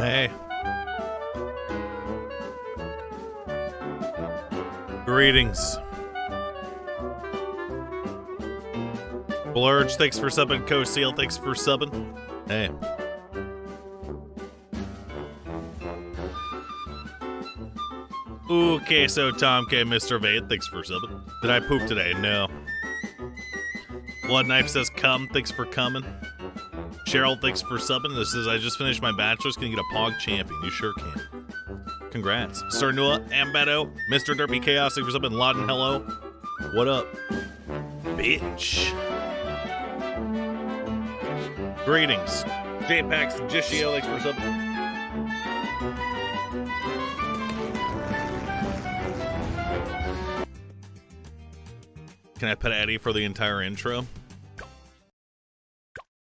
Hey. Greetings. Blurge, thanks for subbing. Co-Seal, thanks for subbing. Hey. Okay, so Tom K, Mr. Vade, thanks for subbing. Did I poop today? No. Blood Knife says come, thanks for coming. Cheryl, thanks for subbing. This says I just finished my bachelor's, can you get a Pog champion? You sure can. Congrats. Sir Nua, Ambedo, Mr. Derpy Chaos, thanks for subbing. Laden, hello. What up? Bitch. Greetings. J-Pax, Jishio, thanks for subbing. Can I pet Eddie for the entire intro?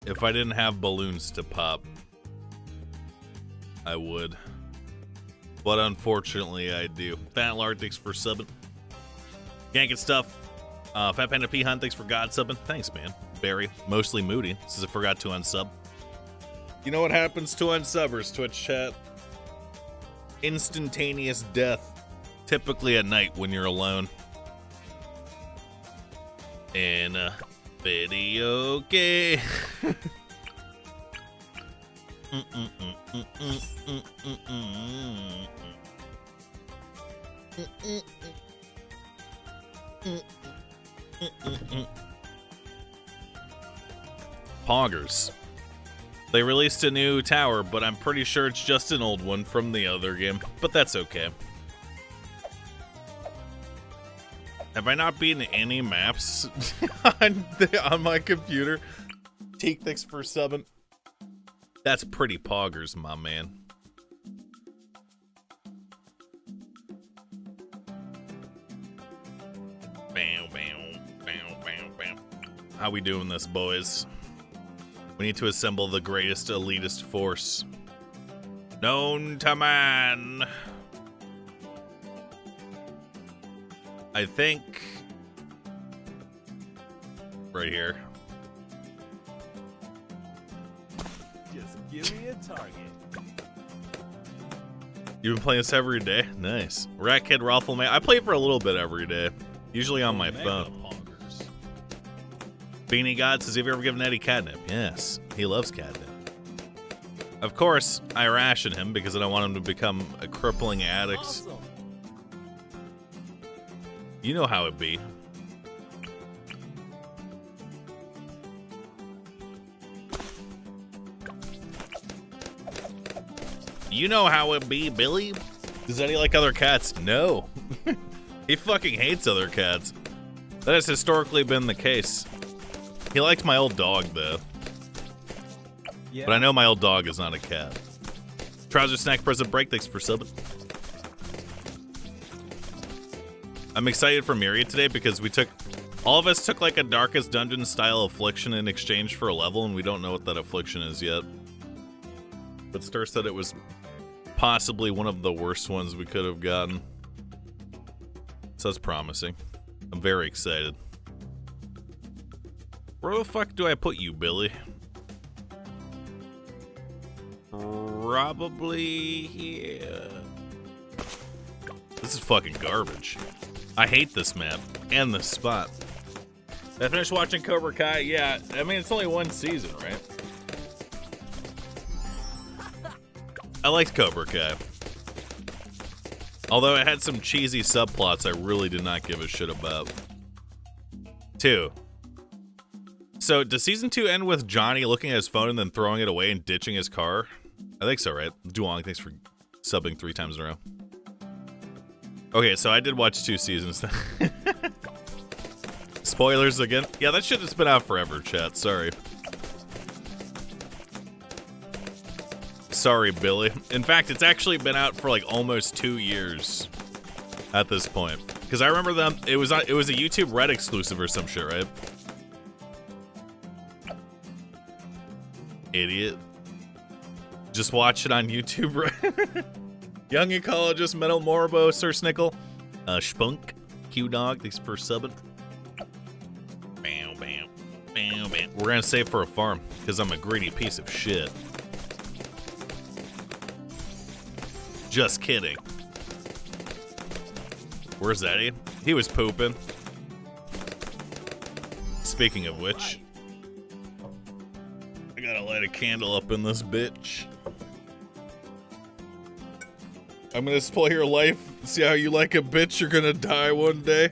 If I didn't have balloons to pop, I would. But unfortunately, I do. Fat Lard, thanks for subbing. Can't get stuff. Fat Panda P Hunt, thanks for God subbing. Thanks, man. Barry, mostly moody, says I forgot to unsub. You know what happens to unsubbers, Twitch chat? Instantaneous death. Typically at night when you're alone. In a video game. Poggers. They released a new tower, but I'm pretty sure it's just an old one from the other game. But that's okay. Have I not beaten any maps on my computer? Teak, thanks for subbing. That's pretty poggers, my man. Bam, bam, bam, bam, bam. How we doing this, boys? We need to assemble the greatest elitist force known to man. I think right here. Just give me a target. You've been playing this every day? Nice. Rat Kid Raffle Man. I play for a little bit every day. Usually on my phone. Beanie God says, have you ever given Eddie catnip? Yes, he loves catnip. Of course, I ration him because I don't want him to become a crippling addict. Awesome. You know how it be. You know how it be, Billy. Does Eddie like other cats? No. He fucking hates other cats. That has historically been the case. He likes my old dog, though. Yeah. But I know my old dog is not a cat. Trouser Snack Present Break, thanks for subbing. I'm excited for Myriad today because all of us took like a Darkest Dungeon style affliction in exchange for a level, and we don't know what that affliction is yet. But Stir said it was possibly one of the worst ones we could have gotten. So that's promising. I'm very excited. Where the fuck do I put you, Billy? Probably here. This is fucking garbage. I hate this map and this spot. Did I finish watching Cobra Kai? Yeah, I mean, it's only one season, right? I liked Cobra Kai. Although it had some cheesy subplots I really did not give a shit about. 2. So, does season 2 end with Johnny looking at his phone and then throwing it away and ditching his car? I think so, right? Duong, thanks for subbing 3 times in a row. Okay, so I did watch 2 seasons. Spoilers again? Yeah, that shit has been out forever, chat. Sorry. Sorry, Billy. In fact, it's actually been out for like almost 2 years at this point. Because I remember them. It was a YouTube Red exclusive or some shit, right? Idiot. Just watch it on YouTube, right? Young ecologist, Metal Morbo, Sir Snickle, Spunk, Q-Dog, thanks for subbing. Bam, bam, bam, bam. We're gonna save for a farm, because I'm a greedy piece of shit. Just kidding. Where's Eddie? He was pooping. Speaking of which, I gotta light a candle up in this bitch. I'm gonna spoil your life. See how you like a bitch, you're gonna die one day.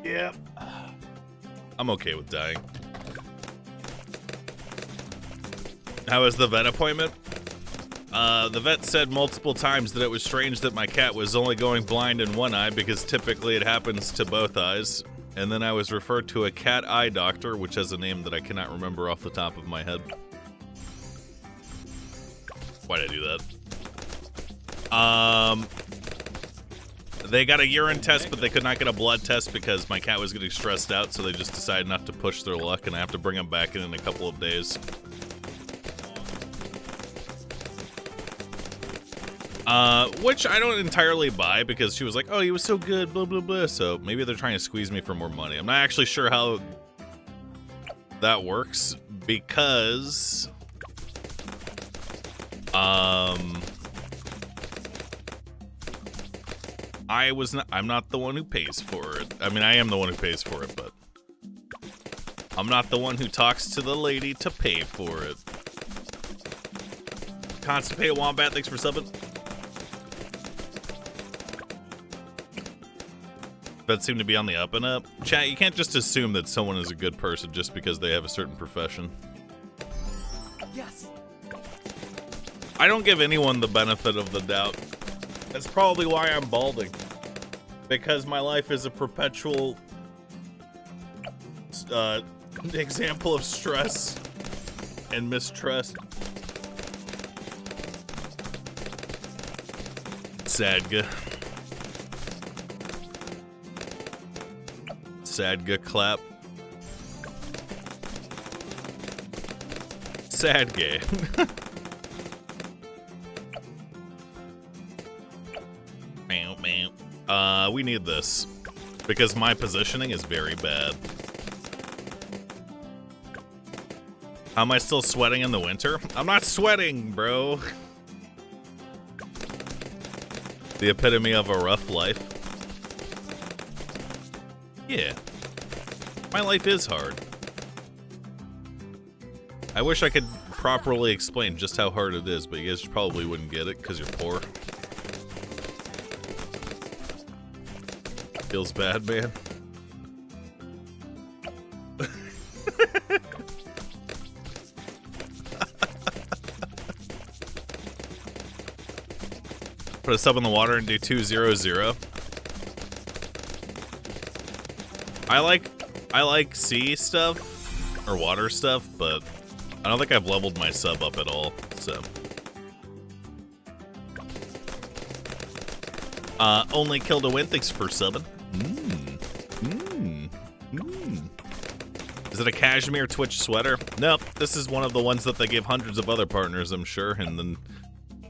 Yep. I'm okay with dying. How was the vet appointment? The vet said multiple times that it was strange that my cat was only going blind in one eye because typically it happens to both eyes. And then I was referred to a cat eye doctor, which has a name that I cannot remember off the top of my head. Why'd I do that? They got a urine test, but they could not get a blood test because my cat was getting stressed out, so they just decided not to push their luck, and I have to bring him back in a couple of days. Which I don't entirely buy because she was like, oh, he was so good, blah, blah, blah. So maybe they're trying to squeeze me for more money. I'm not actually sure how that works because, I'm not the one who pays for it. I mean, I am the one who pays for it, but I'm not the one who talks to the lady to pay for it. Constipated Wombat, thanks for subbing. That seemed to be on the up and up. Chat, you can't just assume that someone is a good person just because they have a certain profession. Yes. I don't give anyone the benefit of the doubt. That's probably why I'm balding. Because my life is a perpetual example of stress and mistrust. Sadga. Sadga clap. Sadga. We need this because my positioning is very bad. How am I still sweating in the winter? I'm not sweating, bro. The epitome of a rough life. Yeah. My life is hard. I wish I could properly explain just how hard it is, but you guys probably wouldn't get it because you're poor. Feels bad, man. Put a sub in the water and do 2-0-0. I like sea stuff or water stuff, but I don't think I've leveled my sub up at all, so. Only killed a win, thanks for subbing. Is it a cashmere Twitch sweater? Nope, this is one of the ones that they give hundreds of other partners, I'm sure, and then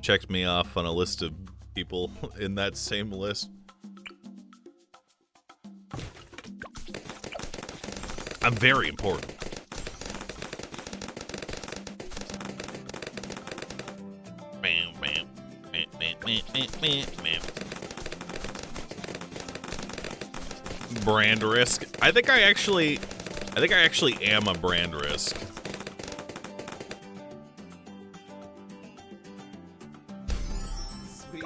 checked me off on a list of people in that same list. I'm very important. Brand risk. I think I actually am a brand risk. Sweet.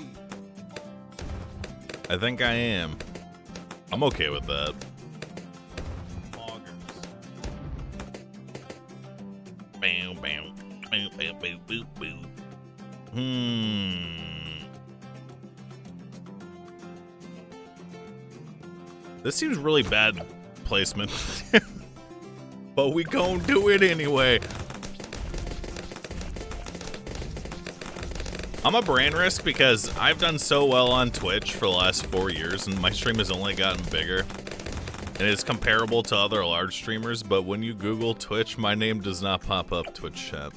I think I am. I'm okay with that. Bam, bam, bam, bam, bam, boo, boo. This seems really bad placement. But we gon' do it anyway. I'm a brand risk because I've done so well on Twitch for the last 4 years and my stream has only gotten bigger. And it's comparable to other large streamers, but when you Google Twitch, my name does not pop up, Twitch chat.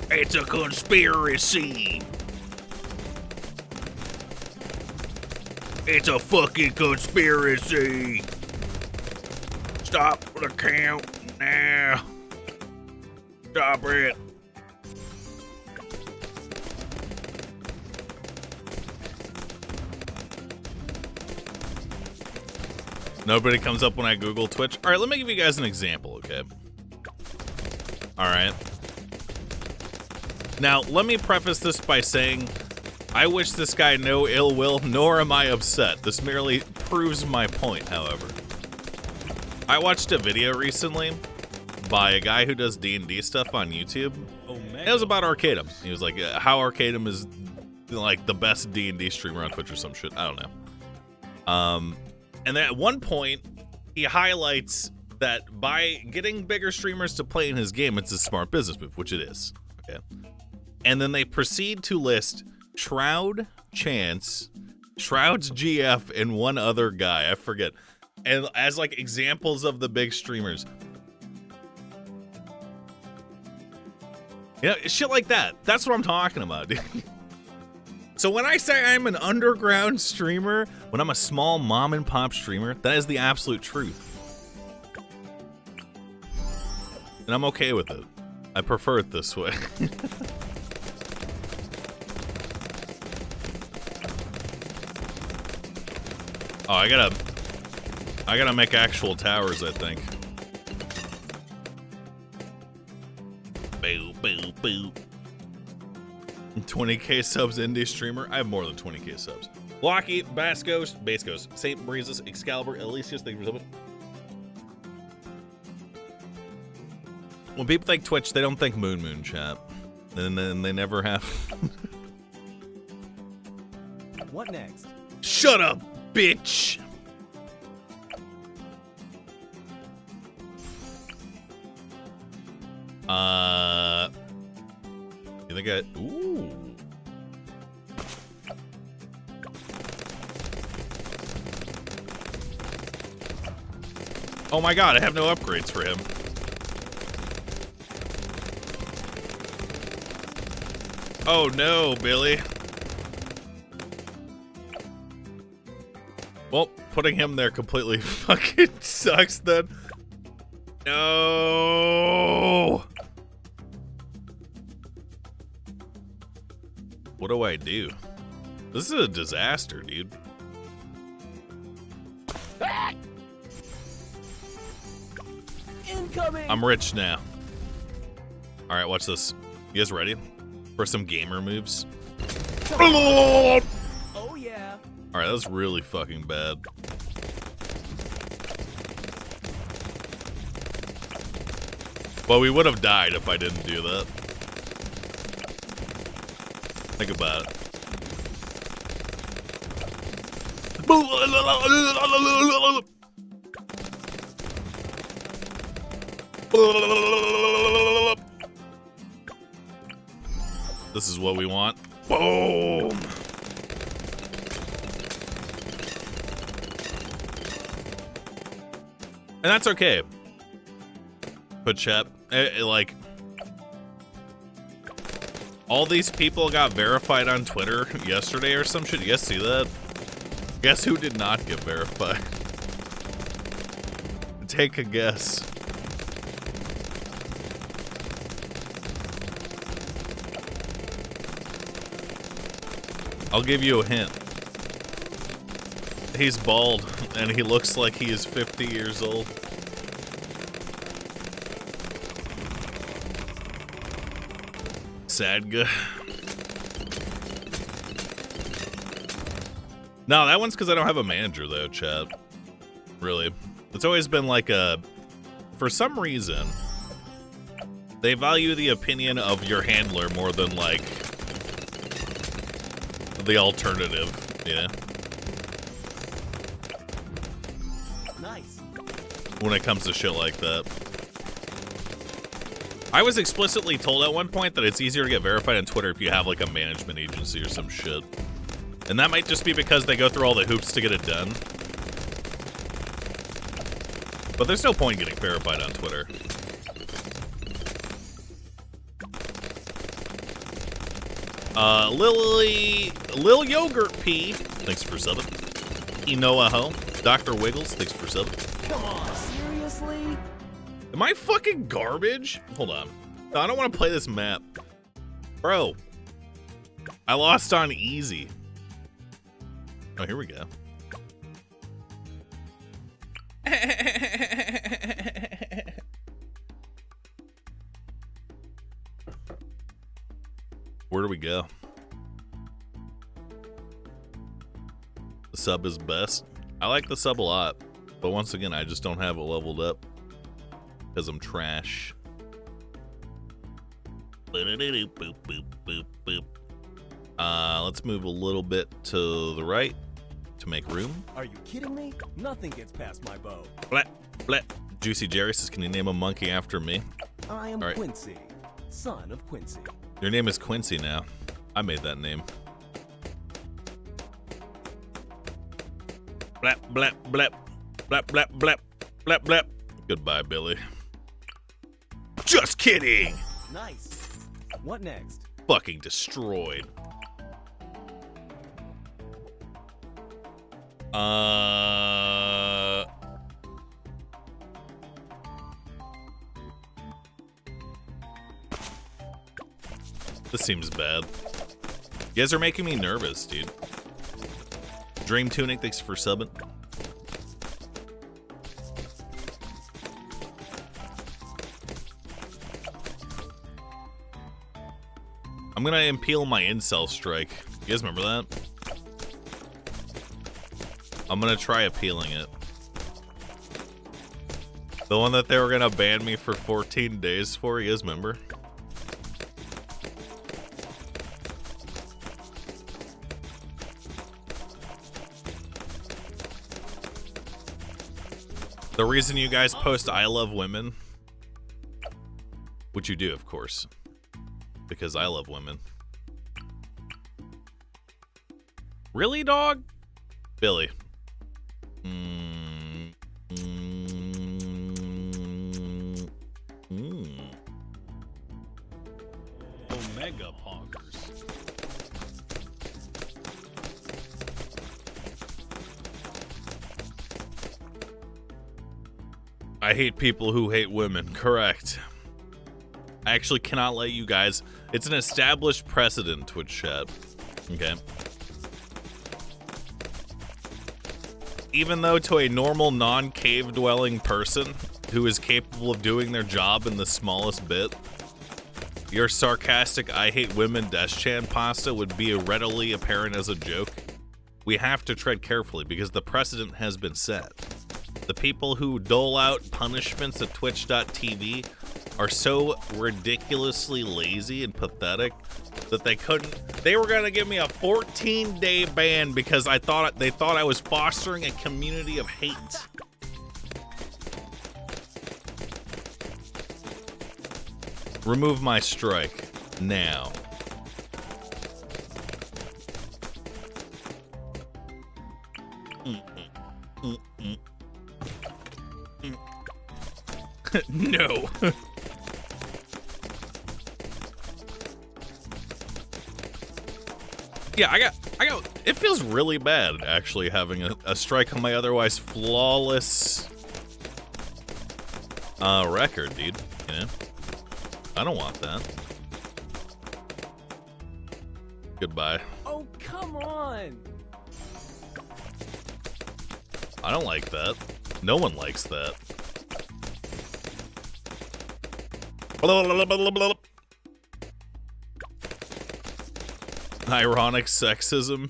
It's a conspiracy. It's a fucking conspiracy. Stop the count now. Stop it. Nobody comes up when I Google Twitch. All right, let me give you guys an example, okay? All right. Now, let me preface this by saying, I wish this guy no ill will, nor am I upset. This merely proves my point, however. I watched a video recently by a guy who does D&D stuff on YouTube. It was about Arcadum. He was like, how Arcadum is like the best D&D streamer on Twitch or some shit. I don't know. And then at one point, he highlights that by getting bigger streamers to play in his game, it's a smart business move, which it is. Okay. And then they proceed to list Shroud, Chance, Shroud's GF, and one other guy. I forget. And as like examples of the big streamers. You know, shit like that. That's what I'm talking about, dude. So when I say I'm an underground streamer, when I'm a small mom and pop streamer, that is the absolute truth. And I'm okay with it. I prefer it this way. Oh, I gotta make actual towers, I think. Boo, boo, boo. 20k subs indie streamer. I have more than 20k subs. Blocky, Bascos, Bascos, St. Breezes, Excalibur, Elysius, thank you for something. When people think Twitch, they don't think Moonmoon, chat. And then they never have. What next? Shut up, bitch! You think I... Ooh. Oh my god, I have no upgrades for him. Oh no, Billy. Well, putting him there completely fucking sucks then. No. What do I do? This is a disaster, dude. Incoming. I'm rich now. All right, watch this. You guys ready for some gamer moves? Oh yeah. All right, that's really fucking bad. Well, we would have died if I didn't do that. Think about it. This is what we want. Boom! And that's okay. But chat, like, all these people got verified on Twitter yesterday or some shit. You guys see that? Guess who did not get verified? Take a guess. I'll give you a hint. He's bald, and he looks like he is 50 years old. Sad guy. No, that one's because I don't have a manager, though, chat. Really. It's always been like a... For some reason, they value the opinion of your handler more than, like, the alternative, you know? Nice. When it comes to shit like that. I was explicitly told at one point that it's easier to get verified on Twitter if you have, like, a management agency or some shit. And that might just be because they go through all the hoops to get it done. But there's no point in getting verified on Twitter. Lil Yogurt P, thanks for subbing. Enoa Ho, Dr. Wiggles, thanks for subbing. Come on, seriously? Am I fucking garbage? Hold on. No, I don't want to play this map. Bro. I lost on easy. Oh, here we go. Where do we go? The sub is best. I like the sub a lot, but once again, I just don't have it leveled up because I'm trash. Let's move a little bit to the right to make room. Are you kidding me? Nothing gets past my bow. Blah, blah. Juicy Jerry says, can you name a monkey after me? I am All right. Quincy, son of Quincy. Your name is Quincy now. I made that name. Blap, blap, blap. Blap, blap, blap. Blap, blap. Goodbye, Billy. Just kidding! Nice. What next? Fucking destroyed. This seems bad. You guys are making me nervous, dude. Dream Tunic, thanks for subbing. I'm gonna impale my incel strike. You guys remember that? I'm gonna try appealing it. The one that they were gonna ban me for 14 days for, you guys remember? The reason you guys post I love women, which you do, of course, because I love women. Really, dog? Billy. Omega Poggers. I hate people who hate women. Correct. I actually cannot let you guys. It's an established precedent, Twitch chat. Okay. Even though to a normal non-cave dwelling person who is capable of doing their job in the smallest bit, your sarcastic I hate women Deschan pasta would be readily apparent as a joke. We have to tread carefully because the precedent has been set. The people who dole out punishments at twitch.tv are so ridiculously lazy and pathetic that they were gonna give me a 14-day ban because they thought I was fostering a community of hate. Remove my strike now. No. Yeah, I got, it feels really bad actually having a strike on my otherwise flawless record, dude, you know? I don't want that. Goodbye. Oh, come on. I don't like that. No one likes that. Ironic sexism.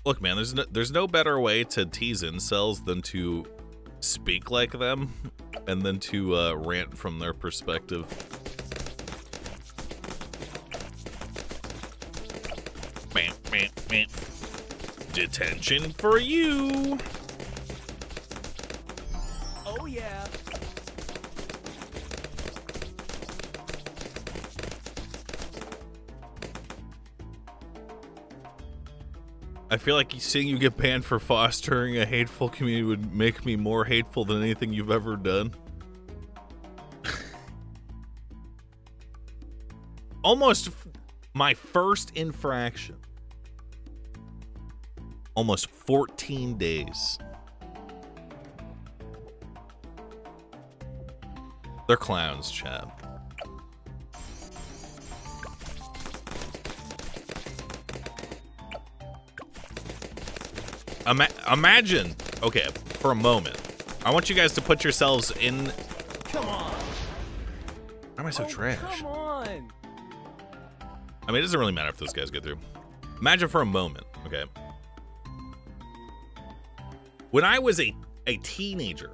Look, man, there's no better way to tease incels than to speak like them and then to rant from their perspective. Man, man, man. Detention for you. Oh yeah. I feel like seeing you get banned for fostering a hateful community would make me more hateful than anything you've ever done. Almost my first infraction. Almost 14 days. They're clowns, Chad. Imagine, okay, for a moment, I want you guys to put yourselves in. Come on. Why am I so trash? Come on. I mean, it doesn't really matter if those guys get through. Imagine for a moment, okay? When I was a teenager,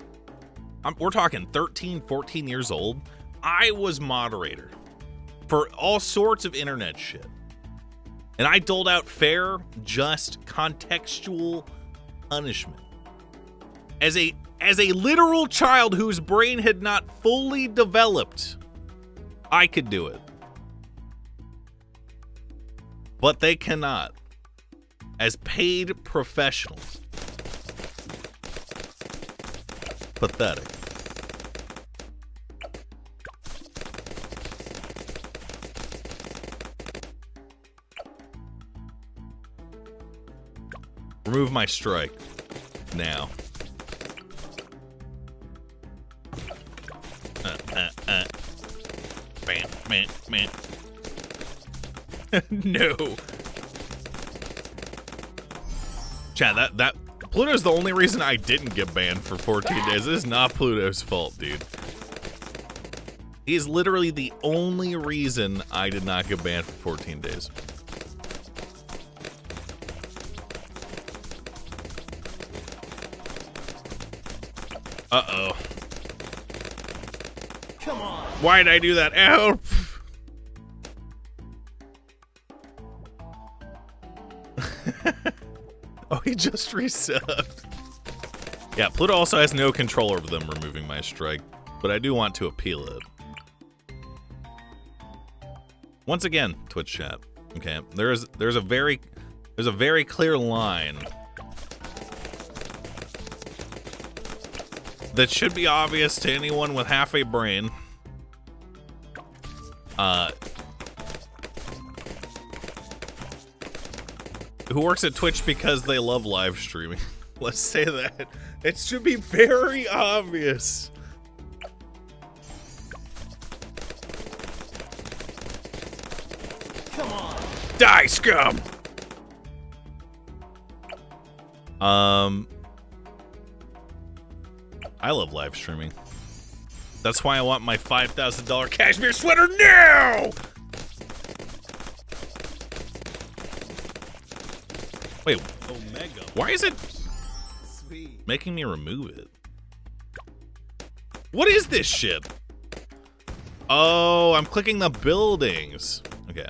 we're talking 13, 14 years old, I was moderator for all sorts of internet shit. And I doled out fair, just, contextual punishment. As a literal child whose brain had not fully developed, I could do it. But they cannot. As paid professionals. Pathetic. Remove my strike. Now. Man. No. Chad, that Pluto's the only reason I didn't get banned for 14 days. This is not Pluto's fault, dude. He is literally the only reason I did not get banned for 14 days. Uh-oh. Come on. Why did I do that? Help! Oh, he just resubbed. Yeah, Pluto also has no control over them removing my strike, but I do want to appeal it. Once again, Twitch chat. Okay, there's a very clear line that should be obvious to anyone with half a brain. Who works at Twitch because they love live streaming. Let's say that. It should be very obvious. Come on. Die, scum! I love live streaming. That's why I want my $5,000 cashmere sweater now! Wait, Omega. Why is it Sweet. making me remove it? What is this shit? Oh, I'm clicking the buildings. Okay.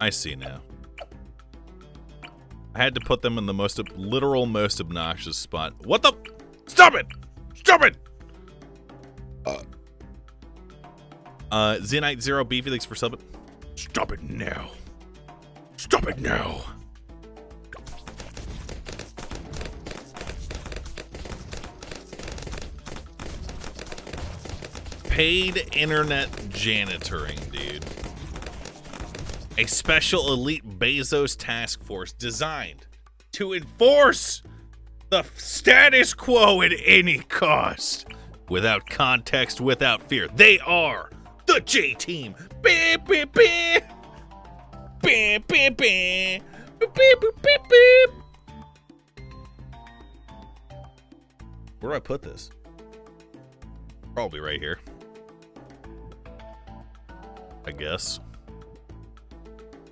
I see now. I had to put them in the most obnoxious spot. What the? Stop it! Stop it! Zenite Zero Beefy, thanks for subbing. Stop it now. Stop it now. Paid internet janitoring, dude. A special elite Bezos task force designed to enforce the status quo at any cost. Without context, without fear. They are the J-Team. Beep, beep, beep. Beep, beep, beep. Beep, beep, beep, beep. Where do I put this? Probably right here. I guess.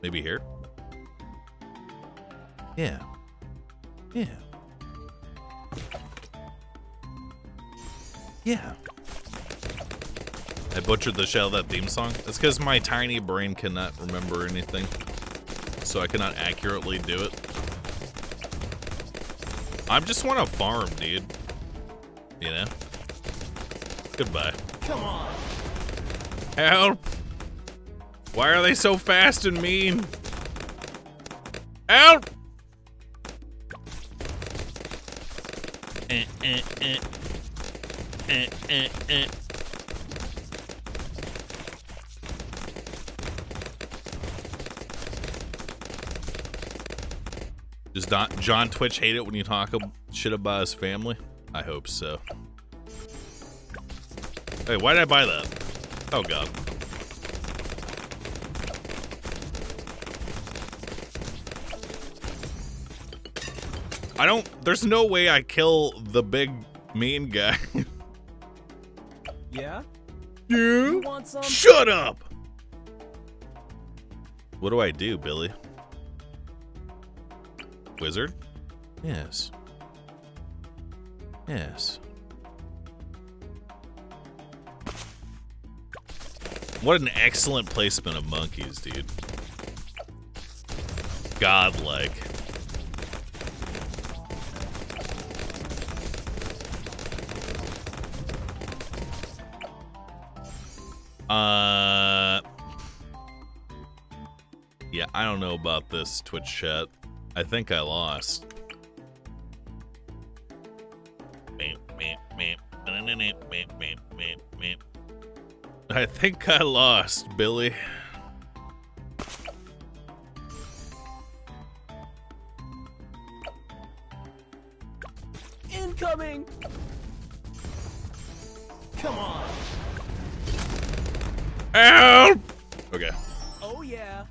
Maybe here? Yeah. Yeah. Yeah. I butchered the shell of that theme song. That's because my tiny brain cannot remember anything. So I cannot accurately do it. I just want to farm, dude. You know? Goodbye. Come on. Help! Why are they so fast and mean? Help! Does John Twitch hate it when you talk shit about his family? I hope so. Hey, why did I buy that? Oh god. There's no way I kill the big mean guy. Yeah? You want some? Shut up! What do I do, Billy? Wizard? Yes. Yes. What an excellent placement of monkeys, dude. Godlike. Yeah, I don't know about this Twitch chat. I think I lost. I think I lost, Billy. Incoming! Come on! Help! Okay. Oh yeah!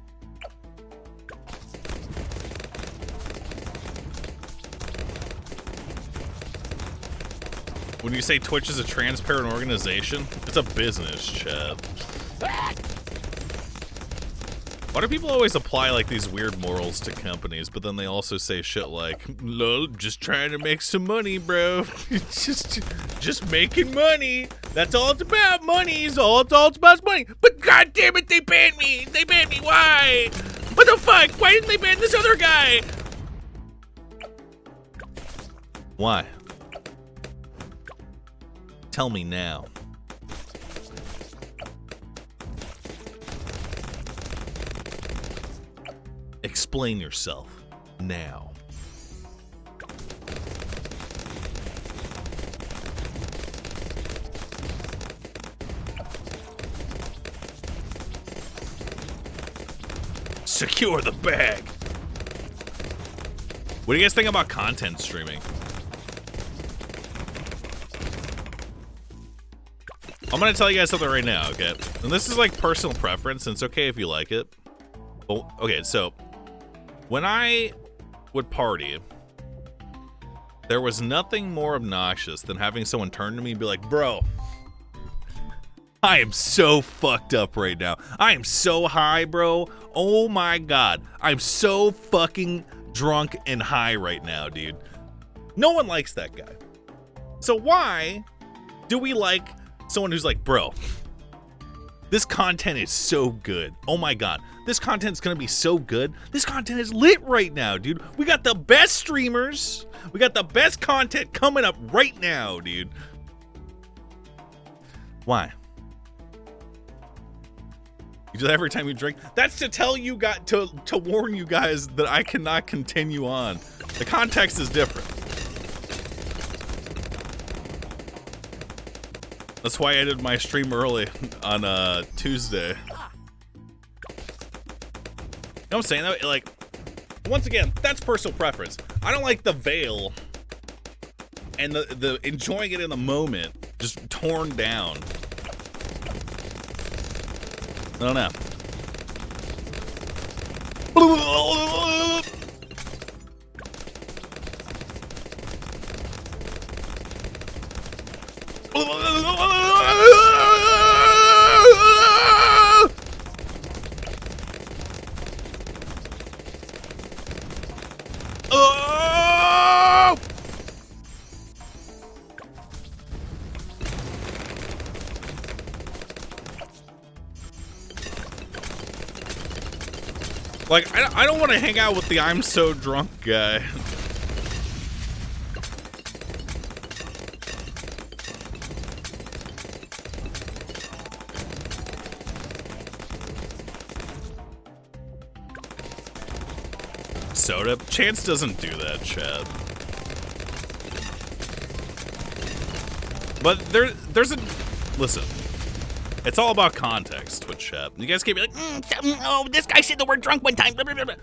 When you say Twitch is a transparent organization, it's a business, Chad. Why do people always apply like these weird morals to companies, but then they also say shit like, "Lol, just trying to make some money, bro. just making money. That's all it's about. Money is all it's about is money." But god damn it, they banned me. They banned me. Why? What the fuck? Why didn't they ban this other guy? Why? Tell me now. Explain yourself now. Secure the bag. What do you guys think about content streaming? I'm gonna tell you guys something right now, okay? And this is like personal preference, and it's okay if you like it. Oh, okay, so when I would party, there was nothing more obnoxious than having someone turn to me and be like, "Bro, I am so fucked up right now. I am so high, bro. Oh my god. I'm so fucking drunk and high right now, dude." No one likes that guy. So why do we like someone who's like, "Bro, this content is so good. Oh my god, this content's gonna be so good. This content is lit right now, dude. We got the best streamers. We got the best content coming up right now, dude." Why? You do that every time you drink? That's to tell you to warn you guys that I cannot continue on. The context is different. That's why I did my stream early on Tuesday. You know what I'm saying? Like, once again, that's personal preference. I don't like the veil and the enjoying it in the moment just torn down. I don't know. Like, I don't want to hang out with the "I'm so drunk" guy. Soda? Chance doesn't do that, Chad. But there's a... Listen. It's all about context, Twitch chat. You guys can't be like, "Oh, this guy said the word drunk one time." Blah, blah, blah, blah.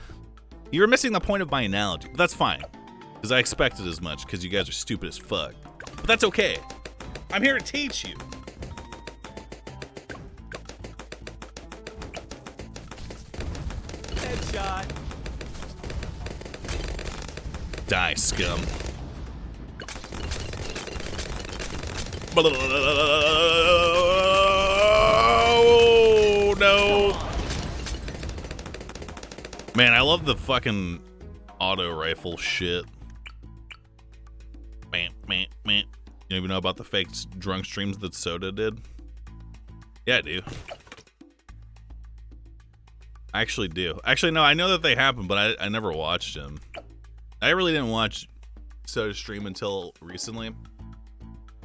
You're missing the point of my analogy, but that's fine. Because I expected as much, because you guys are stupid as fuck. But that's okay. I'm here to teach you. Headshot. Die, scum. Oh, no. Man, I love the fucking auto rifle shit. Man. You don't even know about the fake drunk streams that Soda did? Yeah, I do. I actually do. Actually, no, I know that they happen, but I never watched them. I really didn't watch Soda stream until recently.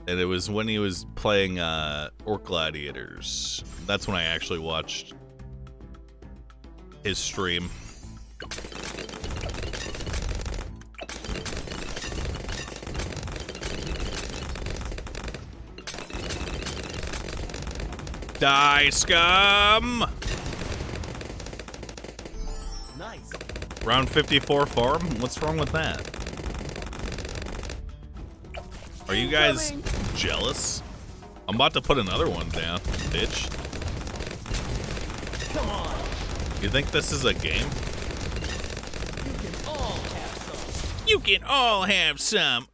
And it was when he was playing Orc Gladiators. That's when I actually watched his stream. Die, scum! Nice. Round 54 farm? What's wrong with that? Are you guys jealous? I'm about to put another one down, bitch. Come on. You think this is a game? You can all have some. You can all have some.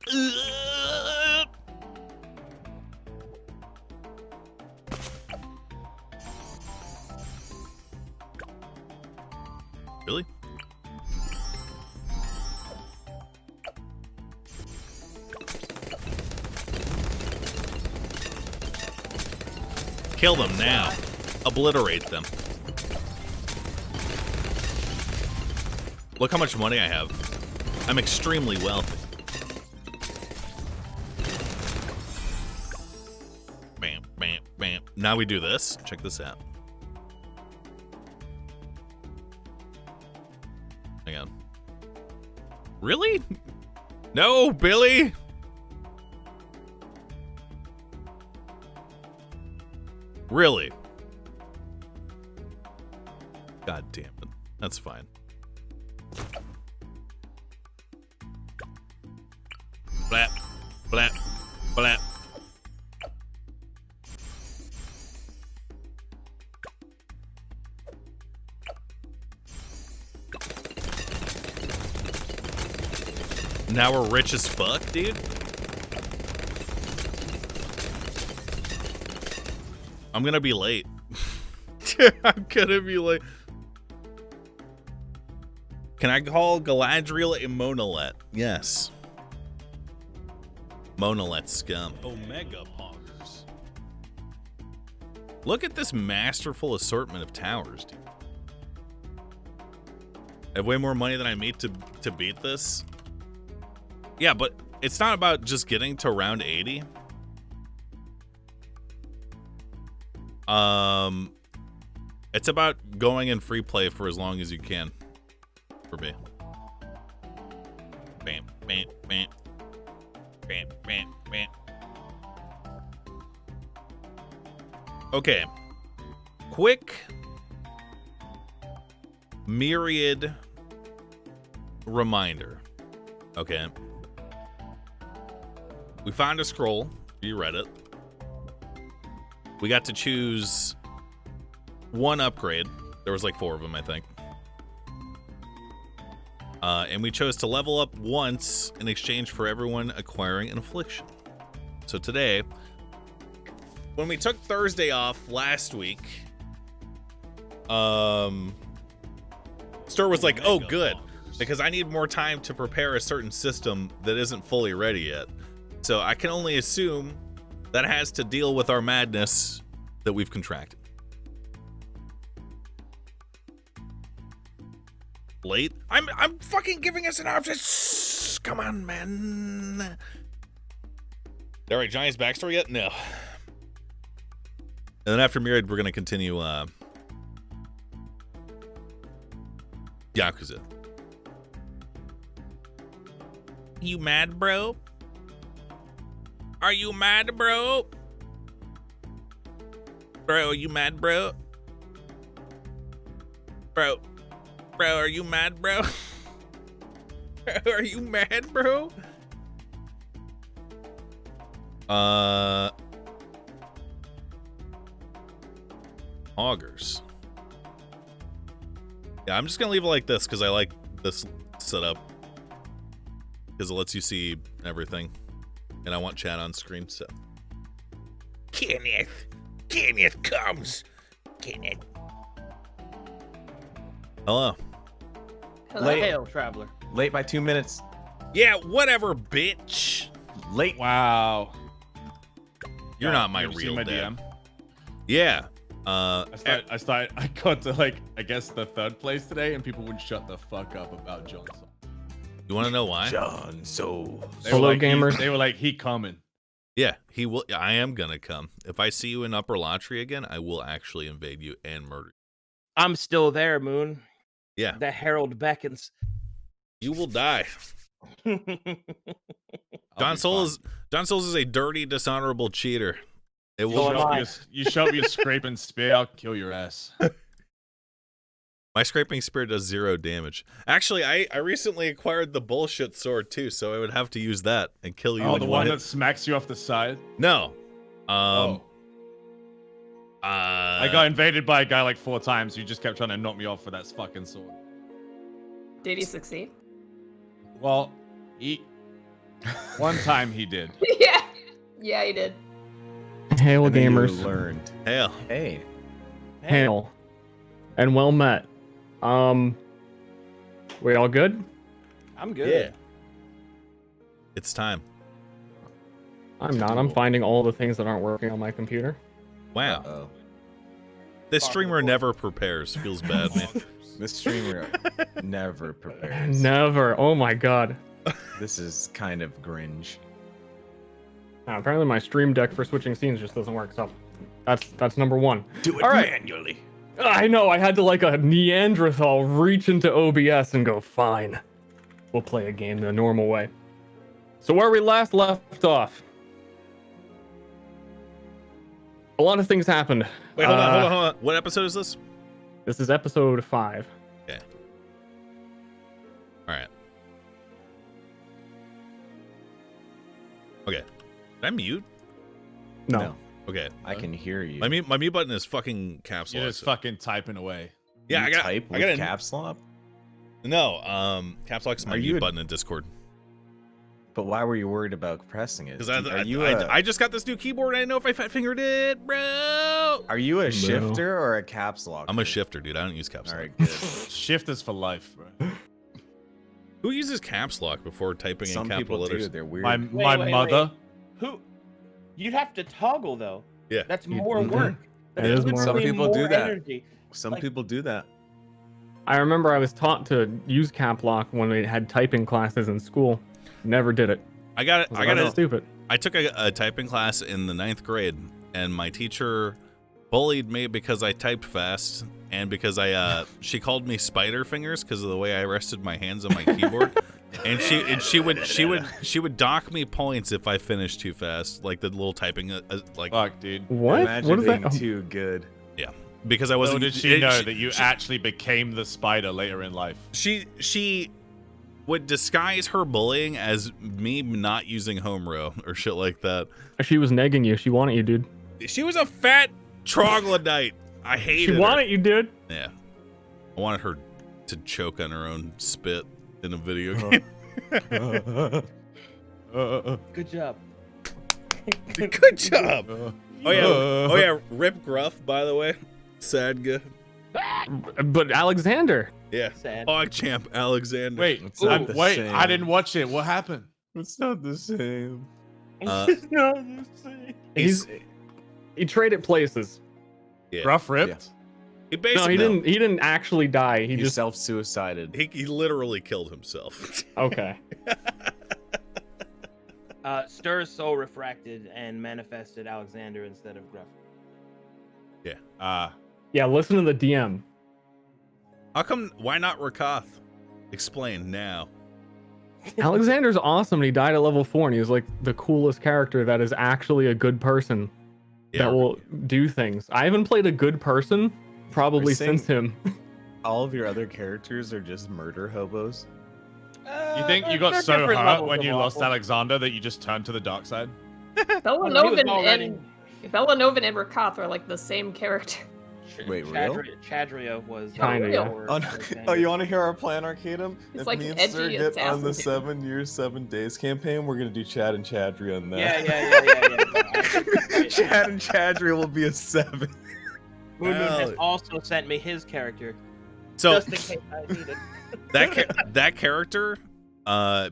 Really? Kill them now. Obliterate them. Look how much money I have. I'm extremely wealthy. Bam, bam, bam. Now we do this. Check this out. Hang on. Really? No, Billy? Really? God damn it. That's fine. Blap, blap, blap. Now we're rich as fuck, dude. I'm gonna be late. I'm gonna be late. Can I call Galadriel a Monolet? Yes. Monolet scum. Omega poggers. Look at this masterful assortment of towers, dude. I have way more money than I need to beat this. Yeah, but it's not about just getting to round 80. It's about going in free play for as long as you can. For me. Bam, bam, bam. Bam, bam, bam. Okay. Quick Myriad reminder. Okay. We found a scroll. You read it. We got to choose one upgrade. There was like 4 of them, I think. And we chose to level up once in exchange for everyone acquiring an affliction. So today, when we took Thursday off last week, Store was like, oh, good, because I need more time to prepare a certain system that isn't fully ready yet. So I can only assume that has to deal with our madness that we've contracted. Late? I'm fucking giving us an option. Come on, man. All right, Johnny's backstory yet? No. And then after Myriad, we're gonna continue Yakuza. You mad, bro? Are you mad, bro? Bro, are you mad, bro? Bro, are you mad, bro? Are you mad, bro? Augers. Yeah, I'm just gonna leave it like this because I like this setup. Because it lets you see everything. And I want chat on screen, so. Kenneth comes! Kenneth. Hello. Hello. Hail, traveler. Late by 2 minutes. Yeah, whatever, bitch. Late. Wow. You're not my Have you seen real my dad. DM? Yeah. I got to like, I guess the 3rd place today, and people wouldn't shut the fuck up about Johnson. You want to know why? John Soul. Hello, gamers. They were like, he coming. Yeah, he will. I am gonna come. If I see you in Upper Lottery again, I will actually invade you and murder you. I'm still there, Moon. Yeah. The herald beckons. You will die. I'll John be Souls fine. is a dirty, dishonorable cheater. It So will. am I. You show me a scraping spear, I'll kill your ass. My scraping spear does 0 damage. Actually, I recently acquired the bullshit sword too, so I would have to use that and kill you. Oh, in the one one hit. that smacks you off the side? No. I got invaded by a guy like 4 times who just kept trying to knock me off with that fucking sword. Did he succeed? Well, one time he did. Yeah. Yeah, he did. Hail, And then you gamers. learned. Hell. Hey. Hail. And well met. We all good? I'm good. Yeah. It's time. I'm not. I'm finding all the things that aren't working on my computer. Wow. Uh-oh. This streamer never prepares. Feels bad, man. This streamer never prepares. Never. Oh my god. This is kind of Grinch. Apparently my stream deck for switching scenes just doesn't work, so that's number one. Do it All right. manually. I know, I had to like a Neanderthal reach into OBS and go, fine. We'll play a game the normal way. So where we last left off. A lot of things happened. Wait, hold on. What episode is this? This is episode 5. Okay. All right. Okay. Did I mute? No. Okay. I can hear you. My mute button is fucking caps You're lock. just fucking typing away. Yeah, You type with I got caps lock. No, caps lock's my Are you mute a- button in Discord. But why were you worried about pressing it? Because Are I just got this new keyboard. I didn't know if I fat fingered it, bro. Are you a shifter or a caps lock? I'm a shifter, dude. I don't use caps All lock. right, good. Shift is for life, bro. Who uses caps lock before typing Some in capital people letters? do. They're weird. My wait, mother. Who? You'd have to toggle though. Yeah. That's You- more mhm. work. It That's is more Some literally people do more that. energy. Some like- people do that. I remember I was taught to use cap lock when we had typing classes in school. Never did it. I got I got it. stupid. I took a typing class in the 9th grade, and my teacher bullied me because I typed fast, and because she called me spider fingers because of the way I rested my hands on my keyboard, and she would dock me points if I finished too fast, like the little typing like Fuck, dude. What? Imagine What is being that? too good. because I Little wasn't. did she know that you actually became the spider later in life. She would disguise her bullying as me not using home row or shit like that. She was negging you. She wanted you, dude. She was a fat troglodyte. I hated She her. wanted you, dude. Yeah. I wanted her to choke on her own spit in a video game. Good job. Good job. Oh yeah, Rip Gruff, by the way. Sad guy. But Alexander. Yeah. Sad. PogChamp Alexander. Wait, It's not the wait, same. I didn't watch it. What happened? It's not the same. He traded places. Yeah. Rough ripped? He No, basically he didn't actually die. He He just self-suicided. he literally killed himself. okay. Stir's soul refracted and manifested Alexander instead of Gruff. Yeah, listen to the DM. How come why not Rakath? Explain now. Alexander's awesome. And he died at level 4, and he was like the coolest character that is actually a good person Yeah. that will do things. I haven't played a good person probably We're saying- since him. All of your other characters are just murder hobos. You think you got so hurt when you lost Alexander that you just turned to the dark side? Bellanova and Rakath are like the same character. Wait, real? Chadria was Kinda, yeah. Oh, you want to hear our plan, Arcadum? It's If like me and edgy Sir get on the assassin. 7 years, 7 days campaign, we're gonna do Chad and Chadri on that. Yeah. Chad and Chadri will be a 7. Moonmoon has Well- also sent me his character, So just in case I need it. that character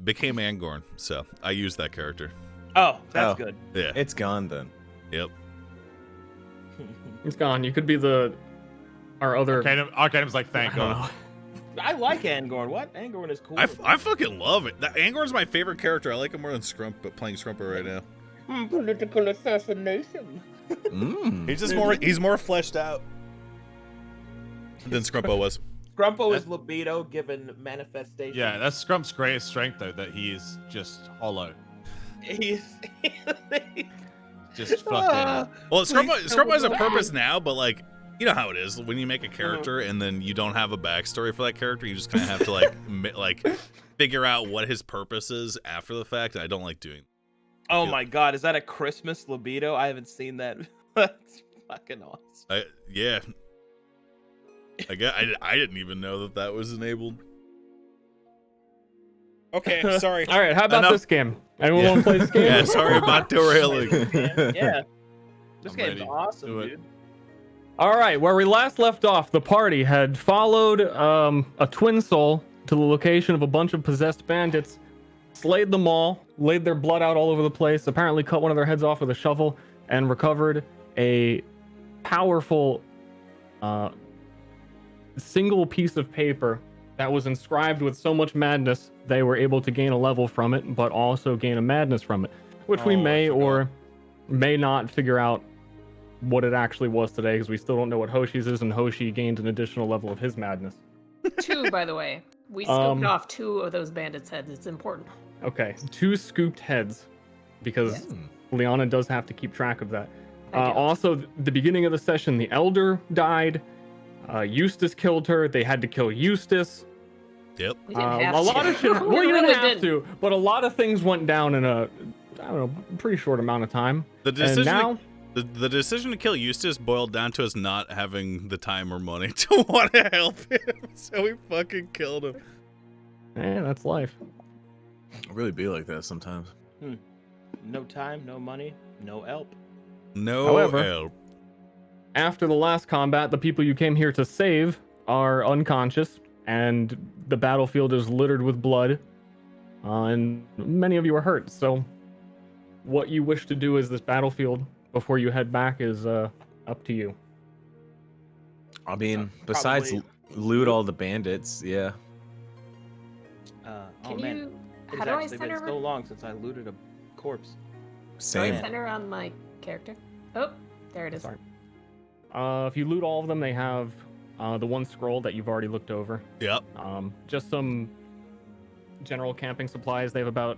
became Angorn, so I used that character. Oh, that's Oh. good. Yeah. It's gone then. Yep. It's gone. You could be our other. Arcanum's like, thank I don't God. know. I like Angorn. What? Angorn is cool. I fucking love it. Angorn's my favorite character. I like him more than Scrump, but playing Scrumper right now. Political assassination. He's more fleshed out than Scrumpo was. Grumpo is libido given manifestation. Yeah, that's Scrump's greatest strength, though, that he is just hollow. He's Just fucking. Well, Scrumpo has a purpose now, but like, you know how it is when you make a character and then you don't have a backstory for that character. You just kind of have to like figure out what his purpose is after the fact. And I don't like doing. Oh my god, is that a Christmas libido? I haven't seen that. That's fucking awesome. Yeah. I didn't even know that was enabled. Okay, sorry. All right, how about Enough. this game? Anyone want to play this game? Yeah, sorry about derailing. Yeah. This I'm game's ready. awesome, Do it. dude. All right, where we last left off, the party had followed a twin soul to the location of a bunch of possessed bandits, slayed them all, laid their blood out all over the place, apparently cut one of their heads off with a shovel, and recovered a powerful single piece of paper that was inscribed with so much madness they were able to gain a level from it, but also gain a madness from it, which we Oh, I may forgot. or may not figure out what it actually was today, because we still don't know what Hoshi's is, and Hoshi gained an additional level of his madness. 2, by the way. We Um, scoped off 2 of those bandits' heads. It's important. Okay, 2 scooped heads, because Liana does have to keep track of that. I do. Also, the beginning of the session, the Elder died. Eustace killed her. They had to kill Eustace. Yep. We didn't have A lot to. of shit. We Well, you really didn't have didn't. to, but a lot of things went down in a, I don't know, pretty short amount of time. The And decision now, the decision to kill Eustace boiled down to us not having the time or money to want to help him, so we fucking killed him. that's life. It really be like that sometimes. No time, no money, no help. No However- help. After the last combat, the people you came here to save are unconscious, and the battlefield is littered with blood, and many of you are hurt. So, what you wish to do is this battlefield before you head back is up to you. I mean, besides Probably- loot all the bandits, yeah. Oh Can man, you? it's How do I actually send been her? so long since I looted a corpse. Same. Send her on my character. Oh, there it is. Sorry. If you loot all of them, they have the one scroll that you've already looked over. Yep. Just some general camping supplies. They have about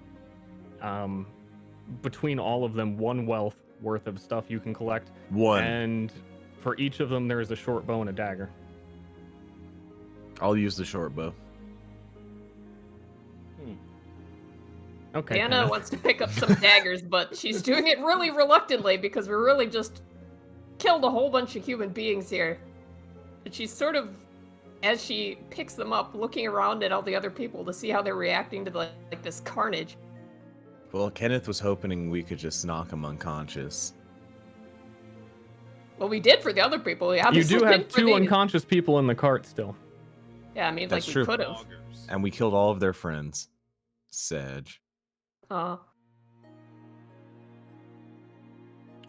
between all of them 1 wealth worth of stuff you can collect, 1. and for each of them there is a short bow and a dagger. I'll use the short bow. Okay. Anna Kenneth. wants to pick up some daggers, but she's doing it really reluctantly because we're really just killed a whole bunch of human beings here. And she's sort of, as she picks them up, looking around at all the other people to see how they're reacting to like this carnage. Well, Kenneth was hoping we could just knock him unconscious. Well, we did for the other people. We You obviously do have didn't for 2 the- unconscious people in the cart still. Yeah, I mean, That's like true. we could have. And we killed all of their friends. Sedge. Uh,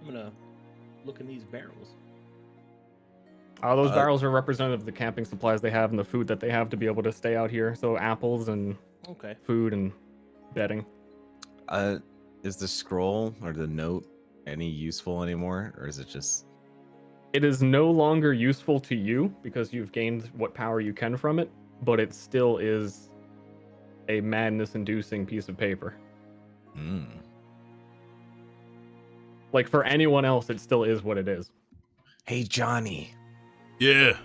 I'm gonna look in these barrels. Those barrels are representative of the camping supplies they have and the food that they have to be able to stay out here. So apples and Okay. food and bedding. Is the scroll or the note any useful anymore, or is it just? It is no longer useful to you because you've gained what power you can from it, but it still is a madness-inducing piece of paper. Like, for anyone else, it still is what it is. Hey, Johnny, Yeah.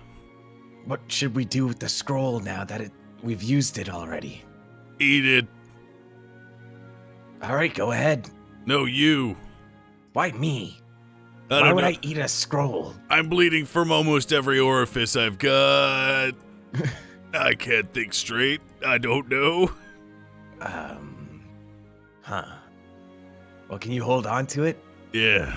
what should we do with the scroll now that we've used it already? Eat it. All right, go ahead. No, you. Why me? I Why don't would know. I eat a scroll? I'm bleeding from almost every orifice I've got. I can't think straight. I don't know. Huh. Well, can you hold on to it? Yeah.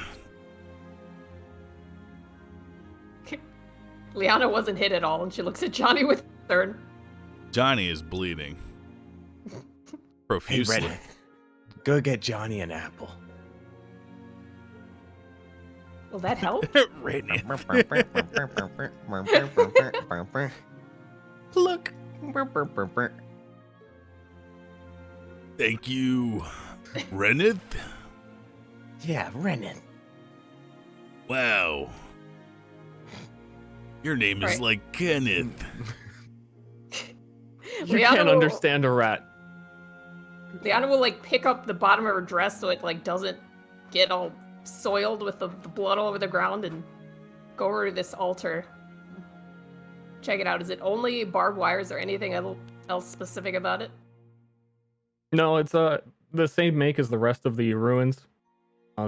Liana wasn't hit at all, and she looks at Johnny with concern. Johnny is bleeding. Hey, Profusely. Reddit, go get Johnny an apple. Will that help? Rainy. Look. Thank you, Reneth. Yeah, Renan. Wow. Your name is Right. like Kenneth. You Liana can't will- understand a rat. Liana will like pick up the bottom of her dress so it like doesn't get all soiled with the blood all over the ground and go over to this altar. Check it out. Is it only barbed wires or anything else specific about it? No, it's the same make as the rest of the ruins.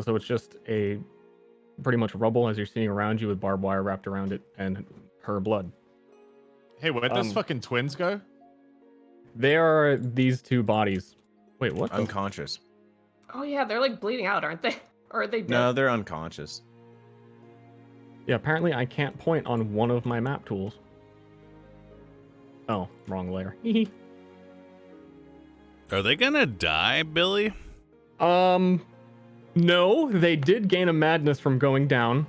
So it's just a pretty much rubble as you're seeing around you with barbed wire wrapped around it and her blood. Hey, where'd those Um, fucking twins go? They are these two bodies. Wait, what? the- Unconscious. Oh yeah, they're like bleeding out, aren't they? Or are they dead? No, they're unconscious. Yeah, apparently I can't point on one of my map tools. Oh, wrong layer. Are they gonna die, Billy? No, they did gain a madness from going down.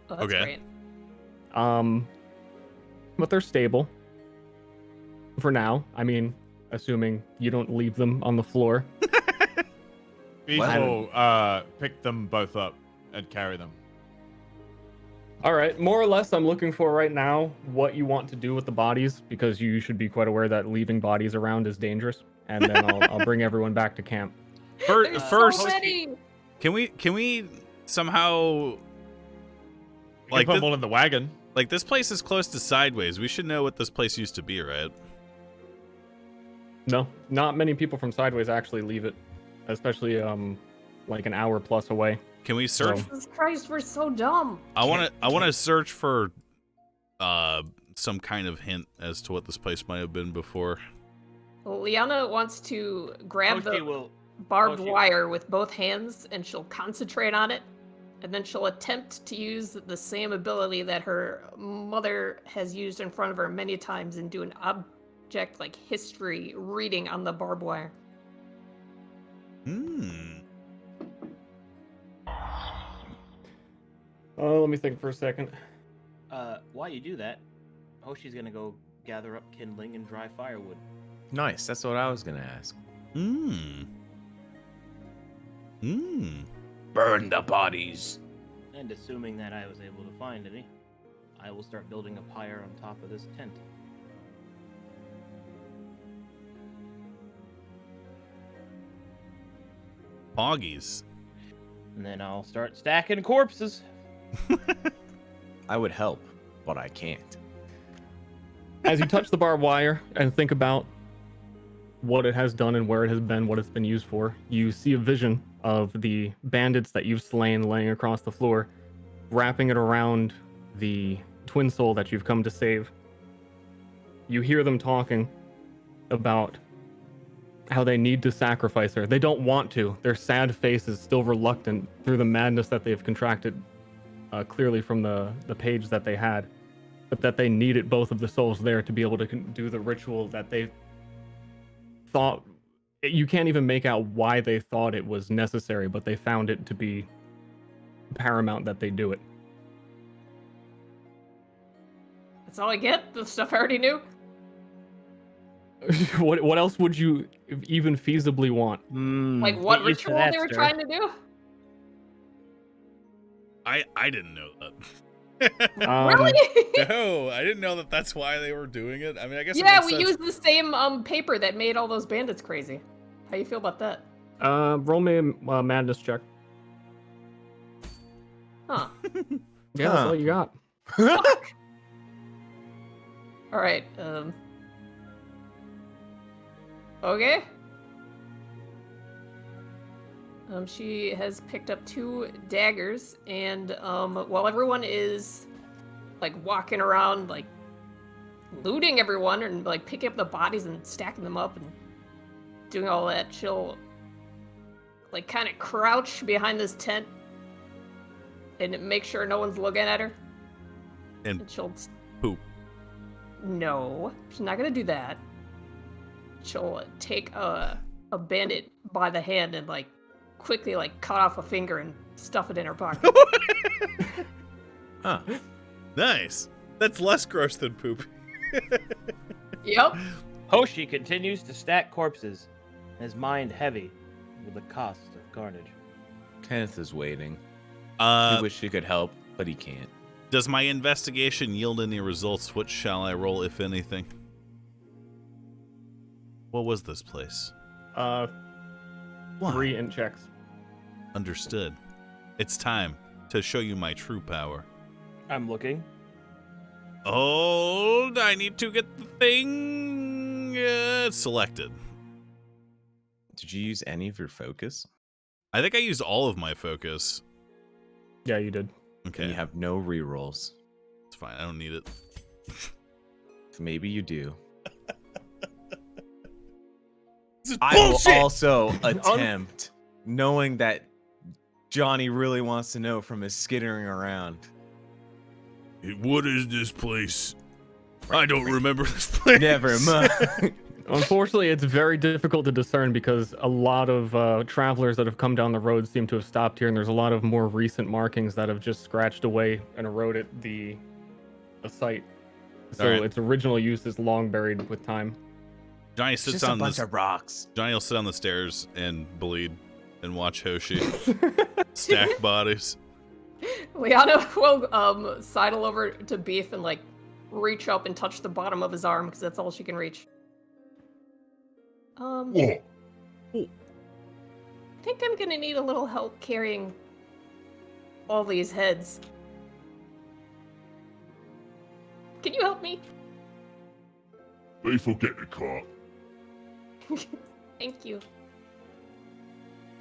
Oh, that's Okay. great. But they're stable. For now. I mean, assuming you don't leave them on the floor. Beast pick them both up and carry them. All right, more or less, I'm looking for right now what you want to do with the bodies, because you should be quite aware that leaving bodies around is dangerous. And then I'll bring everyone back to camp. There's First, so many. can we somehow You like can put this, them all in the wagon. like this place is close to Sideways. We should know what this place used to be, right? No, not many people from Sideways actually leave it, especially like an hour plus away. Can we search? So- Jesus Christ, we're so dumb. I want to search for some kind of hint as to what this place might have been before. Well, Liana wants to grab Hoshi the will. barbed Hoshi- wire with both hands, and she'll concentrate on it, and then she'll attempt to use the same ability that her mother has used in front of her many times and do an object like history reading on the barbed wire. Oh, let me think for a second. While you do that, Hoshi's gonna go gather up kindling and dry firewood. Nice. That's what I was gonna ask. Burn the bodies. And assuming that I was able to find any, I will start building a pyre on top of this tent. Foggies. And then I'll start stacking corpses. I would help, but I can't. As you touch the barbed wire and think about what it has done and where it has been, what it's been used for, you see a vision of the bandits that you've slain laying across the floor, wrapping it around the twin soul that you've come to save. You hear them talking about how they need to sacrifice her. They don't want to. Their sad faces still reluctant through the madness that they've contracted, clearly from the page that they had. But that they needed both of the souls there to be able to do the ritual that they thought. You can't even make out why they thought it was necessary, but they found it to be paramount that they do it. That's all I get? The stuff I already knew? What else would you even feasibly want? Like what get used to ritual that, they were sir. trying to do? I didn't know that. Really? No, I didn't know that that's why they were doing it. I mean, I guess it Yeah, makes we sense. used the same paper that made all those bandits crazy. How you feel about that? Roll me a madness check. Huh. Yeah, that's all you got. Fuck. All right. Okay. She has picked up 2 daggers, and while everyone is like walking around, like looting everyone and like picking up the bodies and stacking them up and doing all that, she'll like kind of crouch behind this tent and make sure no one's looking at her. And she'll poop. No, she's not gonna do that. She'll take a bandit by the hand and like quickly like cut off a finger and stuff it in her pocket. Huh. Nice. That's less gross than poop. Yep. Hoshi continues to stack corpses, his mind heavy with the cost of carnage. Kenneth is waiting. He Uh, wish he could help, but he can't. does my investigation yield any results? What shall I roll, if anything? What was this place? 3 int checks. Understood. It's time to show you my true power. I'm looking. Hold, I need to get the thing selected. Did you use any of your focus? I think I used all of my focus. Yeah, you did. Okay, And you have no rerolls. it's fine. I don't need it. Maybe you do. This is I bullshit! will also attempt, knowing that Johnny really wants to know from his skittering around. What is this place? I don't remember this place. Never mind. Unfortunately, it's very difficult to discern because a lot of travelers that have come down the road seem to have stopped here, and there's a lot of more recent markings that have just scratched away and eroded the site. So Alright. its original use is long buried with time. Johnny It's sits just a on bunch this. of rocks. Johnny will sit on the stairs and bleed and watch Hoshi stack bodies. Liana will sidle over to Beef and like reach up and touch the bottom of his arm because that's all she can reach. I think I'm gonna need a little help carrying all these heads. Can you help me? Beef will get the cart. Thank you.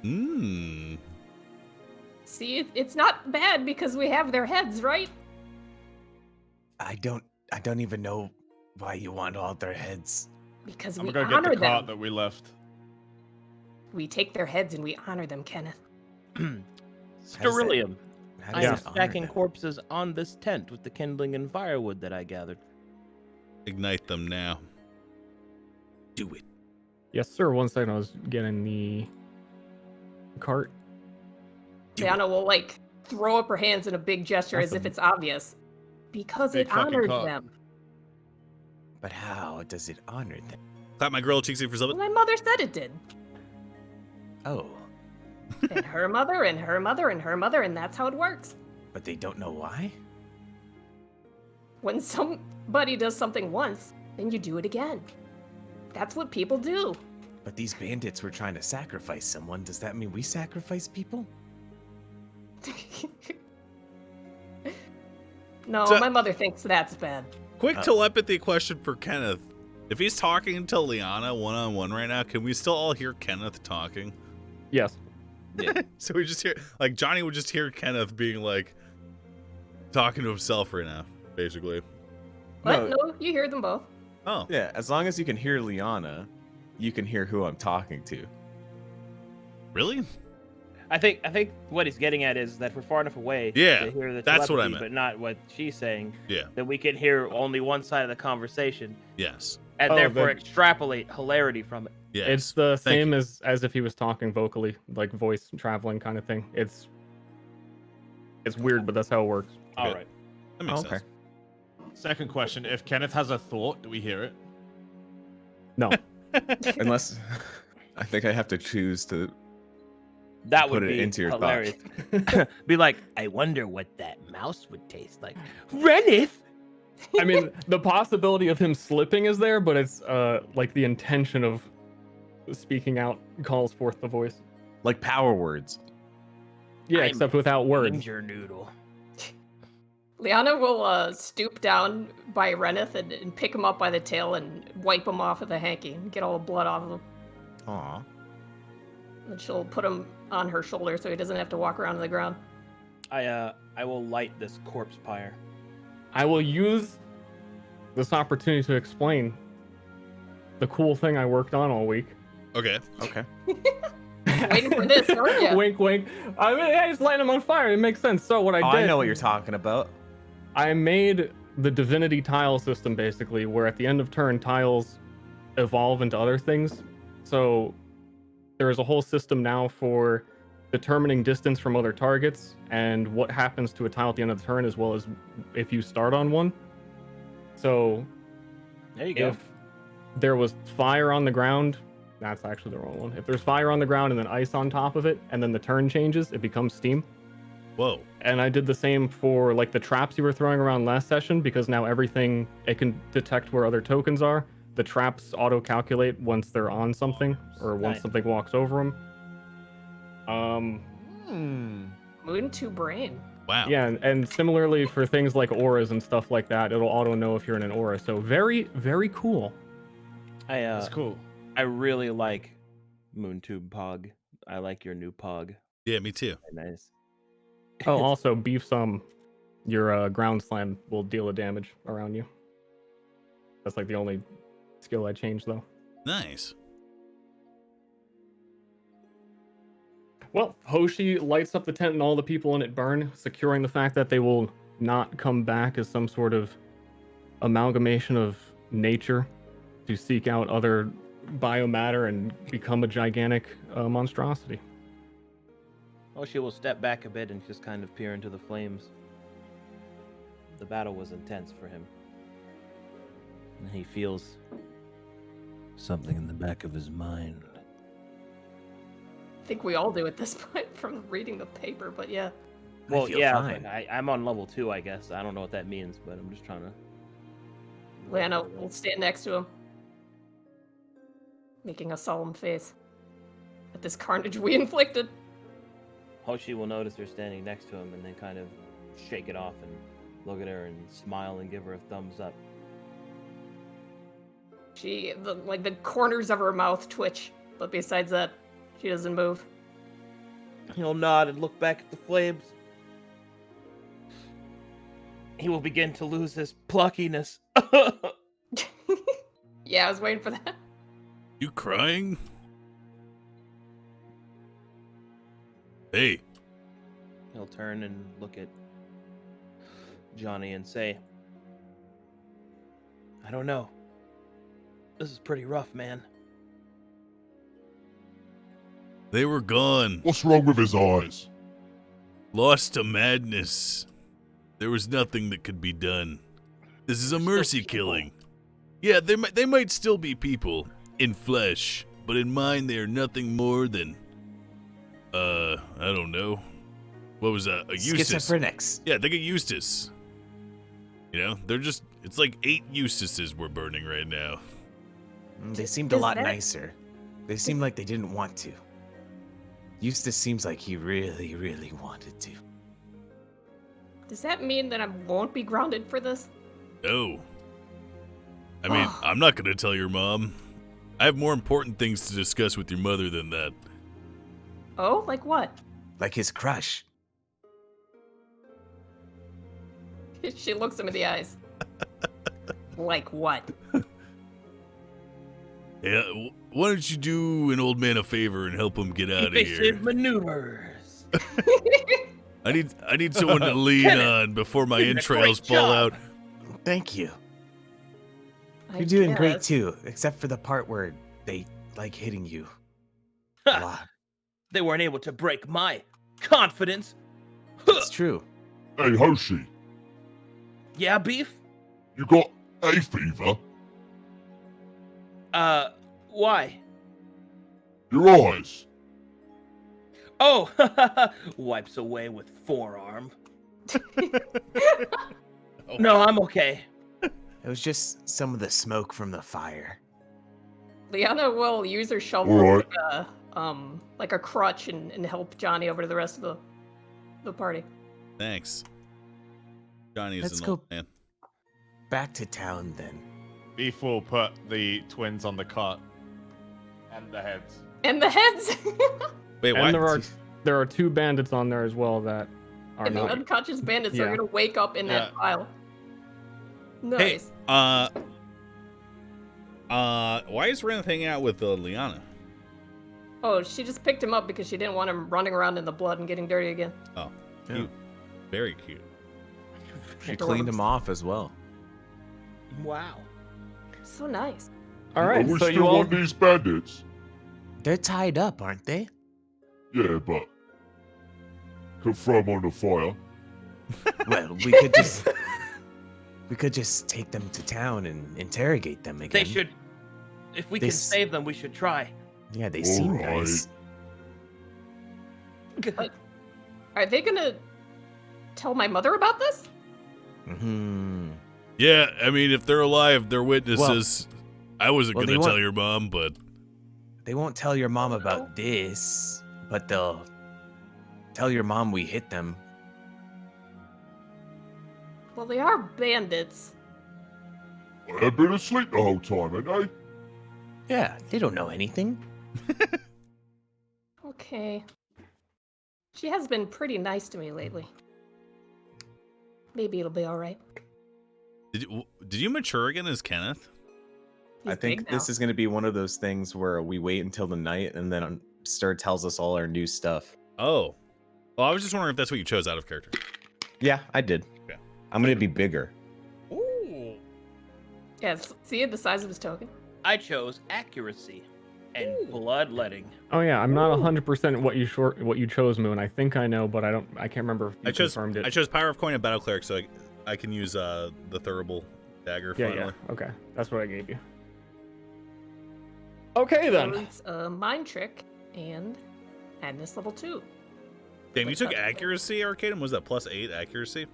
Mmm. See, it's not bad because we have their heads, right? I don't even know why you want all their heads. Because I'm we gonna go get honor the cart them. that we left. We take their heads and we honor them, Kenneth. Sterilium. How I does am it honor stacking them? corpses on this tent with the kindling and firewood that I gathered. Ignite them now. Do it. Yes, sir. 1 second, I was getting the cart. Liana will like throw up her hands in a big gesture as if Awesome. it's obvious. Because Big it fucking honored cock. them. But how does it honor them? Clap my girl cheeks in for Well, something. my mother said it did. Oh, And her mother, and her mother, and her mother, and that's how it works. but they don't know why? When somebody does something once, then you do it again. That's what people do. But these bandits were trying to sacrifice someone. Does that mean we sacrifice people? No, So- my mother thinks that's bad. Quick telepathy question for Kenneth. If he's talking to Liana one-on-one right now, can we still all hear Kenneth talking? Yes. So we just hear, like, Johnny would just hear Kenneth being like, talking to himself right now, basically. But No. no, you hear them both. Oh, Yeah, as long as you can hear Liana, you can hear who I'm talking to. really? I think what he's getting at is that we're far enough away Yeah, to hear the that's what I telepathy, meant. but not what she's saying. Yeah. That we can hear only one side of the conversation Yes. and Oh, therefore then- extrapolate hilarity from it. Yes. It's the Thank same you. as if he was talking vocally, like voice traveling kind of thing. It's weird, but that's how it works. All Okay. right. That makes Okay. sense. Second question: if Kenneth has a thought, do we hear it? No. Unless I think I have to choose to That put would it be into your hilarious. Be like, I wonder what that mouse would taste like. Renith! I mean, the possibility of him slipping is there, but it's like the intention of speaking out calls forth the voice. like power words. Yeah, I'm except without words. Ginger noodle. Liana will stoop down by Reneth and pick him up by the tail and wipe him off with a hanky and get all the blood off of him. Aw. And she'll put him on her shoulder so he doesn't have to walk around on the ground. I will light this corpse pyre. I will use this opportunity to explain the cool thing I worked on all week. Okay. Okay. Waiting for this, aren't you? Wink, wink. I mean, I just light him on fire. It makes sense. So what I did, I know what you're talking about. I made the divinity tile system basically, where at the end of turn tiles evolve into other things. So there is a whole system now for determining distance from other targets and what happens to a tile at the end of the turn, as well as if you start on one. So There you go. if there was fire on the ground, that's actually the wrong one. If there's fire on the ground and then ice on top of it, and then the turn changes, it becomes steam. Whoa. And I did the same for like the traps you were throwing around last session, because now everything, it can detect where other tokens are. The traps auto-calculate once they're on something, or once Nice. something walks over them. Moon to brain. Wow. Yeah, and similarly for things like auras and stuff like that, it'll auto know if you're in an aura. So very, very cool. That's cool. I really like Moontube Pog. I like your new Pog. Yeah, me too. Very nice. Oh, also beef some. Your ground slam will deal a damage around you. That's like the only skill I changed though. Nice. Well, Hoshi lights up the tent and all the people in it burn, securing the fact that they will not come back as some sort of amalgamation of nature to seek out other biomatter and become a gigantic monstrosity. Oshi will step back a bit and just kind of peer into the flames. The battle was intense for him. And he feels something in the back of his mind. I think we all do at this point from reading the paper, but yeah. Well, feel yeah, fine. but I'm on level 2, I guess. I don't know what that means, but I'm just trying to... Lana will stand next to him, making a solemn face at this carnage we inflicted. Hoshi will notice her standing next to him and then kind of shake it off and look at her and smile and give her a thumbs up. The corners of her mouth twitch, but besides that, she doesn't move. He'll nod and look back at the flames. He will begin to lose his pluckiness. Yeah, I was waiting for that. You crying? Hey. He'll turn and look at Johnny and say, I don't know. This is pretty rough, man. They were gone. What's wrong with his eyes? Lost to madness. There was nothing that could be done. This is a mercy killing. Yeah, they might still be people in flesh, but in mind they are nothing more than I don't know. What was that? A Eustace. Schizophrenics. Yeah, think of Eustace. You know, they're just it's like 8 Eustaces we're burning right now. They seemed a Is lot that- nicer. They seemed like they didn't want to. Eustace seems like he really, really wanted to. Does that mean that I won't be grounded for this? No. I mean, I'm not gonna tell your mom. I have more important things to discuss with your mother than that. Oh, like what? Like his crush. She looks him in the eyes. Like what? Yeah, why don't you do an old man a favor and help him get out of here? Efficient maneuvers. I need someone to lean Kenneth, on before my you did a entrails great fall job. out. Thank you. I You're doing great guess. too, except for the part where they like hitting you a lot. They weren't able to break my confidence. It's true. Hey, Hoshi, Yeah, Beef? you got hay fever? Why? Your eyes. Oh, wipes away with forearm. No, I'm okay. It was just some of the smoke from the fire. Liana will use her shovel Alright. like a crutch and help Johnny over to the rest of the party. Thanks. Johnny's Let's an go. old man. Back to town then. Beef will put the twins on the cart and the heads. And the heads. Wait, And what? there are 2 bandits on there as well that are And the not. unconscious bandits Yeah. are gonna wake up in that pile. Hey, Nice. why is Renth hanging out with Liana? Oh, she just picked him up because she didn't want him running around in the blood and getting dirty again. Oh, Yeah. cute. Very cute. She cleaned him off as well. Wow. So nice. All Are right, we so still you all. on these bandits? They're tied up, aren't they? Yeah, but could throw them on the fire. Well, we could just take them to town and interrogate them again. They should. If we They can s- save them, we should try. Yeah, they seem Alright. nice. Are they gonna tell my mother about this? Hmm. Yeah, I mean, if they're alive, they're witnesses. I wasn't well, gonna they tell won't- your mom, but They won't tell your mom about this, but they'll tell your mom we hit them. Well, they are bandits. They've been asleep the whole time, ain't they? Yeah, they don't know anything. Okay. She has been pretty nice to me lately. Maybe it'll be alright. did you mature again as Kenneth? I think this is going to be one of those things where we wait until the night and then Stir tells us all our new stuff. Oh, well, I was just wondering if that's what you chose out of character. Yeah, I did. Yeah. I'm going to be bigger. Ooh. Yes, see the size of his token? I chose accuracy and bloodletting. Oh yeah, I'm not 100% what you chose, Moon. I think I know, but I can't remember if you confirmed it. I chose Power of Coin and Battle Cleric, so I can use the Thurible dagger. Yeah, finally. yeah. Okay, that's what I gave you. Okay then. It's a mind trick and madness level 2. Damn, you took accuracy, Arcadum? Was that +8 accuracy?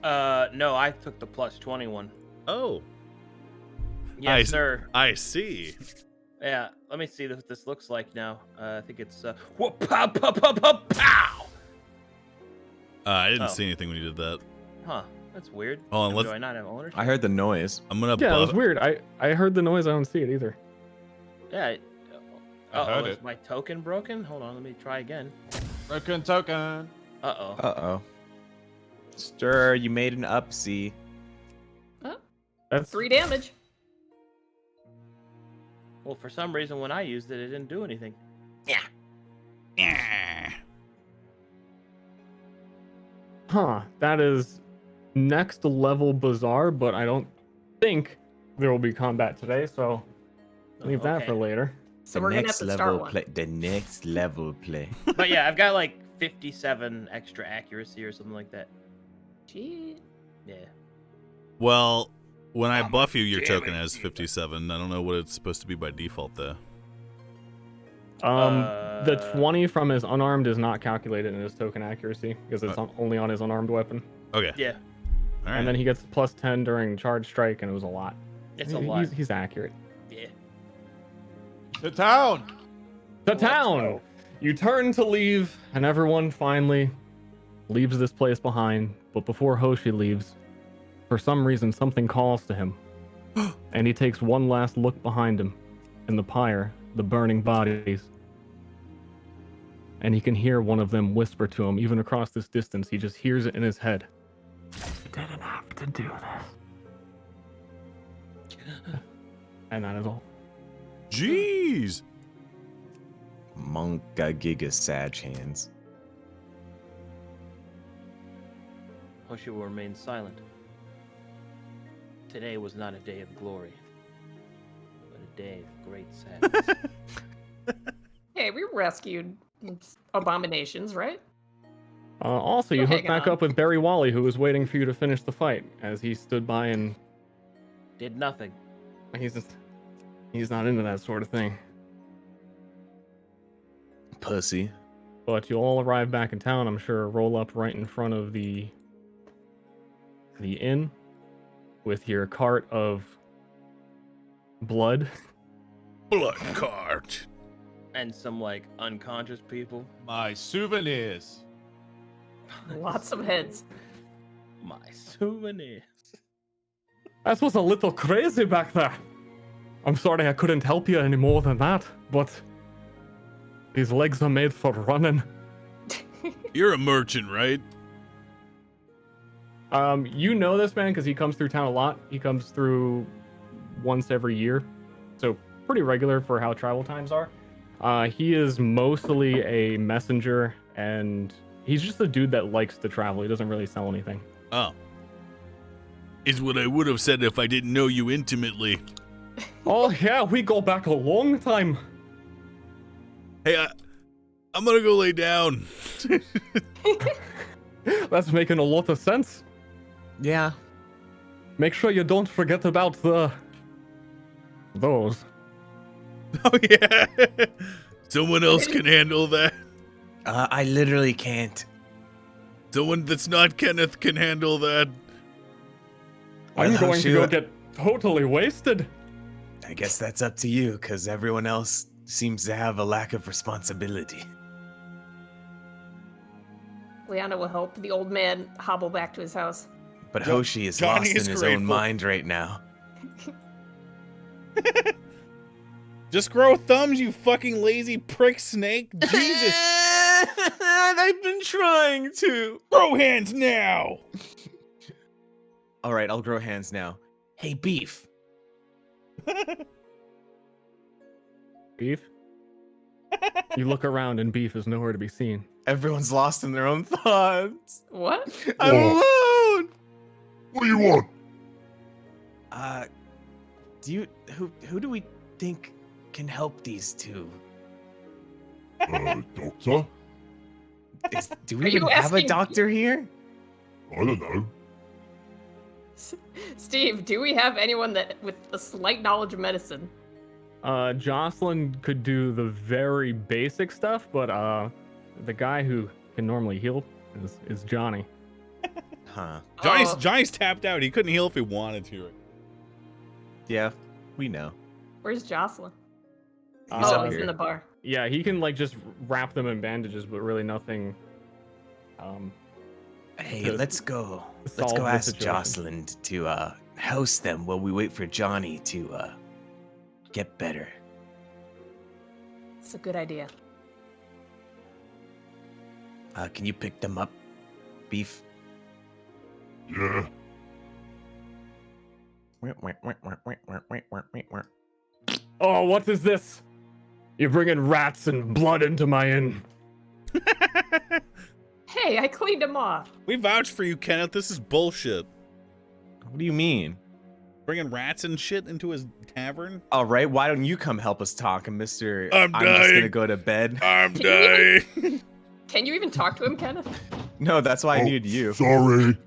No, I took the plus 21. Oh, Yes, sir. I see. Yeah, let me see what this looks like now. I think it's whoop, pow, pow, pow, pow, pow. I didn't Oh. see anything when you did that. Huh, that's weird. Hold on, Do let's. I not have ownership? I heard the noise. I'm gonna. Yeah, it was buff. weird. I heard the noise. I don't see it either. Yeah. I heard Is it. my token broken? Hold on, let me try again. Broken token. Uh-oh. Uh-oh. Stir, you made an upsie. That's 3 damage. Well, for some reason, when I used it, it didn't do anything. Huh, that is next level bizarre, but I don't think there will be combat today, so leave that for Okay. later. So we're gonna have to start one. play. The next level play. But yeah, I've got like 57 extra accuracy or something like that. Gee. Yeah. Well, when I Oh, buff you, your damn token it, has 57. I don't know what it's supposed to be by default, though. The 20 from his unarmed is not calculated in his token accuracy because it's only on his unarmed weapon. Okay. Yeah, All right. And then he gets plus 10 during charge strike, and it was a lot. it's a lot. He's accurate. Yeah. To town. The town! You turn to leave, and everyone finally leaves this place behind. But before Hoshi leaves, for some reason, something calls to him. And he takes one last look behind him in the pyre, the burning bodies. And he can hear one of them whisper to him, even across this distance. He just hears it in his head. You didn't have to do this. And that is all. Jeez. Monka Giga Sag hands. Hoshi will remain silent. Today was not a day of glory, but a day of great sadness. Hey, we rescued abominations, right? Also, you Still hooked hanging back on. up with Barry Wally, who was waiting for you to finish the fight, as he stood by and Did nothing. he's not into that sort of thing. Pussy. But you all arrive back in town, I'm sure, roll up right in front of the inn with your cart of blood. Blood cart. And some like unconscious people. My souvenirs. Lots of heads. My souvenirs. That was a little crazy back there. I'm sorry I couldn't help you any more than that, but these legs are made for running. You're a merchant, right? You know this man because he comes through town a lot. He comes through once every year, so pretty regular for how travel times are. He is mostly a messenger, and he's just a dude that likes to travel. He doesn't really sell anything. Oh. Is what I would have said if I didn't know you intimately. Oh yeah, we go back a long time. Hey, I'm gonna go lay down. That's making a lot of sense. Yeah. Make sure you don't forget about those. Oh, yeah. Someone else can handle that. I literally can't. Someone that's not Kenneth can handle that. I'm Well, going to Hoshu, go get totally wasted. I guess that's up to you, because everyone else seems to have a lack of responsibility. Leanna will help the old man hobble back to his house. But Jo- Hoshi is Johnny lost is in his grateful. own mind right now. Just grow thumbs, you fucking lazy prick snake. Jesus. I've been trying to. Grow hands now. All right, I'll grow hands now. Hey, Beef. Beef? You look around and Beef is nowhere to be seen. Everyone's lost in their own thoughts. What? I'm alone. What do you want? Who do we think can help these two? Doctor? Do Are we even you have a asking- doctor here? I don't know. Steve, do we have anyone that with a slight knowledge of medicine? Jocelyn could do the very basic stuff, but the guy who can normally heal is Johnny. Huh. Johnny's tapped out. He couldn't heal if he wanted to. Yeah, we know. Where's Jocelyn? He's oh, up he's here. in the bar. Yeah, he can like just wrap them in bandages, but really nothing. Hey, to let's go. Let's solve go the ask situation. Jocelyn to house them while we wait for Johnny to get better. It's a good idea. Can you pick them up, Beef? Yeah. Oh, what is this? You're bringing rats and blood into my inn. Hey, I cleaned him off. We vouch for you, Kenneth. This is bullshit. What do you mean? Bringing rats and shit into his tavern? All right, why don't you come help us talk, Mister? I'm just gonna dying. go to bed. I'm Can you dying. Can you even talk to him, Kenneth? No, that's why I needed you. Sorry.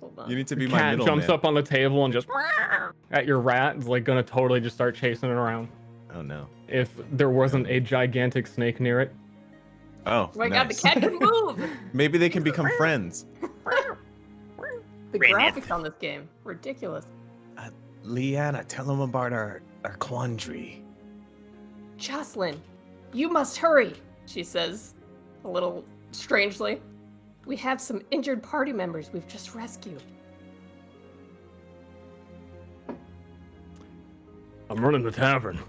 Hold on. You need to be The my cat middleman. jumps up on the table and just at your rat. Is like gonna totally just start chasing it around. Oh no. If there wasn't a gigantic snake near it. Oh, Oh my god, the nice. cat can move! Maybe they can become friends. The graphics on this game, ridiculous. Leanna, tell them about our quandary. Jocelyn, you must hurry, she says, a little strangely. We have some injured party members we've just rescued. I'm running the tavern.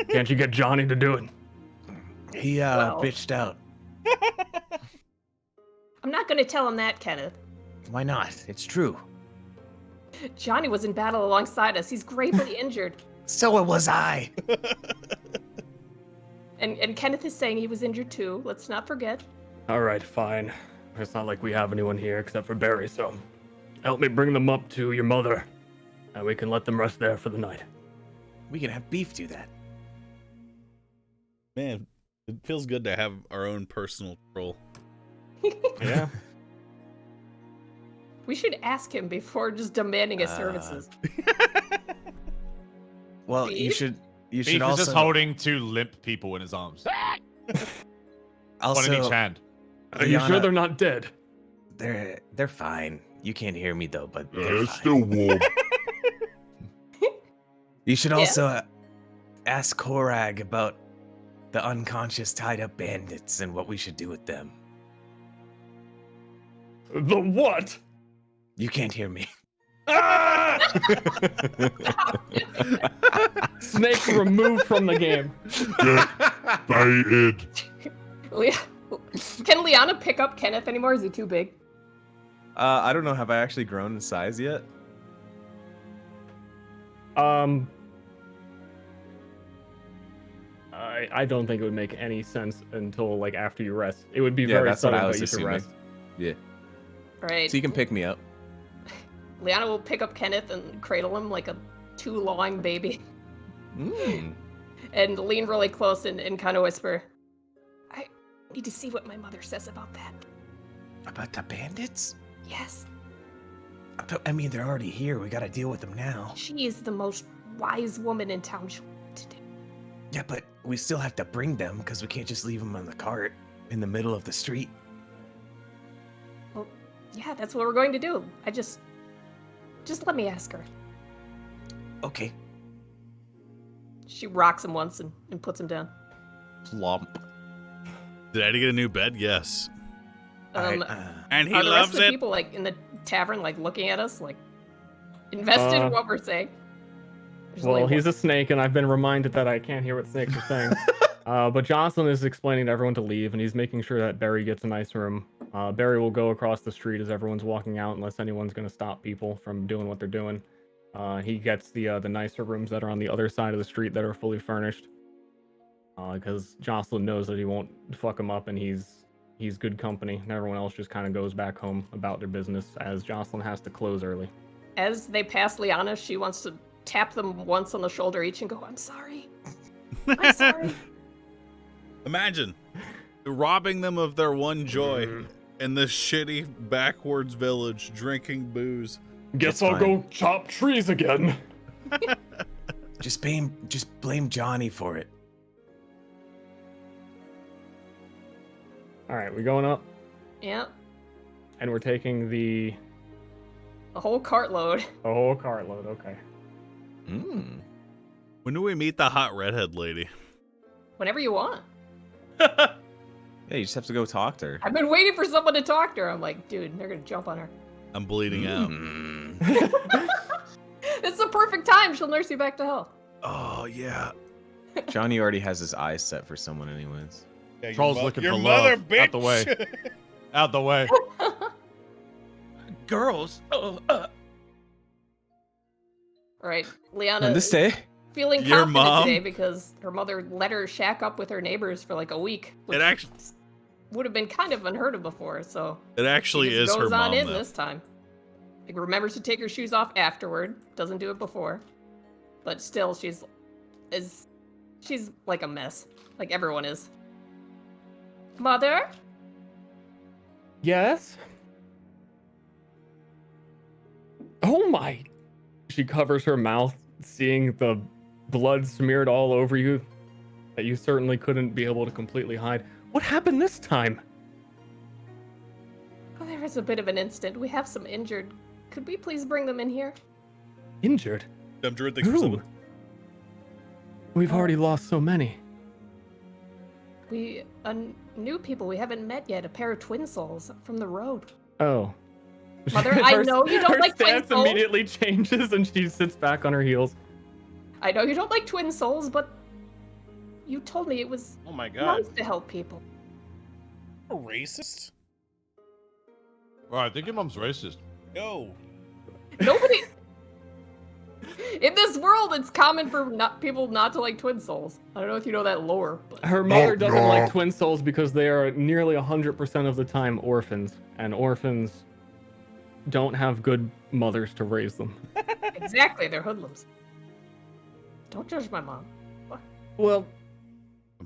Can't you get Johnny to do it? He Well. bitched out. I'm not gonna tell him that, Kenneth. Why not? It's true. Johnny was in battle alongside us. He's gravely injured. So was I. And Kenneth is saying he was injured too. Let's not forget. All right, fine. It's not like we have anyone here except for Barry, so help me bring them up to your mother, and we can let them rest there for the night. We can have Beef do that. Man, it feels good to have our own personal troll. Yeah. We should ask him before just demanding his services. Well, you Beef? should Beef also is just holding two limp people in his arms. One in each also hand. Are you sure Liana- they're not dead? they're fine. You can't hear me though, but Yeah, they're it's fine. still warm. You should Yes? also ask Korag about the unconscious tied up bandits and what we should do with them. The what? You can't hear me. Ah! Snake removed from the game. Get baited. Can Liana pick up Kenneth anymore? Is he too big? I don't know. Have I actually grown in size yet? I don't think it would make any sense until like after you rest. It would be Yeah, very that's what sudden, I was but you should assuming. rest. Yeah. Right. So you can pick me up. Liana will pick up Kenneth and cradle him like a two-lawing baby. Mm. And lean really close and kind of whisper, I need to see what my mother says about that. About the bandits? Yes, I mean, they're already here. We gotta deal with them now. she is the most wise woman in town today. Yeah, but we still have to bring them because we can't just leave them on the cart in the middle of the street. Well, yeah, that's what we're going to do. Just let me ask her. Okay. She rocks him once and puts him down. Plump. Did Eddie get a new bed? Yes. And he Are the rest loves of the it. people like in the tavern like looking at us like invested in what we're saying? There's Well, only he's one. a snake, and I've been reminded that I can't hear what snakes are saying. But Jocelyn is explaining to everyone to leave, and he's making sure that Barry gets a nice room. Barry will go across the street as everyone's walking out, unless anyone's going to stop people from doing what they're doing. He gets the nicer rooms that are on the other side of the street that are fully furnished. Because Jocelyn knows that he won't fuck him up, and he's good company, and everyone else just kind of goes back home about their business as Jocelyn has to close early. As they pass Liana, she wants to tap them once on the shoulder each and go, I'm sorry. I'm sorry. Imagine robbing them of their one joy in this shitty backwards village, drinking booze. Guess It's I'll fine. go chop trees again. Just blame Johnny for it. All right, we going up, Yeah, and we're taking the a whole cartload. whole cartload. Okay. Mm. When do we meet the hot redhead lady? Whenever you want. Yeah, you just have to go talk to her. I've been waiting for someone to talk to her. I'm like, dude, they're gonna jump on her. I'm bleeding out. Mm. It's the perfect time. She'll nurse you back to health. Oh yeah. Johnny already has his eyes set for someone anyways. Yeah, Troll's looking your for mother, love. bitch. Out the way. Out the way. Girls. Oh, All right, Liana On this day, feeling Your confident mom? today because her mother let her shack up with her neighbors for like a week, which It actually, would have been kind of unheard of before. So it actually she is just her goes on mom. in Though. this time. Like remembers to take her shoes off afterward. Doesn't do it before, but still, she's like a mess. Like everyone is. Mother? Yes. Oh my! She covers her mouth, seeing the blood smeared all over you that you certainly couldn't be able to completely hide. What happened this time? Oh, there was a bit of an incident. We have some injured. Could we please bring them in here? Injured? I'm Druid, thanks for Who? subbing. We've already lost so many. We new people we haven't met yet. A pair of twin souls from the road. Oh. Mother, I know you don't her like twin stance souls. immediately changes and she sits back on her heels. I know you don't like twin souls, but you told me it was oh my god. nice to help people. A racist? Well, I think your mom's racist. No. Nobody. In this world, it's common for people not to like twin souls. I don't know if you know that lore, but Her mother doesn't no. like twin souls because they are nearly 100% of the time orphans, and orphans don't have good mothers to raise them. exactly, they're hoodlums. Don't judge my mom. Well,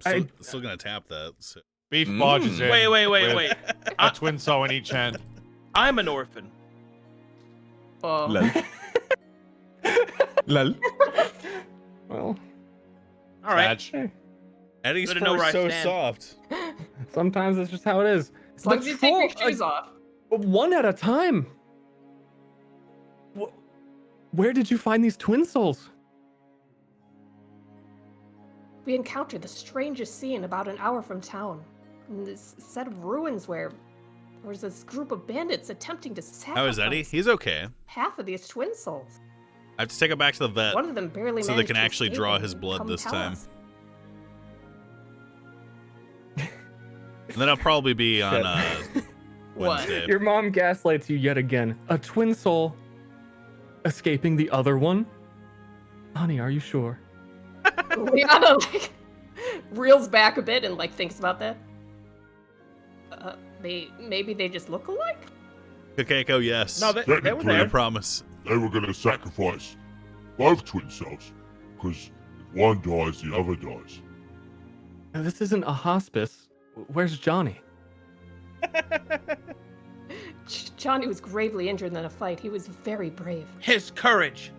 I'm still gonna tap that. So. Beef barges in. Wait, with wait. A twin soul in each hand. I'm an orphan. Lol. Lol. well, All right. Sag. Eddie's Good to know where I fur so stand. soft. sometimes it's just how it is. As long as you take your shoes off. One at a time. Where did you find these twin souls? We encountered the strangest scene about an hour from town. In this set of ruins where there was this group of bandits attempting to sacrifice How is Eddie? He's okay. half of these twin souls. I have to take him back to the vet One of them barely so they managed can to actually escape draw and his blood come this tell time. us. And then I'll probably be on What? Wednesday. Your mom gaslights you yet again. A twin soul escaping the other one? Honey, are you sure? Liana like reels back a bit and like thinks about that. Maybe they just look alike. Kakeko, yes. No, they were Technically, I there. promise. They were going to sacrifice both twin cells, because if one dies, the other dies. Now, this isn't a hospice. Where's Johnny? Johnny was gravely injured in a fight. He was very brave. His courage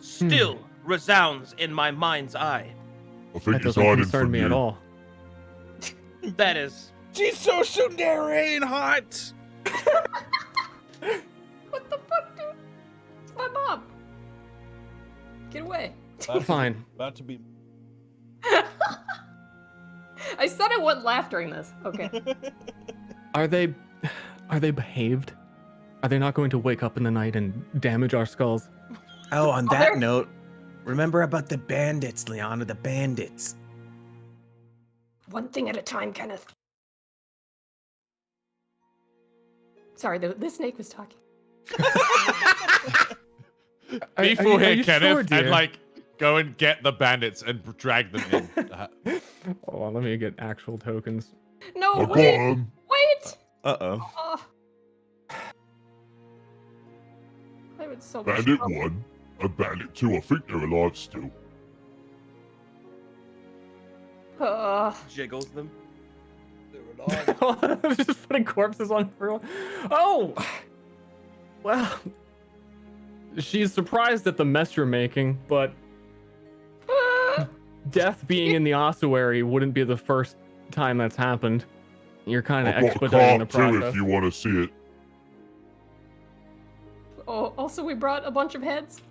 still resounds in my mind's eye. I think That he's doesn't hiding concern from me you. at all. That is She's so tsundere and hot. What the fuck, dude? It's my mom. Get away. Fine. About to be. I said I wouldn't laugh during this. Okay. Are they behaved? Are they not going to wake up in the night and damage our skulls? Oh, on Oh, that they're- note, remember about the bandits, Liana, the bandits. One thing at a time, Kenneth. Sorry, the snake was talking. Beef Are will you hit sure, Kenneth dear? and like go and get the bandits and drag them in. Hold on, let me get actual tokens. No, I got wait, him. wait. Uh-oh. Oh. I would so much Bandit trouble. 1 and Bandit 2. I think they're alive still. jiggles them. Just putting corpses on her. Oh! Well, she's surprised at the mess you're making, but death being in the ossuary wouldn't be the first time that's happened. You're kind of I've got a expediting the card too process. if you want to see it. Oh, also we brought a bunch of heads.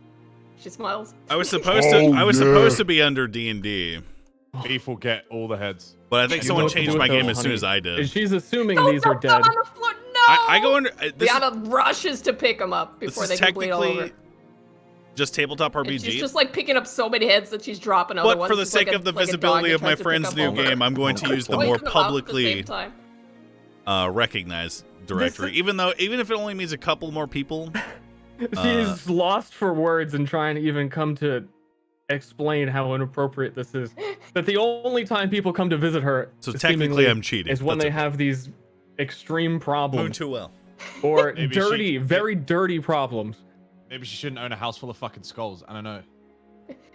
She smiles. I was supposed Oh, to. I was yeah. supposed to be under D&D, Beef will get all the heads. but I think You someone know what to changed do my with game those, as soon honey. as I did. And she's assuming Don't these are dump them dead. on the floor. No! I go under. This Liana rushes to pick them up this before is they can bleed all over. technically just tabletop And RPG. she's just like picking up so many heads that she's dropping other But ones. for the just like sake a- of the like a dog visibility that of my tries to pick friend's up new all the- game, I'm going to use the Poison more them out at the publicly same time. recognized directory. Even if it only means a couple more people. She's lost for words and trying to even come to explain how inappropriate this is. That the only time people come to visit her So seemingly technically, I'm cheating. is when That's they okay. have these extreme Moon problems too well. or Maybe dirty, very dirty problems. Maybe she shouldn't own a house full of fucking skulls. I don't know.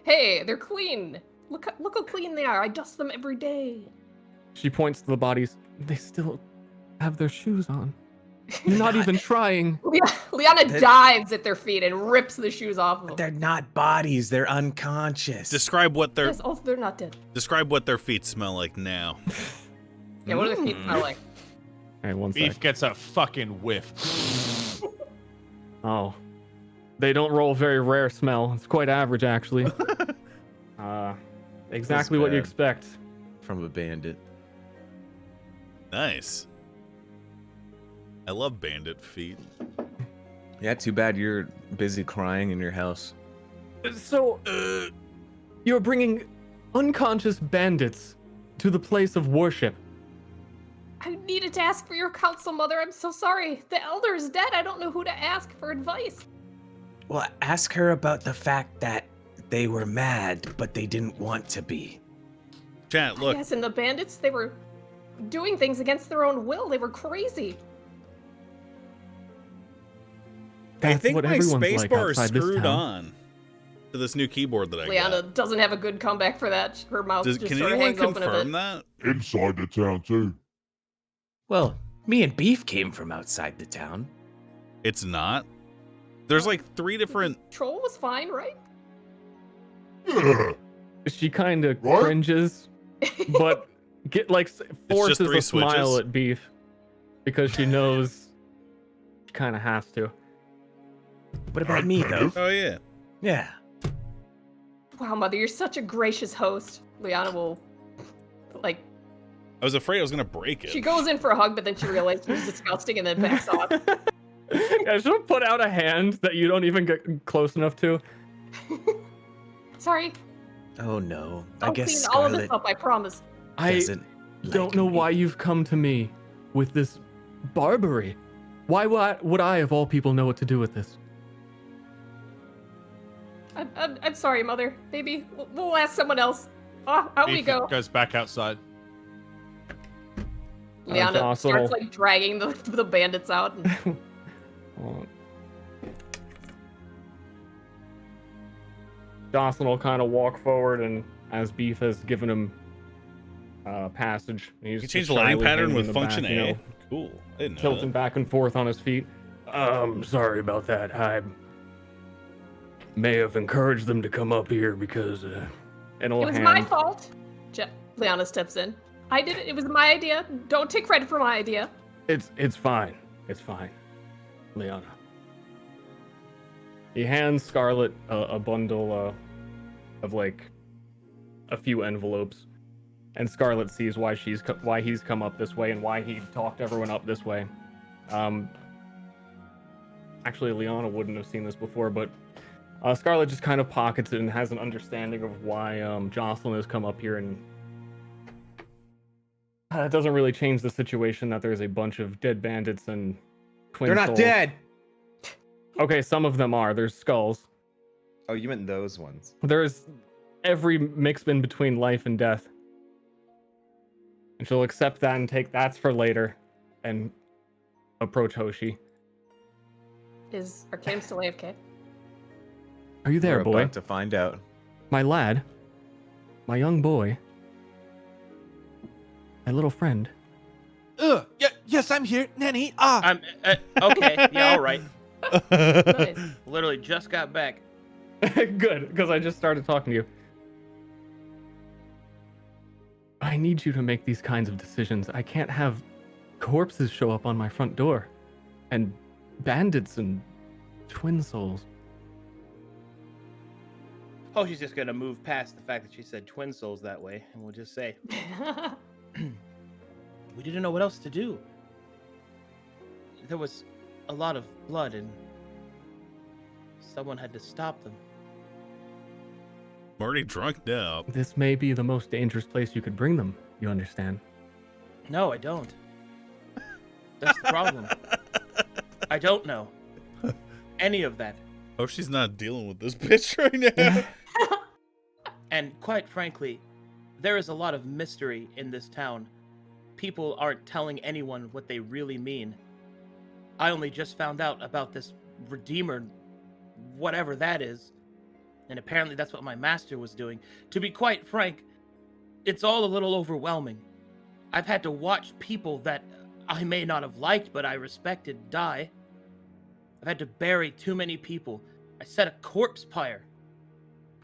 Hey, they're clean. Look how clean they are. I dust them every day. She points to the bodies. They still have their shoes on. You're not even trying. Liana That- dives at their feet and rips the shoes off of them. They're not bodies, they're unconscious. Describe what their Yes, also they're not dead. feet smell like now. Yeah, what do their feet smell like? Hey, one Beef sec. gets a fucking whiff. Oh. They don't roll very rare smell. It's quite average, actually. Exactly what you bad. expect. From a bandit. Nice. I love bandit feet. Yeah, too bad you're busy crying in your house. So, you're bringing unconscious bandits to the place of worship. I needed to ask for your counsel, Mother. I'm so sorry. The elder is dead. I don't know who to ask for advice. Well, ask her about the fact that they were mad, but they didn't want to be. Chat, look. Yes, and the bandits, they were doing things against their own will. They were crazy. I That's think what my everyone's space like bar is outside this screwed town. on to this new keyboard that I Liana got. doesn't have a good comeback for that. Her mouth just Can sort of anyone hangs open a confirm bit. that? Inside the town too. Well, me and Beef came from outside the town. It's not. There's like 3 different. Troll was fine, right? Yeah. She kind of What? cringes, but forces just 3 a smile switches? at Beef because she knows she kind of has to. What about me, though? Oh yeah. Yeah. Wow, Mother, you're such a gracious host. Liana will, like, I was afraid I was gonna break it. She goes in for a hug, but then she realizes she's disgusting and then backs off. Yeah, she'll put out a hand that you don't even get close enough to. Sorry. Oh no. I I'll guess clean all of this Scarlet up, I promise. I doesn't don't know why you've come to me with this barbary. Why would I, of all people, know what to do with this? I'm sorry, Mother. Maybe we'll ask someone else. Oh, out we Beef go. goes back outside. Liana Jocelyn starts will- like dragging the bandits out. And... Jocelyn will kind of walk forward, and as Beef has given him passage, he's You just changed the lighting shyly pattern hanging with in the function back, A. you know, Cool. I didn't know tilting that. back and forth on his feet. Sorry about that. I may have encouraged them to come up here because an old It was hand. my fault. Liana steps in. I did it. It was my idea. Don't take credit for my idea. It's fine. It's fine, Liana. He hands Scarlet a bundle of like a few envelopes, and Scarlet sees why he's come up this way and why he talked everyone up this way. Actually, Liana wouldn't have seen this before, but Scarlet just kind of pockets it and has an understanding of why Jocelyn has come up here, and it doesn't really change the situation that there's a bunch of dead bandits and twin They're not souls. dead. Okay, some of them are. There's skulls. Oh, you meant those ones. There's every mix in between life and death. And she'll accept that and take that's for later and approach Hoshi. Is Arcanum still AFK? Are you there, We're boy? about to find out. My lad? My young boy? My little friend? Yes, I'm here, Nanny. Ah, I'm okay. Yeah, all right. Nice. Literally just got back. Good, because I just started talking to you. I need you to make these kinds of decisions. I can't have corpses show up on my front door. And bandits and twin souls. Oh, she's just gonna move past the fact that she said twin souls that way, and we'll just say we didn't know what else to do. There was a lot of blood, and someone had to stop them. I'm already drunk now. This may be the most dangerous place you could bring them, you understand? No, I don't. That's the problem. I don't know any of that. Oh, she's not dealing with this bitch right now. And quite frankly, there is a lot of mystery in this town. People aren't telling anyone what they really mean. I only just found out about this Redeemer, whatever that is. And apparently that's what my master was doing. To be quite frank, it's all a little overwhelming. I've had to watch people that I may not have liked, but I respected, die. I've had to bury too many people. I set a corpse pyre.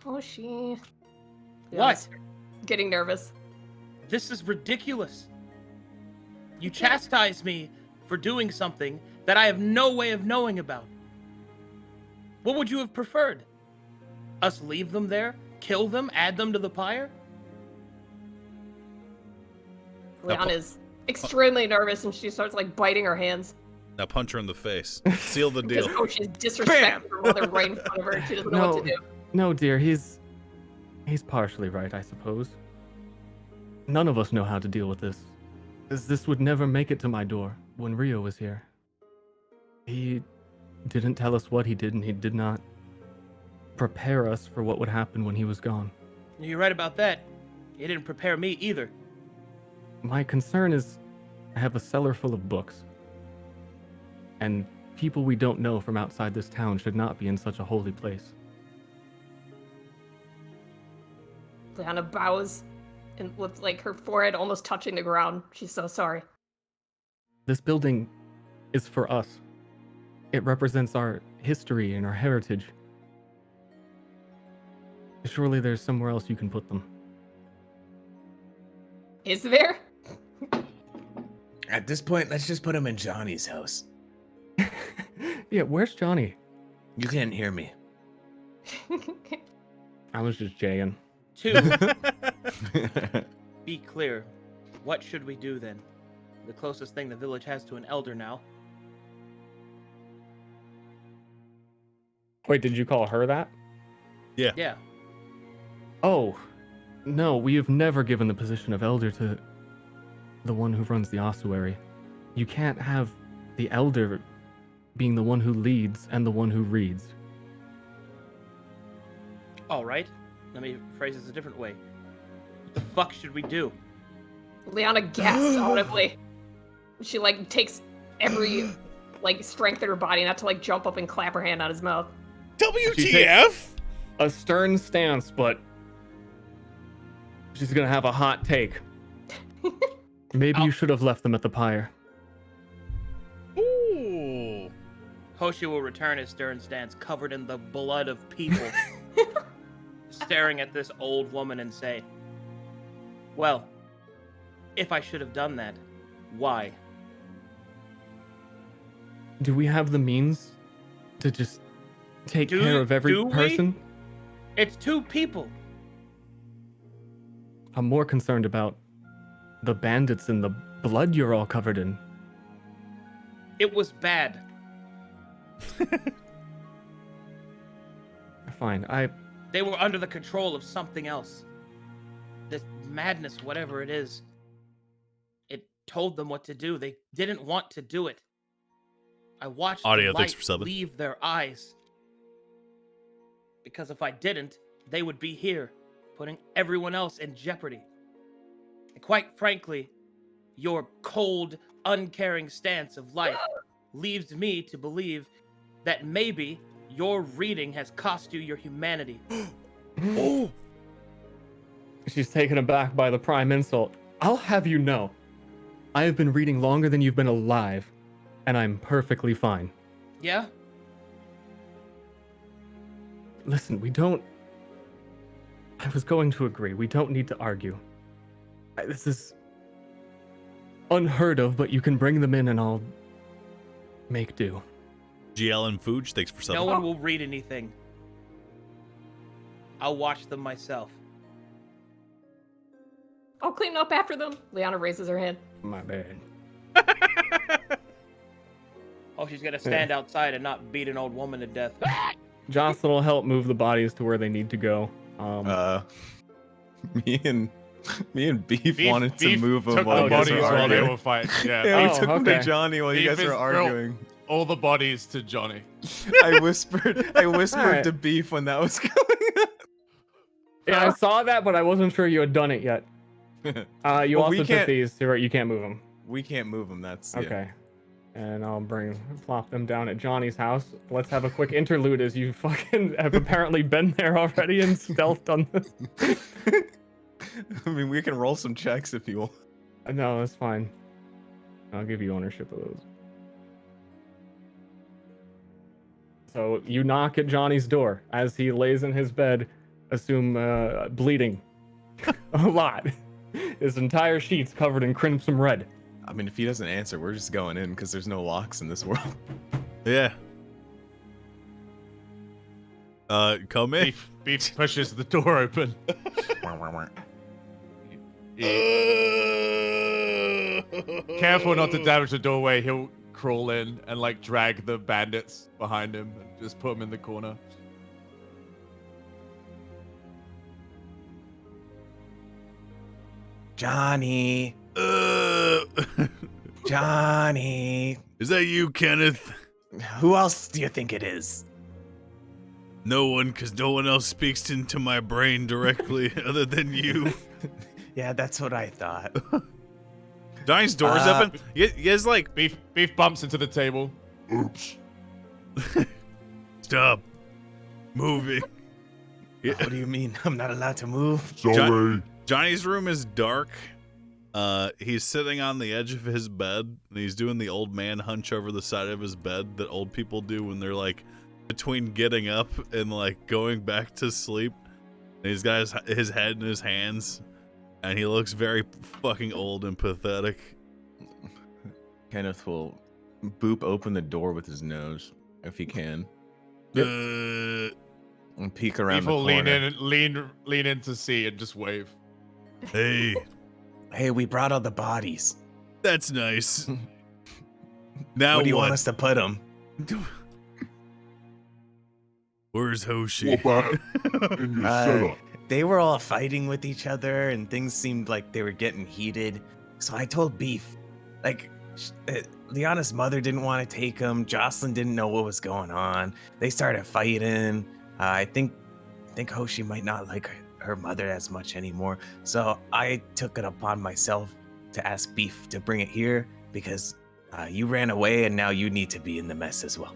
Oh, she. What? Getting nervous. This is ridiculous. You chastise me for doing something that I have no way of knowing about. What would you have preferred? Us leave them there? Kill them? Add them to the pyre? Liana is extremely nervous and she starts like biting her hands. Now punch her in the face. Seal the deal. Because Coach is disrespecting her mother right in front of her. She doesn't know what to do. No, dear, he's partially right, I suppose. None of us know how to deal with this. This would never make it to my door when Rio was here. He didn't tell us what he did, and he did not prepare us for what would happen when he was gone. You're right about that. He didn't prepare me either. My concern is I have a cellar full of books. And people we don't know from outside this town should not be in such a holy place. Liana bows and with like her forehead almost touching the ground. She's so sorry. This building is for us. It represents our history and our heritage. Surely there's somewhere else you can put them. Is there? At this point, let's just put him in Johnny's house. Yeah, where's Johnny? You didn't hear me. I was just jaying. To be clear, What should we do then? The closest thing the village has to an elder now. Wait, did you call her that? Yeah. Oh, no, we have never given the position of elder to the one who runs the ossuary. You can't have the elder being the one who leads and the one who reads. All right. Let me phrase this a different way. What the fuck should we do? Liana gasps audibly. She like takes every like strength in her body not to like jump up and clap her hand on his mouth. WTF? A stern stance, but she's gonna have a hot take. Maybe you should have left them at the pyre. Ooh. Hoshi will return his stern stance covered in the blood of people, staring at this old woman and say, well, if I should have done that, why? Do we have the means to just take care of every do we? person? It's 2 people. I'm more concerned about the bandits and the blood you're all covered in. It was bad. Fine, They were under the control of something else. This madness, whatever it is, it told them what to do. They didn't want to do it. I watched Audio, the thanks light for subbing. leave their eyes. Because if I didn't, they would be here, putting everyone else in jeopardy. And quite frankly, your cold, uncaring stance of life leaves me to believe that maybe your reading has cost you your humanity. Oh. She's taken aback by the prime insult. I'll have you know, I have been reading longer than you've been alive, and I'm perfectly fine. Yeah? Listen, I was going to agree. We don't need to argue. This is unheard of, but you can bring them in and I'll make do. GL and Fuge, thanks for subbing. No one will read anything. I'll watch them myself. I'll clean up after them. Liana raises her hand. My bad. Oh, she's gonna stand outside and not beat an old woman to death. Jocelyn will help move the bodies to where they need to go. Me and Beef wanted to Beef move them took while the you guys bodies were while they arguing. were fighting. Yeah, Yeah, Oh, we took them to okay. Johnny while you Beef guys were is arguing. all the bodies to Johnny. I whispered Alright. to Beef when that was going on. Yeah, I saw that, but I wasn't sure you had done it yet. You Well, we also took can't- these. You're right, you can't move them. We can't move them. That's Okay. And I'll plop them down at Johnny's house. Let's have a quick interlude as you fucking have apparently been there already and stealthed on this. I mean, we can roll some checks if you want. No, that's fine. I'll give you ownership of those. So you knock at Johnny's door as he lays in his bed, assume bleeding a lot. His entire sheet's covered in crimson red. I mean, if he doesn't answer, we're just going in because there's no locks in this world. Yeah. Come in. Beef pushes the door open. Careful not to damage the doorway. He'll crawl in and like drag the bandits behind him and just put them in the corner. Johnny. Johnny. Is that you, Kenneth? Who else do you think it is? No one, because no one else speaks into my brain directly other than you. Yeah, that's what I thought. Johnny's door's open. You guys like... Beef bumps into the table. Oops. Stop moving. What do you mean? I'm not allowed to move? Sorry. Johnny's room is dark. He's sitting on the edge of his bed, and he's doing the old man hunch over the side of his bed that old people do when they're like between getting up and like going back to sleep. And he's got his head in his hands, and he looks very fucking old and pathetic. Kenneth will boop open the door with his nose if he can. And peek around Beef the will corner. lean in to see and just wave. Hey, Hey, we brought all the bodies. That's nice. Now Where do you want us to put them? Where's Hoshi? What about in your setup? They were all fighting with each other, and things seemed like they were getting heated. So I told Beef, like, Liana's mother didn't want to take him. Jocelyn didn't know what was going on. They started fighting. I think Hoshi might not like her mother as much anymore. So I took it upon myself to ask Beef to bring it here because you ran away, and now you need to be in the mess as well.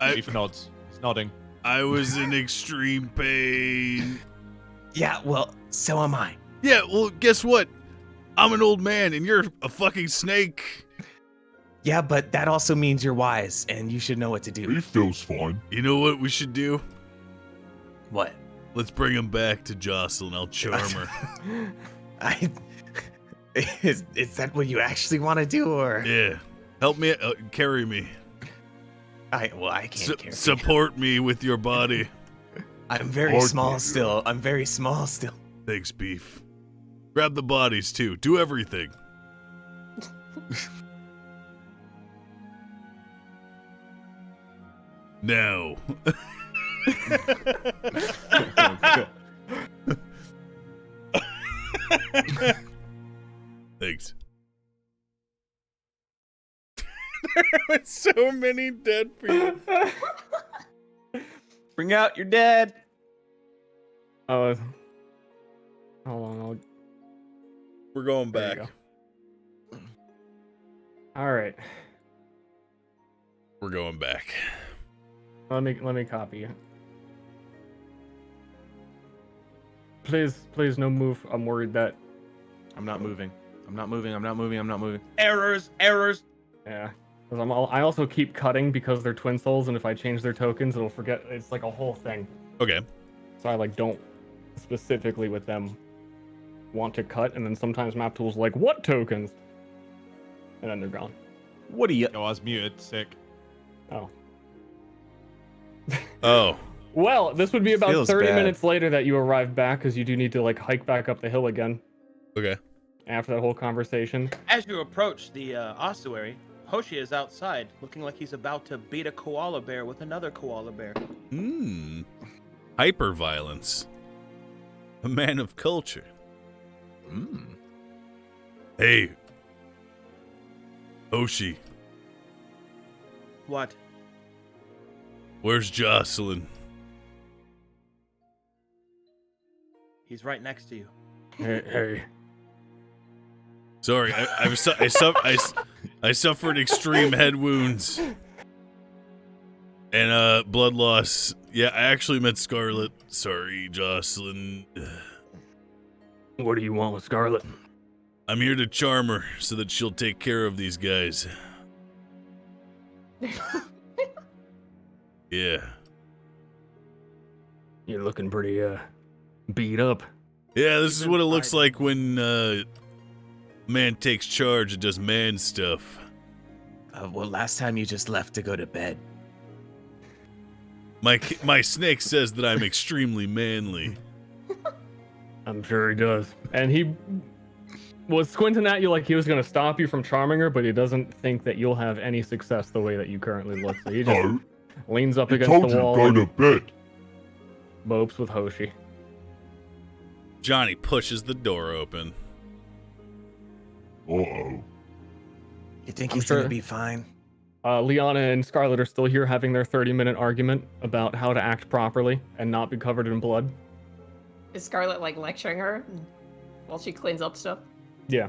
Beef nods. He's nodding. I was in extreme pain. Yeah, well, so am I. Yeah, well, guess what? I'm an old man, and you're a fucking snake. Yeah, but that also means you're wise, and you should know what to do. He feels fine. You know what we should do? What? Let's bring him back to Jocelyn. I'll charm her. Is that what you actually want to do, or? Yeah. Help me, carry me. I can't carry. Support me with your body. I'm very small still. I'm very small still. Thanks, Beef. Grab the bodies, too. Do everything. Now. Thanks. There were so many dead people. Bring out your dad. Hold on. We're going There back. you All right. We're going back. Let me copy it. Please, no move. I'm worried that. I'm not moving. I'm not moving. Errors. Yeah. Because I also keep cutting because they're twin souls, and if I change their tokens, it'll forget. It's like a whole thing. Okay. So I don't specifically with them want to cut, and then sometimes map tools like what tokens, and then they're gone. What are you? Yo, I was muted. Sick. Oh. Oh. Well, this would be about Feels 30 bad. minutes later that you arrive back, because you do need to hike back up the hill again Okay. after that whole conversation. As you approach the ossuary, Hoshi is outside, looking like he's about to beat a koala bear with another koala bear. Hyper-violence. A man of culture. Hey. Hoshi, What? where's Jocelyn? He's right next to you. Hey. Sorry, I suffered extreme head wounds and blood loss. Yeah, I actually met Scarlet. Sorry, Jocelyn. What do you want with Scarlet? I'm here to charm her so that she'll take care of these guys. Yeah. You're looking pretty beat up. Yeah, this is what it looks like when man takes charge and does man stuff. Well, last time you just left to go to bed. My snake says that I'm extremely manly. I'm sure he does. And he was squinting at you like he was going to stop you from charming her, but he doesn't think that you'll have any success the way that you currently look. So he just No, leans up he against told the you wall to go and to bed. mopes with Hoshi. Johnny pushes the door open. Uh-oh. You think I'm he's sure. gonna be fine? Liana and Scarlet are still here having their 30-minute argument about how to act properly and not be covered in blood. Is Scarlet lecturing her while she cleans up stuff? Yeah.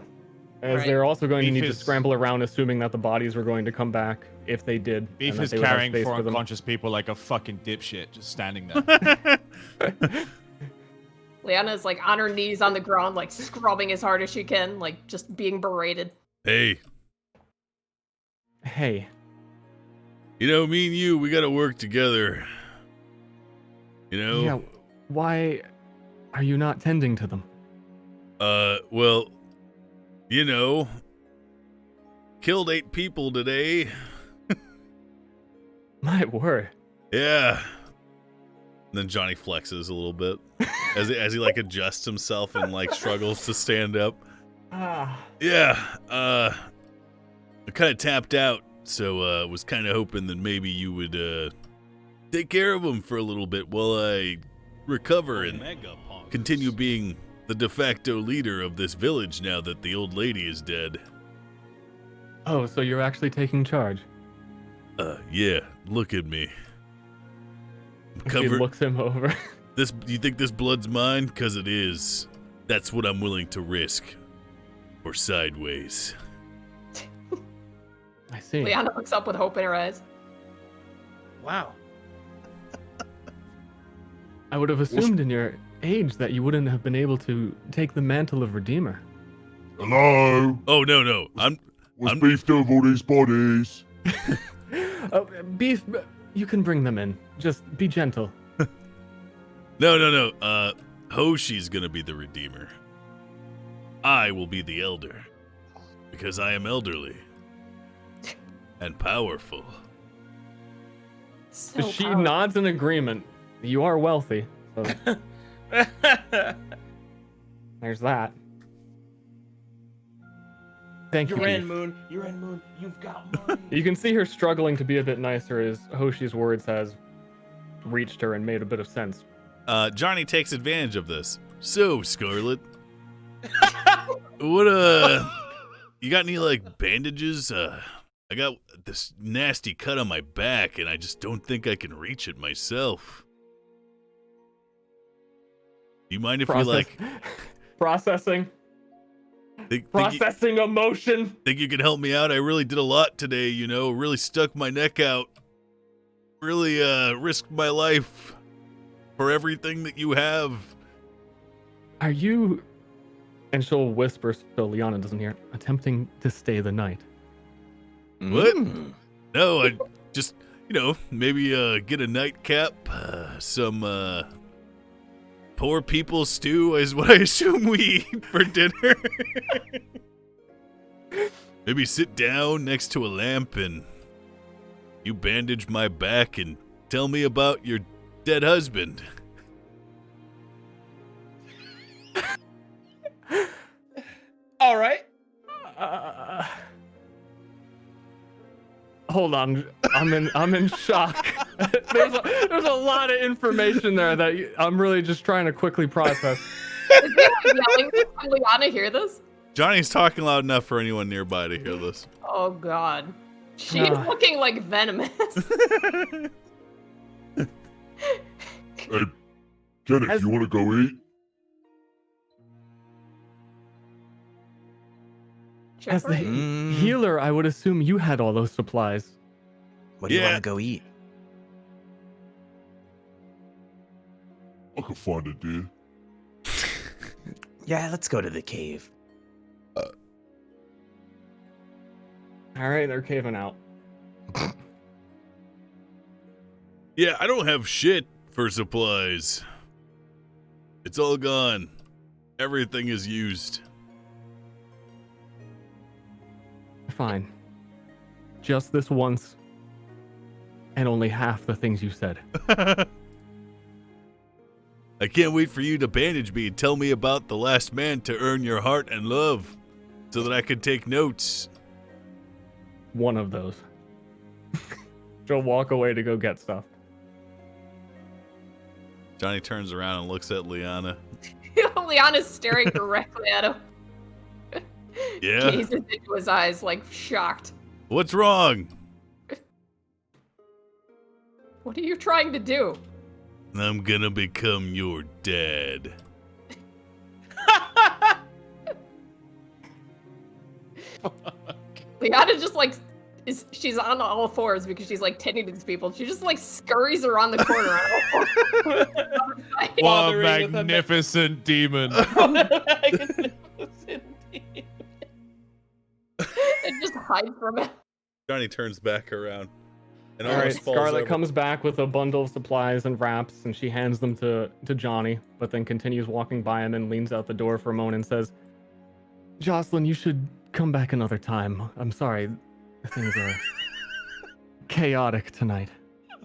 As Right. they're also going to Beef need to is- scramble around, assuming that the bodies were going to come back if they did. Beef and that is they would have carrying space four for them. unconscious people like a fucking dipshit, just standing there. Liana's on her knees on the ground, scrubbing as hard as she can, just being berated. Hey, Hey, you know, me and you, we gotta work together. You know? yeah, why are you not tending to them? Well, you know, killed 8 people today. My word. Yeah. And then Johnny flexes a little bit as he adjusts himself and struggles to stand up. Yeah, I kind of tapped out, so was kind of hoping that maybe you would take care of him for a little bit while I recover and continue being the de facto leader of this village now that the old lady is dead. Oh, so you're actually taking charge? Yeah, look at me. She looks him over. You think this blood's mine? 'Cause it is. That's what I'm willing to risk. Or sideways. I see. Liana looks up with hope in her eyes. Wow. I would have assumed in your age that you wouldn't have been able to take the mantle of Redeemer. Hello? Oh, no. What's Beef doing with all these bodies? Oh, Beef, you can bring them in. Just be gentle. No. Hoshi's gonna be the Redeemer. I will be the Elder. Because I am elderly. And powerful. So She powerful. nods in agreement. You are wealthy. So there's that. Thank you. You're in, Beef. Moon. You're in, Moon. You've got money. You can see her struggling to be a bit nicer as Hoshi's words has reached her and made a bit of sense. Johnny takes advantage of this. So, Scarlet. What, you got any, like, bandages? I got this nasty cut on my back, and I just don't think I can reach it myself. Do you mind if we, like... Processing. Processing emotion. Think you can help me out? I really did a lot today, you know? Really stuck my neck out. Really, risked my life for everything that you have. Are you, and she'll whisper so Liana doesn't hear, attempting to stay the night? What? No, I just, maybe get a nightcap, some poor people stew is what I assume we eat for dinner. Maybe sit down next to a lamp and you bandage my back and tell me about your dead husband. All right. Hold on, I'm in shock. there's a lot of information there that I'm really just trying to quickly process. Is he yelling this? Can Liana hear this? Johnny's talking loud enough for anyone nearby to hear this. Oh god. She's looking like venomous. Hey, Kenneth, you want to go eat? As the healer, I would assume you had all those supplies. What do you want to go eat? I could find a deer. Yeah, let's go to the cave. All right, they're caving out. Yeah, I don't have shit for supplies. It's all gone. Everything is used. Fine. Just this once. And only half the things you said. I can't wait for you to bandage me and tell me about the last man to earn your heart and love so that I can take notes. One of those. She'll walk away to go get stuff. Johnny turns around and looks at Liana. Liana's staring directly at him. Yeah? Gazes into his eyes like shocked. What's wrong? What are you trying to do? I'm gonna become your dad. Liana just like she's on all fours because she's like tending to these people. She just like scurries around the corner on all fours. What a magnificent demon. And just hides from it. Johnny turns back around. And All right, almost falls Scarlet over. comes back with a bundle of supplies and wraps, and she hands them to Johnny, but then continues walking by him and leans out the door for a moment and says, Jocelyn, you should come back another time. I'm sorry, things are chaotic tonight.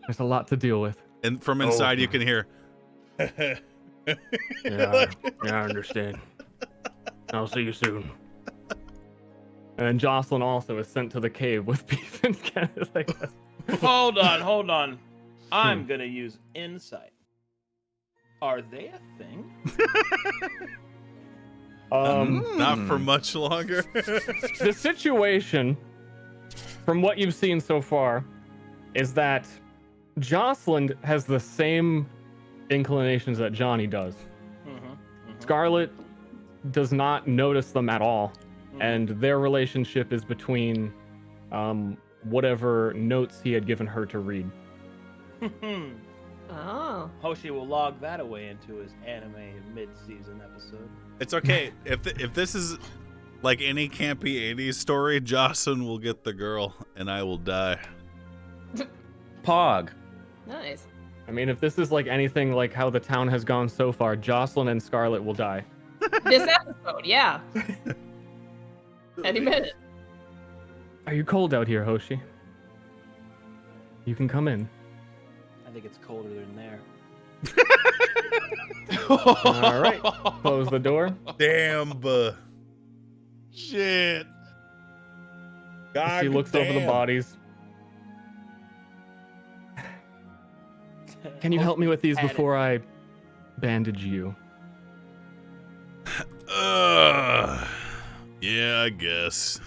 There's a lot to deal with. And from inside you can hear... Yeah, I understand. I'll see you soon. And Jocelyn also is sent to the cave with Beef and Kenneth. I guess. Hold on. I'm gonna use insight. Are they a thing? Not for much longer. The situation, from what you've seen so far, is that Jocelyn has the same inclinations that Johnny does. Scarlet does not notice them at all, and their relationship is between whatever notes he had given her to read. Oh. Hoshi will log that away into his anime mid-season episode. It's okay. If this is like any campy 80s story, Jocelyn will get the girl and I will die. Pog. Nice. I mean, if this is like anything like how the town has gone so far, Jocelyn and Scarlet will die. This episode, yeah. Any minute. Are you cold out here, Hoshi? You can come in. I think it's colder than there. All right. Close the door. Damn. Shit. God She looks over the damn. bodies. Can you help me with these before I bandage you? Yeah, I guess.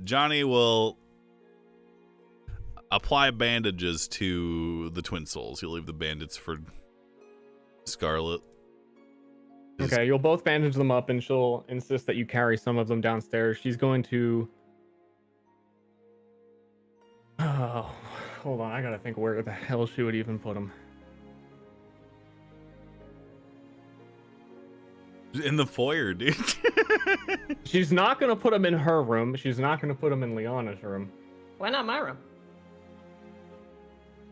Johnny will apply bandages to the twin souls. He'll leave the bandits for Scarlet. Okay, you'll both bandage them up, and she'll insist that you carry some of them downstairs. She's going to... Oh, hold on. I gotta think where the hell she would even put them. In the foyer, dude. She's not gonna put them in her room. She's not gonna put them in Liana's room. Why not my room?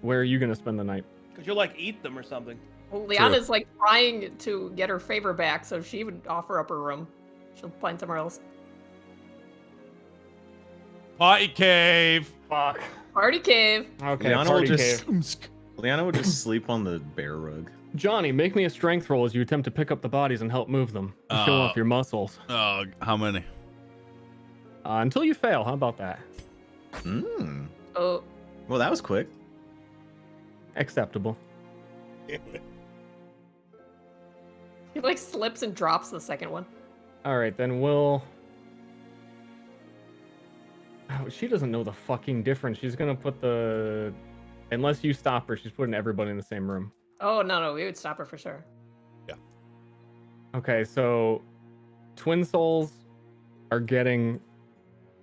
Where are you gonna spend the night? Because you'll like eat them or something. Well, Liana's like trying to get her favor back, so she would offer up her room. She'll find somewhere else. Party cave. Fuck. Party cave. Okay, Liana will party just cave. Liana would just sleep on the bear rug. Johnny, make me a strength roll as you attempt to pick up the bodies and help move them. Show off your muscles. How many? Until you fail. How about that? Oh. Well, that was quick. Acceptable. He like slips and drops the second one. All right, then we'll... Oh, she doesn't know the fucking difference. She's gonna put the... Unless you stop her, she's putting everybody in the same room. Oh, no, we would stop her for sure. Okay, so... Twin Souls are getting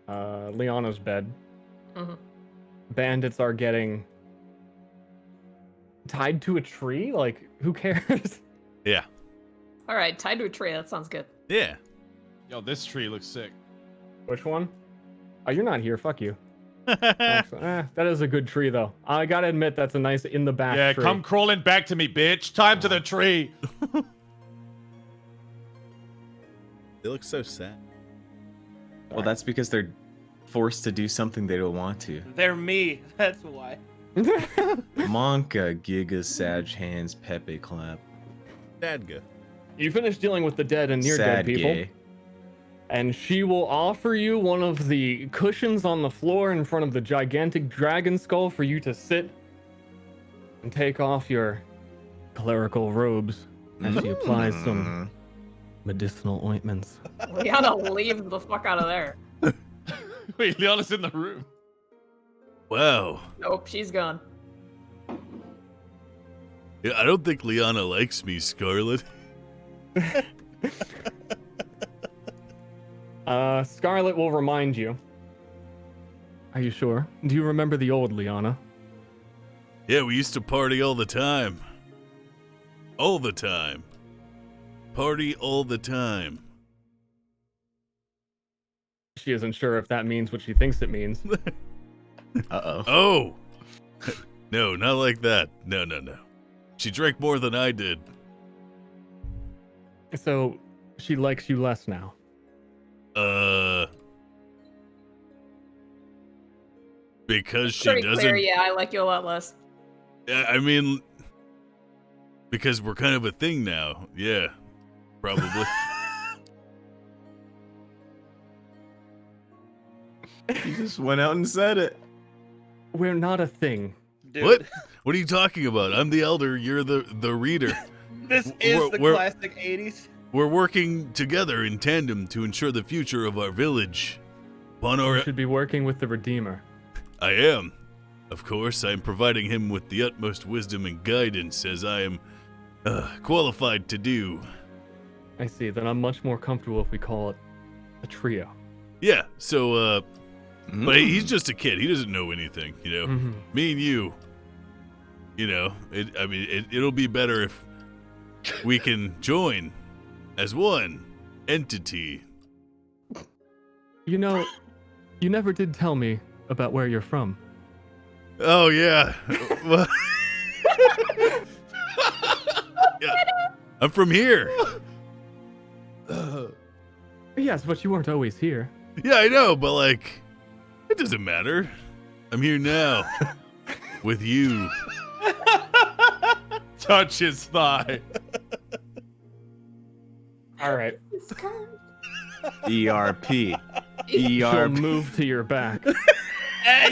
Liana's bed. Mhm. Bandits are getting... tied to a tree? Like, who cares? Yeah. All right, tied to a tree. That sounds good. Yeah. Yo, this tree looks sick. Which one? Oh, you're not here. Fuck you. That is a good tree, though. I gotta admit, that's a nice in the back Yeah, tree. come crawling back to me, bitch. Time to the tree. They look so sad. Well, that's because they're forced to do something they don't want to. They're me. That's why. Monka, Giga, Sag Hands, Pepe Clap. Dadga. You finish dealing with the dead and near Sad dead people. gay. And she will offer you one of the cushions on the floor in front of the gigantic dragon skull for you to sit and take off your clerical robes as she applies some medicinal ointments. Liana leaves the fuck out of there. Wait, Liana's in the room. Wow. Nope, she's gone. Yeah, I don't think Liana likes me, Scarlet. Scarlet will remind you. Are you sure? Do you remember the old Liana? Yeah, we used to party all the time. All the time. Party all the time. She isn't sure if that means what she thinks it means. Uh-oh. Oh! No, not like that. No. She drank more than I did. So, she likes you less now. Because she Pretty doesn't... clear, yeah, I like you a lot less. I mean... Because we're kind of a thing now. Yeah. Probably. You just went out and said it. We're not a thing. Dude, What? What are you talking about? I'm the elder. You're the reader. This is the We're- classic 80s. We're working together in tandem to ensure the future of our village. Upon You our, should be working with the Redeemer. I am. Of course, I'm providing him with the utmost wisdom and guidance as I am qualified to do. I see. Then I'm much more comfortable if we call it a trio. Yeah, so, but Mm. he's just a kid. He doesn't know anything, you know? Mhm. Me and you, you know, it'll be better if we can join as one entity. You know, you never did tell me about where you're from. Oh, yeah. Well, yeah. I'm from here. Yes, but you weren't always here. Yeah, I know, but like, it doesn't matter. I'm here now with you. Touch his thigh. All right. ERP. She'll ERP. move to your back,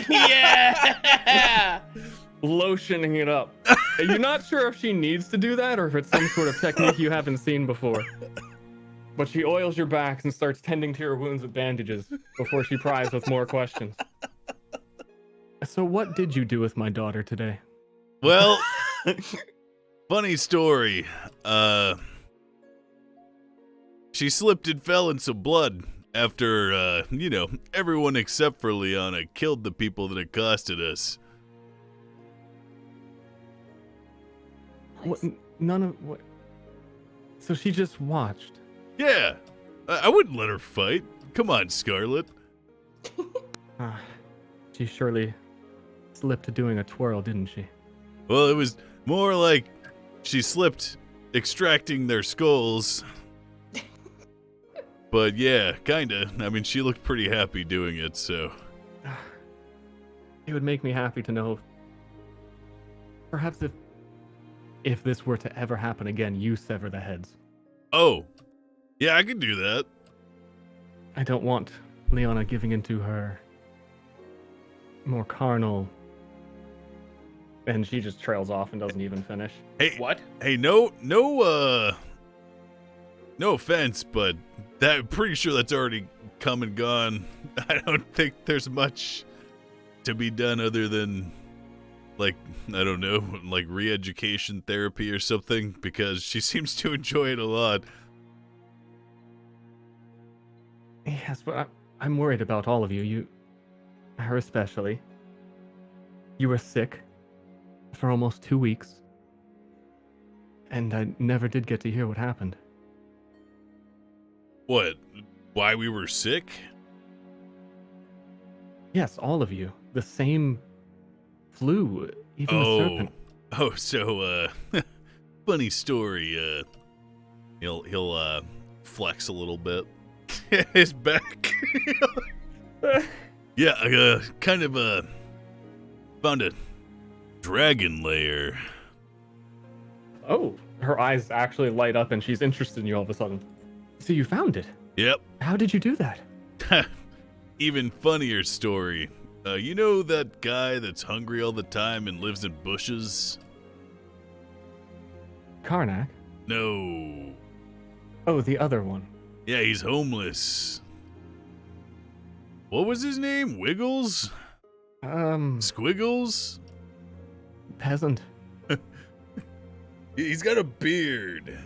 Yeah! lotioning it up. You're not sure if she needs to do that or if it's some sort of technique you haven't seen before. But she oils your back and starts tending to your wounds with bandages before she pries with more questions. So what did you do with my daughter today? Well, funny story. She slipped and fell in some blood after, everyone except for Liana killed the people that accosted us. What, none of what? So she just watched. Yeah, I wouldn't let her fight. Come on, Scarlet. Ah, she surely slipped to doing a twirl, didn't she? Well, it was more like she slipped extracting their skulls. But yeah, kinda. I mean, she looked pretty happy doing it, so. It would make me happy to know. Perhaps if this were to ever happen again, you sever the heads. Oh, yeah, I could do that. I don't want Liana giving into her more carnal. And she just trails off and doesn't even finish. Hey, What? hey, no offense, but I'm pretty sure that's already come and gone. I don't think there's much to be done other than, like, I don't know, like re-education therapy or something, because she seems to enjoy it a lot. Yes, but I'm worried about all of you. Her especially. You were sick for almost 2 weeks. And I never did get to hear what happened. What? Why we were sick? Yes, all of you. The same flu. Even the serpent. Oh, so, funny story, he'll flex a little bit. His back. Yeah, kind of, found a dragon lair. Oh, her eyes actually light up and she's interested in you all of a sudden. So you found it? Yep. How did you do that? Even funnier story. You know that guy that's hungry all the time and lives in bushes? Karnak? No. Oh, the other one. Yeah, he's homeless. What was his name? Wiggles? Squiggles? Peasant. He's got a beard.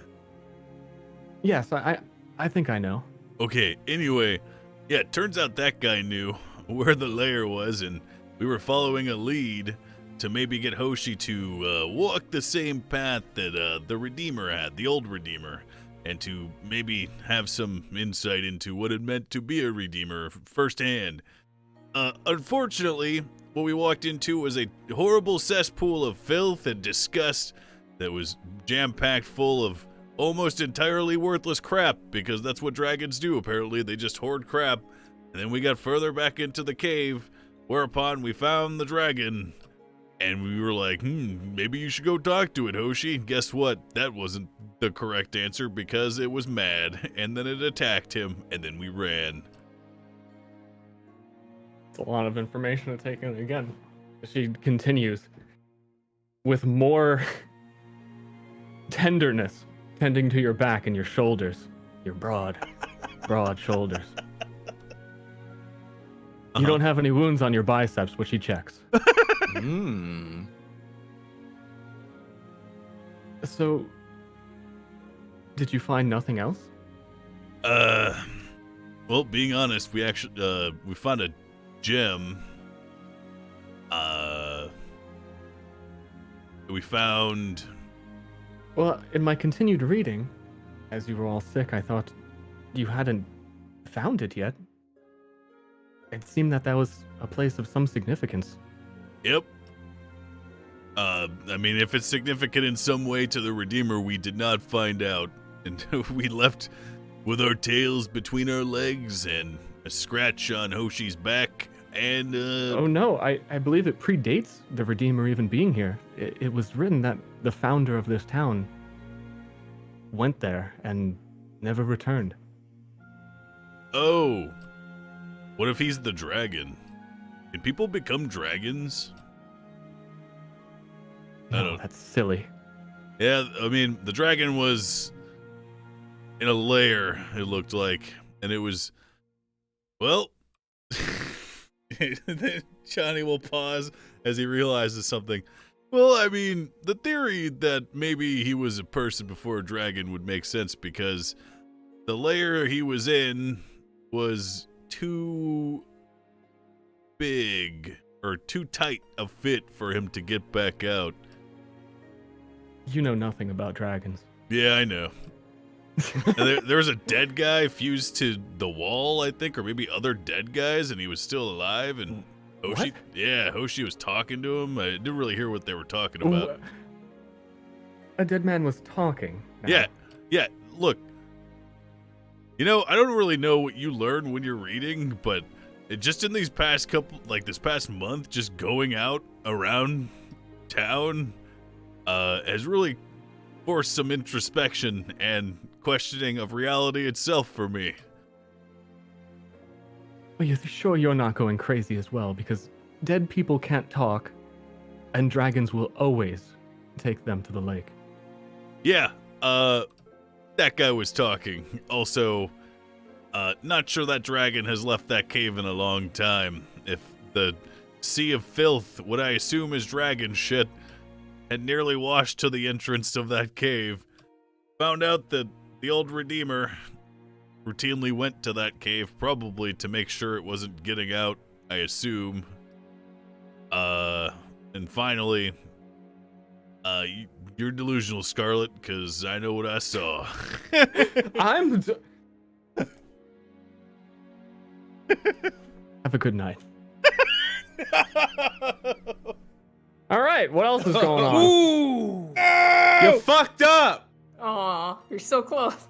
Yes, I think I know. Okay, anyway, yeah, it turns out that guy knew where the lair was, and we were following a lead to maybe get Hoshi to walk the same path that the Redeemer had, the old Redeemer, and to maybe have some insight into what it meant to be a Redeemer firsthand. Unfortunately, what we walked into was a horrible cesspool of filth and disgust that was jam-packed full of almost entirely worthless crap, because that's what dragons do, apparently. They just hoard crap. And then we got further back into the cave, whereupon we found the dragon. And we were like, maybe you should go talk to it, Hoshi. Guess what? That wasn't the correct answer, because it was mad. And then it attacked him, and then we ran. It's a lot of information to take in again. She continues with more tenderness, tending to your back and your shoulders, your broad shoulders. You don't have any wounds on your biceps, which he checks. So, did you find nothing else? Well, being honest, we actually we found a gem. We found. Well, in my continued reading, as you were all sick, I thought you hadn't found it yet. It seemed that was a place of some significance. Yep. I mean, if it's significant in some way to the Redeemer, we did not find out. And we left with our tails between our legs and a scratch on Hoshi's back. And, Oh no, I believe it predates the Redeemer even being here. It was written that the founder of this town went there and never returned. Oh. What if he's the dragon? Can people become dragons? I No, don't. that's silly. Yeah, I mean, the dragon was in a lair, it looked like. And it was, well, Johnny will pause as he realizes something. Well, I mean, the theory that maybe he was a person before a dragon would make sense because the lair he was in was too big or too tight a fit for him to get back out. You know nothing about dragons. Yeah, I know. And there was a dead guy fused to the wall, I think, or maybe other dead guys, and he was still alive. And Hoshi, Hoshi was talking to him. I didn't really hear what they were talking about. A dead man was talking. now. Yeah. Look, I don't really know what you learn when you're reading, but just in these past this past month, just going out around town has really forced some introspection and questioning of reality itself for me. Well, you're sure you're not going crazy as well, because dead people can't talk, and dragons will always take them to the lake. Yeah, that guy was talking. Also, not sure that dragon has left that cave in a long time. If the sea of filth, what I assume is dragon shit, had nearly washed to the entrance of that cave, found out that the old Redeemer routinely went to that cave, probably to make sure it wasn't getting out, I assume. And finally, you're delusional, Scarlet, because I know what I saw. Have a good night. All right, what else is going on? Ooh! No! You fucked up! Aw, you're so close.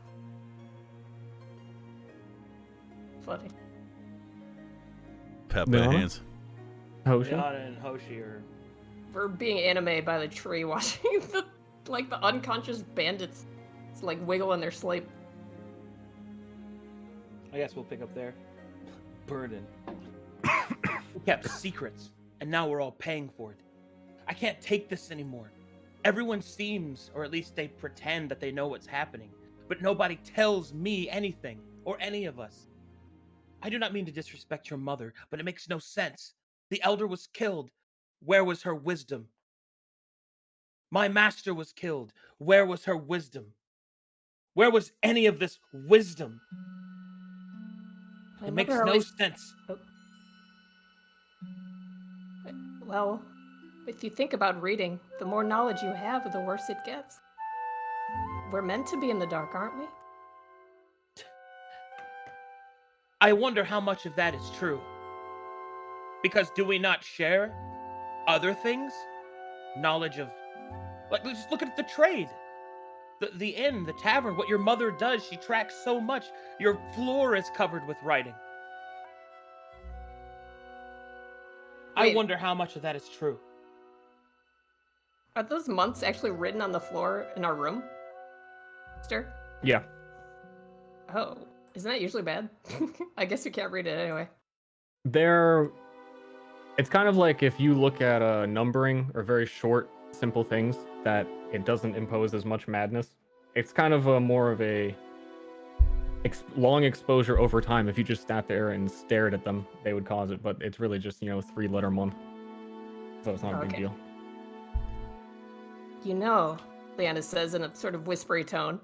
Funny. Pat No? my hands. Hoshi? Yana and Hoshi are. We're being anime by the tree, watching the unconscious bandits. It's like wiggle in their sleep. I guess we'll pick up there. Burden. We kept secrets, and now we're all paying for it. I can't take this anymore. Everyone seems, or at least they pretend that they know what's happening, but nobody tells me anything, or any of us. I do not mean to disrespect your mother, but it makes no sense. The elder was killed. Where was her wisdom? My master was killed. Where was her wisdom? Where was any of this wisdom? My It makes mother no always- sense. Well, if you think about reading, the more knowledge you have, the worse it gets. We're meant to be in the dark, aren't we? I wonder how much of that is true. Because do we not share other things? Knowledge of... Like, just look at the trade. The inn, the tavern, what your mother does, she tracks so much. Your floor is covered with writing. I Wait. wonder how much of that is true. Are those months actually written on the floor in our room? Stir? Yeah. Oh, isn't that usually bad? I guess we can't read it anyway. They're It's kind of like if you look at numbering or very short, simple things that it doesn't impose as much madness. It's kind of a more of a long exposure over time. If you just sat there and stared at them, they would cause it. But it's really just 3-letter month, so it's not a big Okay. deal. You know, Leanna says in a sort of whispery tone,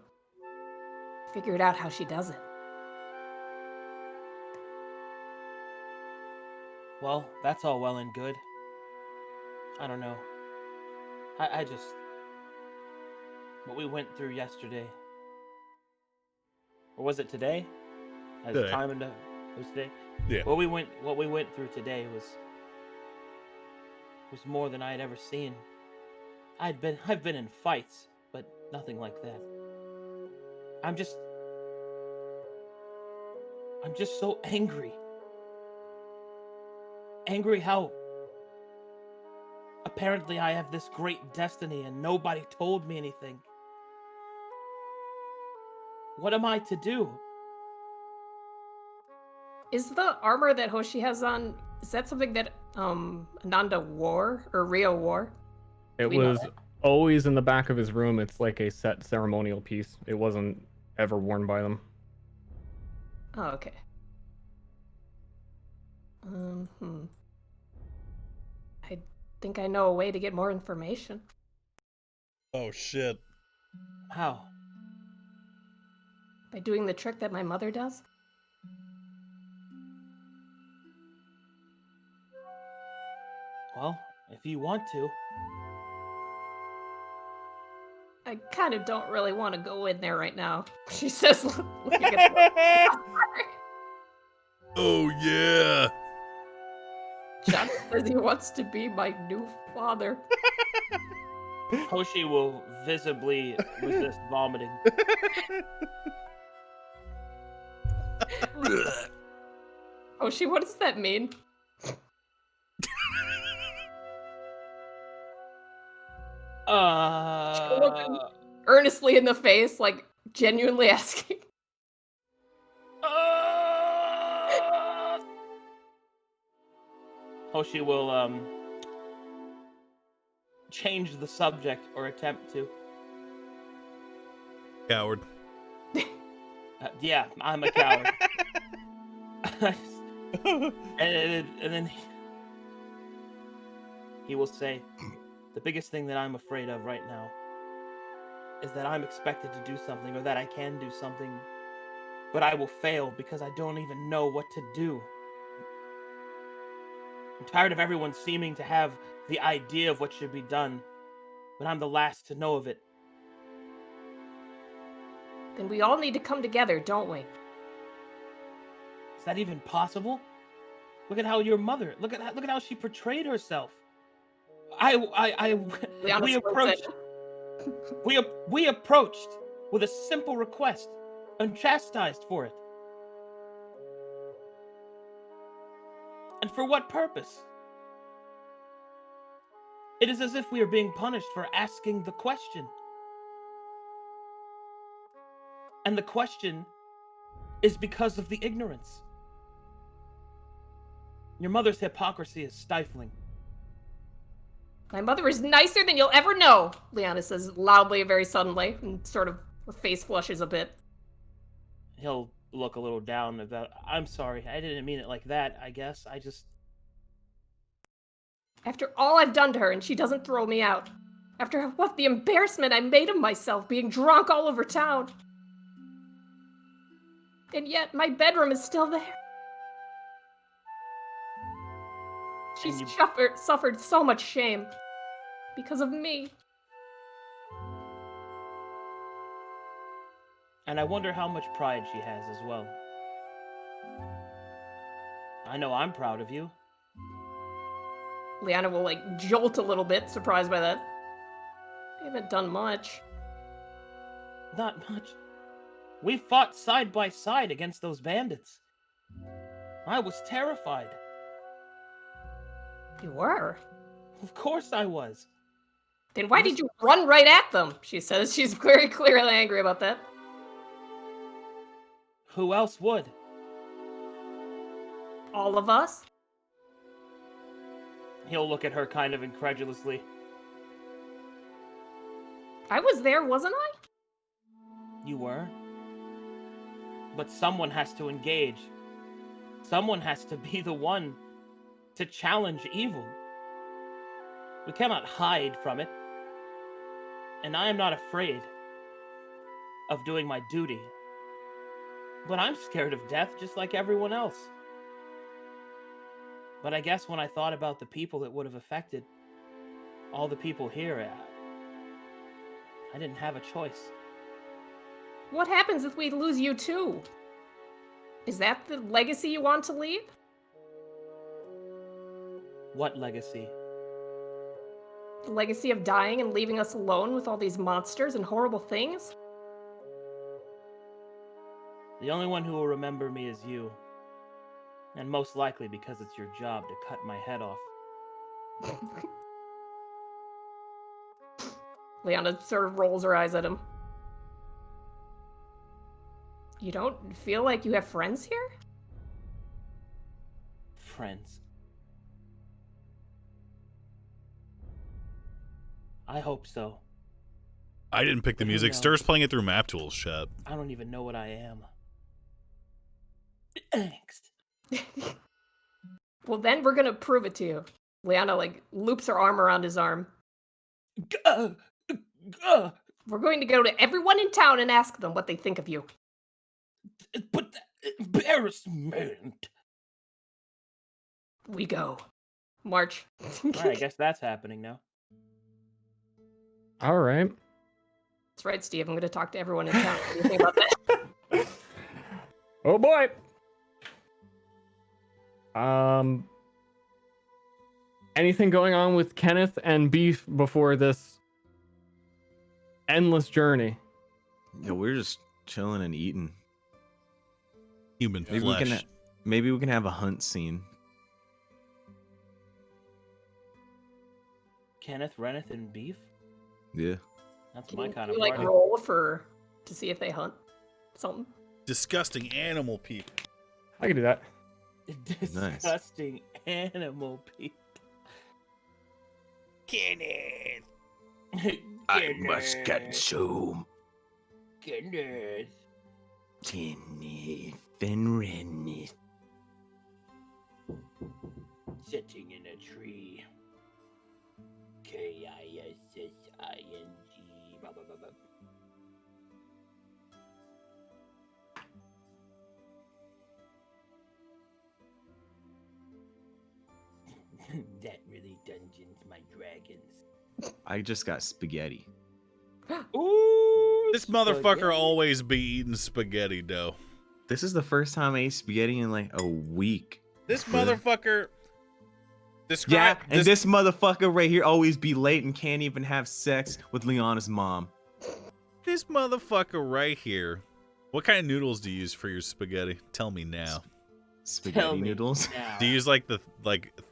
figured out how she does it. Well, that's all well and good. I don't know. I just... What we went through yesterday... Or was it today? As Today. time and... It was today? Yeah. What we went through today was more than I had ever seen. I've been in fights, but nothing like that. I'm just so angry. Angry how apparently I have this great destiny and nobody told me anything. What am I to do? Is the armor that Hoshi has on, is that something that Ananda wore or Rio wore? It We know was that. always in the back of his room. It's like a set ceremonial piece. It wasn't ever worn by them. Oh, okay. I think I know a way to get more information. Oh shit. How? By doing the trick that my mother does? Well, if you want to. I kind of don't really want to go in there right now. She says, looking at the... Oh yeah. John says he wants to be my new father. Hoshi will visibly resist vomiting. Hoshi, what does that mean? She'll look him earnestly in the face, like genuinely asking. Hoshi will change the subject or attempt to. Coward. Yeah, I'm a coward. and then he will say, the biggest thing that I'm afraid of right now is that I'm expected to do something, or that I can do something, but I will fail because I don't even know what to do. I'm tired of everyone seeming to have the idea of what should be done, but I'm the last to know of it. Then we all need to come together, don't we? Is that even possible? Look at how your mother, look at how she portrayed herself. We approached we approached with a simple request, unchastised for it. And for what purpose? It is as if we are being punished for asking the question. And the question is because of the ignorance. Your mother's hypocrisy is stifling. My mother is nicer than you'll ever know, Liana says loudly, very suddenly, and sort of her face flushes a bit. He'll look a little down about, I'm sorry, I didn't mean it like that, I guess. I just... After all I've done to her and she doesn't throw me out. After what the embarrassment I made of myself being drunk all over town. And yet my bedroom is still there. She's suffered so much shame. Because of me. And I wonder how much pride she has as well. I know I'm proud of you. Liana will, jolt a little bit, surprised by that. I haven't done much. Not much. We fought side by side against those bandits. I was terrified. You were? Of course I was. Then why did you run right at them? She says. She's very clearly angry about that. Who else would? All of us? He'll look at her kind of incredulously. I was there, wasn't I? You were? But someone has to engage. Someone has to be the one to challenge evil. We cannot hide from it. And I am not afraid of doing my duty. But I'm scared of death just like everyone else. But I guess when I thought about the people it would have affected, all the people here, I didn't have a choice. What happens if we lose you too? Is that the legacy you want to leave? What legacy? The legacy of dying and leaving us alone with all these monsters and horrible things? The only one who will remember me is you. And most likely because it's your job to cut my head off. Leanna sort of rolls her eyes at him. You don't feel like you have friends here? Friends. I hope so. I didn't pick the Who music. knows? Stir's playing it through Map Tools. Shut. I don't even know what I am. Angst. Well, then we're gonna prove it to you. Leanna, loops her arm around his arm. We're going to go to everyone in town and ask them what they think of you. But the embarrassment. We go. March. Alright, I guess that's happening now. All right. That's right, Steve. I'm going to talk to everyone in town. What do you think about that? Oh boy. Anything going on with Kenneth and Beef before this endless journey? Yeah, we're just chilling and eating. Human Maybe flesh. maybe we can have a hunt scene. Kenneth, Reneth, and Beef? Yeah. That's Can my you kind of do, party. roll to see if they hunt something? Disgusting animal people. I can do that. Disgusting animal people. Kenneth. consume Kenneth. Kenneth and Reneth. Sitting in a tree. K-I-S-S-I-N-G. Blah, blah, blah, blah. That really dungeons my dragons. I just got spaghetti. Ooh, This motherfucker spaghetti. always be eating spaghetti dough. This is the first time I ate spaghetti in like a week. This Yeah. motherfucker. Yeah, Describe. and this motherfucker right here always be late and can't even have sex with Liana's mom. This motherfucker right here. What kind of noodles do you use for your spaghetti? Tell me now. Tell Spaghetti me noodles. now. Do you use like the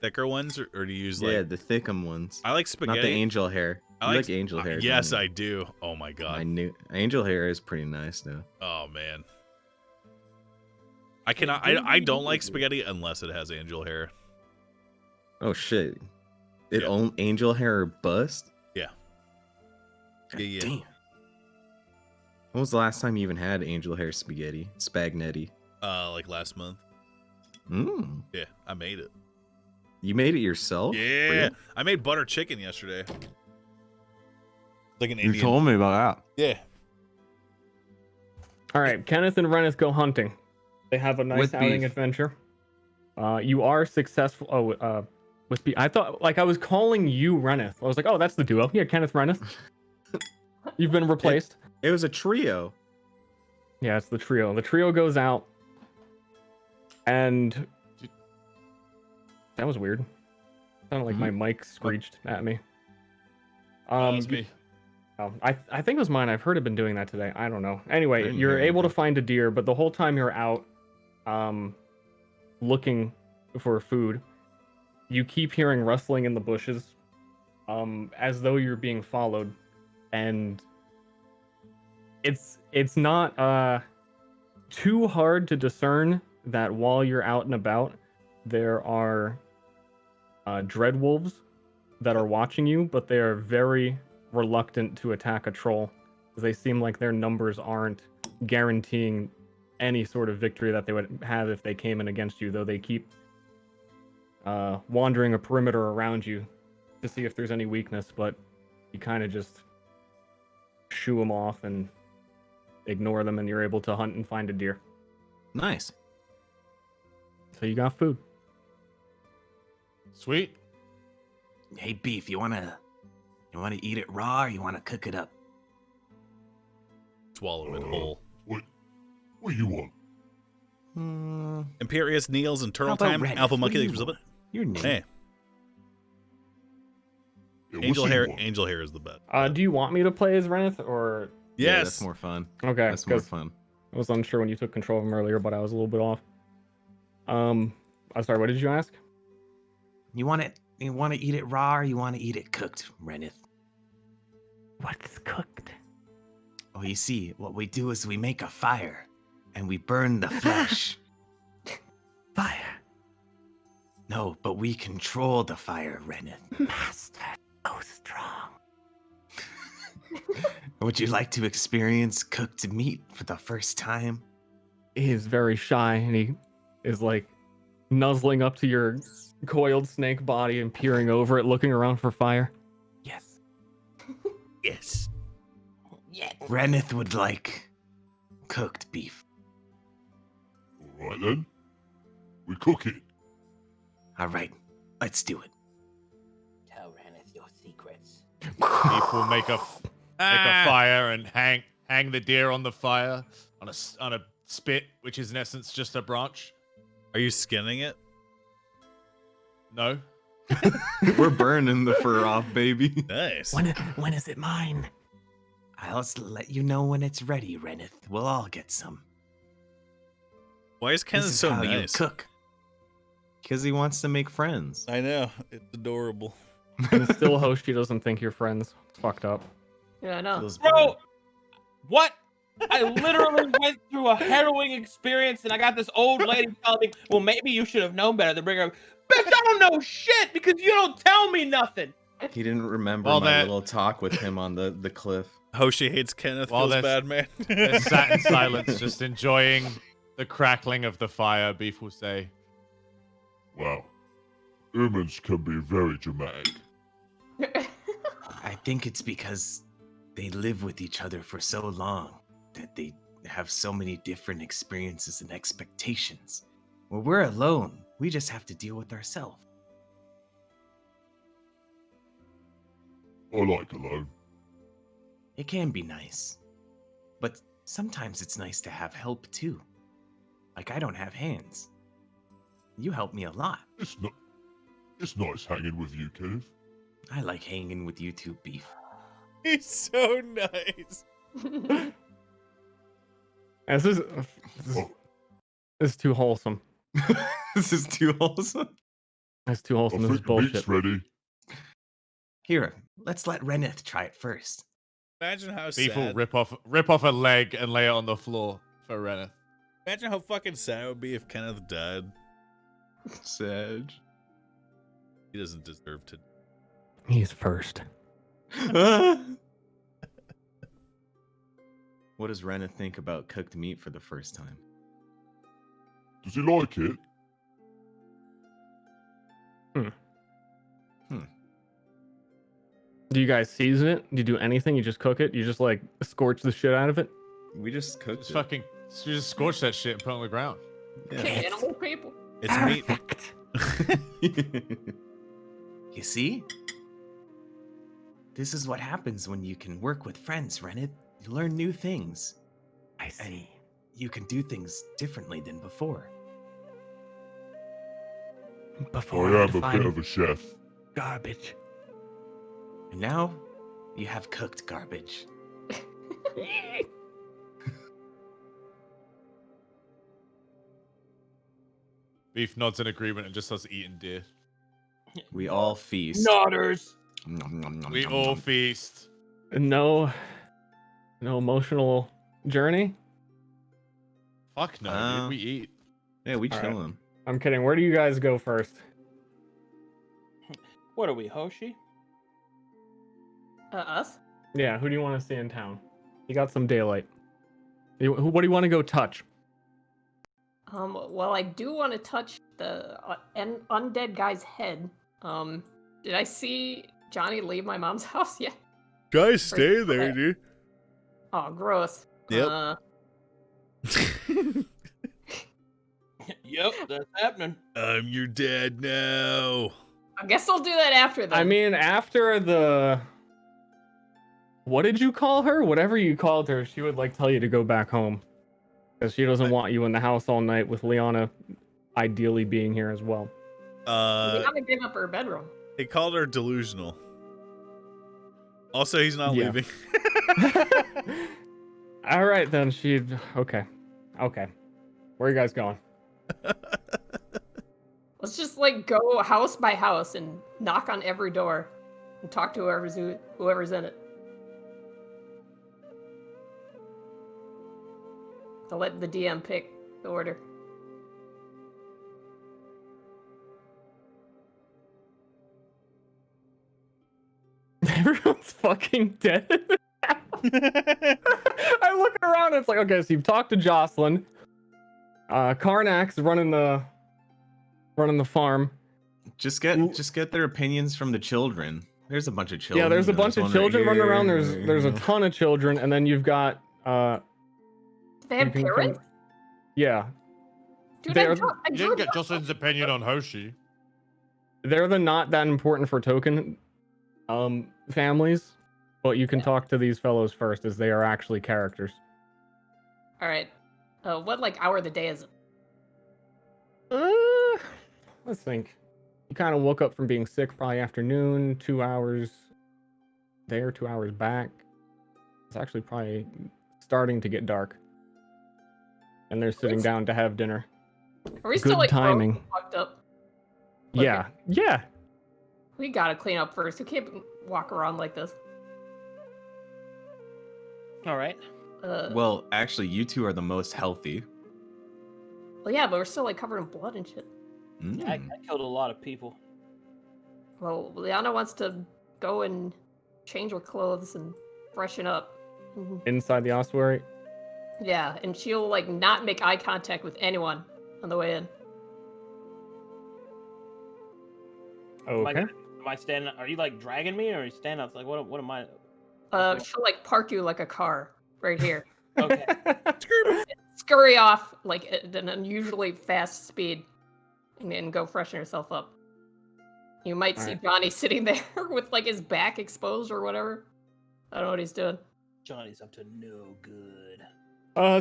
thicker ones, or do you use like? Yeah, the thickum ones. I like spaghetti. Not the angel hair. I You like angel hair. Yes, don't I you? do. Oh my god. I knew angel hair is pretty nice though. Oh man. I cannot. I don't like spaghetti unless it has angel hair. Oh shit. It Yeah. own angel hair or bust? Yeah. God Yeah. damn. When was the last time you even had angel hair spaghetti? Spagnetti. Like last month. Mmm. Yeah, I made it. You made it yourself? For Yeah, real? I made butter chicken yesterday. Like an You Indian. told me about Yeah. All right, Kenneth and Reneth go hunting. They have a nice With outing Beef. adventure. You are successful. Oh, with Beef. I thought I was calling you Reneth. I was like, oh, that's the duo. Yeah, Kenneth Reneth. You've been replaced. that. It was a trio. Yeah, it's the trio. The trio goes out, and that was weird. Sounded like my mic screeched at me. That was me. Oh, I think it was mine. I've heard it been doing that today. I don't know. Anyway, didn't you're hear able to anything. find a deer, but the whole time you're out, looking for food, you keep hearing rustling in the bushes, as though you're being followed, and it's not too hard to discern that while you're out and about, there are dread wolves that are watching you, but they are very reluctant to attack a troll, because they seem like their numbers aren't guaranteeing any sort of victory that they would have if they came in against you, though they keep wandering a perimeter around you to see if there's any weakness, but you kind of just shoo them off and ignore them, and you're able to hunt and find a deer. Nice. So you got food. Sweet. Hey, Beef, you wanna eat it raw or you wanna cook it up? Swallow it whole. What you want? Imperious Niels and Turtle How about Time. Reddit? Alpha What Monkey, do thanks you for subbing. want? Your name. Hey, Yeah, Angel what's Hair. you want? Angel Hair is the best. Do you want me to play as Reneth, or Yeah, Yes. that's more fun. okay? That's more 'Cause fun. I was unsure when you took control of him earlier, but I was a little bit off. I'm sorry. What did you ask? You want to eat it raw or you want to eat it cooked, Reneth? What's cooked? Oh, you see, what we do is we make a fire and we burn the flesh. Fire. No, but we control the fire, Reneth. Master, so strong. Would you like to experience cooked meat for the first time? He is very shy, and he is like nuzzling up to your coiled snake body and peering over it, looking around for fire. Yes. Yes. Reneth would like cooked beef. All right then. We cook it. All right, let's do it. Tell Reneth your secrets. Beef will make a fire and hang the deer on the fire on a spit, which is in essence just a branch. Are you skinning it? No. We're burning the fur off, baby. Nice. When is it mine? I'll let you know when it's ready, Reneth. We'll all get some. Why is Kenneth This is so how nice? you cook. Because he wants to make friends. I know. It's adorable. And still, Hoshi doesn't think you're friends. It's fucked up. Yeah, I know. Feels Bro, bad. what? I literally went through a harrowing experience, and I got this old lady telling me, well, maybe you should have known better than bring her up. Bitch, I don't know shit because you don't tell me nothing. He didn't remember Well, my that- little talk with him on the cliff. Hoshi hates Kenneth. Well, Feels that's- bad, man. They sat in silence, just enjoying the crackling of the fire, Beef will say. Wow. Humans can be very dramatic. I think it's because they live with each other for so long that they have so many different experiences and expectations. When we're alone, we just have to deal with ourselves. I like alone. It can be nice. But sometimes it's nice to have help too. Like I don't have hands. You help me a lot. It's nice hanging with you, Kenneth. I like hanging with you too, Beef. He's so nice. This is Oh, too wholesome. This is too wholesome. That's too I wholesome. This is think the meat's bullshit. ready. Here, let's let Reneth try it first. Imagine how Beef will sad. rip off a leg and lay it on the floor for Reneth. Imagine how fucking sad it would be if Kenneth died. Sag. He doesn't deserve to. He's first. What does Reneth think about cooked meat for the first time? Does he like it? Do you guys season it? Do you do anything? You just cook it? You just like scorch the shit out of it? We just cooked Just fucking, you just scorch that shit and put it on the ground. Cannibal people. It's meat. You see? This is what happens when you can work with friends, Reneth. You learn new things. I And you can do things differently than before. I am a bit of a chef. Garbage. And now, you have cooked garbage. Beef nods in agreement and just starts eating deer. We all feast. Nodders. Nom, nom, nom, We nom, all nom. feast. No emotional journey? Fuck no, dude. We eat. Yeah, we All right. chillin'. I'm kidding. Where do you guys go first? What are we, Hoshi? Us? Yeah, who do you want to see in town? You got some daylight. What do you want to go touch? Well, I do want to touch the undead guy's head. Did I see Johnny leave my mom's house yet? Guys, stay there, dude. Oh, gross. Yep. Yep, that's happening. I'm your dad now. I guess I'll do that after then. I mean, after the... What did you call her? Whatever you called her, she would like tell you to go back home. Because she doesn't want you in the house all night with Liana ideally being here as well. Liana gave up her bedroom. He called her delusional. Also, he's not Yeah. leaving. All right, then. Okay. Where are you guys going? Let's just like go house by house and knock on every door and talk to whoever's in it. To let the DM pick the order. Everyone's fucking dead. I'm looking around. It's like, okay, so you've talked to Jocelyn. Karnak's running the farm. Just get their opinions from the children. There's a bunch of children. Yeah, there's a bunch of children running around. There's a ton of children, and then you've got They have parents? Yeah. Dude, They're- I You didn't get Jocelyn's opinion on Hoshi. They're the not that important for token families, but you can talk to these fellows first, as they are actually characters. Alright. What like hour of the day is it? Let's think. You kind of woke up from being sick probably afternoon, 2 hours there, 2 hours back. It's actually probably starting to get dark. And they're sitting down to have dinner. Are we Good still like timing. broke and fucked up? Okay. Yeah. We gotta clean up first. We can't walk around like this. All right. Well, actually, you two are the most healthy. Well, yeah, but we're still like covered in blood and shit. I killed a lot of people. Well, Liana wants to go and change her clothes and freshen up. Inside the ossuary. Yeah, and she'll like not make eye contact with anyone on the way in. Okay. Am I standing? Are you like dragging me, or are you standing up? Like what am I? She'll like park you like a car right here. Okay. Scurry off like at an unusually fast speed and go freshen herself up. You might see Alright. Johnny sitting there with like his back exposed or whatever. I don't know what he's doing. Johnny's up to no good.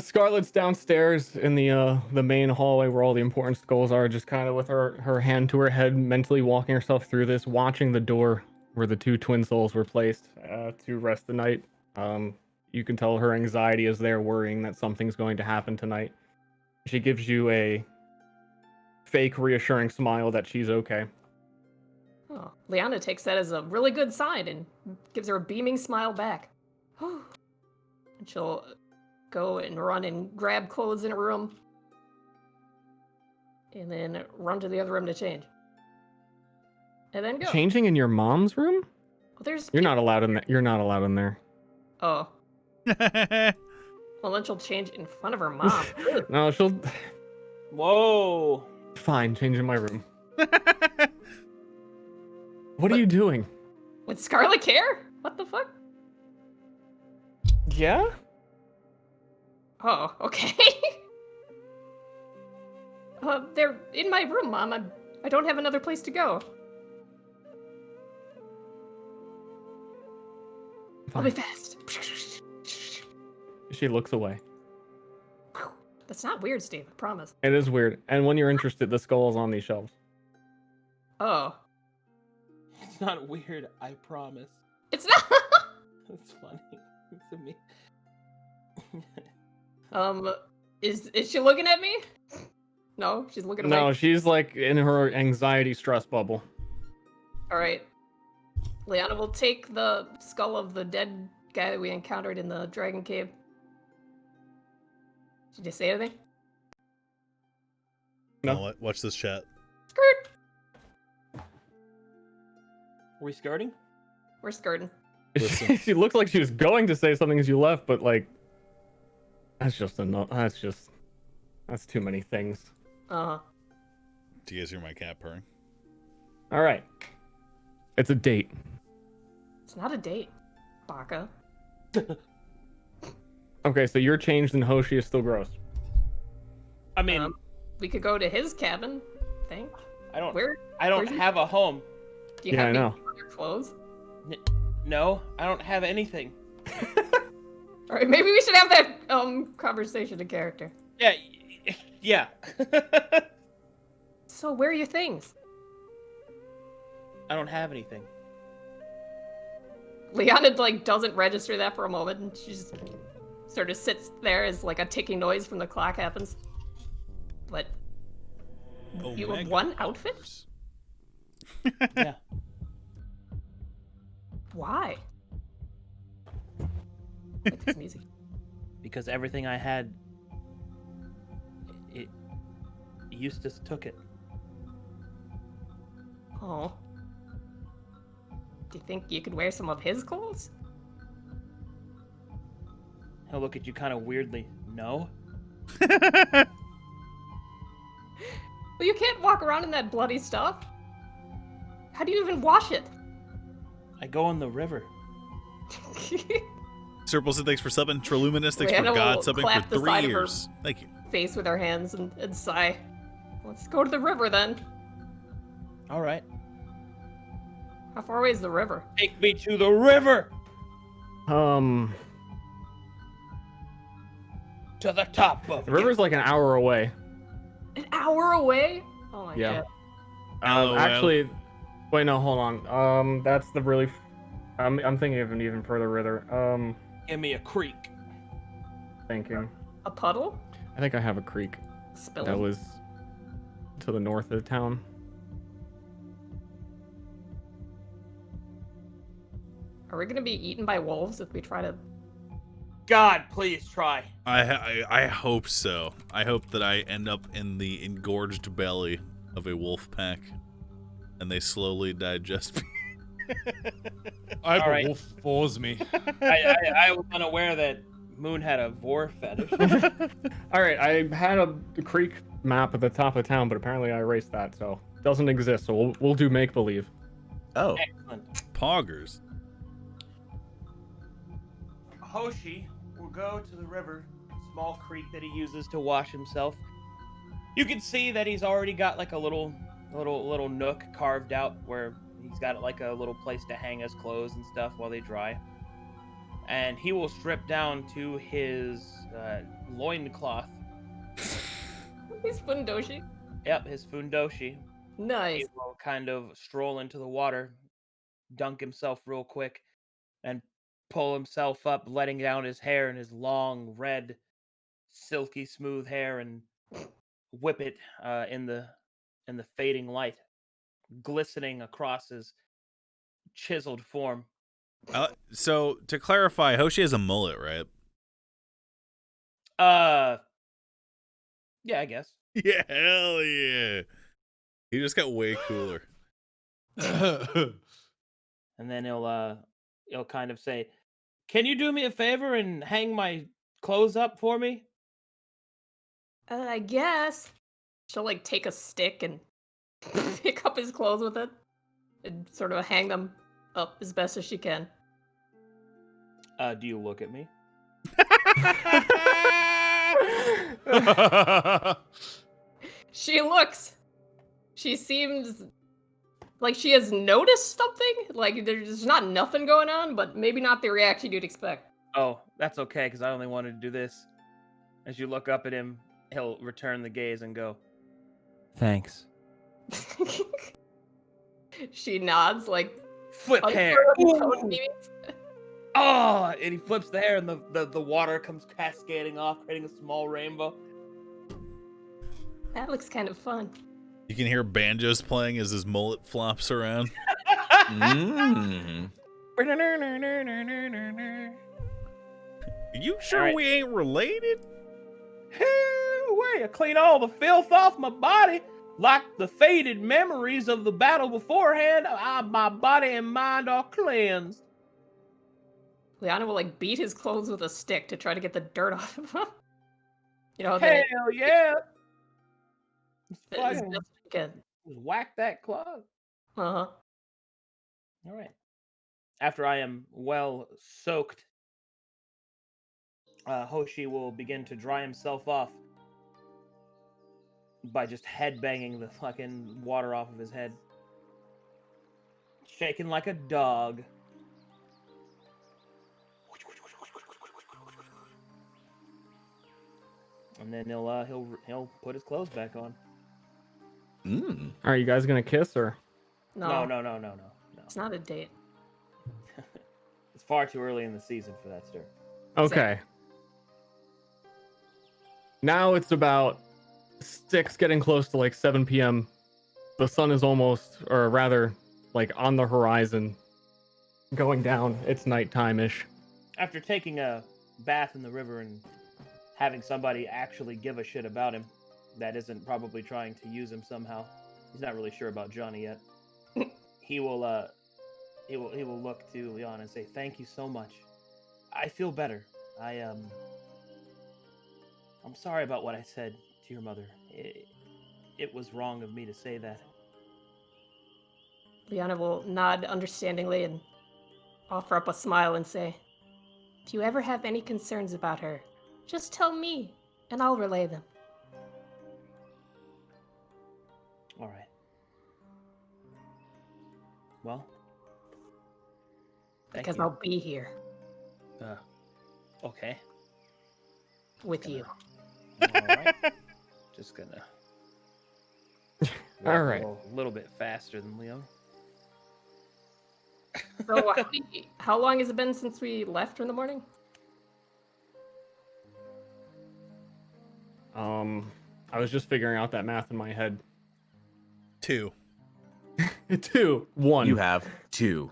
Scarlett's downstairs in the main hallway where all the important skulls are, just kind of with her hand to her head, mentally walking herself through this, watching the door where the two twin souls were placed to rest the night. You can tell her anxiety is there, worrying that something's going to happen tonight. She gives you a fake reassuring smile that she's okay. Oh, Liana takes that as a really good sign and gives her a beaming smile back. And she'll go and run and grab clothes in a room. And then run to the other room to change. And then go. Changing in your mom's room? Well, there's You're not allowed in there. You're not allowed in there. Oh. Well, then she'll change in front of her mom. No, she'll. Whoa. Fine, change in my room. What are you doing? With scarlet hair? What the fuck? Yeah? Oh, okay. They're in my room, Mom. I don't have another place to go. I'll be Fine. fast. She looks away. That's not weird, Steve. I promise. It is weird. And when you're interested, the skull is on these shelves. Oh. It's not weird, I promise. It's not. That's funny. It's me. Is she looking at me? No, she's looking away. No, she's like in her anxiety stress bubble. All right. Liana will take the skull of the dead guy that we encountered in the dragon cave. Did you say anything? No. No, watch this chat. Skirt. we skirting? We're skirting. Listen. She looked like she was going to say something as you left, but like, that's just enough. That's too many things. Uh-huh. Do you guys hear my cat purring? All right, it's a date. It's not a date, Baka. Okay, so you're changed and Hoshi is still gross. I mean, We could go to his cabin, I think. I don't Where's have your- a home. Do you Yeah, have I any know. other clothes? No, I don't have anything. All right, maybe we should have that conversation in character. Yeah, yeah. So where are your things? I don't have anything. Liana like doesn't register that for a moment, and she just sort of sits there as like a ticking noise from the clock happens. But you have one outfit? Yeah. Why? Like this music. Because everything I had, Eustace took it. Oh. Do you think you could wear some of his clothes? He'll look at you kind of weirdly. No? Well, you can't walk around in that bloody stuff. How do you even wash it? I go in the river. Serpilson, thanks for subbing. Triluminous, thanks Rihanna for God will subbing clap for the 3 side of her- years. Thank you. Face with our hands and sigh. Let's go to the river then. All right. How far away is the river? Take me to the river! The To the top of river's like an hour away. An hour away? Oh my Yeah. god. LOL. Actually, wait, no, hold on. That's the really. I'm thinking of an even further river. Give me a creek. Thinking. A puddle? I think I have a creek Spill that it. was to the north of the town. Are we gonna be eaten by wolves if we try to? God, please try. I hope so. I hope that I end up in the engorged belly of a wolf pack, and they slowly digest me. I hope All a right. wolf bores me. I was unaware that Moon had a vor fetish. All right, I had a creek map at the top of town, but apparently I erased that, so it doesn't exist. So we'll do make believe. Oh, Excellent. Poggers. Hoshi will go to the river, small creek that he uses to wash himself. You can see that he's already got like a little nook carved out where he's got like a little place to hang his clothes and stuff while they dry. And he will strip down to his loincloth. He's fundoshi. Yep, his fundoshi. He Nice. will kind of stroll into the water, dunk himself real quick, and pull himself up, letting down his hair and his long, red, silky smooth hair, and whip it in the fading light, glistening across his chiseled form. So to clarify, Hoshi has a mullet, right? Yeah, I guess. Yeah, hell yeah. He just got way cooler. And then he'll kind of say, "Can you do me a favor and hang my clothes up for me?" I guess. She'll like take a stick and pick up his clothes with it and sort of hang them up as best as she can. Do you look at me? She looks. She seems like she has noticed something. Like there's not nothing going on, but maybe not the reaction you'd expect. Oh, that's okay, because I only wanted to do this. As you look up at him, he'll return the gaze and go, "Thanks." She nods like Flip hair. unsure Ooh. Oh, and he flips the hair, and the water comes cascading off, creating a small rainbow. That looks kind of fun. You can hear banjos playing as his mullet flops around. mm. Are you sure Alright. we ain't related? Way, I clean all the filth off my body. Like the faded memories of the battle beforehand, my body and mind are cleansed. Liana will like beat his clothes with a stick to try to get the dirt off of him. You know, Hell yeah! that is Fucking just good. just whack that clog. Uh-huh. All right. After I am well soaked, Hoshi will begin to dry himself off by just headbanging the fucking water off of his head. Shaking like a dog. And then he'll put his clothes back on. Are you guys gonna kiss or? No. It's not a date. It's far too early in the season for that, stir. Okay. Now it's about 6, getting close to like 7 p.m. The sun is almost, or rather, like on the horizon, going down. It's nighttime-ish. After taking a bath in the river and having somebody actually give a shit about him that isn't probably trying to use him somehow. He's not really sure about Johnny yet. He will look to Leon and say, "Thank you so much. I feel better. I'm sorry about what I said to your mother. It was wrong of me to say that." Liana will nod understandingly and offer up a smile and say, "Do you ever have any concerns about her? Just tell me, and I'll relay them." All right. Well, thank Because you. I'll be here Okay. with you. All right. Just gonna. All right. A little bit faster than Leo. So, how long has it been since we left in the morning? I was just figuring out that math in my head. 2. 2, 1. You have 2.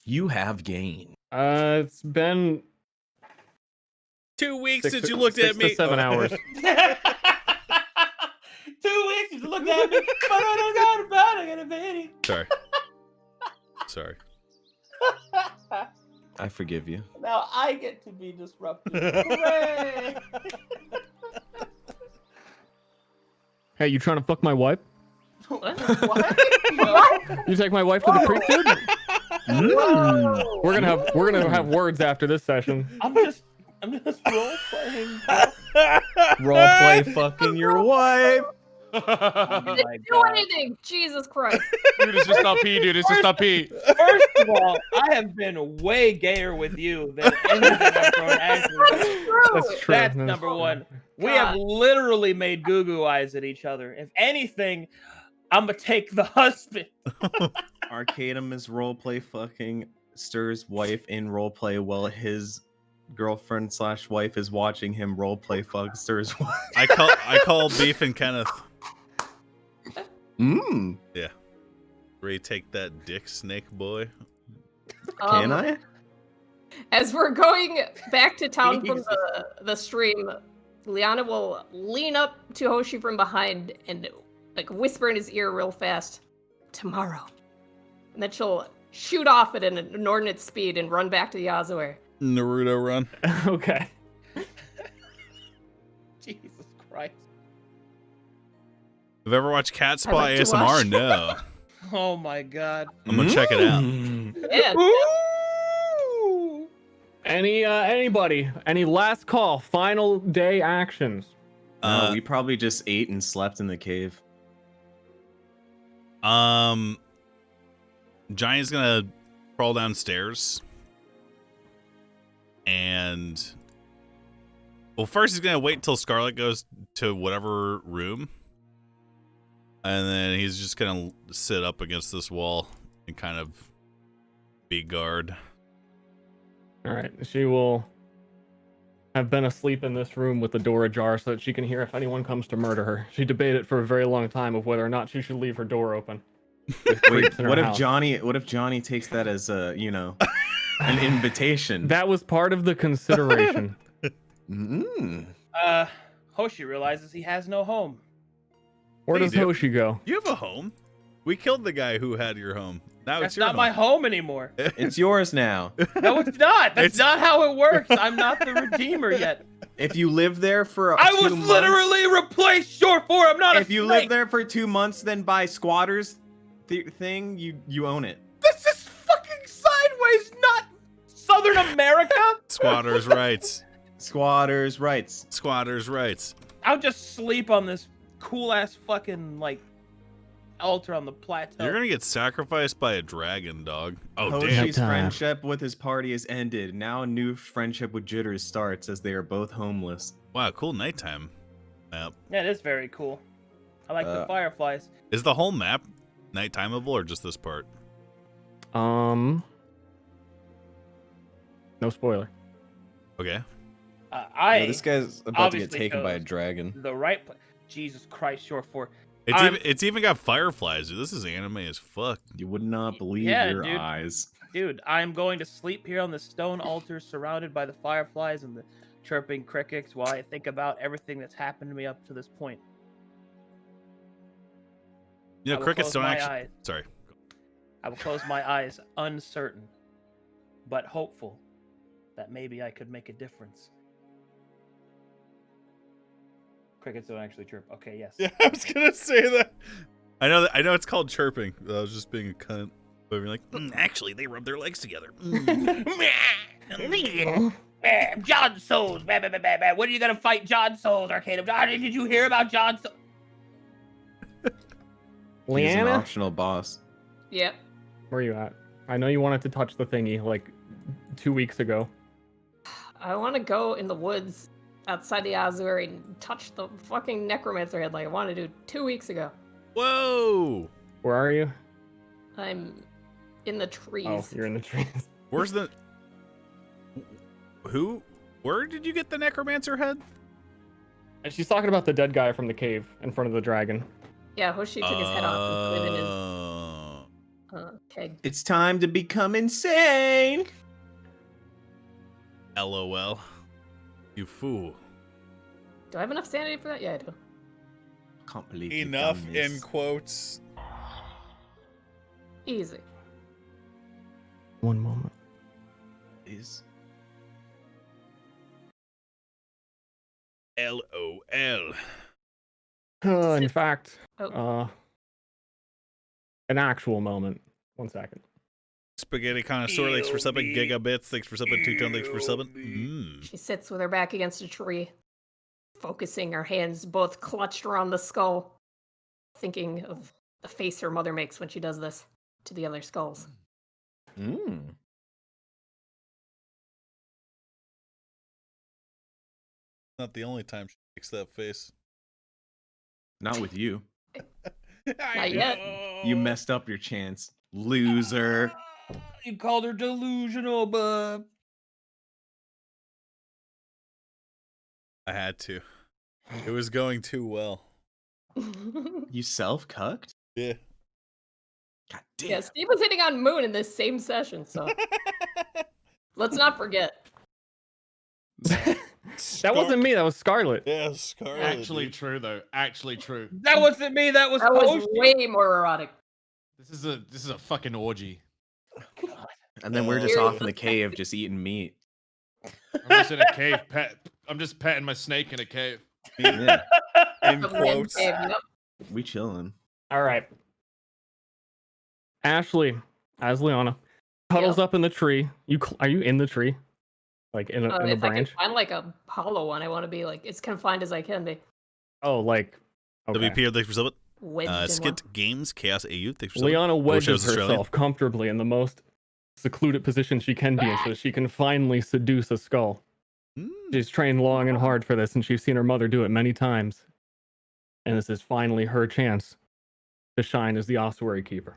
You have gained. It's been 2 weeks 6 since you looked at me. to 7 hours. 2 weeks you looked at me, but I don't got about it, I got a Sorry. Sorry. I forgive you. Now I get to be disruptive. Hooray! Hey, you trying to fuck my wife? What? What? You take my wife to the creek, dude? We're gonna have words after this session. I'm just role playing. Role play fucking your wife. Oh my Do God. anything! Jesus Christ! Dude, it's just not pee, dude. It's just not pee. First of all, I have been way gayer with you than anything I've thrown at you. That's true. That's number one. We have literally made goo-goo eyes at each other. If anything, I'm gonna take the husband. Arcadum is roleplay fucking Stir's wife in roleplay while his girlfriend / wife is watching him roleplay fuck Stir's wife. I call Beef and Kenneth. Yeah. Ray, take that dick, snake boy. Can I? As we're going back to town from the stream, Liana will lean up to Hoshi from behind and like whisper in his ear real fast, "Tomorrow." And then she'll shoot off at an inordinate speed and run back to Yazaware. Naruto run. Okay. Jesus Christ. Have you ever watched Cat I'd Spy like to ASMR? watch. No. Oh my God. I'm gonna check it out. Yeah. Ooh. Anybody? Any last call? Final day actions? We probably just ate and slept in the cave. Johnny's gonna crawl downstairs, and well, first he's gonna wait till Scarlet goes to whatever room, and then he's just gonna sit up against this wall and kind of be guard. All right. She will have been asleep in this room with the door ajar so that she can hear if anyone comes to murder her. She debated for a very long time of whether or not she should leave her door open. Wait, what if Johnny takes that as a, an invitation? That was part of the consideration. Hoshi realizes he has no home. Where Hey, does dude. Hoshi go? You have a home. We killed the guy who had your home. Now That's it's your not my home anymore. It's yours now. No, it's not. That's It's- not how it works. I'm not the redeemer yet. If you live there for I 2 was months, literally replaced short for. I'm not a if you snake. live there for 2 months, then by squatters thing, you own it. This is fucking sideways, not Southern America. Squatters' rights. Squatters' rights. Squatters' rights. I'll just sleep on this cool ass fucking like altar on the plateau. You're gonna get sacrificed by a dragon, dog. Oh damn. Hoshi's Nighttime. friendship with his party has ended. Now a new friendship with Jitters starts as they are both homeless. Wow, cool nighttime map. Yeah, it is very cool. I like the fireflies. Is the whole map nighttimeable or just this part? No spoiler. Okay. I This guy's about to get obviously taken by a chose dragon. the right. Jesus Christ, short for. It's even got fireflies, dude. This is anime as fuck. You would not believe Yeah, your dude. eyes. Dude, I'm going to sleep here on the stone altar surrounded by the fireflies and the chirping crickets while I think about everything that's happened to me up to this point. You I know, will crickets close don't my actually. eyes. Sorry. I will close my eyes, uncertain, but hopeful that maybe I could make a difference. Crickets don't actually chirp. Okay, yes. Yeah, I was gonna say that. I know it's called chirping. I was just being a cunt. But you're like, actually, they rub their legs together. John Souls. When are you gonna fight John Souls, Arcade? Did you hear about John Souls? He's an Leanna, optional boss. Yep. where are you at? I know you wanted to touch the thingy like 2 weeks ago. I want to go in the woods outside the Azure and touch the fucking necromancer head like I wanted to do 2 weeks ago. Whoa! Where are you? I'm in the trees. Oh, you're in the trees. Where's the? Who? Where did you get the necromancer head? And she's talking about the dead guy from the cave in front of the dragon. Yeah, Hoshi took his head off and put it in his keg. It's time to become insane. LOL. You fool. Do I have enough sanity for that? Yeah, I do. Can't believe you've Enough done this. in quotes. Easy. One moment. Is LOL. In fact, Oh. an actual moment. 1 second. Spaghetti connoisseur, thanks for subbing. Gigabits, thanks for subbing. Two-tone, thanks for subbing. She sits with her back against a tree, focusing her hands both clutched around the skull, thinking of the face her mother makes when she does this to the other skulls. Not the only time she makes that face. not with you. Not yet. You messed up your chance, loser. You called her delusional, bub. I had to. It was going too well. You self-cucked? Yeah. God damn. Yeah, Steve was hitting on Moon in this same session, so let's not forget. That wasn't me. That was Scarlet. Yeah, Scarlet. Actually dude. true though. Actually true. That wasn't me. That was That was Hoshi. way more erotic. This is a fucking orgy. And then we're just Seriously. off in the cave just eating meat. I'm just in a cave I'm just petting my snake in a cave. Yeah, In From the quotes. cave, yep. we chilling. All right. Ashley, as Liana, cuddles up in the tree. Are you in the tree? Like in a If I can branch? find like a hollow one, I want to be like as confined as I can be. Oh, like okay. WP, thanks for subbing. Wedged in one. Skit Games, Chaos AU, thanks for subbing. Liana wedges was Australian. herself comfortably in the most secluded position she can be in so she can finally seduce a skull. She's trained long and hard for this, and she's seen her mother do it many times. And this is finally her chance to shine as the ossuary keeper.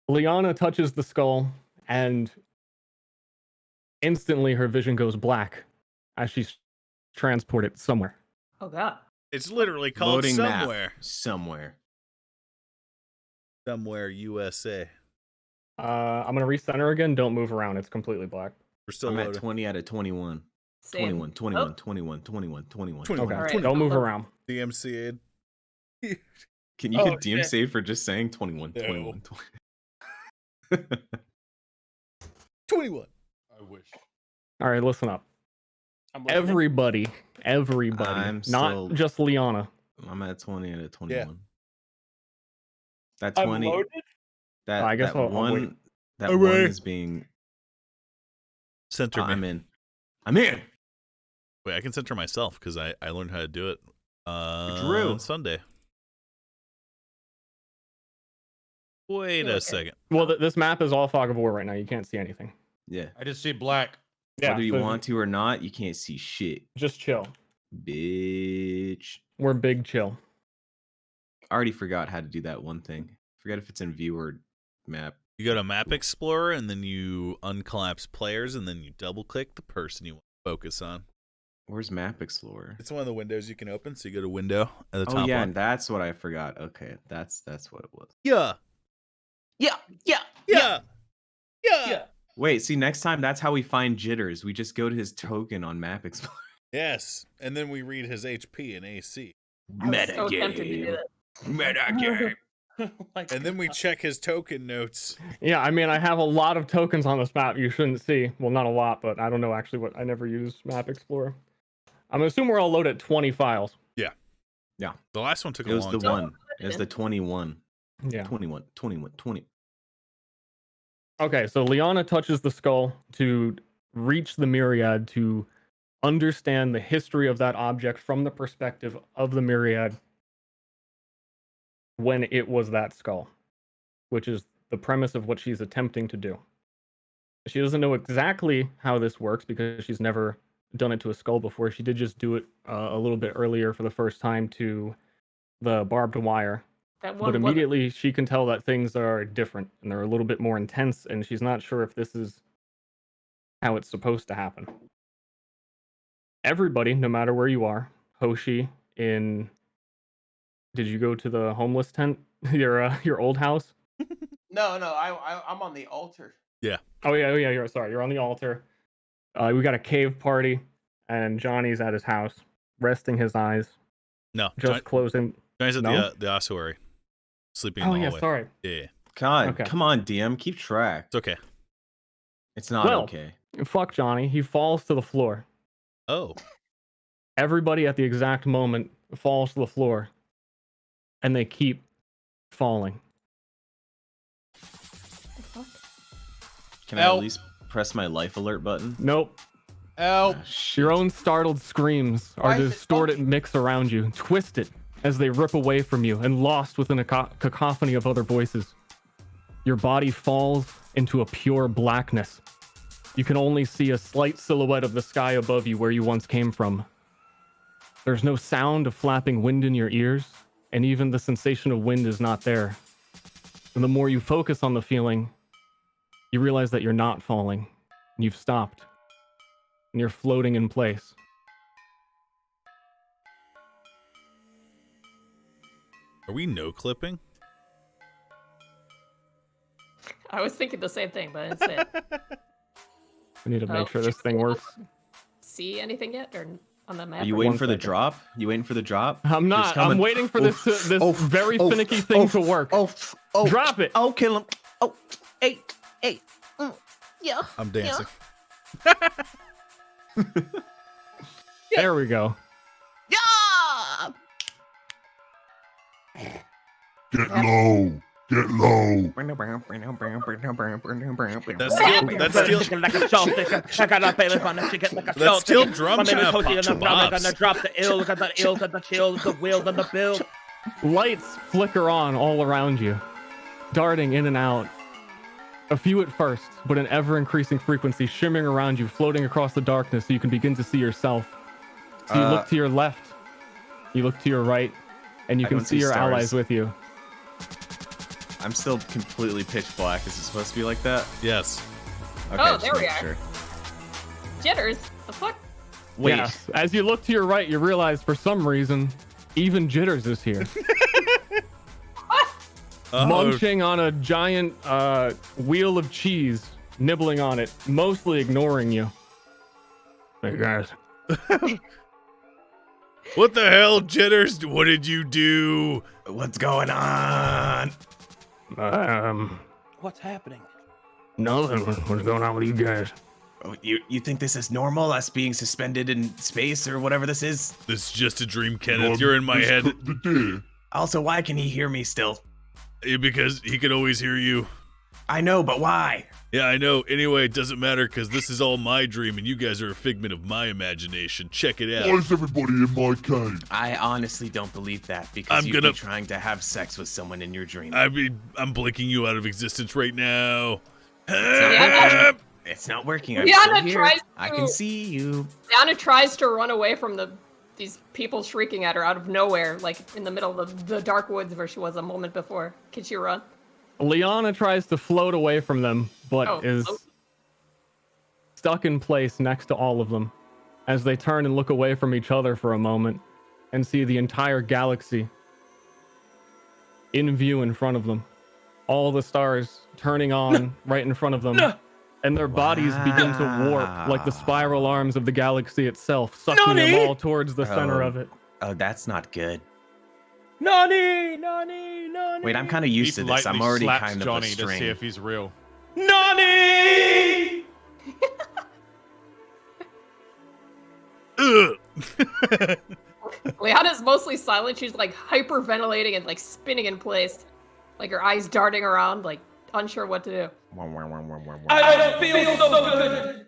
Liana touches the skull, and instantly her vision goes black as she's transported somewhere. Oh god. It's literally called Loading map. Somewhere. Somewhere. Somewhere, USA. I'm gonna recenter again. Don't move around. It's completely black. We're still I'm at loading. 20 out of 21. Same. 21, 21, 21, 21, 21. 21. Okay, Alright. don't move around. DMCA'd. Can you Oh, get DMCA for just saying 21, No. 21, 21. I wish. All right, listen up. I'm listening. Everybody, I'm not still- just Liana. I'm at 20 and at 21. That I'm 20. loaded? That, I guess that I'll one. wait. That I'm one ready. is being. Center me. I'm in. I'm in. Wait, I can center myself because I learned how to do it Drew. on Sunday. Wait a second. Well, this map is all fog of war right now. You can't see anything. Yeah. I just see black. Whether you so want to or not, you can't see shit, just chill. bitch. We're big chill. I already forgot how to do that one thing. Forget if it's in view or map. You go to Map Explorer and then you uncollapse players and then you double click the person you want to focus on. Where's Map Explorer? It's one of the windows you can open. So you go to Window at the Oh top yeah, one. and that's what I forgot. Okay, that's what it was. Yeah. Yeah, yeah. Yeah. Yeah. Wait, see, next time that's how we find Jitters. We just go to his token on Map Explorer. Yes. And then we read his HP and AC. I was so tempted to do that. Metagame. Like, And then we check his token notes. Yeah, I mean, I have a lot of tokens on this map you shouldn't see. Well, not a lot, but I don't know actually what. I never use Map Explorer. I'm assuming we're all loaded at 20 files. The last one took It a was long the time. one. It was the 21. Yeah. 21, 21, 20. Okay, so Liana touches the skull to reach the Myriad to understand the history of that object from the perspective of the Myriad when it was that skull, which is the premise of what she's attempting to do. She doesn't know exactly how this works because she's never done it to a skull before. She did just do it a little bit earlier for the first time to the barbed wire. That But one immediately she can tell that things are different and they're a little bit more intense, and she's not sure if this is how it's supposed to happen. Everybody, no matter where you are, Hoshi in... Did you go to the homeless tent? Your old house? no, I'm on the altar. Oh yeah, you're on the altar. We got a cave party, and Johnny's at his house, resting his eyes, No. just closing. Johnny's at No? the ossuary. Sleeping in Oh the yeah, hallway. sorry. Yeah. God, Okay. come on, DM, keep track. It's okay. It's not Well- okay. Fuck Johnny. He falls to the floor. Oh. Everybody at the exact moment falls to the floor, and they keep falling. Can I Help. at least press my life alert button? Nope. Help. Ah, shit. Your own startled screams are Why is it distorted funky? mix around you, twisted as they rip away from you and lost within a cacophony of other voices. Your body falls into a pure blackness. You can only see a slight silhouette of the sky above you where you once came from. There's no sound of flapping wind in your ears, and even the sensation of wind is not there. And the more you focus on the feeling, you realize that you're not falling. You've stopped. And you're floating in place. Are we no clipping? I was thinking the same thing, but I didn't say it. We need to make Oh, sure this should thing we works. See anything yet, or on the map? Are you or- waiting One for the second. drop? You waiting for the drop? I'm It's not. I'm coming. waiting for this very finicky thing to work. Drop it. Oh, kill him. Oh, hey, hey. Yeah. I'm dancing. There we go. Yeah. Get low. Get low. That's still drum chops. Drop the ill, got the ill, got the chill, the will, and the bill. Lights flicker on all around you, darting in and out. A few at first, but an ever-increasing frequency shimmering around you, floating across the darkness so you can begin to see yourself. So you look to your left, you look to your right, and you I can don't see see your stars. allies with you. I'm still completely pitch black. Is it supposed to be like that? Yes. Okay, Oh, just there we making are. sure. Jitters. The fuck? Wait. Yes. As you look to your right, you realize for some reason, even Jitters is here. Munching on a giant wheel of cheese, nibbling on it, mostly ignoring you. Hey guys. What the hell, Jitters? What did you do? What's going on? What's happening? Nothing. What's going on with you guys? Oh, you think this is normal, us being suspended in space or whatever this is? This is just a dream, Kenneth. You're in my head. The deer. Also, why can he hear me still? Because he could always hear you. I know, but why? Yeah, I know. Anyway, it doesn't matter because this is all my dream and you guys are a figment of my imagination. Check it Why out. is everybody in my cave? I honestly don't believe that because I'm you'd gonna- be trying to have sex with someone in your dream. I mean, I'm blinking you out of existence right now. Yeah, It's not working. I'm Liana still here. tries I to- can see you. Liana tries to run away from these people shrieking at her out of nowhere, like in the middle of the dark woods where she was a moment before. Can she run? Liana tries to float away from them, but Oh, is float. stuck in place next to all of them as they turn and look away from each other for a moment and see the entire galaxy in view in front of them. All the stars turning on right in front of them. And their bodies begin to warp like the spiral arms of the galaxy itself, sucking them all towards the center of it. Oh, that's not good. Nani, Nani, Nani. Wait, I'm kind of used to He this. I'm lightly already slaps kind of Johnny a to string. see if he's real. Nani. Ugh. Liana's mostly silent. She's like hyperventilating and like spinning in place, like her eyes darting around, like unsure what to do. I don't feel so good.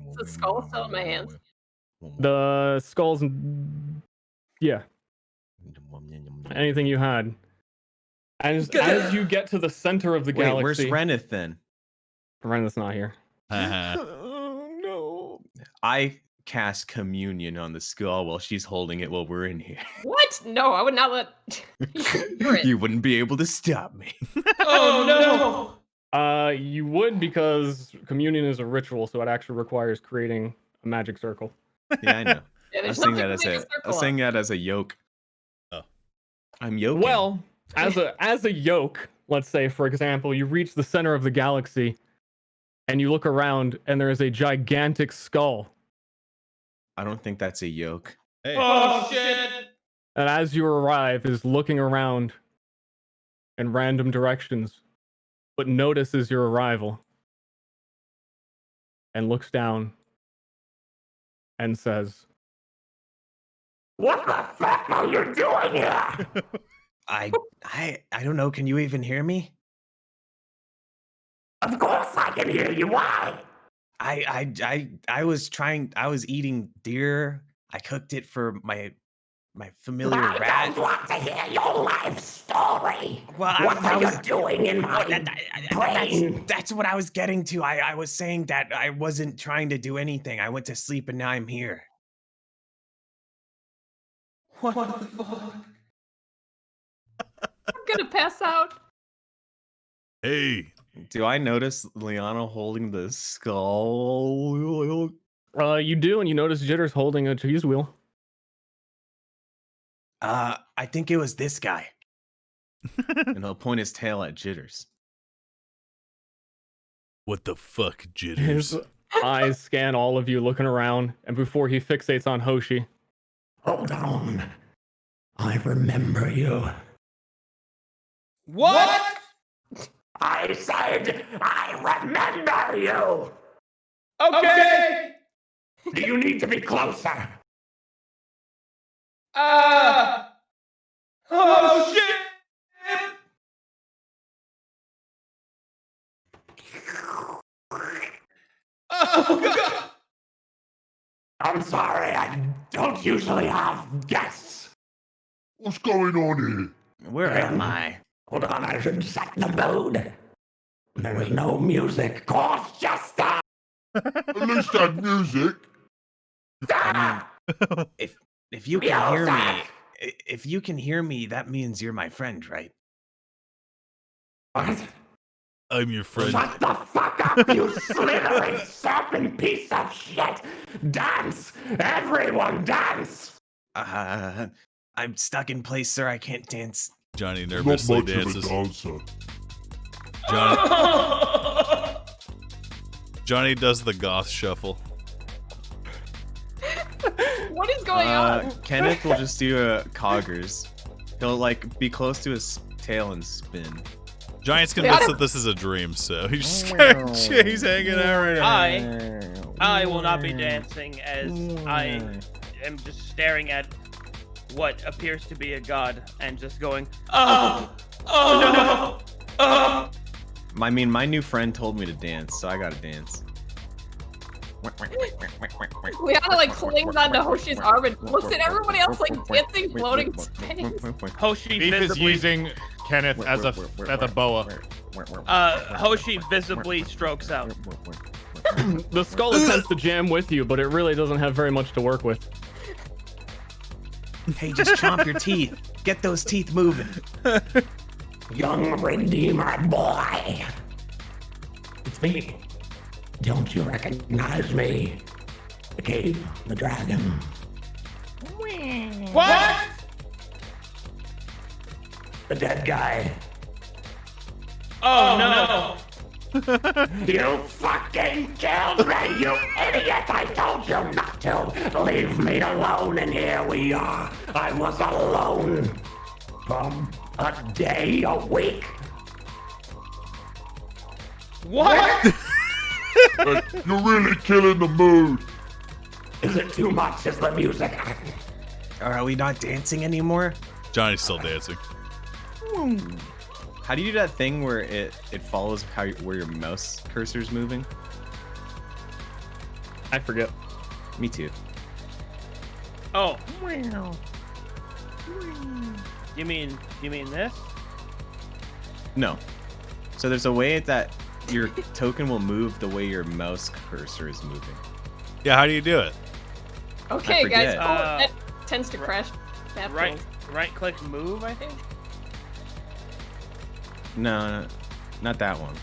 Is the skull still in my hands? The skulls, yeah, anything you had. As you get to the center of the Wait, where's galaxy, Reneth then? Reneth's not here. Oh no! I cast communion on the skull while she's holding it while we're in here. What? No, I would not let you hear it. You wouldn't be able to stop me. Oh no. You would because communion is a ritual, so it actually requires creating a magic circle. Yeah, I know. Yeah, I was there's saying nothing that as to make a. I circle was of. saying that as a yoke. Oh. I'm yoking. Well, as a yoke, let's say, for example, you reach the center of the galaxy, and you look around, and there is a gigantic skull. I don't think that's a yoke. Hey. Oh shit. And as you arrive, is looking around in random directions, but notices your arrival, and looks down, and says, What the fuck are you doing here? I don't know. Can you even hear me? Of course I can hear you. Why? I was trying. I was eating deer. I cooked it for my familiar I rat. don't want to hear your life story. Well, What are you doing in my brain? That's what I was getting to. I was saying that I wasn't trying to do anything. I went to sleep and now I'm here. What the fuck? I'm gonna pass out. Hey. Do I notice Liana holding the skull? you do, and you notice Jitter's holding a cheese wheel. I think it was this guy. And he'll point his tail at Jitters. What the fuck, Jitters? His eyes scan all of you looking around, and before he fixates on Hoshi, Hold on. I remember you. What? I said I remember you. Okay. Do you need to be closer? Oh shit. Oh god. I'm sorry, I don't usually have guests. What's going on Where am I? Hold on, I should set the mood. There is no music. Cause just here? At least that music. If you can hear me, if you can hear me, that means you're my friend, right? What? I'm your friend. Shut the fuck up, you slithering serpent piece of shit! Dance! Everyone dance! I'm stuck in place, sir. I can't dance. Johnny Not nervously much of a dances. dancer. Johnny, Johnny does the goth shuffle. What is going on? Kenneth will just do a coggers. He'll like be close to his tail and spin. Giant's convinced that this is a dream, so he's he's hanging out right now. I will not be dancing as I am just staring at what appears to be a god and just going, oh no, oh. I mean, my new friend told me to dance, so I gotta dance. Liana like clings onto Hoshi's arm and looks at everybody else like dancing, floating, spinning. Hoshi Beef is visibly, using Kenneth as a boa. Hoshi visibly strokes out. The skull attempts to jam with you, but it really doesn't have very much to work with. Hey, just chomp your teeth. Get those teeth moving. Young Redeemer boy. It's me. Don't you recognize me? The cave, the dragon. What? The dead guy. Oh no. You fucking killed me, you idiot! I told you not to! Leave me alone, and here we are. I was alone. From a day, a week. What? You're really killing the mood. Is it too much? Is the music? Are we not dancing anymore? Johnny's still dancing. How do you do that thing where it follows where your mouse cursor's moving? I forget. Me too. Oh. You mean this? No. So there's a way that your token will move the way your mouse cursor is moving. Yeah, how do you do it? Okay, guys, forget. that tends to crash. Right click move, I think. No, not that one.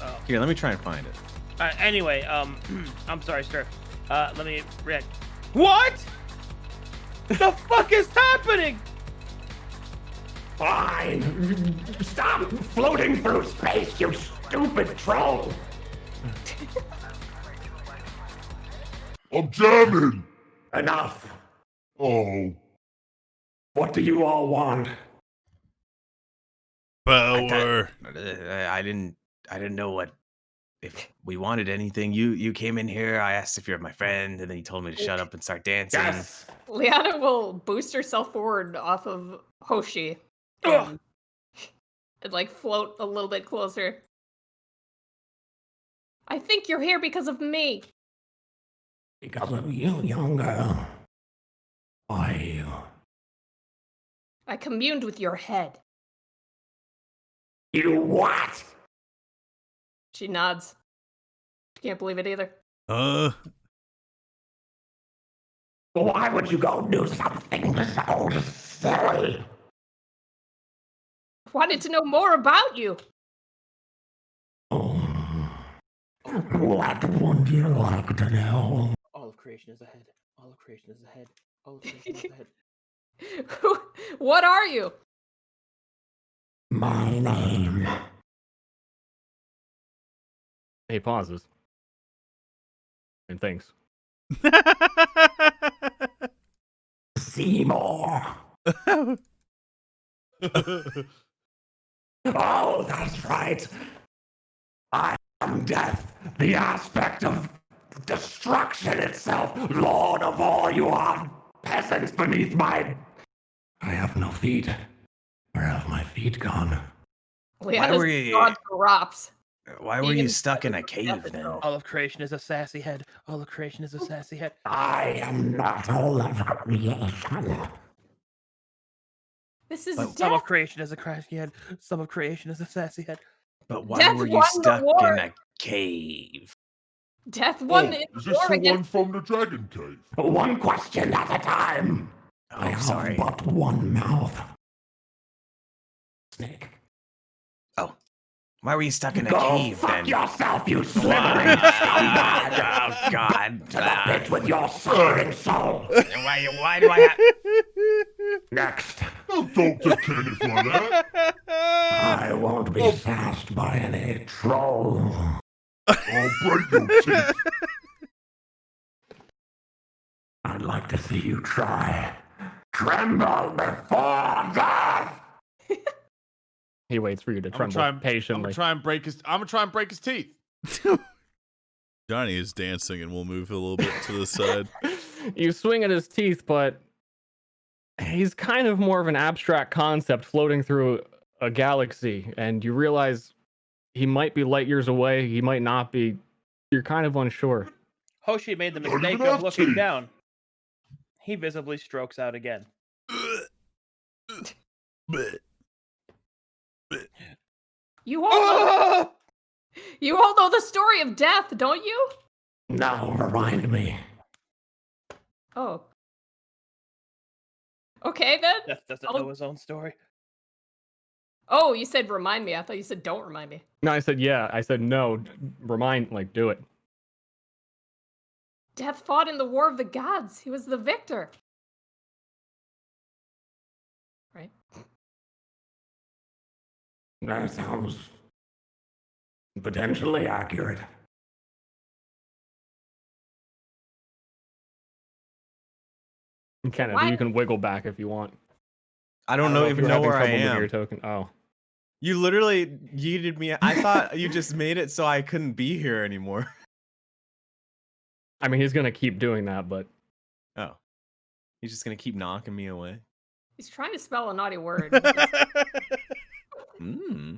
Oh. Here, let me try and find it. Anyway, I'm sorry, sir. Let me react. What? The fuck is happening? Fine. Stop floating through space, you stupid troll. I'm jamming. Enough. Oh. What do you all want? Power. I didn't know what if we wanted anything. You came in here. I asked if you're my friend, and then you told me to shut up and start dancing. Yes. Liana will boost herself forward off of Hoshi and like float a little bit closer. I think you're here because of me. Because of you, young girl. Why you? I communed with your head. You what? She nods. She can't believe it either. Why would you go do something so silly? Wanted to know more about you. What would you like to know? All of creation is ahead. All of creation is ahead. All of creation is ahead. What are you? My name. He pauses. And thinks. Seymour. Oh, that's right. I am death, the aspect of destruction itself, lord of all you are peasants beneath my... I have no feet. Where have my feet gone? Liana's were you- jaw drops. Why were you stuck in a cave then? All of creation is a sassy head. All of creation is a sassy head. I am not all of creation. This is Some death. of creation is a crashy head. Some of creation is a sassy head. But why Death were you won the stuck war. in a cave? Death won Oh, the is this war the one against... from the Dragon Cave? One question at a time. I Oh, have sorry. but one mouth. Snake. Why were you stuck in a Go cave fuck then? yourself, you slithering scumbag! Oh God! To the pit with your suffering soul. Why do I have? Next, Don't talk to Kenneth like that. I won't be fast by any troll. I'll break your teeth. I'd like to see you try. Tremble before death! He waits for you to I'm tremble gonna patiently. try and break his teeth. Johnny is dancing, and we'll move a little bit to the side. You swing at his teeth, but he's kind of more of an abstract concept floating through a galaxy, and you realize he might be light years away, he might not be. You're kind of unsure. Hoshi made the Don't even mistake have of looking teeth. down. He visibly strokes out again. You all know the story of death, don't you? Now remind me. Oh. Okay then. Death doesn't Oh. know his own story. Oh, you said remind me. I thought you said don't remind me. No, I said yeah. I said no. Do it. Death fought in the War of the Gods. He was the victor. Right? That sounds potentially accurate. Kenneth, Why- you can wiggle back if you want. I don't know if even you're know having where I trouble moving am. Your token. Oh, You literally yeeted me. I thought you just made it so I couldn't be here anymore. I mean, he's gonna keep doing that, but Oh. He's just gonna keep knocking me away. He's trying to spell a naughty word. Hmm.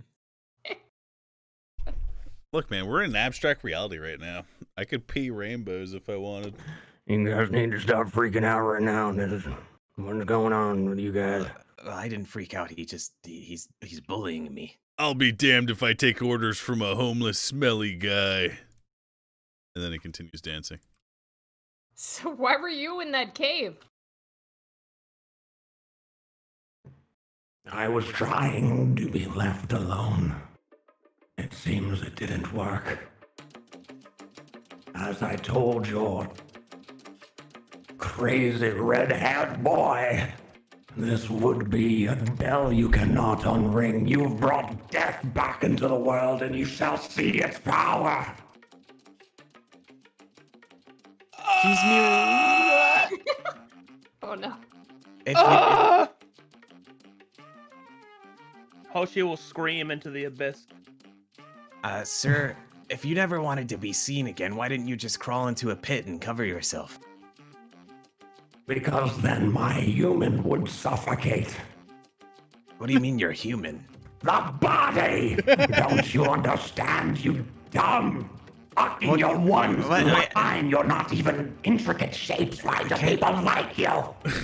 Look, man, we're in abstract reality right now. I could pee rainbows if I wanted. You guys need to stop freaking out right now. What's going on with you guys? I didn't freak out. He's bullying me. I'll be damned if I take orders from a homeless, smelly guy. And then he continues dancing. So why were you in that cave? I was trying to be left alone. It seems it didn't work. As I told your crazy red-haired boy, this would be a bell you cannot unring. You've brought death back into the world, and you shall see its power. He's Myriad. Oh no. If Hoshi will scream into the abyss. sir, if you never wanted to be seen again, why didn't you just crawl into a pit and cover yourself? Because then my human would suffocate. What do you mean you're human? The body! Don't you understand, you dumb? In your one line, you're not even intricate shapes right to people like you.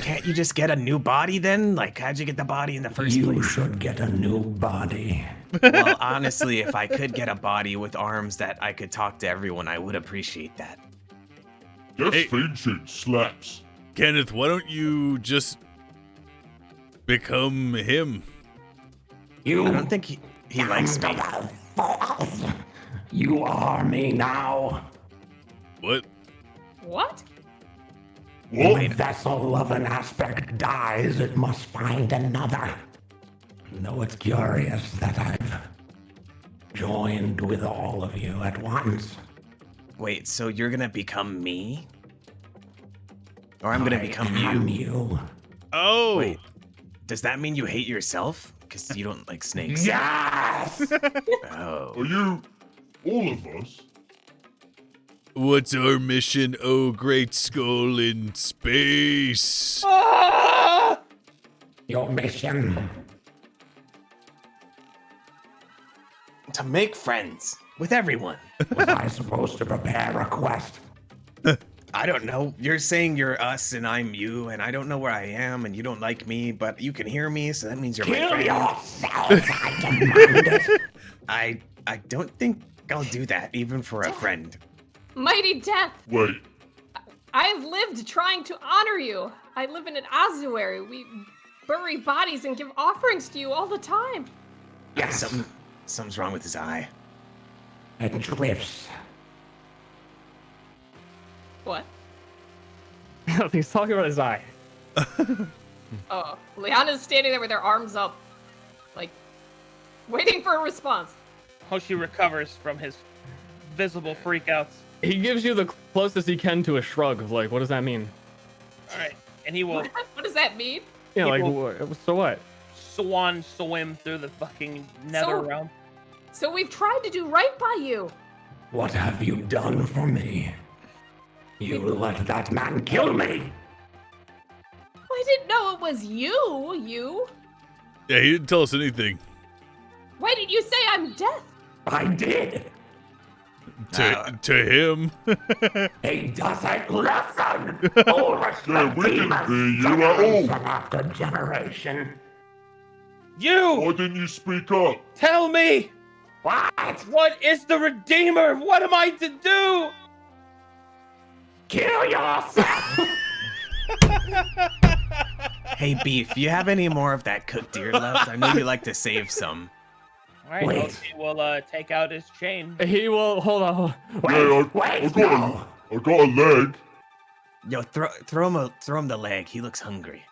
Can't you just get a new body then? Like, how'd you get the body in the first You place? should get a new body. Well, honestly, if I could get a body with arms that I could talk to everyone, I would appreciate that. Death's Hey. theme tune slaps. Kenneth, why don't you just become him? You I don't think he likes me. You are me now. What? What? What? When a vessel of an aspect dies, it must find another. Though it's curious that I've joined with all of you at once. Wait, so you're gonna become me? Or I'm gonna become I am you? you. Oh! Wait, does that mean you hate yourself? Because you don't like snakes. Yes! Oh. Are you all of us? What's our mission, oh great skull in space? Your mission. To make friends with everyone. Was I supposed to prepare a quest? I don't know. You're saying you're us and I'm you, and I don't know where I am, and you don't like me, but you can hear me, so that means you're my Kill friend. yourself, I demand it. I don't think I'll do that, even for a friend. Mighty Death, Wait, I have lived trying to honor you. I live in an ossuary. We bury bodies and give offerings to you all the time. Yes, Something's wrong with his eye. it drifts. What? he's talking about his eye. Oh, Liana's standing there with her arms up, like, waiting for a response. Hoshi recovers from his visible freakouts. He gives you the closest he can to a shrug of like, what does that mean? All right, and he will What does that mean? Yeah, like, People- so what? swan swim through the fucking nether realm. So we've tried to do right by you. What have you done for me? You let that man kill me! I didn't know it was you. Yeah, he didn't tell us anything. Why did you say I'm death? I did! To him. He doesn't listen! All Yeah, we didn't hear you at all. generation after generation. You Why didn't you speak up? tell me, What? what is the Redeemer? What am I to do? Kill yourself! Hey, Beef, you have any more of that cooked deer left? I know you like to save some. All right, Wait. Oki will take out his chain. He will, hold on. Yeah, I Wait, got no! a leg. Yo, throw him the leg. He looks hungry.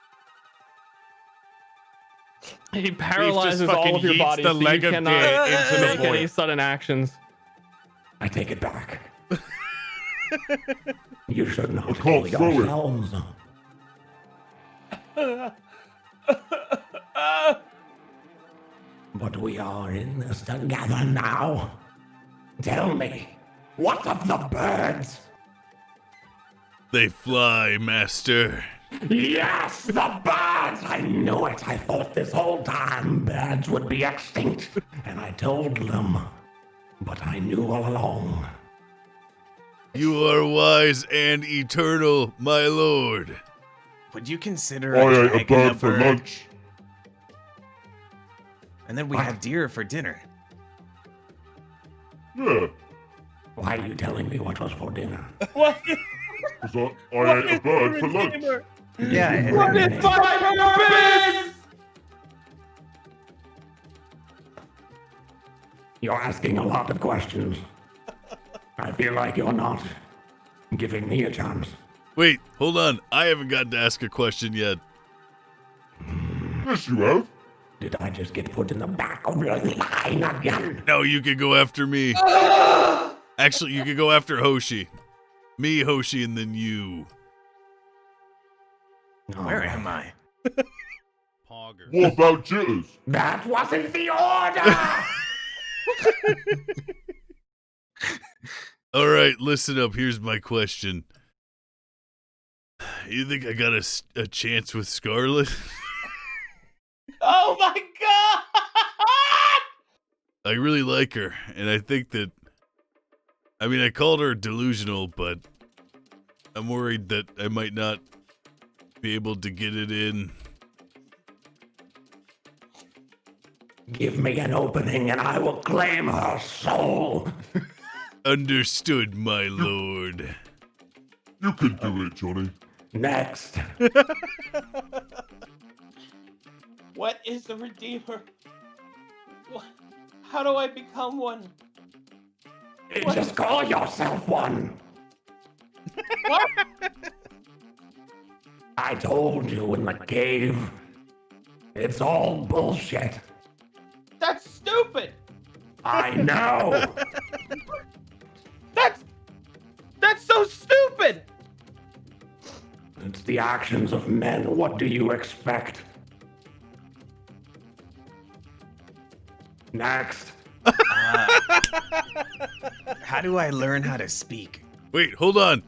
He paralyzes all fucking of your yeets body, the so leg you of cannot deer into the make void. any sudden actions. I take it back. You should not I kill can't throw it. yourselves. But we are in this together now. Tell me, what of the birds? They fly, master. Yes, the birds! I knew it. I thought this whole time birds would be extinct. And I told them. But I knew all along. You are wise and eternal, my lord. Would you consider I ate a dragging bird for lunch. And then we have deer for dinner. Yeah, Why are you telling me what was for dinner? What? because I ate a bird for lunch. Redeemer? Yeah. and What then- is my purpose? You're asking a lot of questions. I feel like you're not giving me a chance. Wait, hold on. I haven't gotten to ask a question yet. Yes, you have. Did I just get put in the back of your line again? No, you could go after me. Actually, you could go after Hoshi. Me, Hoshi, and then you. Where am I? Pogger. What about jitters? That wasn't the order! All right, listen up. Here's my question. You think I got a chance with Scarlet? Oh my god! I really like her, and I think that... I mean, I called her delusional, but I'm worried that I might not be able to get it in. Give me an opening and I will claim her soul. Understood, my lord. You can do it, Johnny. Next. What is the Redeemer? What? How do I become one? Just call yourself one. What? I told you in the cave. It's all bullshit. That's stupid. I know. That's so stupid. It's the actions of men. What do you expect? Next. How do I learn how to speak? Wait, hold on.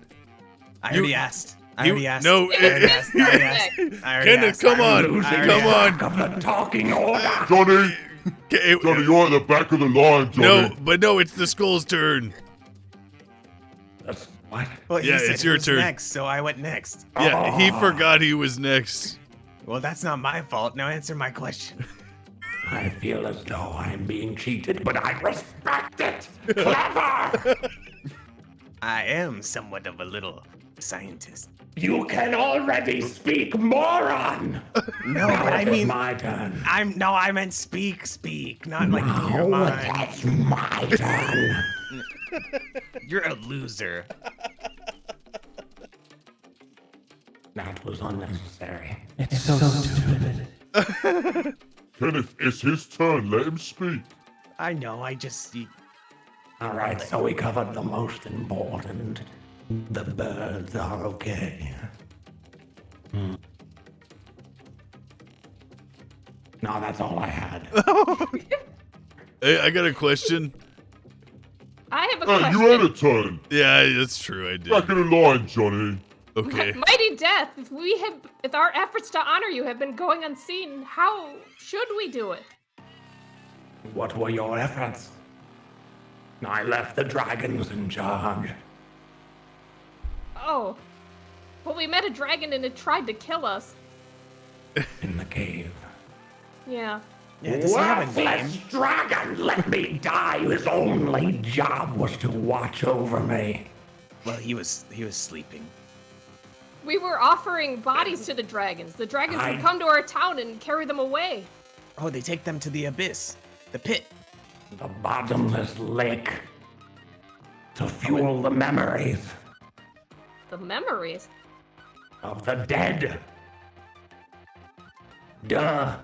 I You- already asked. I you- already asked. no, I already asked. I already asked. I already Kenneth, asked. come on. Losing Come on. track of the talking order. Johnny, Okay, Johnny, you're at the back of the line, Johnny. no, but no, it's the skull's turn. What? Well, he Yeah, said it's your who's turn. next, so I went next. Yeah, he forgot he was next. Well, that's not my fault. Now answer my question. I feel as though I'm being cheated, but I respect it. Clever. I am somewhat of a little scientist. You can already speak, moron. No, Now but I it is mean, my turn. I meant speak, not like your Now mind. it's my turn. You're a loser. That was unnecessary. It's so stupid. Kenneth, it's his turn. Let him speak. I know. All right, so we covered the most important. The birds are okay. No, that's all I had. Hey, I got a question. I have a Hey, question. you had a turn. Yeah, that's true. I did. Back in the line, Johnny. Okay. Mighty Death, if our efforts to honor you have been going unseen, how should we do it? What were your efforts? I left the dragons in charge. Oh. Well, we met a dragon and it tried to kill us. In the cave. Yeah. Yeah, does he have a name? Worthless dragon let me die. His only job was to watch over me. Well, he was sleeping. We were offering bodies to the dragons. The dragons would come to our town and carry them away. Oh, they take them to the abyss, the pit. The bottomless lake. To fuel the memories The memories? of the dead. Duh.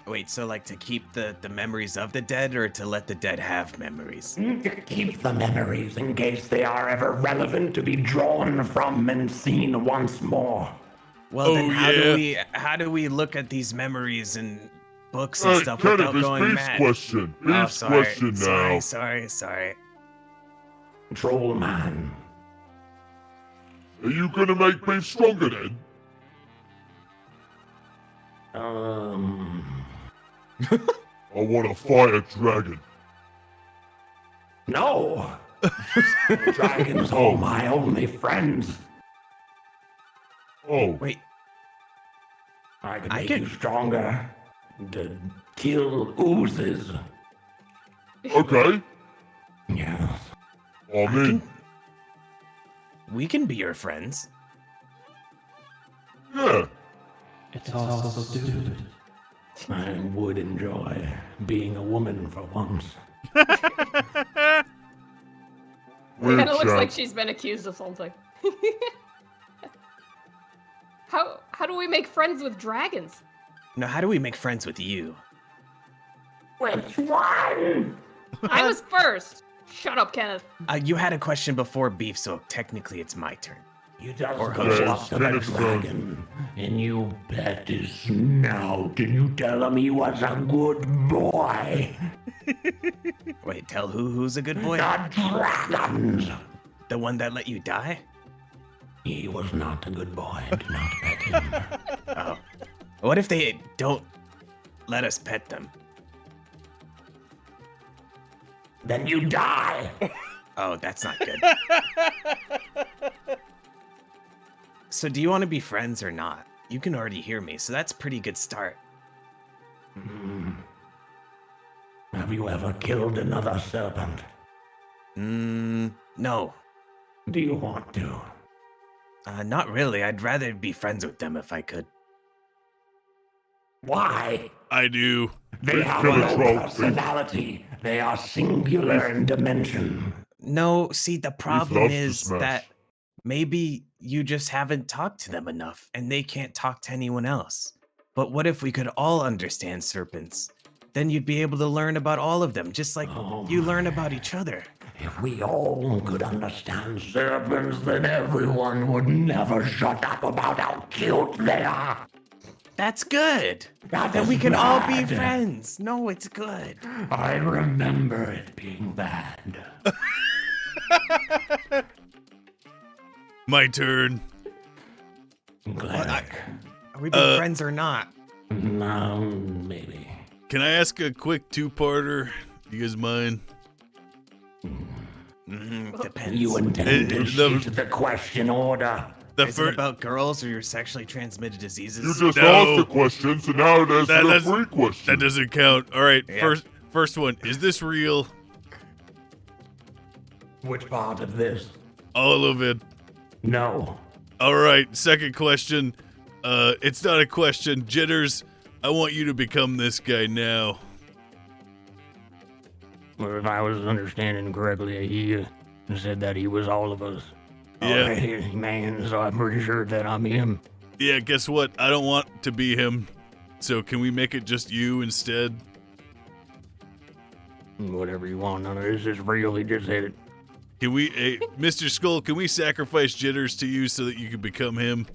Wait, so like to keep the memories of the dead or to let the dead have memories? To keep the memories in case they are ever relevant to be drawn from and seen once more. Well, then yeah. how do we look at these memories and books and Hey, stuff Kenneth, without it's going Beef's mad? question. Oh, Beef's question now. Sorry. Troll man. Are you gonna make Beef stronger then? I want to fight a dragon. No. Dragons are my only friends. Oh, Wait, I can I make can- you stronger. To kill oozes. okay. Yes. I'm in. we can be your friends. Yeah. It's all so stupid. I would enjoy being a woman for once. It Weird kind of looks chat. like she's been accused of something. How do we make friends with dragons? Now, how do we make friends with you? Which one? I was first. Shut up, Kenneth. You had a question before Beef, so technically it's my turn. You just Or go Hushes. up to the Kenneth's turn. dragon, and you bet his snout, and you tell him he was a good boy. Wait, tell who's a good boy? The dragons. The one that let you die? He was not a good boy. Do not bet him. Oh. What if they don't let us pet them? Then you die. Oh, that's not good. So do you want to be friends or not? You can already hear me, so that's a pretty good start. Have you ever killed another serpent? No. Do you want to? Not really. I'd rather be friends with them if I could. Why? I do. They have Kill a no troll, personality. They are singular in dimension. No, see, the problem loves to is smash. that maybe you just haven't talked to them enough and they can't talk to anyone else. But what if we could all understand serpents? Then you'd be able to learn about all of them, just like you learn about each other. If we all could understand serpents, then everyone would never shut up about how cute they are. That's good. That Then is we can all be bad. friends. No, it's good. I remember it being bad. My turn. Cleric. Are we being friends or not? No, maybe. Can I ask a quick two-parter? You guys mind? Depends. You intend to the- shoot the question order. The Is it first. about girls or your sexually transmitted diseases? You just No. asked the question, so now there's That the does- free question. That doesn't count. All right, Yeah. first one. Is this real? Which part of this? All of it. No. All right. Second question. It's not a question. Jitters, I want you to become this guy now. Well, if I was understanding correctly, he said that he was all of us. Yeah. Alright, man, so I'm pretty sure that I'm him. Yeah. Guess what? I don't want to be him. So can we make it just you instead? Whatever you want, none of this is real. He just hit it. Can we, Mr. Skull, can we sacrifice Jitters to you so that you can become him?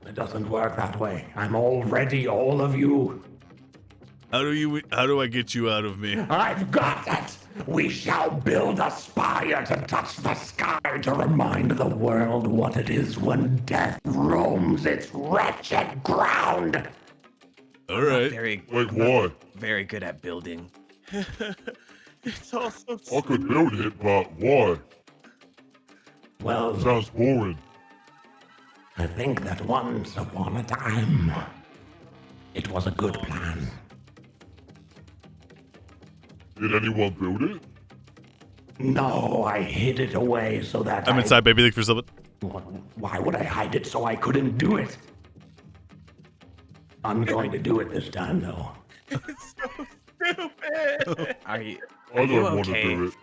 It doesn't work that way. I'm already all of you. How do I get you out of me? I've got it! We shall build a spire to touch the sky to remind the world what it is when death roams its wretched ground. All right. Wait, why? Very good at building. It's all so I could build it, but why? Well, Sounds boring. I think that once upon a time, it was a good plan. Did anyone build it? No, I hid it away so that I'm inside, baby. Look for something. Why would I hide it so I couldn't do it? I'm going to do it this time, though. It's so stupid. Are you I don't want okay? to do it.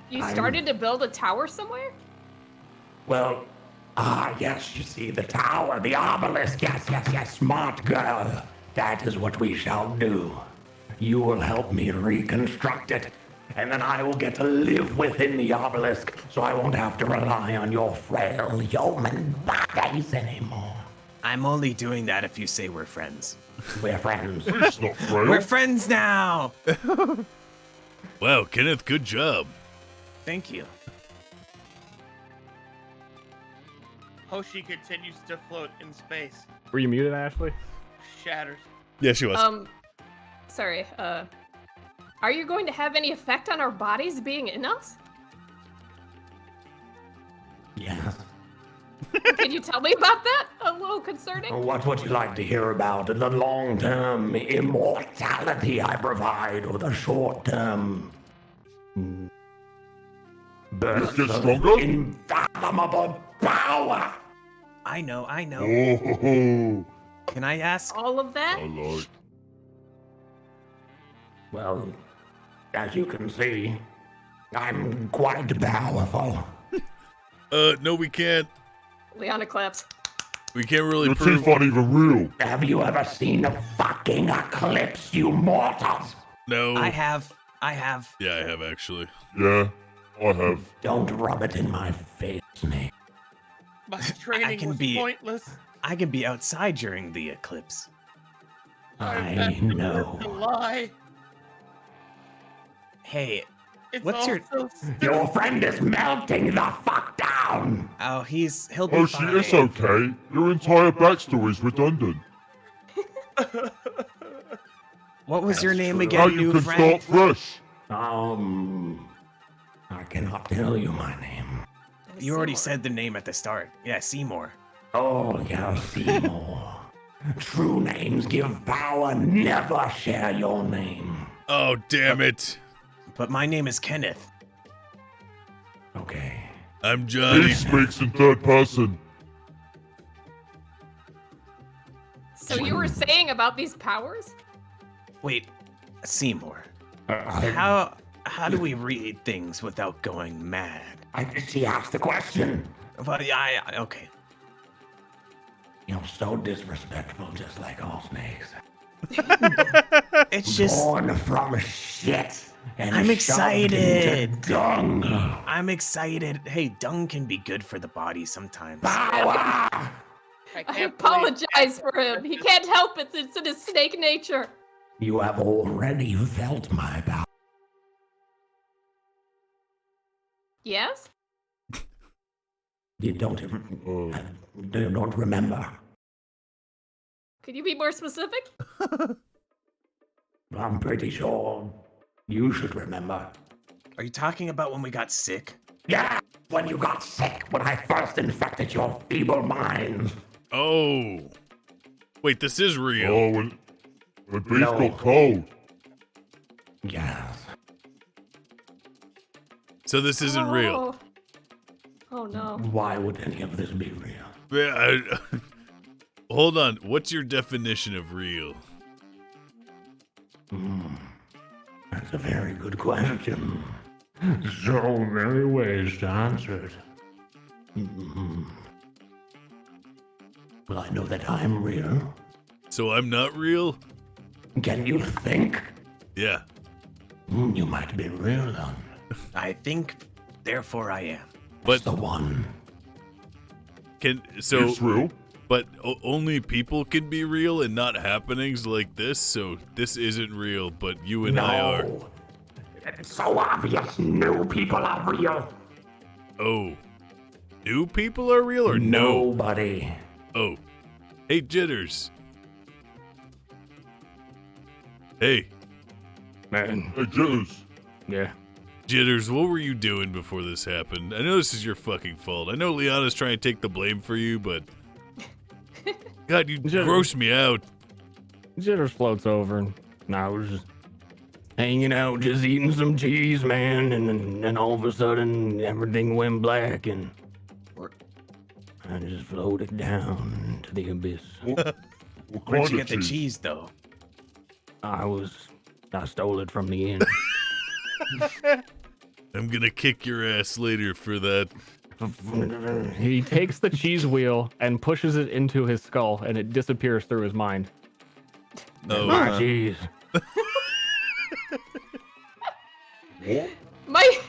You started to build a tower somewhere? Well, yes, you see, the tower, the obelisk, yes, smart girl. That is what we shall do. You will help me reconstruct it, and then I will get to live within the obelisk, so I won't have to rely on your frail human bodies anymore. I'm only doing that if you say we're friends. We're friends. It's not frail. We're friends now! Wow, Kenneth, good job. Thank you. Hoshi continues to float in space. Were you muted, Ashley? Shatters. Yeah, she was. Sorry, are you going to have any effect on our bodies being in us? Yes. Can you tell me about that? A little concerning. What would you like to hear about? The long-term immortality I provide, or the short-term bursts Get of stronger? unfathomable power? I know. Oh, Can I ask? All of that? I like. Well, as you can see, I'm quite powerful. No, we can't. Liana claps. We can't really Your prove. teeth aren't even real. Have you ever seen a fucking eclipse, you mortals? No. I have. Yeah, I have actually. Yeah, I have. Don't rub it in my face, Snake. My training can was be- pointless. I can be outside during the eclipse. I know. It's a lie. Hey, It's What's all your- so stupid. Your friend is melting the fuck down. oh, he'll be Oh, she fine. is okay. Your entire backstory is redundant. What was your name true. again, Now you new can friend? start fresh. I cannot tell you my name. You already said the name at the start. Yeah, Seymour. Oh, yeah, Seymour. True names give power. Never share your name. Oh, damn it. But my name is Kenneth. Okay. I'm Johnny. He speaks in third person. So you were saying about these powers? Wait, Seymour. I, How do we read things without going mad? she asked the question. But okay. You're so disrespectful, just like all snakes. It's just Born from shit. And I'm shoved excited. into dung. I'm excited. Hey, dung can be good for the body sometimes. Power! I can't believe- apologize for him. He can't help it. It's in his snake nature. You have already felt my power. Yes? You don't remember. Could you be more specific? I'm pretty sure you should remember. Are you talking about when we got sick? Yeah, when you got sick, when I first infected your feeble minds. Oh. Wait, this is real. Oh, when beef No. got cold. Yes. So this isn't real. Oh no. Why would any of this be real? Yeah, hold on. What's your definition of real? That's a very good question. So many ways to answer it. Well, I know that I'm real. So I'm not real? Can you think? Yeah. You might be real, then. I think, therefore I am. But The one. so It's real. but only people can be real and not happenings like this. So this isn't real, but you and I are. It's so obvious new people are real. Oh. New people are real or no? Nobody. Oh. Hey, Jitters. Hey. Man. Hey, Jitters. Yeah. Jitters, what were you doing before this happened? I know this is your fucking fault. I know Liana's trying to take the blame for you, but... God, you Jitters. gross me out. Jitters floats over, and I was just hanging out, just eating some cheese, man, and then all of a sudden everything went black, and I just floated down into the abyss. What Where'd kind you of get the cheese, though? I stole it from the inn. I'm gonna kick your ass later for that. He takes the cheese wheel and pushes it into his skull, and it disappears through his mind. Oh, My cheese. What? My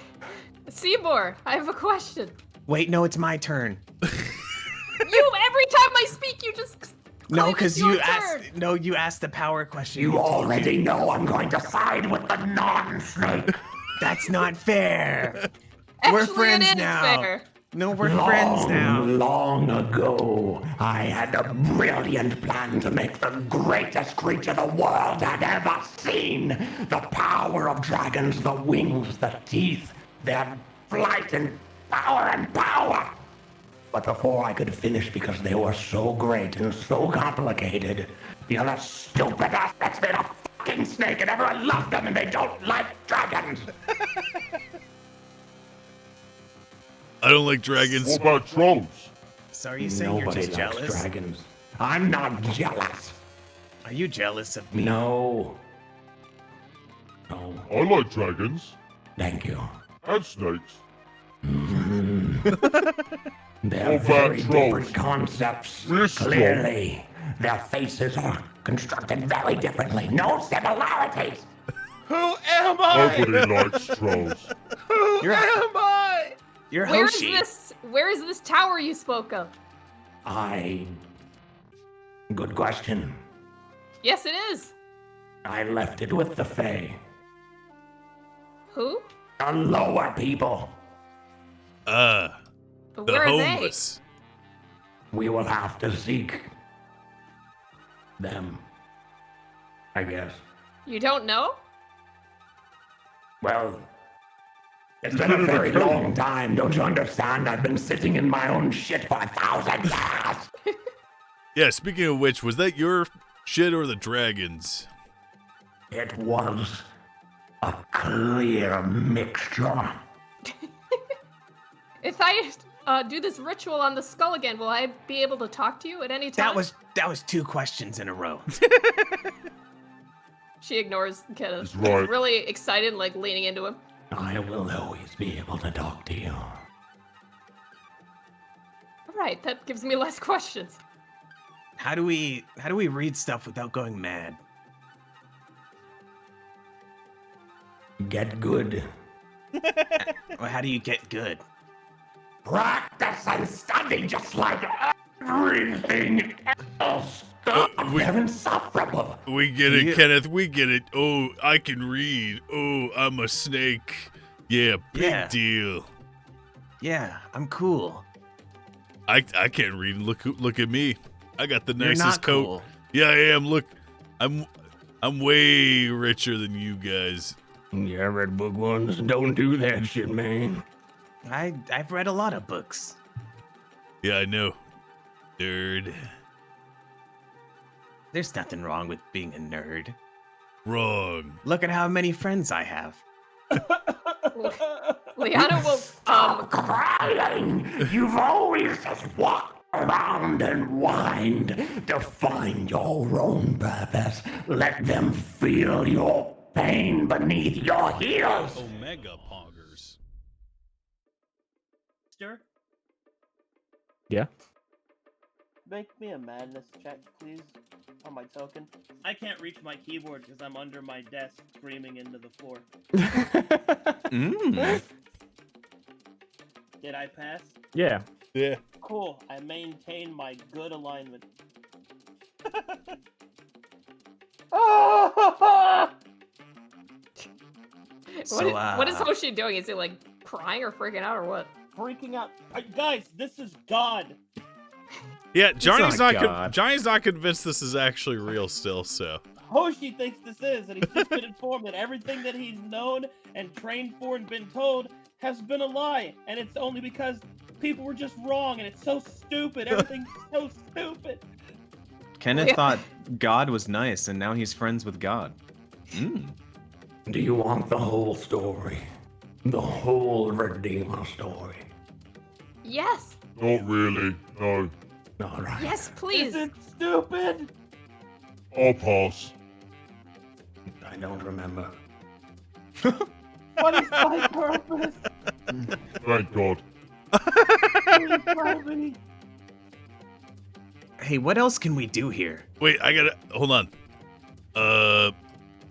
Seymour, I have a question. Wait, no, it's my turn. You every time I speak, you just No, claim because it's your you turn. asked. No, you asked the power question. You told already me. know I'm going to side with the non-snake. That's not fair. Actually, We're friends it is now. fair. No, we're friends now. Long ago, I had a brilliant plan to make the greatest creature the world had ever seen. The power of dragons, the wings, the teeth, their flight and power. But before I could finish, because they were so great and so complicated, the other stupid aspects made a fucking snake, and everyone loved them, and they don't like dragons. I don't like dragons. What about trolls? So are you saying you're Nobody just likes jealous? dragons. I'm not jealous. Are you jealous of me? No. No, I like dragons thank you. and snakes. They're What about very trolls? different concepts. We're strong. Clearly, their faces are constructed very differently. No similarities. Who am I? Nobody likes trolls. Who You're- am I? You're Where is Hoshi. this? Where is this tower you spoke of? Good question. Yes, it is. I left it with the Fae. Who? The lower people. The Where are they? homeless. We will have to seek them, I guess. You don't know? Well, it's been a very long time, don't you understand? I've been sitting in my own shit for 1,000 years. Yeah, speaking of which, was that your shit or the dragon's? It was a clear mixture. If I do this ritual on the skull again, will I be able to talk to you at any time? That was 2 questions in a row. She ignores Kenneth. He's right. Really excited, like leaning into him. I will always be able to talk to you. All right, that gives me less questions. How do we read stuff without going mad? Get good. Or how do you get good? Practice and study just like everything else. They're insufferable. We get it, You- Kenneth. We get it. Oh, I can read. Oh, I'm a snake. Yeah, big Yeah. deal. Yeah, I'm cool. I can't read. Look at me. I got the You're nicest not coat. cool. Yeah, I am. Look, I'm way richer than you guys. Yeah, red book ones don't do that shit, man. I've read a lot of books. Yeah, I know. Nerd. There's nothing wrong with being a nerd. Wrong. Look at how many friends I have. Liana will Stop crying! You've always just walked around and whined to find your own purpose. Let them feel your pain beneath your heels. Omega Poggers. Stir? Yeah. make me a madness check, please, on my token? I can't reach my keyboard because I'm under my desk screaming into the floor. Did I pass? Yeah. Yeah. Cool. I maintain my good alignment. So, what is Hoshi doing? Is he like crying or freaking out or what? Freaking out. Guys, this is God. Yeah, Johnny's not not God. Johnny's not convinced this is actually real still, so. Hoshi thinks this is, and he's just been informed that everything that he's known and trained for and been told has been a lie, and it's only because people were just wrong, and it's so stupid. Everything's so stupid. Kenneth thought God was nice, and now he's friends with God. Do you want the whole story? The whole Redeemer story? Yes. Not really, no. All right. Yes, please. Is it stupid? I'll pass. I don't remember. What is my purpose? Thank God. Please help me. Hey, what else can we do here? Wait, I gotta hold on.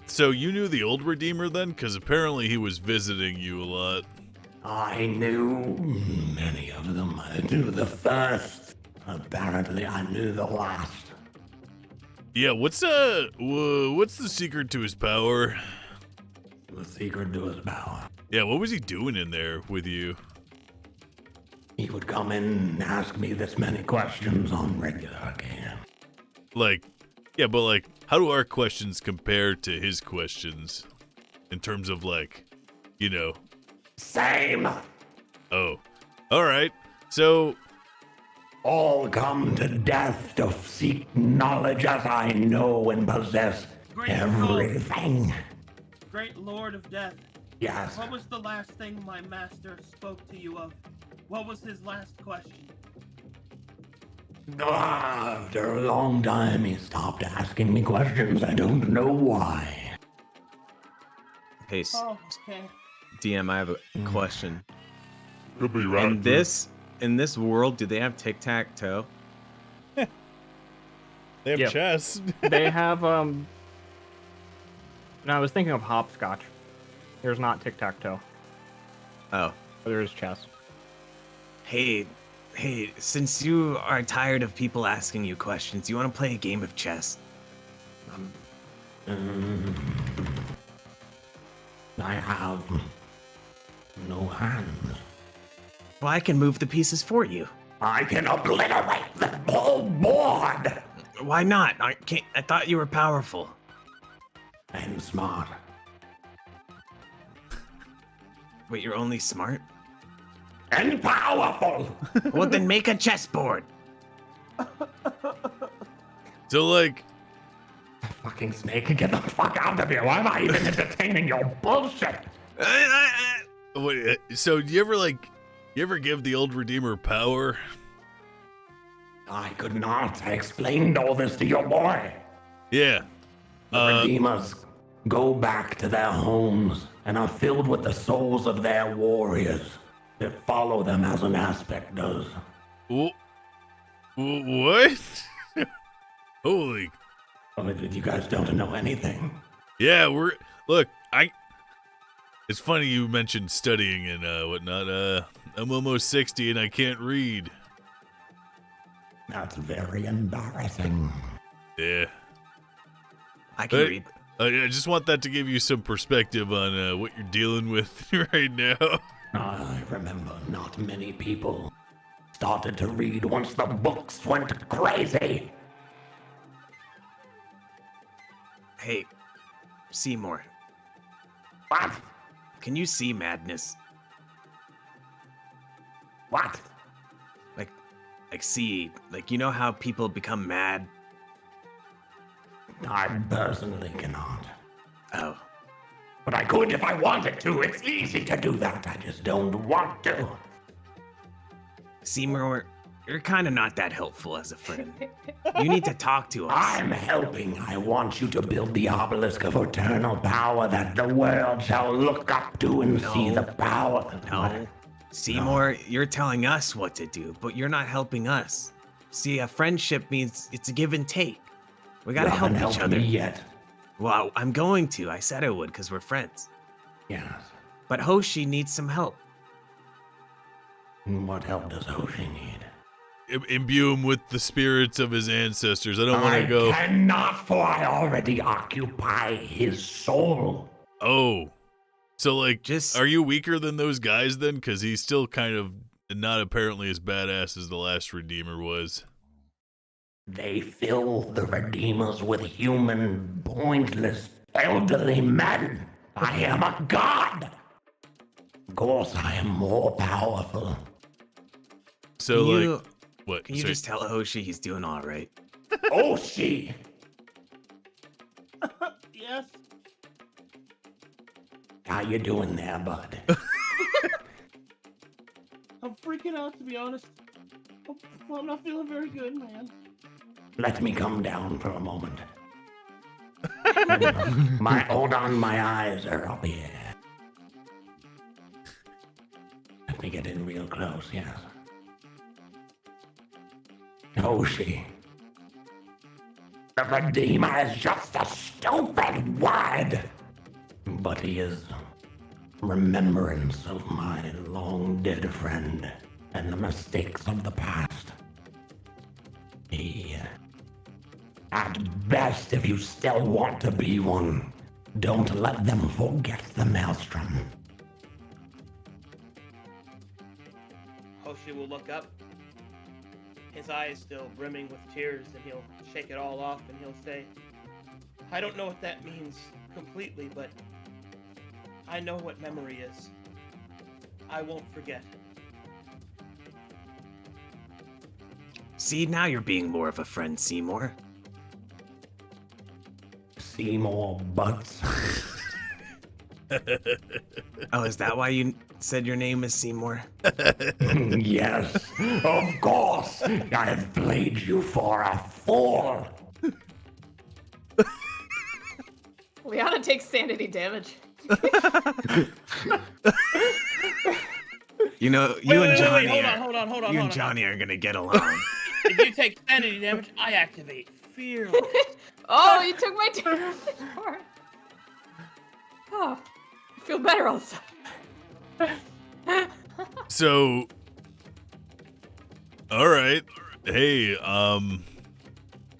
So you knew the old Redeemer then? Because apparently he was visiting you a lot. I knew many of them. I knew the first. Apparently, I knew the last. Yeah, what's the secret to his power? The secret to his power. Yeah, what was he doing in there with you? He would come in and ask me this many questions on regular occasion. Like, yeah, but like, how do our questions compare to his questions? In terms of like, you know. Same. Oh, all right. So, All come to death to seek knowledge as I know and possess Great everything. Great Lord of Death. Yes. What was the last thing my master spoke to you of? What was his last question? After a long time, he stopped asking me questions. I don't know why. Hey, Oh, okay. DM, I have a question. Could be right. In this world, do they have tic-tac-toe? they have Yep. chess. They have No, I was thinking of hopscotch. There's not tic-tac-toe. Oh. But there is chess. Hey, since you are tired of people asking you questions, you want to play a game of chess? I have no hands. Well, I can move the pieces for you. I can obliterate the whole board. Why not? I thought you were powerful. I'm smart. Wait, you're only smart? And powerful. Well, then make a chessboard. So like, Fucking snake, get the fuck out of here. Why am I even entertaining your bullshit? wait, so do you ever give the old Redeemer power? I could not. I explained all this to your boy. Yeah. The Redeemers go back to their homes and are filled with the souls of their warriors that follow them as an aspect does. What? Holy. Oh, you guys don't know anything. Yeah, it's funny you mentioned studying and whatnot. I'm almost 60 and I can't read. That's very embarrassing. Yeah. I can read. I just want that to give you some perspective on what you're dealing with right now. I remember not many people started to read once the books went crazy. Hey, Seymour, What? can you see madness? What? Like see, like you know how people become mad? I personally cannot. Oh. But I could if I wanted to. It's easy to do that. I just don't want to. Seymour, you're kind of not that helpful as a friend. You need to talk to us. I'm helping. I want you to build the obelisk of eternal power that the world shall look up to and see the power. No. Seymour, you're telling us what to do, but you're not helping us. See, a friendship means it's a give and take. We gotta You haven't help each helped other. me yet. Well, I'm going to. I said I would because we're friends. Yes. But Hoshi needs some help. What help does Hoshi need? Imbue him with the spirits of his ancestors. I don't want I to go. cannot, for I already occupy his soul. Oh, so like, Just are you weaker than those guys then? Because he's still kind of not apparently as badass as the last Redeemer was. They fill the Redeemers with human, pointless, elderly men. I am a god. Of course, I am more powerful. So Can you- like, what? Can you Sorry. just tell Hoshi he's doing all right? Hoshi, Yes. how you doing there, bud? I'm freaking out, to be honest. I'm not feeling very good, man. Let me come down for a moment. Hold on, my eyes are up here. Let me get in real close, yes. Hoshi. The Redeemer is just a stupid word. But he is remembrance of my long dead friend and the mistakes of the past. He, at best, if you still want to be one, don't let them forget the maelstrom. Hoshi will look up, his eyes still brimming with tears, and he'll shake it all off and he'll say, I don't know what that means completely, but I know what memory is. I won't forget. See, now you're being more of a friend, Seymour. Seymour Butts. Oh, is that why you said your name is Seymour? Yes, of course. I have played you for a fool. Liana takes sanity damage. You know, Wait, you and wait, Johnny hold are, on, hold on, hold on. you hold and on. Johnny are gonna get along. If you take sanity damage, I activate Fearless. Oh, you took my turn. Oh, I feel better all of a sudden. So, all right. Hey,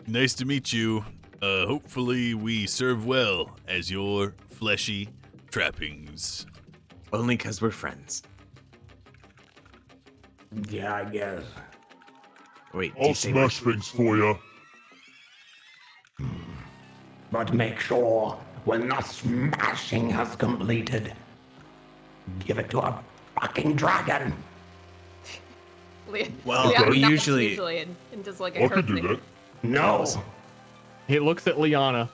nice to meet you. Hopefully we serve well as your fleshy trappings. Only because we're friends. Yeah, I guess. Wait, do I'll you say smash things for you. But make sure when the smashing has completed, give it to a fucking dragon. Well, Liana we nods usually- and does like a I could do curtsy. that. No. He looks at Liana,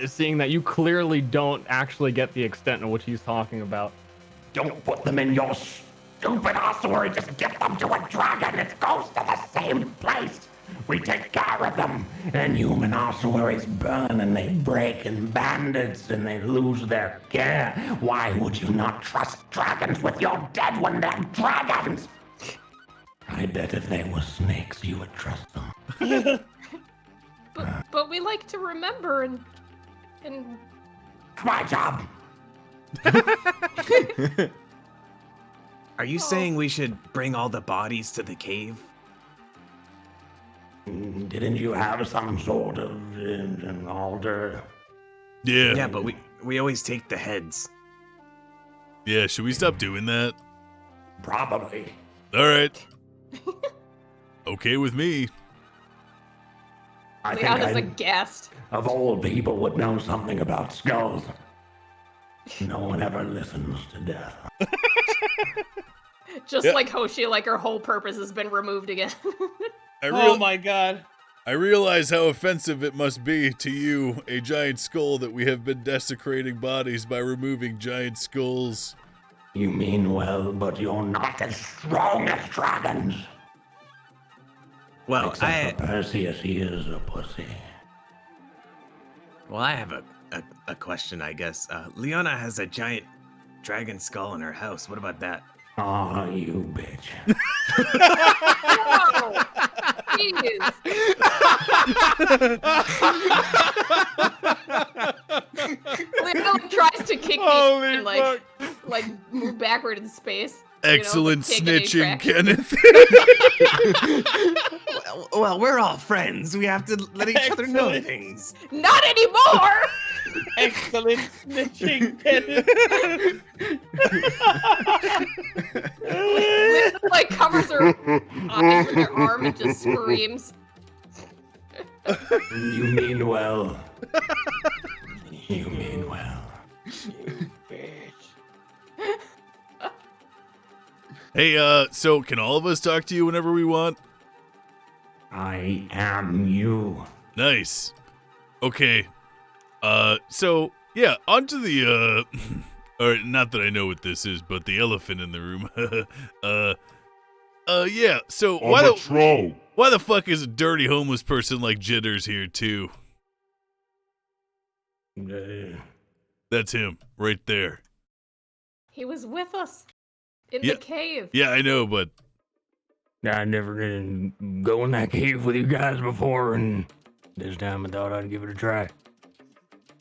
seeing that you clearly don't actually get the extent of what he's talking about. Don't put them in your stupid ossuary. Just give them to a dragon. It goes to the same place. We take care of them. And human ossuaries burn and they break, and bandits and they lose their care. Why would you not trust dragons with your dead when they're dragons? I bet if they were snakes, you would trust them. But we like to remember and It's my job. Are you saying we should bring all the bodies to the cave? Didn't you have some sort of an altar? Yeah. Yeah, but we always take the heads. Yeah, should we stop doing that? Probably. All right. Okay with me. I think Liana's I, aghast. of all people, would know something about skulls. No one ever listens to death. Just Yeah. like Hoshi, like her whole purpose has been removed again. Oh my god. I realize how offensive it must be to you, a giant skull, that we have been desecrating bodies by removing giant skulls. You mean well, but you're not as strong as dragons. Well, Except for Perseus, he is a pussy. I have a question, I guess. Liana has a giant dragon skull in her house. What about that? Aw, you bitch. Jeez. Leo tries to kick me Holy and like move backward in space. Excellent take any snitching, traction. Kenneth. Well, we're all friends. We have to let each other know Excellent. things. Not anymore. Excellent snitching, Kenneth. Liz, like covers her eyes with her arm and just screams. You mean well. You mean well. Hey, so can all of us talk to you whenever we want? I am you. Nice. Okay. So yeah, onto the or not that I know what this is, but the elephant in the room. Yeah. So I'm a troll. why the fuck is a dirty homeless person like Jitters here too? That's him right there. He was with us in Yeah. the cave. Yeah, I know, but I never did go in that cave with you guys before, and this time I thought I'd give it a try.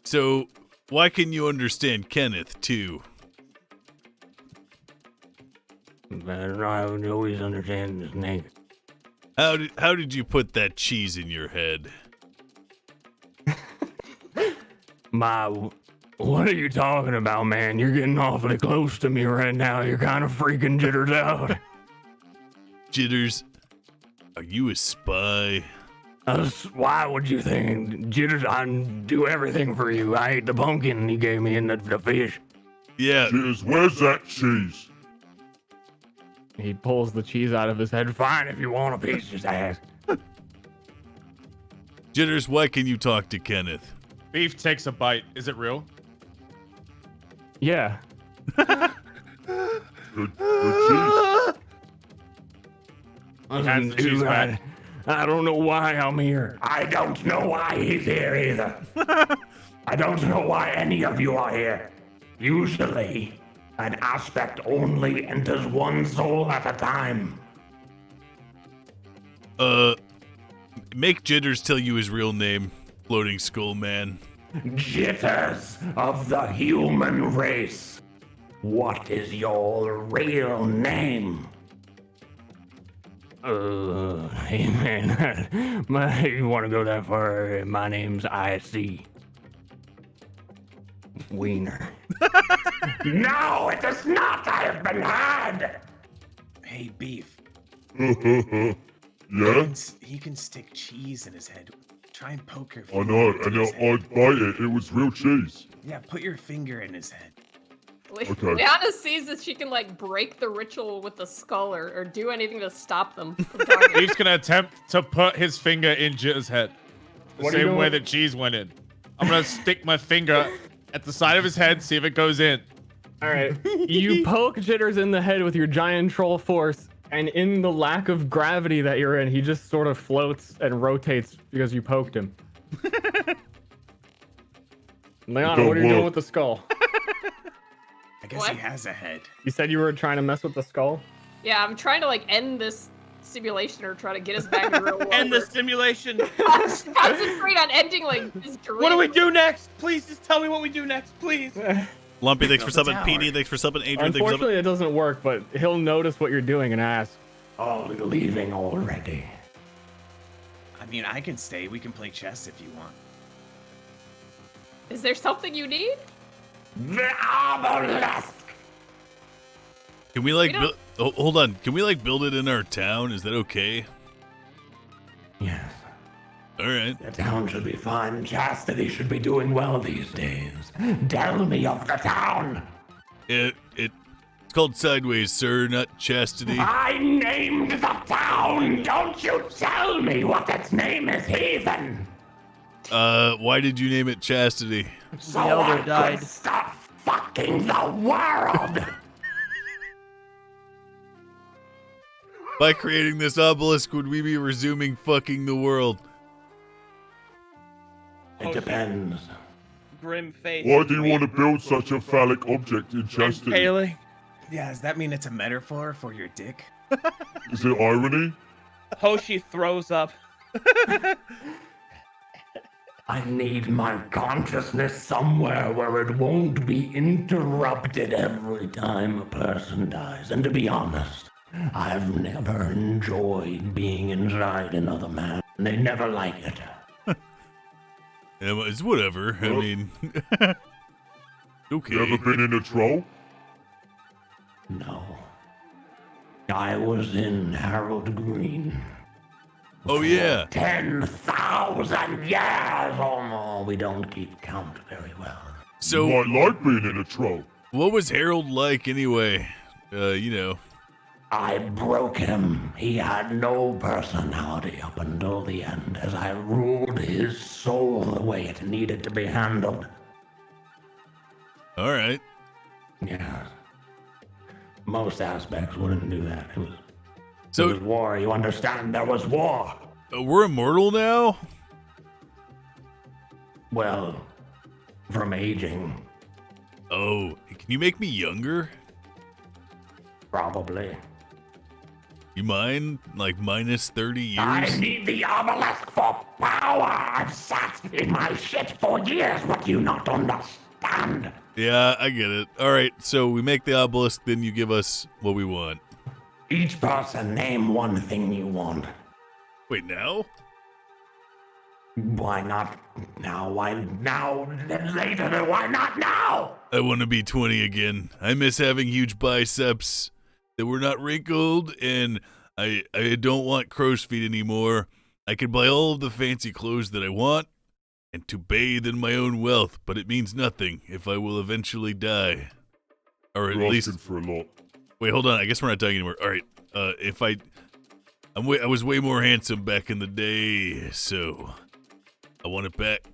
so why can you understand Kenneth too? I don't know, I would always understand his name. How did you put that cheese in your head? What are you talking about, man? You're getting awfully close to me right now. You're kind of freaking Jitters out. Jitters, are you a spy? Why would you think? Jitters, I do everything for you. I ate the pumpkin you gave me and the fish. Yeah. Cheers, where's that cheese? He pulls the cheese out of his head. Fine if you want a piece, just ask. Jitters, why can you talk to Kenneth? Beef takes a bite. Is it real? Yeah. Good cheese. He hands the cheese back. I don't know why I'm here. I don't know why he's here either. I don't know why any of you are here. Usually, an aspect only enters one soul at a time. Make Jitters tell you his real name, Floating Skull Man. Jitters of the human race. What is your real name? Hey man, you want to go that far? My name's IC. Wiener. No, it does not. I have been had. Hey, Beef. Yeah? He can stick cheese in his head. Try and poke your I finger know, into and his head. I'd bite it. It was real cheese. Yeah, put your finger in his head. Okay. Liana sees that she can like break the ritual with the skull or do anything to stop them from targeting. Beef's gonna attempt to put his finger in Jitter's head. The What are you same way doing? that cheese went in. I'm gonna stick my finger at the side of his head, see if it goes in. All right. You poke Jitters in the head with your giant troll force, and in the lack of gravity that you're in, he just sort of floats and rotates because you poked him. Leona, what are you doing with the skull? I guess What? he has a head. You said you were trying to mess with the skull? Yeah, I'm trying to like end this simulation or try to get us back in the real world. End the simulation. Concentrate on ending like this dream. What do we do next? Please just tell me what we do next, please. Lumpy, thanks for Build a subbing. tower. Petey, thanks for subbing. Adrian, thanks for subbing. Unfortunately, it doesn't work, but he'll notice what you're doing and ask. Oh, you're leaving already. I mean, I can stay. We can play chess if you want. Is there something you need? The obelisk. Can we like We build? Oh, hold on. Can we like build it in our town? Is that okay? Yes. All right. The town should be fine. Chastity should be doing well these days. Tell me of the town. It's called Sideways, sir, not Chastity. I named the town. Don't you tell me what its name is, heathen. Why did you name it Chastity? So elder I could died. stop fucking the world. By creating this obelisk, would we be resuming fucking the world? It depends. Grim face. Why do you want to build such a phallic object in chastity? Haley. Yeah, does that mean it's a metaphor for your dick? Is it irony? Hoshi throws up. I need my consciousness somewhere where it won't be interrupted every time a person dies. And to be honest, I've never enjoyed being inside another man. They never like it. Yeah, well, it's whatever. I Well- mean, okay. You ever been in a troll? No. I was in Harold Green. Oh yeah. 10,000 years! Oh no, we don't keep count very well. So You might like being in a troll. what was Harold like anyway? You know. I broke him. He had no personality up until the end, as I ruled his soul the way it needed to be handled. All right. Yeah. Most aspects wouldn't do that. It was So war, you understand? There was war. we're immortal now? Well, from aging, Oh, can you make me younger? probably. You mind? Like minus 30 years? I need the obelisk for power. I've sat in my shit for years. What do you not understand? Yeah, I get it. All right, so we make the obelisk, then you give us what we want. Each person name one thing you want. Wait, now? Why not now? Why now? Then later? Then why not now? I want to be 20 again. I miss having huge biceps that were not wrinkled, and I don't want crow's feet anymore. I can buy all of the fancy clothes that I want, and to bathe in my own wealth, but it means nothing if I will eventually die. Or at You're least... asking for a lot. Wait, hold on. I guess we're not dying anymore. All right. I was way more handsome back in the day, so I want it back.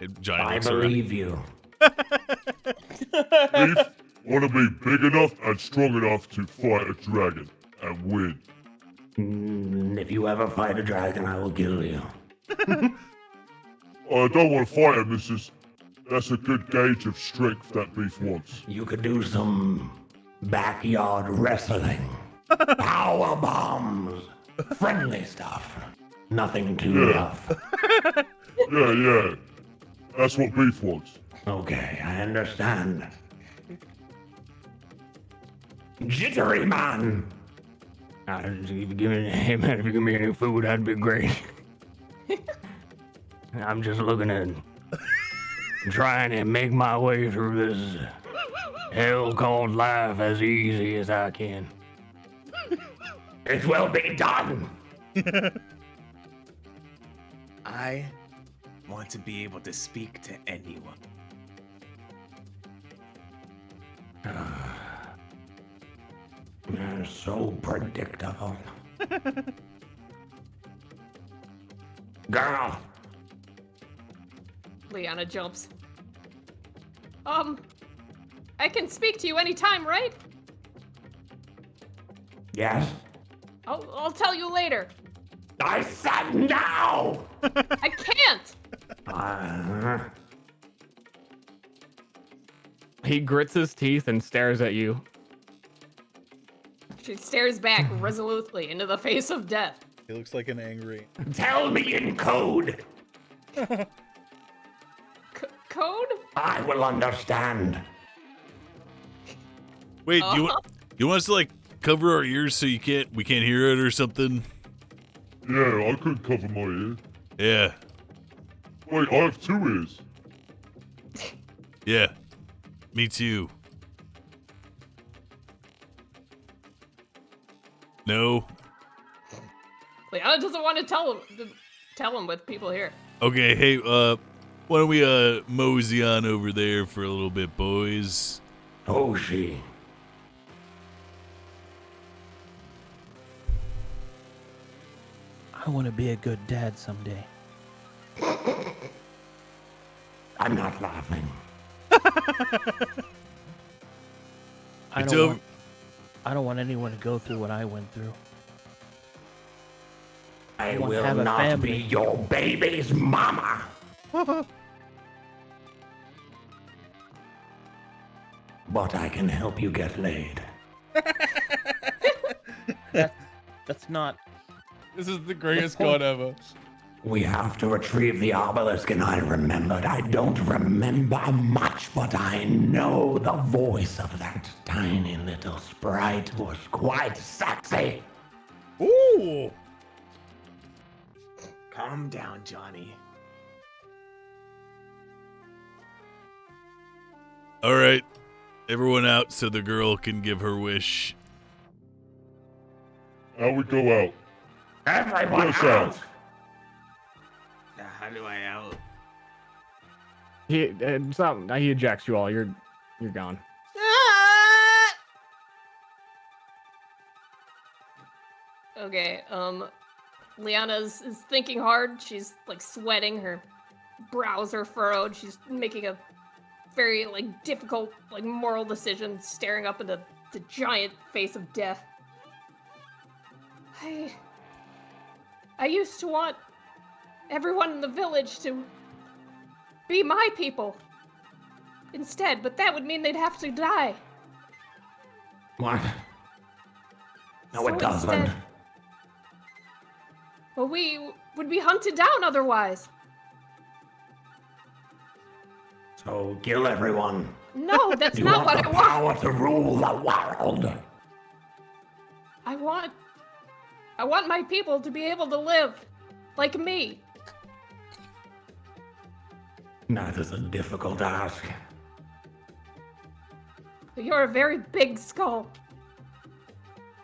And Johnny I looks around. believe you. Beef, want to be big enough and strong enough to fight a dragon and win. If you ever fight a dragon, I will kill you. I don't want to fight him, that's a good gauge of strength that Beef wants. You could do some backyard wrestling, power bombs, friendly stuff. Nothing too Yeah. rough. Yeah. That's what Beef wants. Okay, I understand. Jittery man. If you give me, hey man, if you give me any food, that'd be great. I'm just looking at, trying to make my way through this hell called life as easy as I can. It will be done. I want to be able to speak to anyone. You're so predictable. Girl, Liana jumps. I can speak to you anytime, right? yes? I'll tell you later. I said no! I can't! He grits his teeth and stares at you. She stares back resolutely into the face of death. He looks like an angry. Tell me in code. Code? I will understand. Wait, you want us to like cover our ears so we can't hear it or something? Yeah, I could cover my ear. Yeah. Wait, I have 2 ears. Yeah. Me too. No. Liana doesn't want to tell him with people here. Okay, hey, why don't we mosey on over there for a little bit, boys? Oh, she. I want to be a good dad someday. I'm not laughing. I It's don't over. want, I don't want anyone to go through what I went through. I want to will have a not family. be your baby's mama. But I can help you get laid. That's not. This is the greatest god ever. We have to retrieve the obelisk, and I remembered. I don't remember much, but I know the voice of that tiny little sprite was quite sexy. Ooh. Calm down, Johnny. All right, everyone out so the girl can give her wish. How we go out? Everyone Yes, out! How do I out? He ejects you all. You're gone. Okay, Liana's is thinking hard. She's like sweating. Her brows are furrowed. She's making a very like difficult like moral decision, staring up into the giant face of death. I used to want everyone in the village to be my people instead, but that would mean they'd have to die. What? No, So it doesn't. instead- Well, we would be hunted down otherwise. So kill everyone. No, that's You not want what the I want. power to rule the world. I want my people to be able to live like me. That is a difficult ask. You're a very big skull,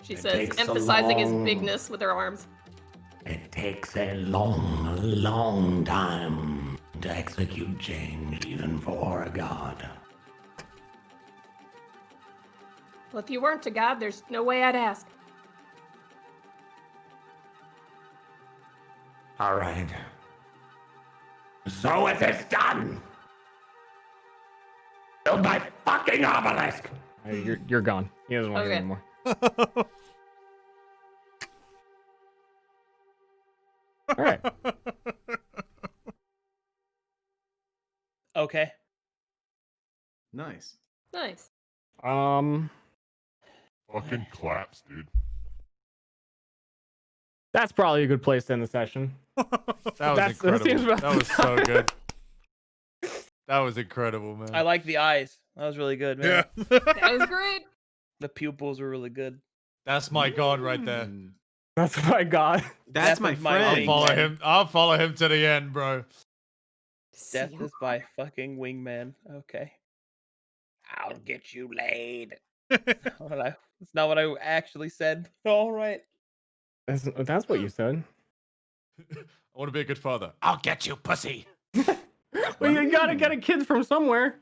she It says, takes a emphasizing his long- bigness with her arms. It takes a long, long time to execute change, even for a god. Well, if you weren't a god, there's no way I'd ask. All right. So it is done. Build my fucking obelisk. Hey, you're gone. He doesn't want to hear Okay. anymore. All right. Okay. Nice. Nice. Fucking claps, dude. That's probably a good place to end the session. That was That incredible. seems about That was so good. That was incredible, man. I like the eyes. That was really good, man. Yeah. That was great. The pupils were really good. That's my god right there. That's my god. That's Death my is my I'll friend. follow wingman. him. I'll follow him to the end, bro. Death See? is by fucking wingman. Okay. I'll get you laid. That's not what I actually said. All right. That's what you said. I want to be a good father. I'll get you, pussy. Well, you gotta get a kid from somewhere.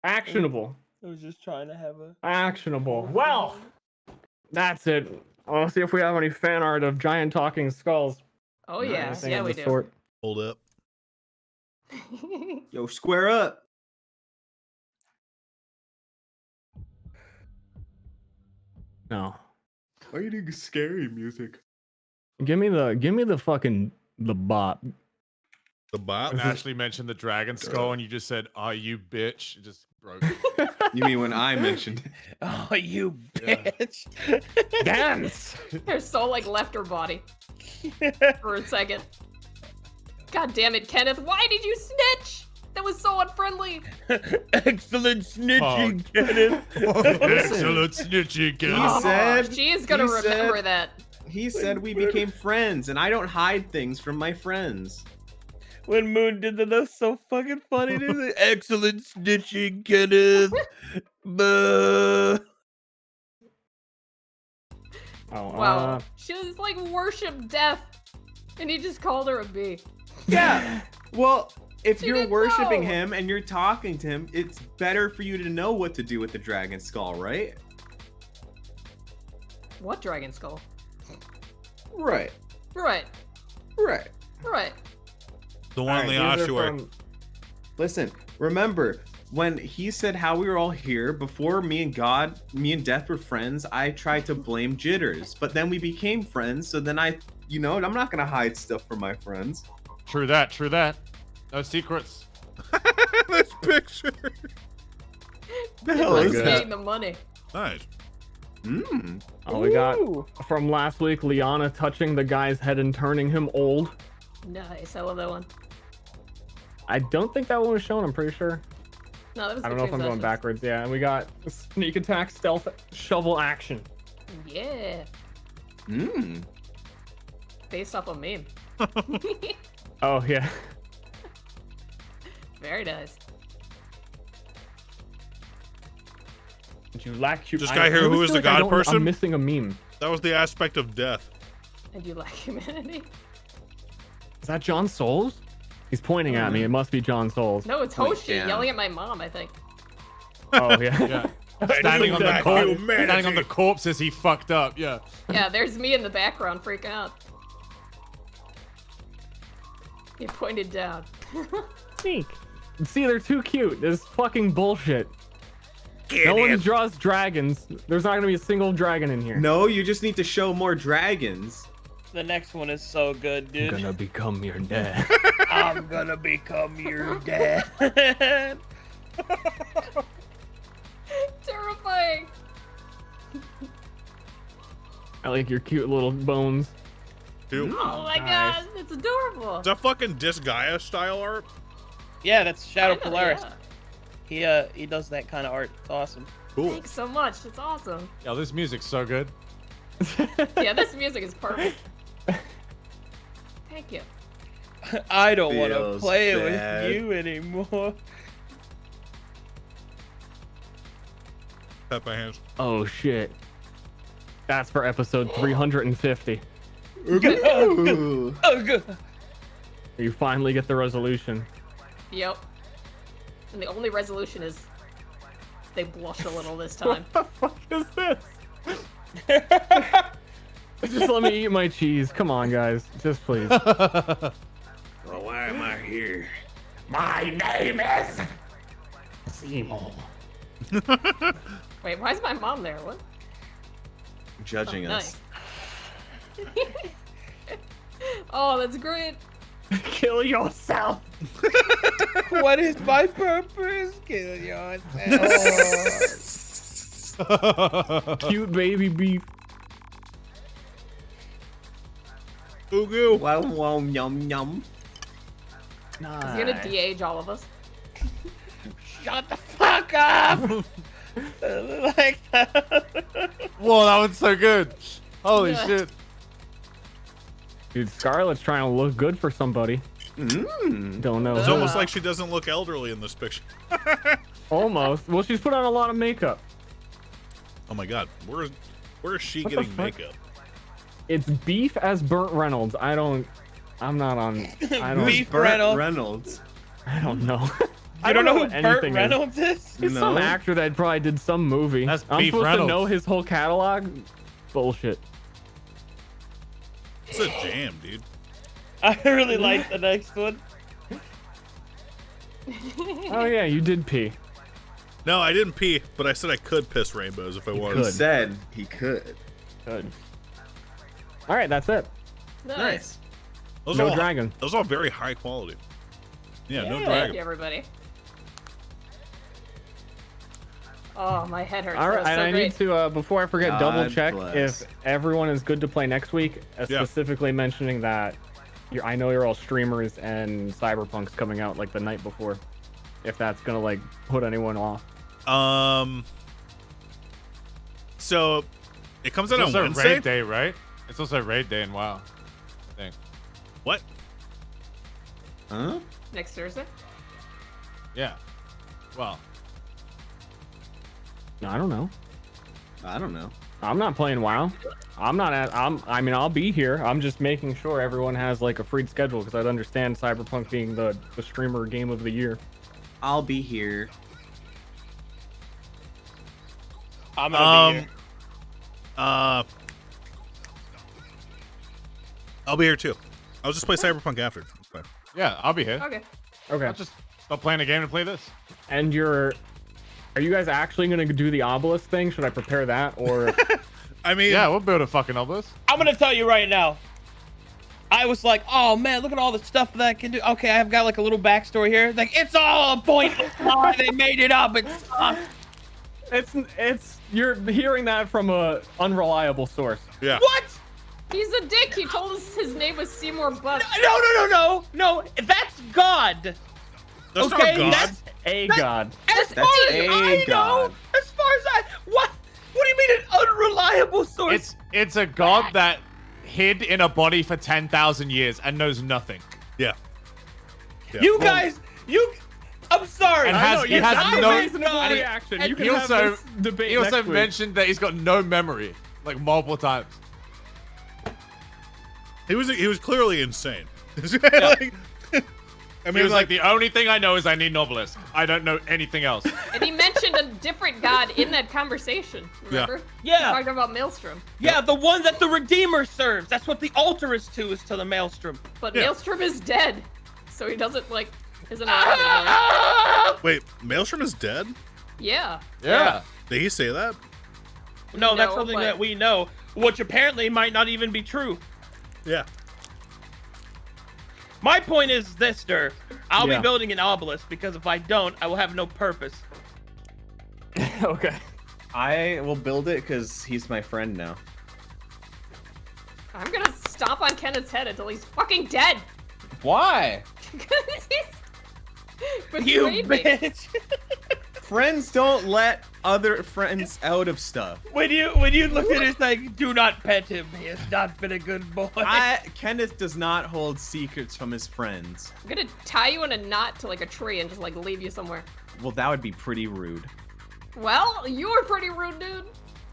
Actionable. I was just trying to have a. Actionable. Well, that's it. I'll see if we have any fan art of giant talking skulls. Oh yeah, Anything yeah of we the do. sort. Hold up. Yo, square up. No. Why are you doing scary music? Give me the fucking the bop. The bot. Ashley mentioned the dragon skull, and you just said, "Are you bitch?" It just broke. You mean when I mentioned it? Oh, you Yeah. bitch. Dance. Her soul like left her body for a second. God damn it, Kenneth! Why did you snitch? That was so unfriendly. Excellent snitching, Oh. Kenneth. Excellent snitching, He kid. said She is gonna he remember said- that. he said we became friends, and I don't hide things from my friends. When Moon did that was so fucking funny. Dude. Excellent snitching, Kenneth. Buh. Oh, Wow. She was like worship death, and he just called her a bee. Yeah. Well, if She you're didn't worshiping know. him and you're talking to him, it's better for you to know what to do with the dragon skull, right? What dragon skull? Right. Right. Right. Right. The one in the Alright, these are ossuary. from- Listen, remember when he said how we were all here before me and Death were friends, I tried to blame Jitters, but then we became friends, so then I'm not gonna hide stuff from my friends. True that. True that. No secrets. This picture. The hell Who's is good. that? getting the money? Nice. Oh, we got from last week, Liana touching the guy's head and turning him old. Nice, I love that one. I don't think that one was shown, I'm pretty sure. No, that was I don't know if I'm going backwards. Yeah, and we got sneak attack, stealth, shovel action. Yeah. Based off a meme. Oh, yeah. Very nice. Did you lack This guy here who is the god person? I'm missing a meme. That was the aspect of death. And you lack humanity? Is that John Souls? He's pointing at me. It must be John Souls. No, it's Hoshi yelling at my mom, I think. Oh, yeah. Standing on the corpse. humanity. Standing on the corpse as he fucked up. Yeah. Yeah, there's me in the background freaking out. You pointed down. Sneak. See, they're too cute. This is fucking bullshit. No one draws dragons. There's not gonna be a single dragon in here. No, you just need to show more dragons. The next one is so good, dude. I'm gonna become your dad. I'm gonna become your dad. Terrifying. I like your cute little bones. Dude. Oh my god, it's adorable. Is that fucking Disgaea style art? Yeah, that's Shadow I know, Polaris. yeah. He does that kind of art. It's awesome. Cool. Thanks so much. It's awesome. Yo, this music's so good. Yeah, this music is perfect. Thank you. I don't want to Feels play bad. with you anymore. Pat my hands. Oh shit. That's for episode 350. Ooh. Oh, good. You finally get the resolution. Yep. And the only resolution is they blush a little this time. What the fuck is this? Just let me eat my cheese. Come on, guys. Just please. Well, why am I here? My name is Seymour. Wait, why is my mom there? What? Judging Oh, us. nice. Oh, that's great. Kill yourself. What is my purpose? Kill yourself. Cute baby beef. Ooh goo. Wow, wow, yum, yum. Is he gonna de-age all of us? Shut the fuck up! Like that. Whoa, that one's so good. Holy Yeah. shit. Dude, Scarlett's trying to look good for somebody. Don't know. It's who. almost like she doesn't look elderly in this picture. Almost. Well, she's put on a lot of makeup. Oh my god, where is she What the getting fuck? makeup? It's Beef as Burt Reynolds. I'm not on. I don't. Beef Burt Reynolds. Reynolds. I don't know. I don't know who Burt anything is. Reynolds is. It's some No. actor that probably did some movie. That's I'm Beef supposed Reynolds. to know his whole catalog. Bullshit. It's a jam, dude. I really like the next one. Oh yeah, you did pee. No, I didn't pee, but I said I could piss rainbows if I wanted. He could. said he could. Good. All right, that's it. Nice. Those No all, dragon. Those are all very high quality. Yeah, no Thank dragon. you, everybody. Oh, my head hurts. All That right, was so I great. need to before I forget, double God check bless. if everyone is good to play next week. Yeah. Specifically mentioning that I know you're all streamers and Cyberpunk's coming out like the night before. If that's gonna like put anyone off. So it comes out It's on also Wednesday. raid day, right? It's also raid day in WoW. I think. What? Huh? Next Thursday? Yeah. Well, No, I don't know. I don't know. I'm not playing WoW. I mean, I'll be here. I'm just making sure everyone has like a free schedule because I'd understand Cyberpunk being the streamer game of the year. I'll be here. I'm gonna be here. I'll be here too. I'll just play Cyberpunk after. It's fine. yeah, I'll be here. Okay. Okay. I'll just stop playing a game to play this. And are you guys actually gonna do the obelisk thing? Should I prepare that or? I mean, Yeah, we'll build a fucking obelisk. I'm gonna tell you right now. I was like, oh man, look at all the stuff that I can do. Okay, I've got like a little backstory here. Like, it's all a point. They made it up. It's It's you're hearing that from a unreliable source. Yeah. What? He's a dick. He told us his name was Seymour Butts. No. That's God. That's Okay, not God. that's- A That- god. As far as a I know, god. as far as I what do you mean an unreliable source? It's a god that hid in a body for 10,000 years and knows nothing. Yeah. Yeah. You guys, I'm sorry. And I has know, he you- has that's no a reasonable and he- reaction. and You can he have also- this debate He also next week. mentioned that he's got no memory, like multiple times. He was clearly insane. Like, I He mean, was like, the only thing I know is I need an obelisk. I don't know anything else. And he mentioned a different god in that conversation. Remember? Yeah. He talked about Maelstrom. Yeah, the one that the Redeemer serves. That's what the altar is to the Maelstrom. But Yeah. Maelstrom is dead. So he doesn't, like, isn't around anymore. wait, Maelstrom is dead? Yeah. Yeah. Did he say that? No, that's No, something but- that we know, which apparently might not even be true. Yeah. My point is this, Dur. I'll Yeah. be building an obelisk because if I don't, I will have no purpose. Okay. I will build it because he's my friend now. I'm gonna stomp on Kenneth's head until he's fucking dead. Why? You Betrayed me. bitch. Friends don't let other friends out of stuff. When you look at it like, do not pet him. He has not been a good boy. Kenneth does not hold secrets from his friends. I'm gonna tie you in a knot to like a tree and just like leave you somewhere. Well, that would be pretty rude. Well, you were pretty rude, dude.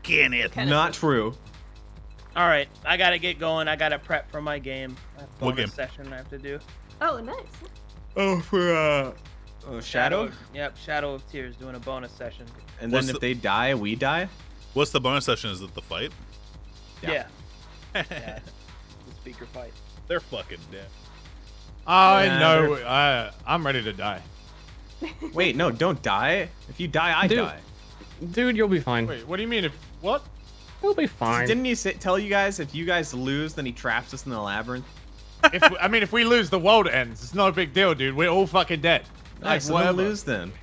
Kenneth. Not true. All right, I gotta get going. I gotta prep for my game. I have What bonus game? session I have to do. Oh, nice. Oh, for Shadow? Yep, Shadow of Tears doing a bonus session. And What's then if the- they die, we die? What's the bonus session? Is it the fight? Yeah. Yeah. Yeah. The speaker fight. They're fucking dead. I Yeah, know. I'm ready to die. Wait, no, don't die. If you die, I Dude. die. Dude, you'll be fine. Wait, what do you mean? If what? You'll be fine. Didn't he tell you guys if you guys lose, then he traps us in the labyrinth? If we lose, the world ends. It's not a big deal, dude. We're all fucking dead. Nice, so whatever. don't lose then.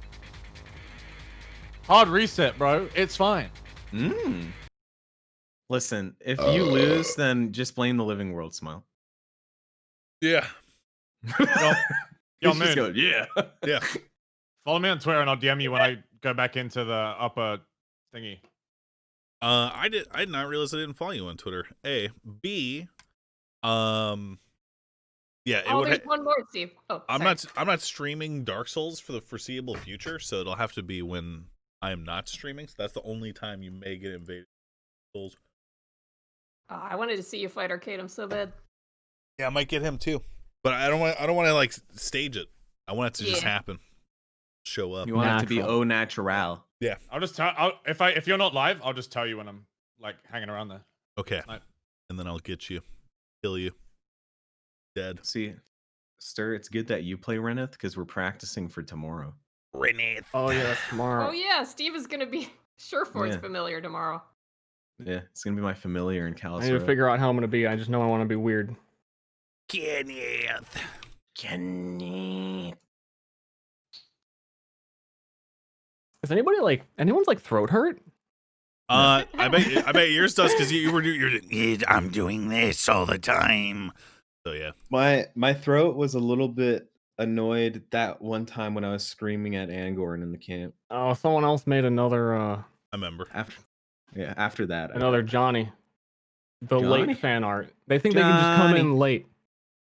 Hard reset, bro. It's fine. Listen, if you lose, then just blame the living world, Smile. Yeah. Yo, Just Moon, go, yeah. Yeah. follow me on Twitter and I'll DM you when I go back into the upper thingy. I did not realize I didn't follow you on Twitter. A. B. Yeah, it Oh, would there's one more, Steve. Oh, I'm sorry. not streaming Dark Souls for the foreseeable future, so it'll have to be when I am not streaming. So that's the only time you may get invaded. Souls. Oh, I wanted to see you fight Arcadum so bad. Yeah, I might get him too. But I don't want to like stage it. I want it to just Yeah. happen. Show up. You want it to be Natural. au natural. Yeah. I'll just tell. If you're not live, I'll just tell you when I'm like hanging around there. Okay. Right. And then I'll get you. Kill you. Dead. See, Stir, it's good that you play Reneth because we're practicing for tomorrow. Reneth. Oh yeah, smart. Oh yeah, Steve is gonna be Sureforce Yeah. familiar tomorrow. Yeah, it's gonna be my familiar in I Callus. need to figure out how I'm gonna be. I just know I want to be weird. Kenneth. Kenny. Is anyone's like throat hurt? I bet yours does because I'm doing this all the time. So yeah. My throat was a little bit annoyed that one time when I was screaming at Angorn in the camp. Oh, someone else made another I remember. After that, another Johnny. The Johnny? late fan art. They think they can just come in late.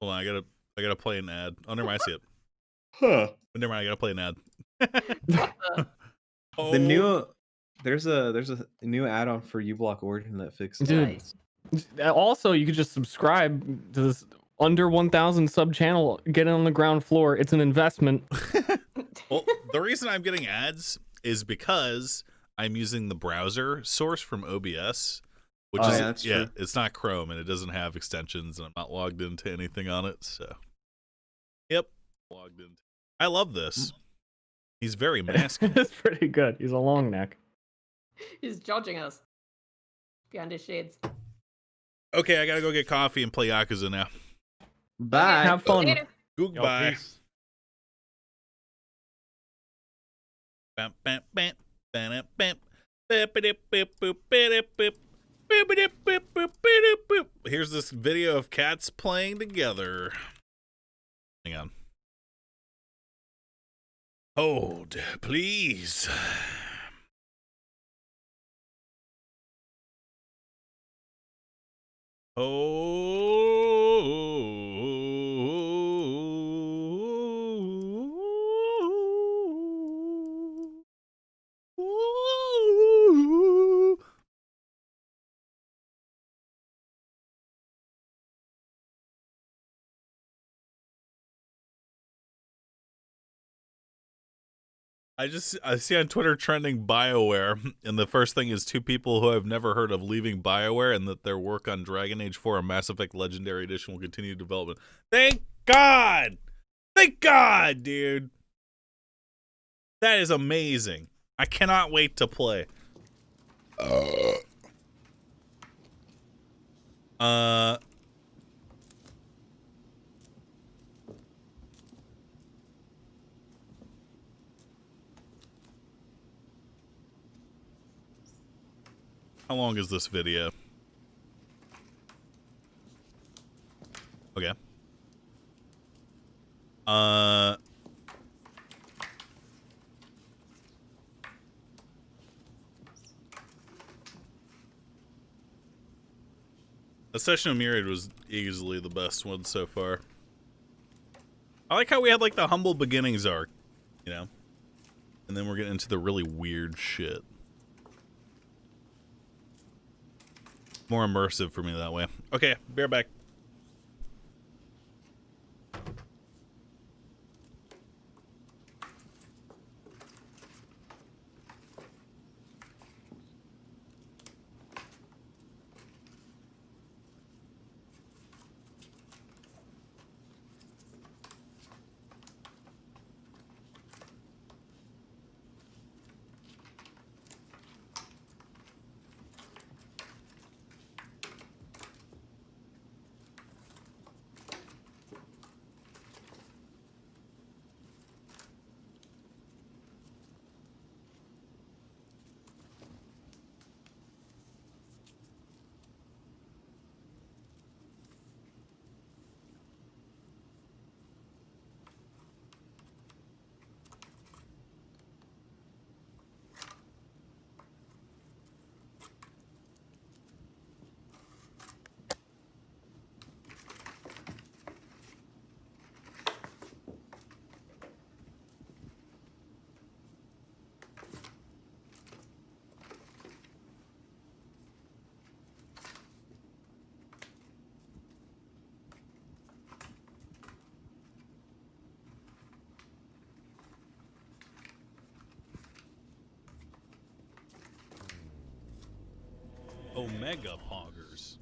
Hold on, I gotta play an ad. Oh, never mind, I see it. Huh. But never mind, I gotta play an ad. The new there's a new add-on for uBlock Origin that fixes Dude. it. Nice. Also, you could just subscribe to this under 1,000 sub channel. Get it on the ground floor. It's an investment. Well, the reason I'm getting ads is because I'm using the browser source from OBS, which Oh, is yeah, that's true. it's not Chrome and it doesn't have extensions and I'm not logged into anything on it. So, yep, logged in. I love this. He's very masculine. It's pretty good. He's a long neck. He's judging us. Beyond his shades. Okay, I gotta go get coffee and play Yakuza now. Bye. Have fun. Later. Yo, Goodbye. peace. Bam, bam, bam, bam, bam. Here's this video of cats playing together. Hang on. Hold, please. Oh. I see on Twitter trending BioWare, and the first thing is two people who I've never heard of leaving BioWare, and that their work on Dragon Age 4 and Mass Effect Legendary Edition will continue development. Thank God! Thank God, dude! That is amazing. I cannot wait to play. How long is this video? Okay. The session of Myriad was easily the best one so far. I like how we had like the humble beginnings arc, you know? And then we're getting into the really weird shit. More immersive for me that way. Okay, be right back. Omega Poggers.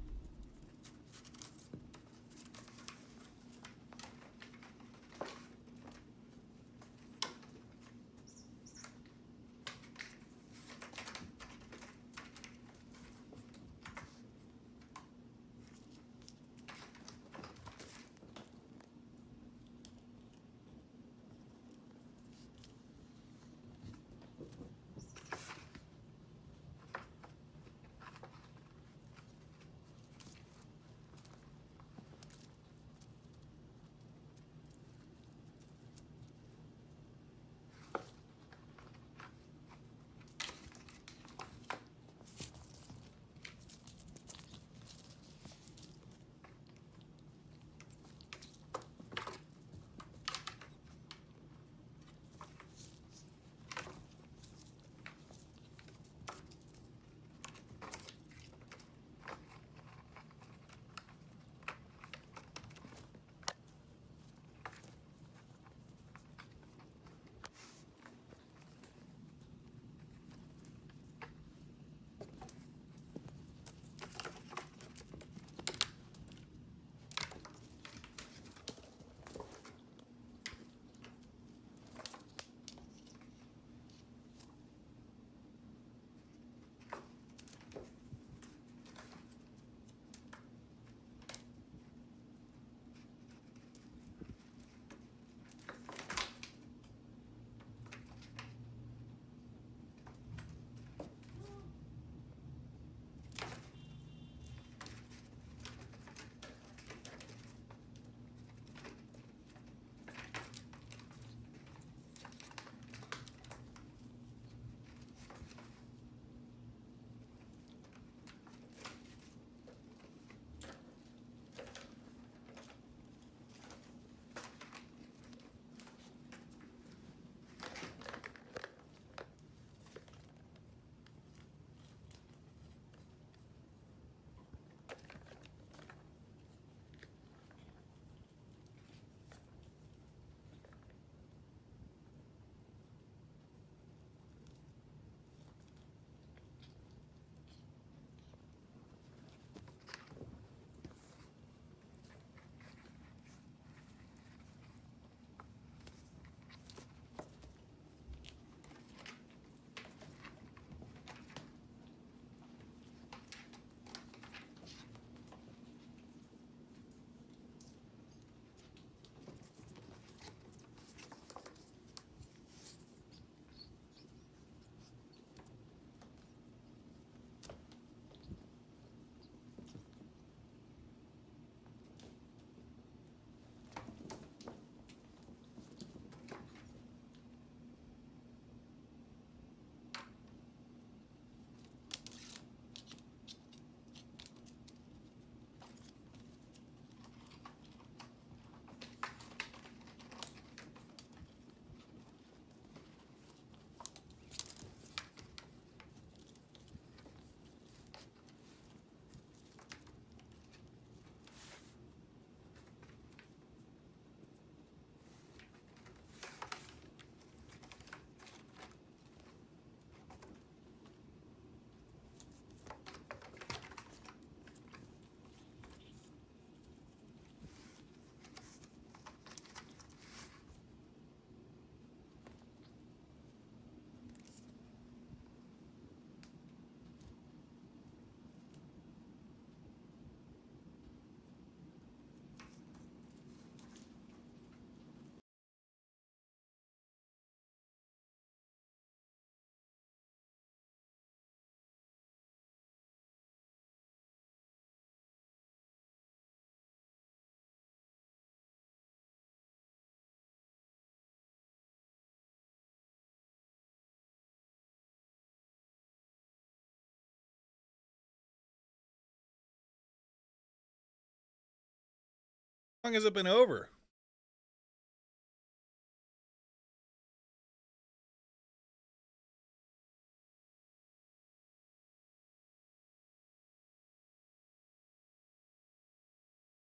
How long has it been over?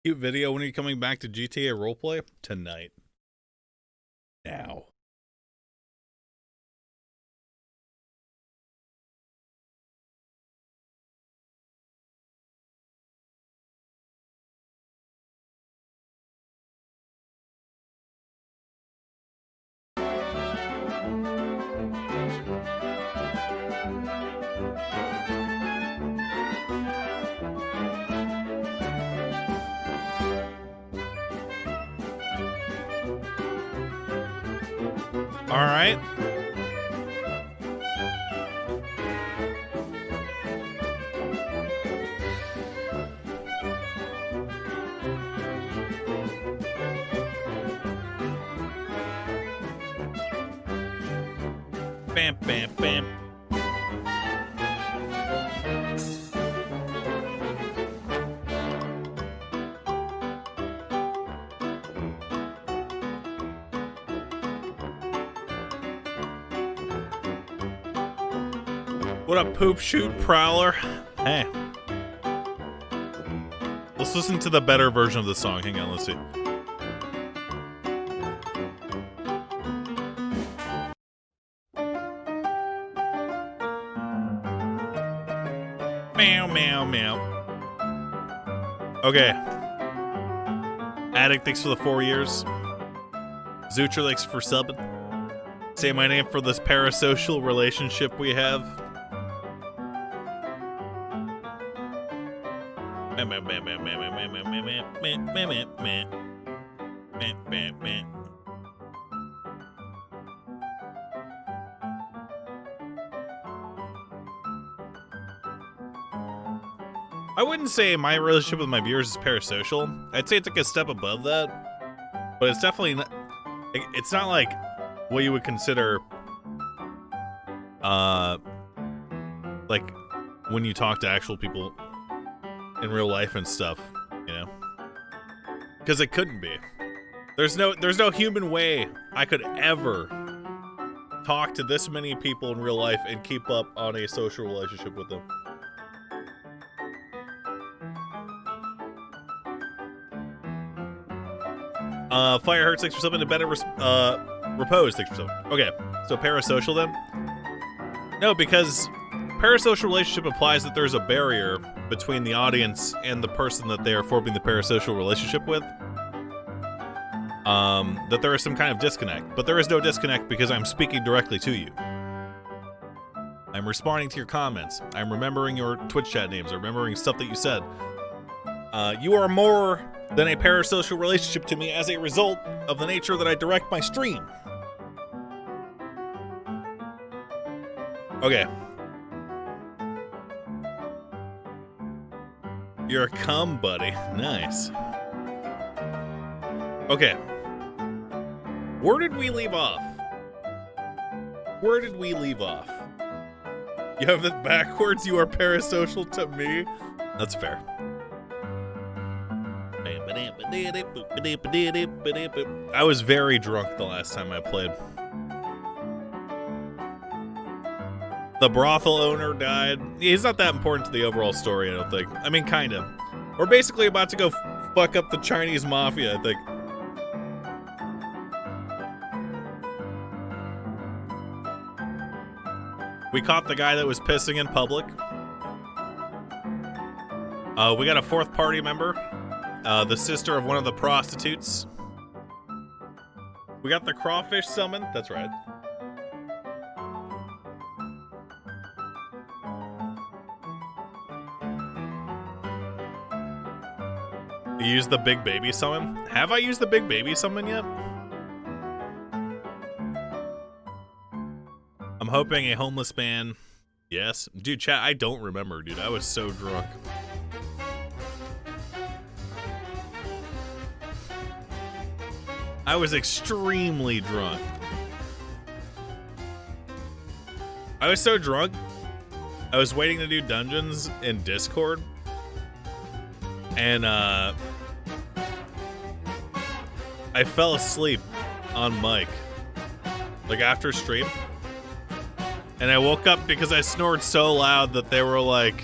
Cute video. When are you coming back to GTA roleplay? Tonight. Now. All right. Bam, bam, bam. What up, poop shoot prowler? Hey. Let's listen to the better version of the song. Hang on, let's see. Meow, meow, meow. Okay. Addict, thanks for the 4 years. Zutra, thanks for subbing. Say my name for this parasocial relationship we have. I wouldn't say my relationship with my viewers is parasocial. I'd say it's like a step above that, but it's definitely not. It's not like what you would consider, like when you talk to actual people in real life and stuff, you know, because it couldn't be. There's no human way I could ever talk to this many people in real life and keep up on a social relationship with them. Fire hurts, thanks for something to better repose, thanks for something. Okay, so parasocial then? No, because parasocial relationship implies that there's a barrier between the audience and the person that they are forming the parasocial relationship with. That there is some kind of disconnect, but there is no disconnect because I'm speaking directly to you. I'm responding to your comments. I'm remembering your Twitch chat names. I'm remembering stuff that you said. You are more than a parasocial relationship to me as a result of the nature that I direct my stream. Okay. You're a cum buddy. Nice. Okay. Where did we leave off? Where did we leave off? You have it backwards. You are parasocial to me. That's fair. I was very drunk the last time I played. The brothel owner died. He's not that important to the overall story, I don't think. I mean, kinda. We're basically about to go fuck up the Chinese mafia, I think. We caught the guy that was pissing in public. We got a fourth party member. The sister of one of the prostitutes. We got the crawfish summoned. That's right. You used the big baby summon? Have I used the big baby summon yet? I'm hoping a homeless man. Yes. Dude, chat, I don't remember, dude. I was so drunk. I was extremely drunk. I was so drunk, I was waiting to do dungeons in Discord. And, I fell asleep on mic, like after stream, and I woke up because I snored so loud that they were like,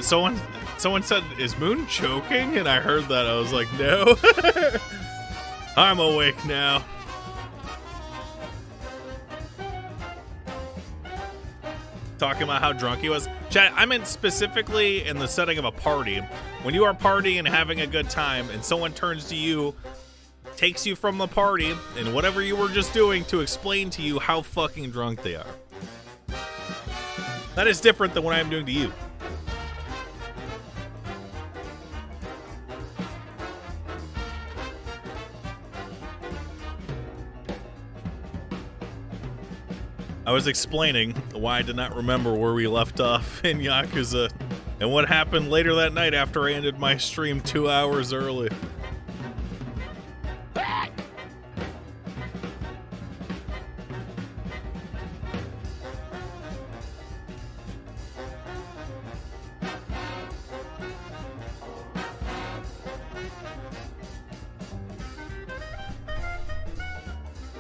someone said, "Is Moon choking?" And I heard that. I was like, "No." I'm awake now. Talking about how drunk he was. Chat, I meant specifically in the setting of a party. When you are partying and having a good time and someone turns to you, takes you from the party and whatever you were just doing to explain to you how fucking drunk they are. That is different than what I'm doing to you. I was explaining why I did not remember where we left off in Yakuza and what happened later that night after I ended my stream 2 hours early. Am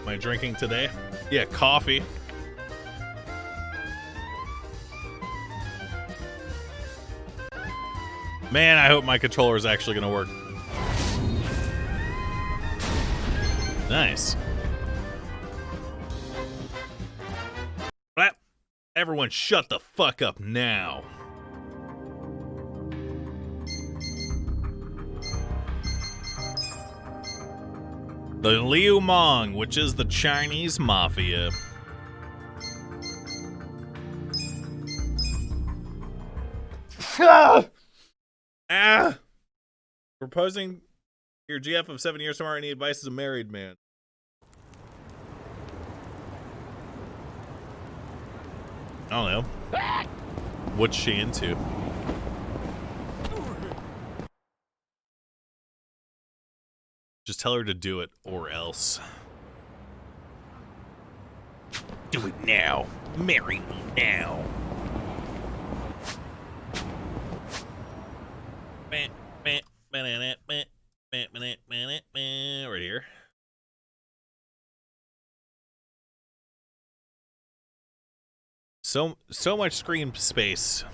I drinking today? Yeah, coffee. Man, I hope my controller is actually going to work. Nice. Everyone shut the fuck up now. The Liu Mong, which is the Chinese mafia. Proposing your GF of 7 years tomorrow. Any advice as a married man? I don't know. What's she into? Just tell her to do it or else. Do it now. Marry me now. Right here. So much screen space.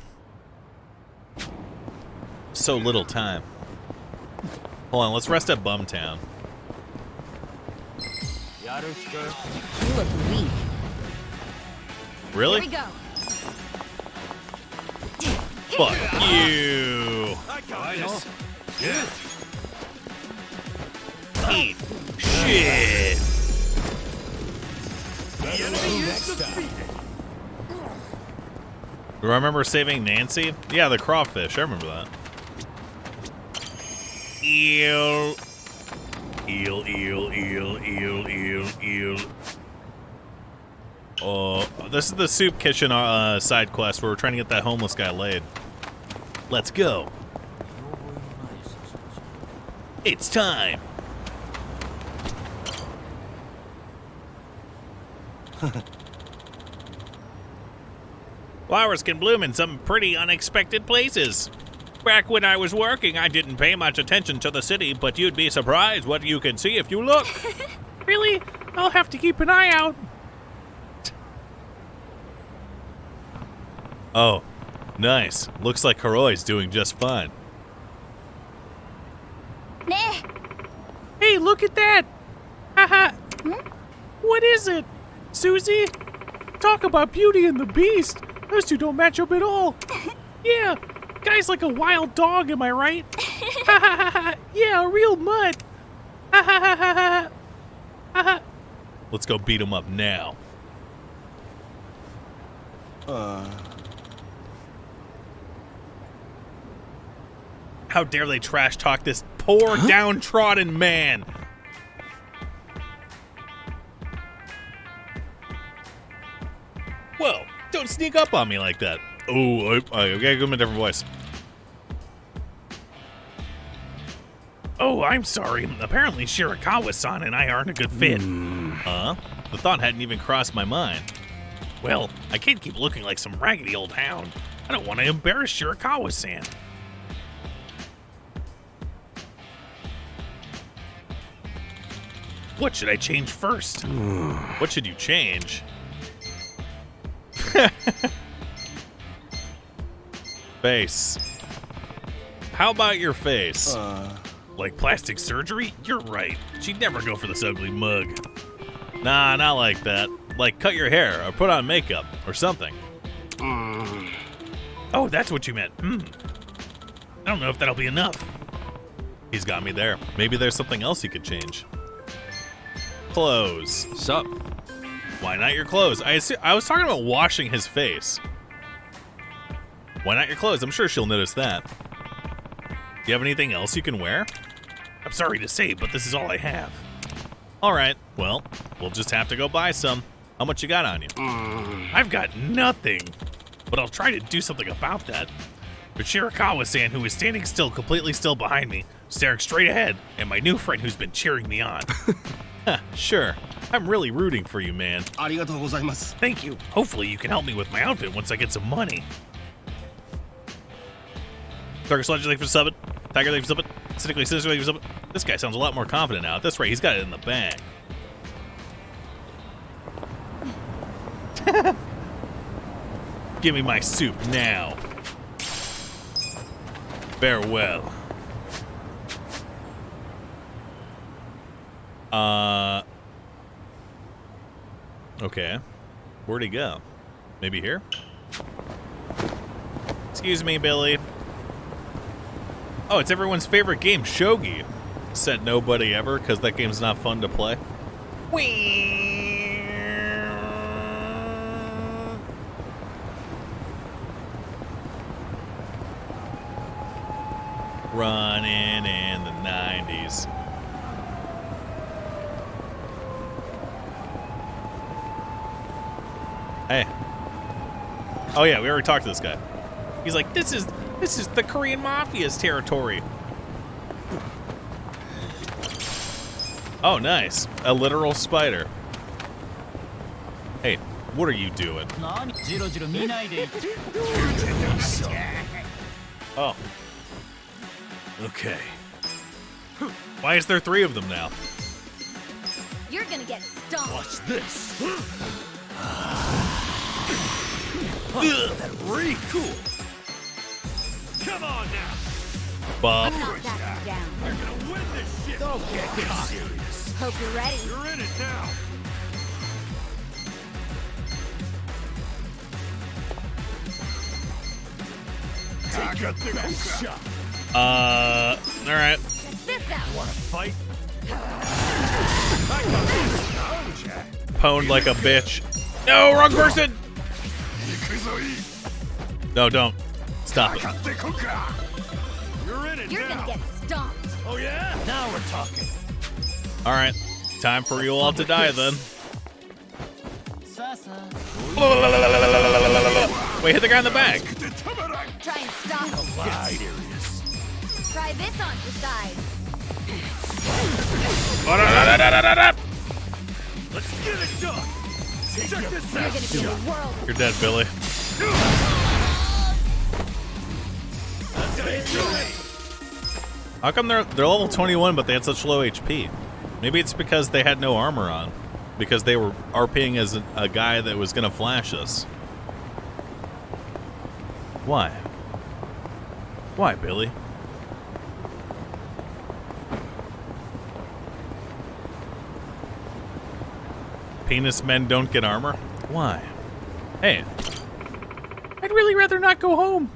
So little time. Hold on, let's rest at Bumtown. You look weak. Really? Here we go. Fuck you. Eat shit. Do I remember saving Nancy? Yeah, the crawfish. I remember that. Eel. Eel, eel, eel, eel, eel, eel. Oh, this is the soup kitchen side quest where we're trying to get that homeless guy laid. Let's go. It's time. Flowers can bloom in some pretty unexpected places. Back when I was working, I didn't pay much attention to the city, but you'd be surprised what you can see if you look. Really? I'll have to keep an eye out. Oh, nice. Looks like Karoi's doing just fine. Nah. Hey, look at that! Haha. What is it? Susie? Talk about Beauty and the Beast. Those two don't match up at all. Yeah, guy's like a wild dog, am I right? Yeah, a real mutt. Let's go beat him up now. How dare they trash talk this poor downtrodden man? Whoa, don't sneak up on me like that. Oh, I gotta give him a different voice. Oh, I'm sorry. Apparently Shirakawa-san and I aren't a good fit. Huh? The thought hadn't even crossed my mind. Well, I can't keep looking like some raggedy old hound. I don't want to embarrass Shirakawa-san. What should I change first? What should you change? Face. How about your face? Like plastic surgery? You're right. She'd never go for this ugly mug. Nah, not like that. Like cut your hair or put on makeup or something. Oh, that's what you meant. I don't know if that'll be enough. He's got me there. Maybe there's something else he could change. Clothes. Sup? Why not your clothes? I was talking about washing his face. Why not your clothes? I'm sure she'll notice that. Do you have anything else you can wear? I'm sorry to say, but this is all I have. All right, well, we'll just have to go buy some. How much you got on you? I've got nothing, but I'll try to do something about that. But Shirakawa-san, who is standing still, completely still behind me, staring straight ahead, and my new friend who's been cheering me on. Sure, I'm really rooting for you, man. Thank you. Hopefully you can help me with my outfit once I get some money. Darker Sludge, thank you for subbing. Tiger, thank you for subbing. Cynically Sinister, thank you for subbing. This guy sounds a lot more confident now. At this rate, he's got it in the bag. Give me my soup now. Farewell. Okay. Where'd he go? Maybe here? Excuse me, Billy. Oh, it's everyone's favorite game, Shogi. Said nobody ever, because that game's not fun to play. Whee! Running in the 90s. Hey. Oh yeah, we already talked to this guy. He's like, this is the Korean Mafia's territory. Oh, nice. A literal spider. Hey, what are you doing? Oh. Okay. Why is there 3 of them now? You're gonna get stomped. Watch this. That's really cool. Come on now. Buff. I'm not backing down. You're gonna win this shit. Don't get serious. Hope you're ready. You're in it now. Take your best shot. Alright. Check this out. Wanna fight? Pwned like a bitch. No, wrong person! No, don't. Stop it. You're in it You're now. gonna get stomped. Oh yeah? Now we're talking. Alright. Time for you all to die then. Wait, hit the guy in the back. Try and stop him. Try this on your side. Let's get it done. Check this You're out. gonna be the world. You're dead, Billy. How come they're level 21 but they had such low HP? Maybe it's because they had no armor on. Because they were RPing as a guy that was gonna flash us. Why? Why, Billy? Penis men don't get armor? Why? Hey. I'd really rather not go home.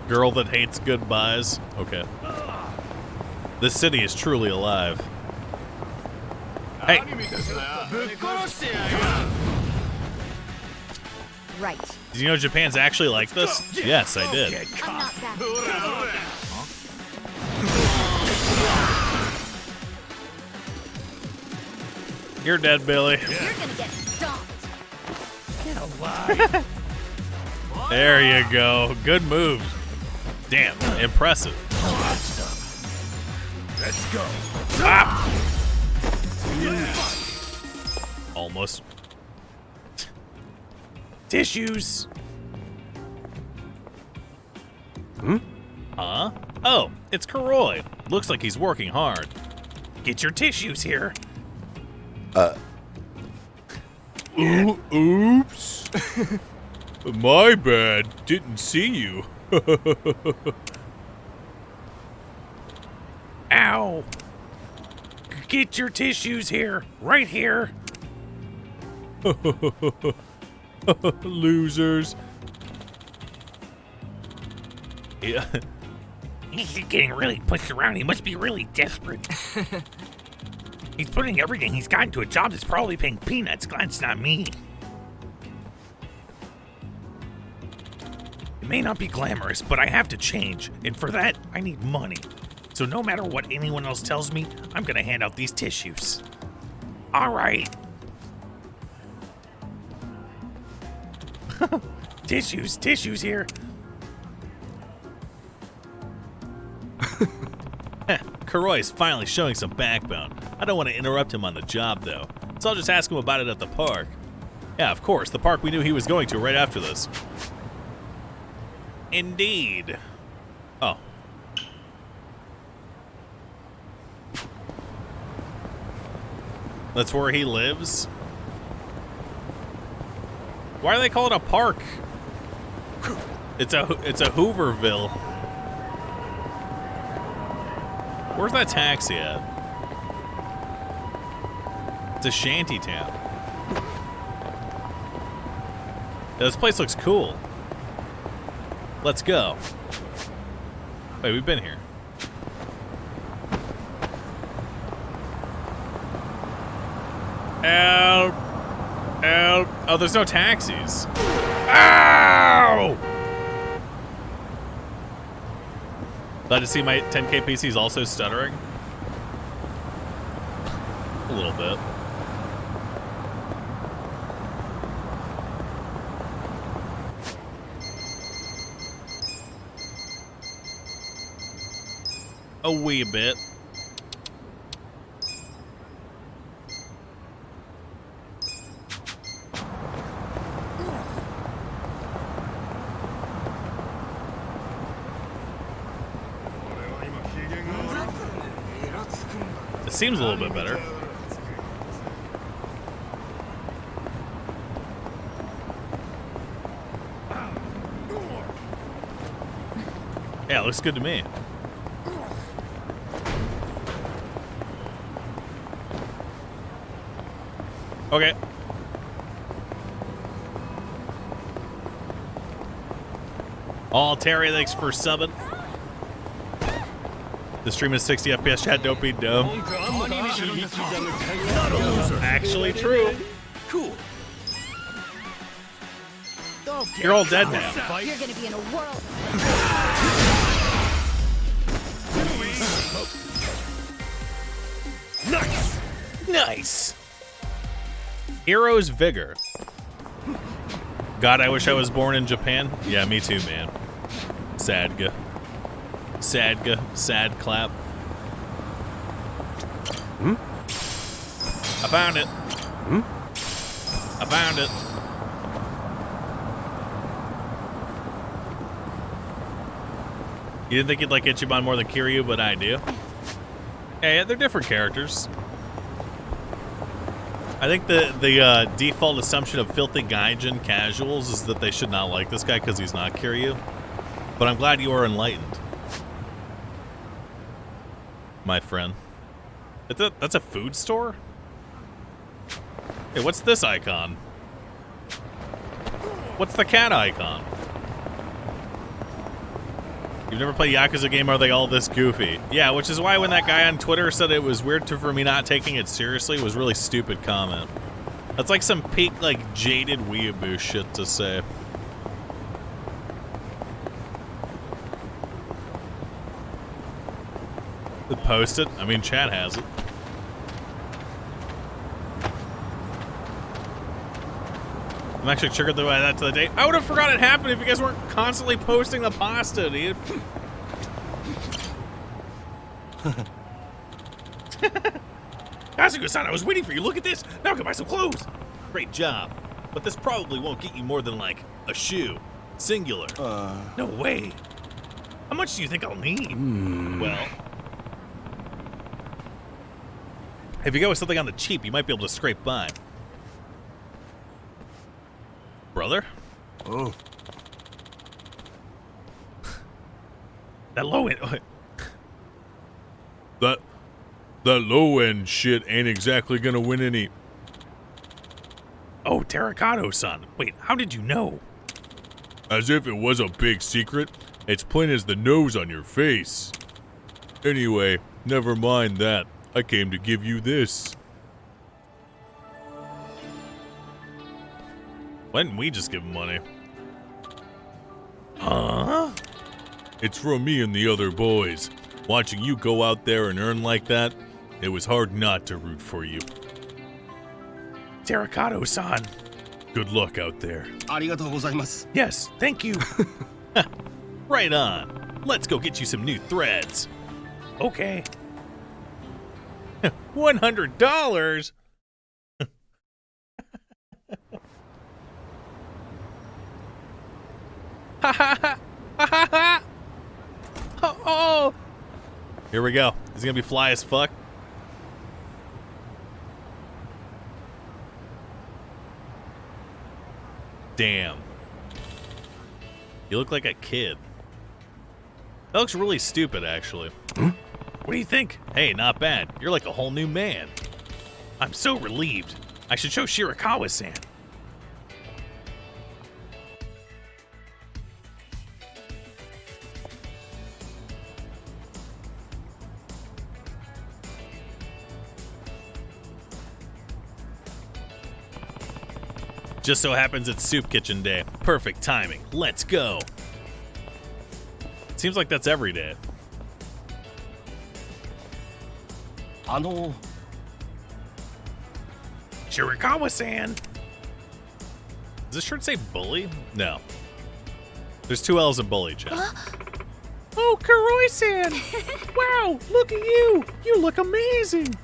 Girl that hates goodbyes. Okay. This city is truly alive. Hey. Right. Did you know Japan's actually like this? Yes, I did. I'm not backing. You're dead, Billy. You're gonna get stomped. There you go. Good move. Damn, impressive. Let's go. Ah! Almost. Tissues. Huh? Oh, it's Karoi. Looks like he's working hard. Get your tissues here. Oops. My bad. Didn't see you. Ow. Get your tissues here. Right here. Losers. Yeah. He's getting really pushed around. He must be really desperate. He's putting everything he's got into a job that's probably paying peanuts. Glad it's not me. It may not be glamorous, but I have to change. And for that, I need money. So no matter what anyone else tells me, I'm gonna hand out these tissues. All right. Tissues here. Karoy's finally showing some backbone. I don't want to interrupt him on the job, though, so I'll just ask him about it at the park. Yeah, of course, the park we knew he was going to right after this. Indeed. Oh. That's where he lives? Why do they call it a park? It's a Hooverville. Where's that taxi at? It's a shanty town. Yeah, this place looks cool. Let's go. Wait, we've been here. Help! Help! Oh, there's no taxis. Ow! Glad to see my 10K PC is also stuttering. A little bit. A wee bit. It seems a little bit better. Yeah, it looks good to me. Okay. All Terry, thanks for subbing. The stream is 60 FPS, chat, don't be dumb. Actually true. Cool. You're all dead now. You're gonna be in a whirl. Nice. Nice. Hero's Vigor. God, I wish I was born in Japan. Yeah, me too, man. Sadga. Sadga. Sad clap. Hmm? I found it. Hmm? I found it. You didn't think you'd like Ichiban more than Kiryu, but I do. Yeah, they're different characters. I think the default assumption of Filthy Gaijin casuals is that they should not like this guy because he's not Kiryu. But I'm glad you are enlightened, my friend. That's a food store? Hey, what's this icon? What's the cat icon? You've never played Yakuza game, are they all this goofy? Yeah, which is why when that guy on Twitter said it was weird for me not taking it seriously, it was a really stupid comment. That's like some peak, like, jaded weeaboo shit to say. Post it? I mean, chat has it. I'm actually triggered by that to the date. I would have forgot it happened if you guys weren't constantly posting the pasta, dude. Kazuko-san, I was waiting for you. Look at this. Now I can buy some clothes. Great job. But this probably won't get you more than, like, a shoe. Singular. No way. How much do you think I'll need? Well... If you go with something on the cheap, you might be able to scrape by. Brother? Oh. That low end. That low end shit ain't exactly gonna win any. Oh, Terracotta-san. Wait, how did you know? As if it was a big secret. It's plain as the nose on your face. Anyway, never mind that. I came to give you this. Why didn't we just give him money? Huh? It's from me and the other boys. Watching you go out there and earn like that, it was hard not to root for you. Terracotta-san. Good luck out there. Yes, thank you. Right on. Let's go get you some new threads. Okay. $100? Ha ha ha ha ha ha! Oh! Here we go. Is he gonna be fly as fuck? Damn. You look like a kid. That looks really stupid, actually. What do you think? Hey, not bad. You're like a whole new man. I'm so relieved. I should show Shirakawa-san. Just so happens it's Soup Kitchen Day. Perfect timing. Let's go. Seems like that's every day. Shirakawa-san. Does this shirt say bully? No. There's 2 L's in bully, chat. Oh, Kuroi-san. Wow, look at you. You look amazing.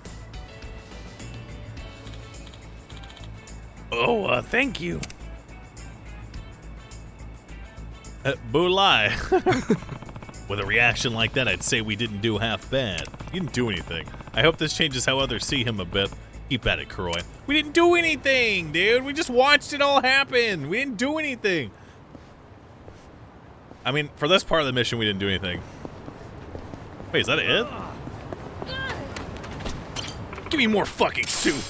Oh, thank you. Bulai. With a reaction like that, I'd say we didn't do half bad. You didn't do anything. I hope this changes how others see him a bit. Keep at it, Kuroi. We didn't do anything, dude. We just watched it all happen. We didn't do anything. I mean, for this part of the mission, we didn't do anything. Wait, is that it? Give me more fucking soup.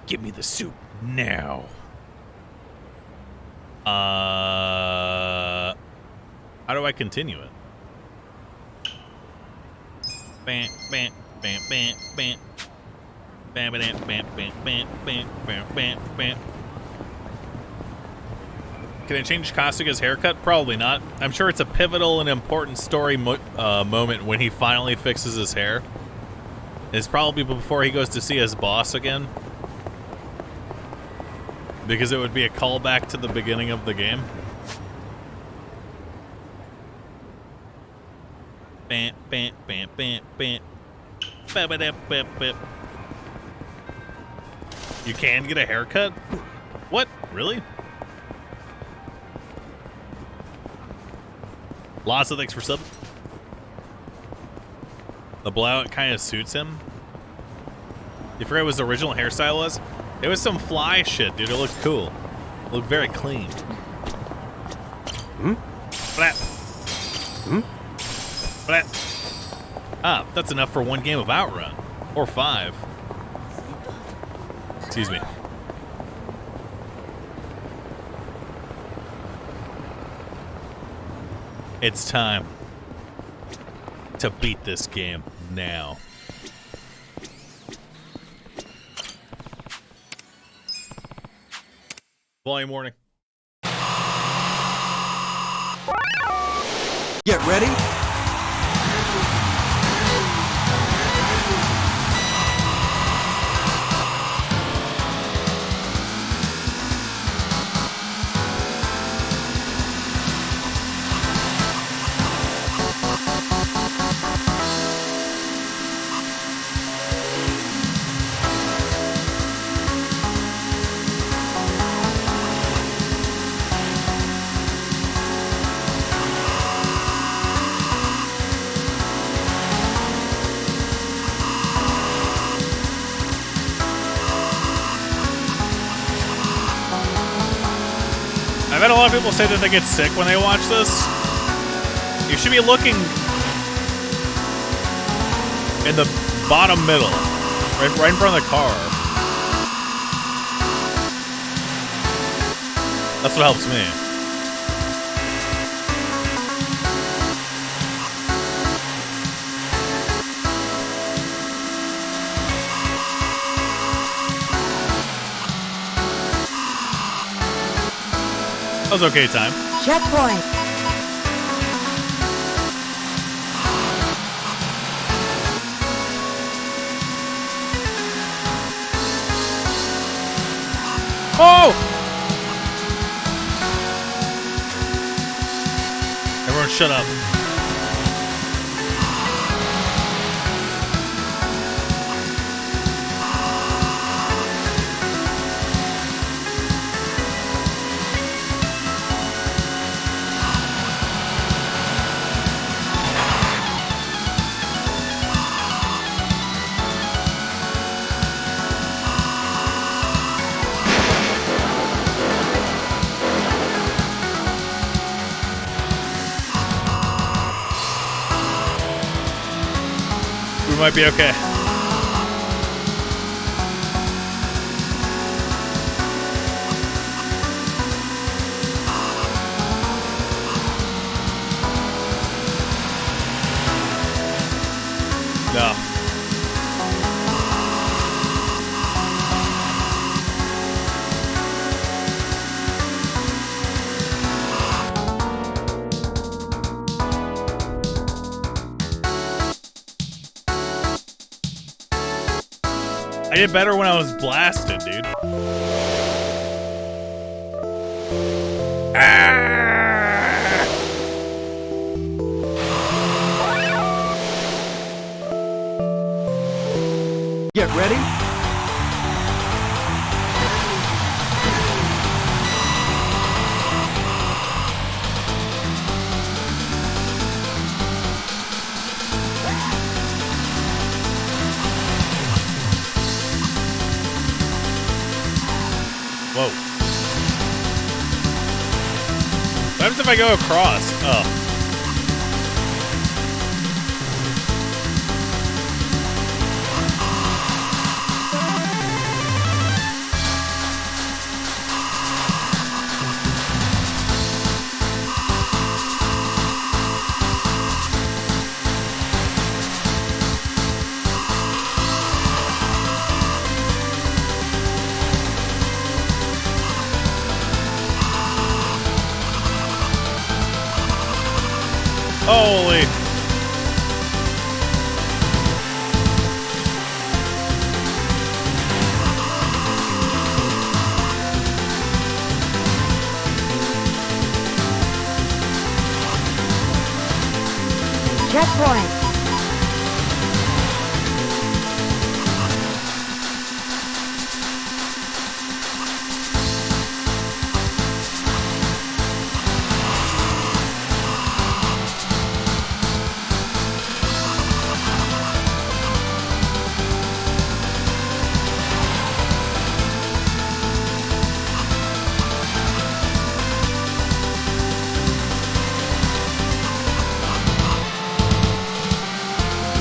Give me the soup now. How do I continue it? Bam, bam, bam, bam, bam. Bam, bam, bam, bam, bam, bam, bam, bam, bam. Can I change Kasuga's haircut? Probably not. I'm sure it's a pivotal and important story moment when he finally fixes his hair. It's probably before he goes to see his boss again. Because it would be a callback to the beginning of the game. Bam, bam, bam, bam, bam. Ba-ba-da-ba-ba. You can get a haircut? What? Really? Lots of thanks for sub. The blowout kind of suits him. You forget what his original hairstyle was? It was some fly shit, dude. It looked cool. It looked very clean. Flap. Flap. Ah, that's enough for 1 game of Outrun. Or 5. Excuse me. It's time to beat this game now. Volume warning. Get ready. had a lot of people say that they get sick when they watch this. You should be looking in the bottom middle, right in front of the car. That's what helps me. That was okay time. Checkpoint. Oh! Everyone shut up. We might be okay. No. I did better when I was blasted, dude. Get ready. Whoa. What happens if I go across? Oh. Holy. Checkpoint.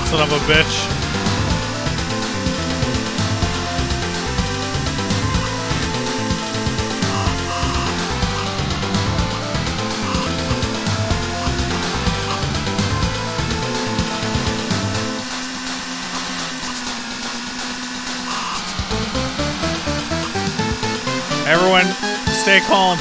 Son of a bitch. Everyone, stay calm.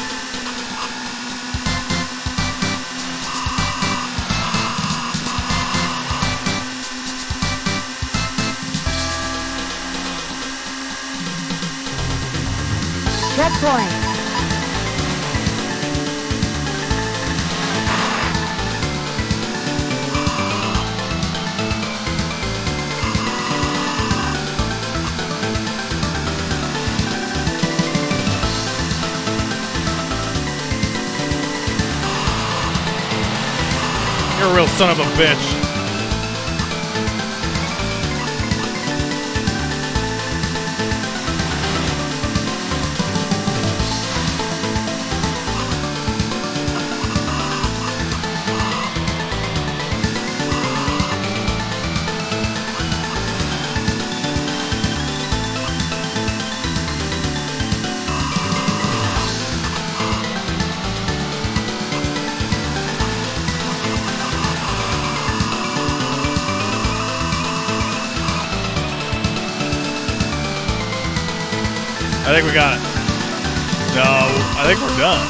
Checkpoint. You're a real son of a bitch. I think we got it. No, I think we're done.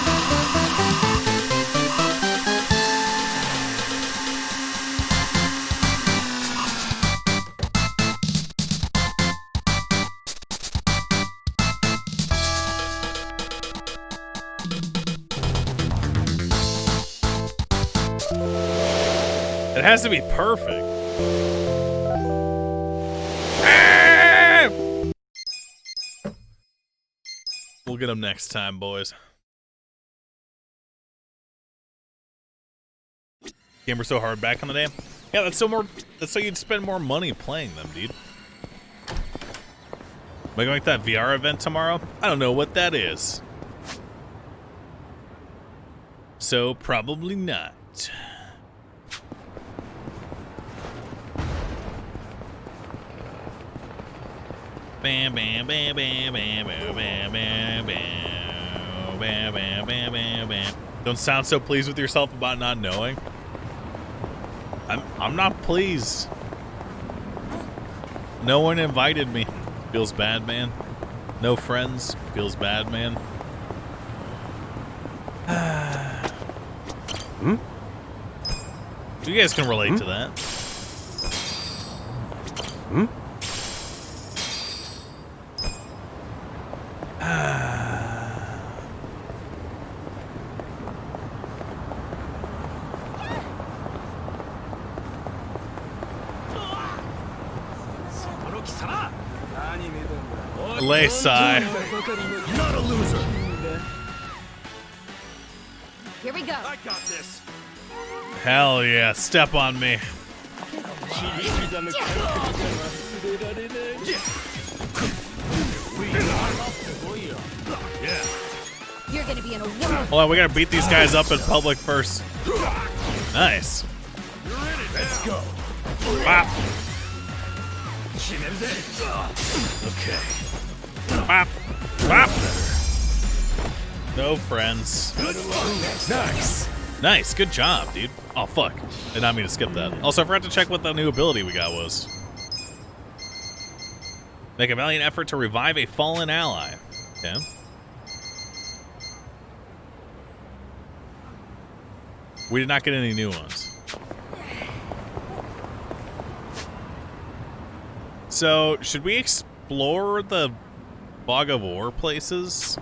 It has to be perfect. We'll get them next time, boys. Game were so hard back on the day. Yeah, that's so you'd spend more money playing them, dude. Am I going to that VR event tomorrow? I don't know what that is. So probably not. Bam bam bam bam bam bam bam bam bam bam bam bam bam bam. Don't sound so pleased with yourself about not knowing. I'm not pleased. No one invited me. Feels bad, man. No friends. Feels bad, man. You guys can relate to that. Laysai. Not a loser. Here we go. I got this. Hell yeah, step on me. You're gonna be in a world. Hold on, we gotta beat these guys up in public first. Nice. Let's go. Bop. Okay. Bop. Bop. No friends. Nice. Nice, good job, dude. Oh, fuck. Did not mean to skip that. Also, I forgot to check what the new ability we got was. Make a valiant effort to revive a fallen ally. Okay. We did not get any new ones. So, should we explore the Fog of War places?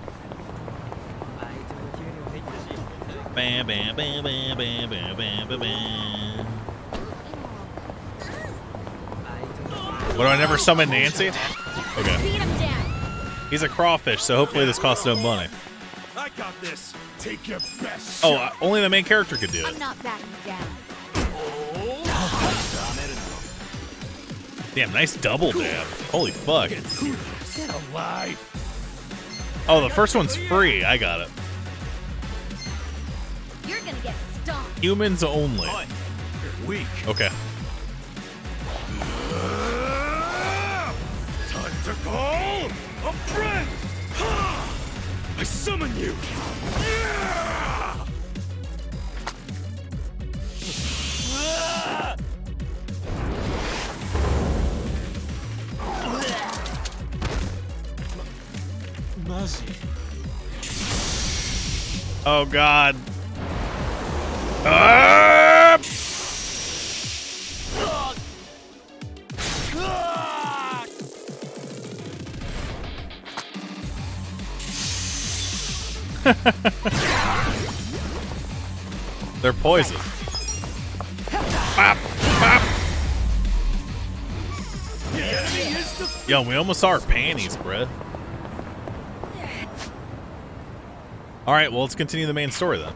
Bam, bam, bam, bam, bam, bam, bam, bam, bam. What, do I never summon Nancy? Okay. He's a crawfish, so hopefully this costs no money. I got this. Take your best. Oh, only the main character could do it. I'm not backing down. Damn, nice double dab. Holy fuck. Get alive. Oh, the first one's free. I got it. You're gonna get stomped. Humans only. You're weak. Okay. Time to call a friend. I summon you. Oh god. Ah! They're poison. Bop, bop. Yo, we almost saw our panties, bruh. Alright, well, let's continue the main story then.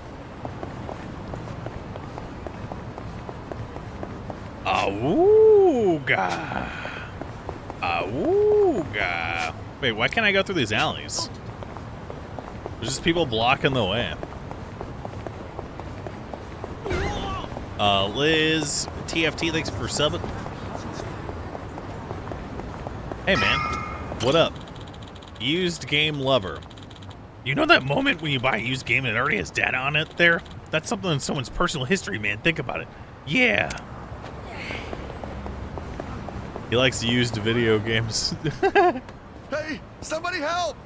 Awooga. Awooga. Wait, why can't I go through these alleys? There's just people blocking the way. Liz, TFT, thanks for subbing. Hey, man. What up? Used game lover. You know that moment when you buy a used game and it already has data on it there? That's something in someone's personal history, man. Think about it. Yeah. He likes used video games. Hey, somebody help!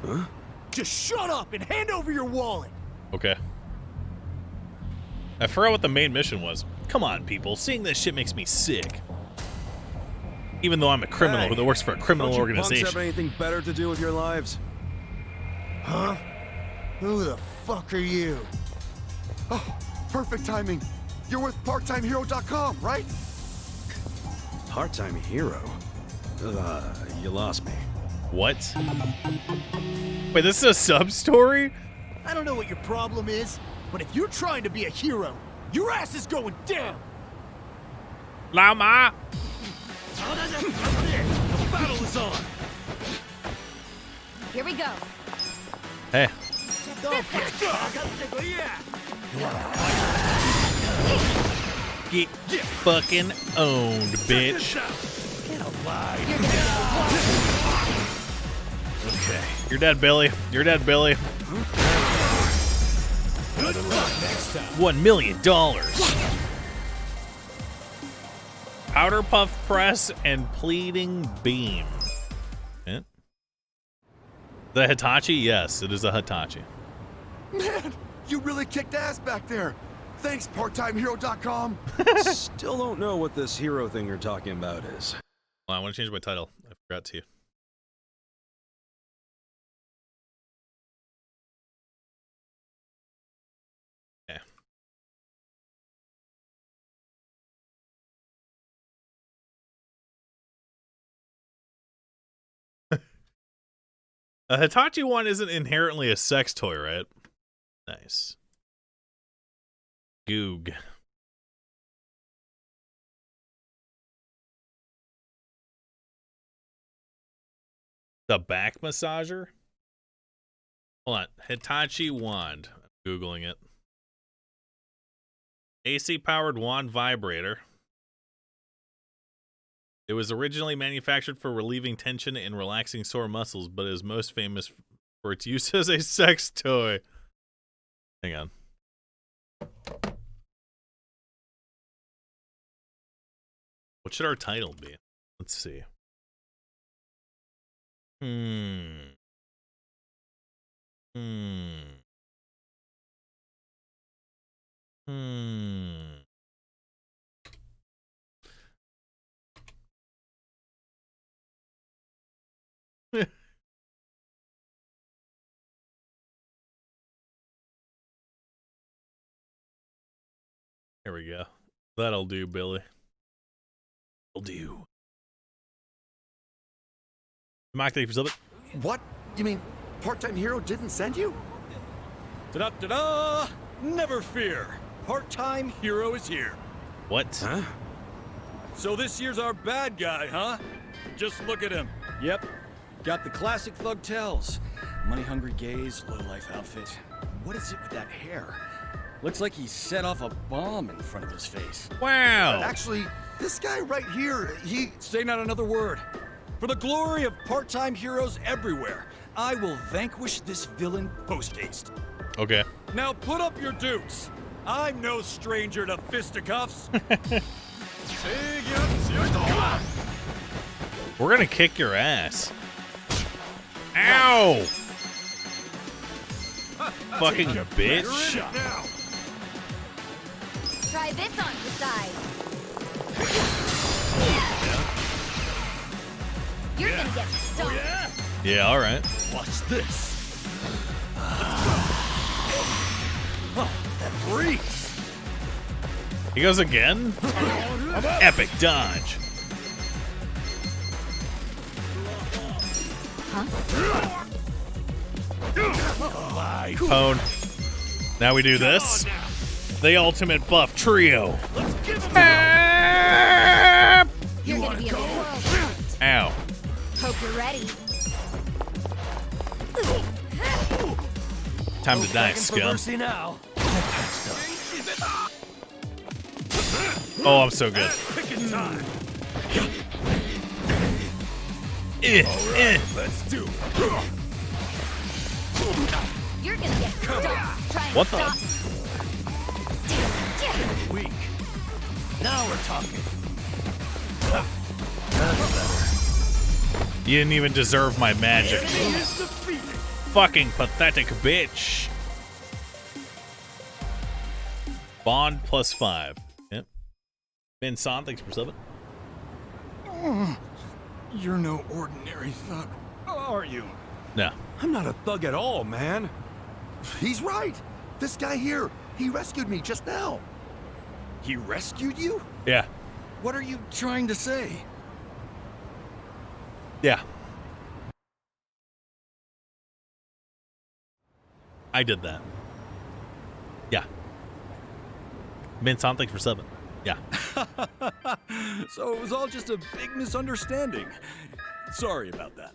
Huh? Just shut up and hand over your wallet. Okay. I forgot what the main mission was. Come on, people. Seeing this shit makes me sick. Even though I'm a criminal that works for a criminal Don't you organization. punks have anything better to do with your lives? Huh? Who the fuck are you? Oh, perfect timing. You're with parttimehero.com, right? Part-time hero? You lost me. What? Wait, this is a sub-story? I don't know what your problem is, but if you're trying to be a hero, your ass is going down. Llama! The battle is on. Here we go. Hey. Get fucking owned, bitch. Okay. You're dead, Billy. You're dead, Billy. Good luck next time. $1 million. Powder puff press and pleading beam. Yeah. The Hitachi? Yes, it is a Hitachi. Man, you really kicked ass back there. Thanks, parttimehero.com. Still don't know what this hero thing you're talking about is. Well, I want to change my title. I forgot to. Okay. A Hitachi one isn't inherently a sex toy, right? Nice. Goog. The back massager? Hold on. Hitachi wand. I'm Googling it. AC powered wand vibrator. It was originally manufactured for relieving tension and relaxing sore muscles, but is most famous for its use as a sex toy. Hang on. What should our title be? Let's see. Here we go. That'll do, Billy. That'll do. Mike, thank you for something. What? You mean Part-Time Hero didn't send you? Ta-da-ta-da! Never fear. Part-Time Hero is here. What? Huh? So this year's our bad guy, huh? Just look at him. Yep. Got the classic thug tells. Money-hungry gaze, low-life outfit. What is it with that hair? Looks like he set off a bomb in front of his face. Wow. Actually, this guy right here, he... Say not another word. For the glory of part-time heroes everywhere, I will vanquish this villain post-haste. Okay. Now put up your dukes. I'm no stranger to fisticuffs. We're gonna kick your ass. Ow! Fucking bitch. Try this on the side. You're gonna get stoned. Yeah, alright. Watch this. Oh, that freaks. He goes again? Epic dodge. Pwn. Now we do this. The ultimate buff trio. You're gonna be a whirlwind. Ow. Hope you're ready. Time to die, scum. Now. Oh, I'm so good. Picking time. Let's do it. You're gonna get stoned. Try and What the? stop. Weak. Now we're talking. You didn't even deserve my magic. Enemy is defeated. fucking pathetic bitch. Bond +5. Yep. Vincent, thanks for subbing. You're no ordinary thug, are you? No. I'm not a thug at all, man. He's right. This guy here, he rescued me just now. He rescued you? Yeah. What are you trying to say? Yeah. I did that. Yeah. Vincent, thanks for subbing. Yeah. So it was all just a big misunderstanding. Sorry about that.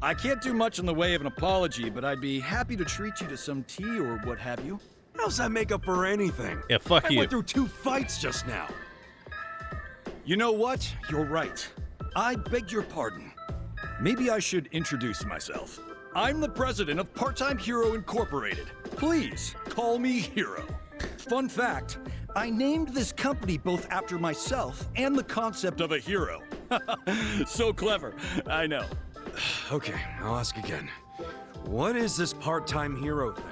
I can't do much in the way of an apology, but I'd be happy to treat you to some tea or what have you. How's that make up for anything? Yeah, fuck I you. went through 2 fights just now. You know what? You're right. I beg your pardon. Maybe I should introduce myself. I'm the president of Part-Time Hero Incorporated. Please call me Hero. Fun fact, I named this company both after myself and the concept of a hero. So clever, I know. Okay, I'll ask again. What is this part-time hero thing?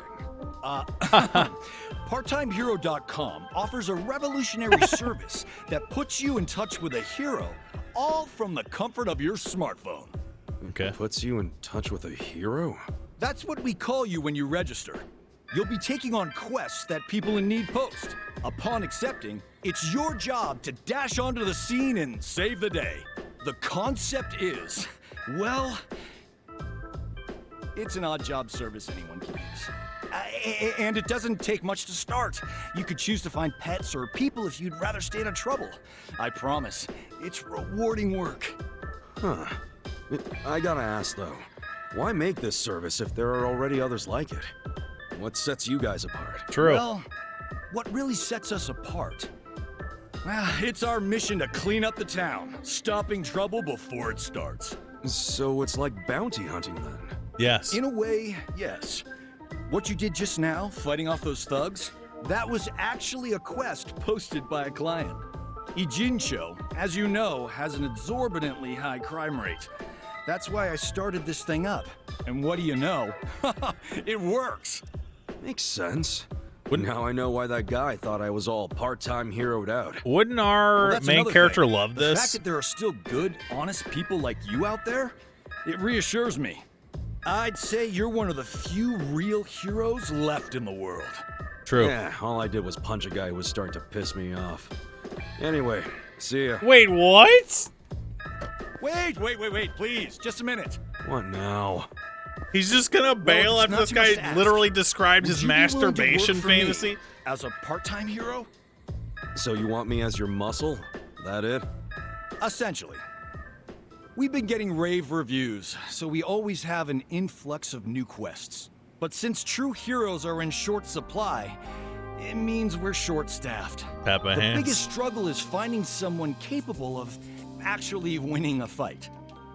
PartTimeHero.com offers a revolutionary service that puts you in touch with a hero, all from the comfort of your smartphone. Okay. Puts you in touch with a hero? That's what we call you when you register. You'll be taking on quests that people in need post. Upon accepting, it's your job to dash onto the scene and save the day. The concept is, well, it's an odd job service anyone can use. And it doesn't take much to start. You could choose to find pets or people if you'd rather stay out of trouble. I promise, it's rewarding work. Huh. I gotta ask though, why make this service if there are already others like it? What sets you guys apart? True. Well, what really sets us apart? Well, it's our mission to clean up the town, stopping trouble before it starts. So it's like bounty hunting then? Yes. In a way, yes. What you did just now, fighting off those thugs, that was actually a quest posted by a client. Ijincho, as you know, has an exorbitantly high crime rate. That's why I started this thing up. And what do you know? It works. Makes sense. Now I know why that guy thought I was all part-time heroed out. Wouldn't our that's main another character thing. love The this? fact that there are still good, honest people like you out there, it reassures me. I'd say you're one of the few real heroes left in the world. True. Yeah, all I did was punch a guy who was starting to piss me off. Anyway, see ya. Wait, what? Wait, please, just a minute. What now? He's just gonna bail it's after not this too much to guy ask. literally described Would his you be willing to work masturbation for me fantasy? as a part-time hero? So you want me as your muscle? That it? Essentially. We've been getting rave reviews, so we always have an influx of new quests. But since true heroes are in short supply, it means we're short-staffed. Papa The hands. biggest struggle is finding someone capable of actually winning a fight.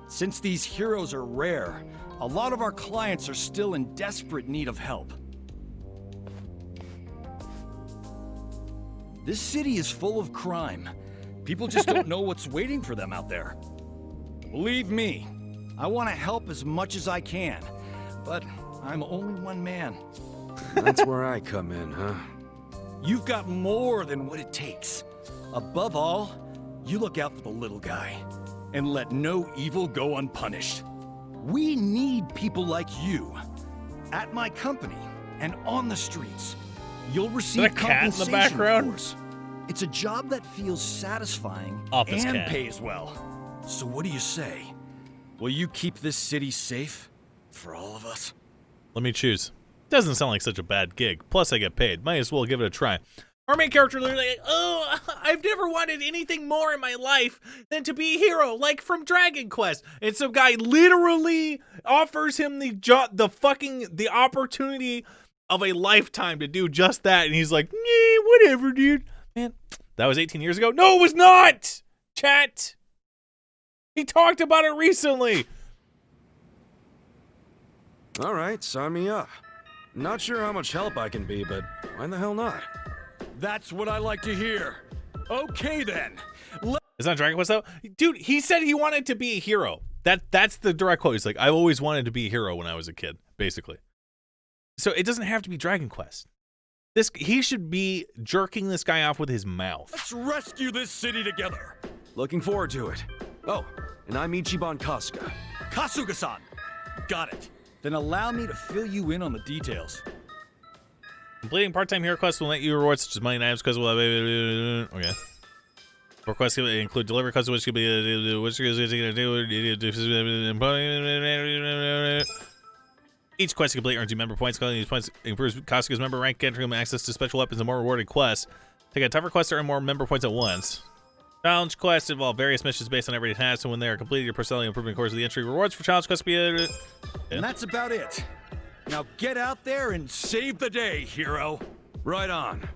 Since these heroes are rare, a lot of our clients are still in desperate need of help. This city is full of crime. People just don't know what's waiting for them out there. Believe me, I want to help as much as I can, but I'm only one man. That's where I come in, huh? You've got more than what it takes. Above all, you look out for the little guy and let no evil go unpunished. We need people like you. At my company and on the streets, you'll receive Is that a cat in the compensation, background? of course. It's a job that feels satisfying Office and cat. pays well. So what do you say? Will you keep this city safe for all of us? Let me choose. Doesn't sound like such a bad gig. Plus, I get paid. Might as well give it a try. Our main character literally like, oh, I've never wanted anything more in my life than to be a hero, like from Dragon Quest. And some guy literally offers him the opportunity of a lifetime to do just that. And he's like, yeah, whatever, dude. Man, that was 18 years ago. No, it was not. Chat. He talked about it recently. All right, sign me up. Not sure how much help I can be, but why the hell not? That's what I like to hear. Okay then. It's not Dragon Quest though? Dude, he said he wanted to be a hero. That's the direct quote. He's like, I always wanted to be a hero when I was a kid, basically. So it doesn't have to be Dragon Quest. He should be jerking this guy off with his mouth. Let's rescue this city together. Looking forward to it. Oh, and I'm Ichiban Kasuga. Kasuga-san. Got it. Then allow me to fill you in on the details. Completing part-time hero quests will net you rewards such as money and items because we'll have... Okay. Requests include delivery quests, which could be... Each quest you complete earns you member points. Collecting these points improves Kasuga's member rank, granting him access to special weapons and more rewarding quests. Take a tougher quest to earn more member points at once. Challenge quests involve various missions based on everyday tasks, and when they are completed, your personality improving in the course of the entry. Rewards for challenge quests be... And that's about it. Now get out there and save the day, hero. Right on.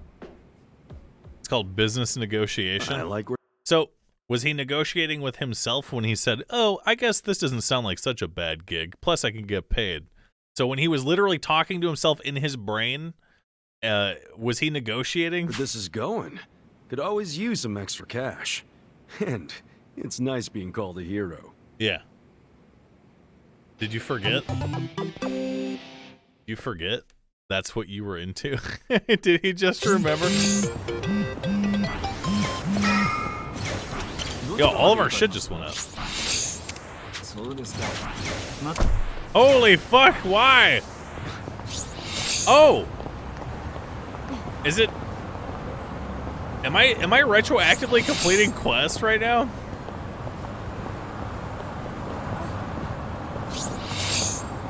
It's called business negotiation. I like where... So, was he negotiating with himself when he said, oh, I guess this doesn't sound like such a bad gig, plus I can get paid? So when he was literally talking to himself in his brain, was he negotiating? Where this is going. Could always use some extra cash. And it's nice being called a hero. Yeah. Did you forget? You forget? That's what you were into? Did he just remember? Yo, all of our shit just went up. Holy fuck, why? Oh! Is it... Am I retroactively completing quests right now?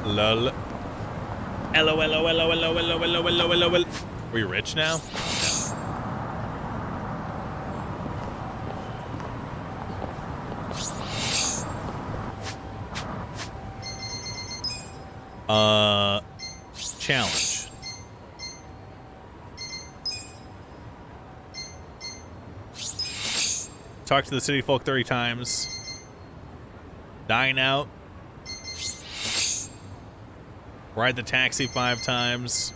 Lol. LOL. We rich now? Challenge. Talk to the city folk 30 times. Dine out. Ride the taxi 5 times.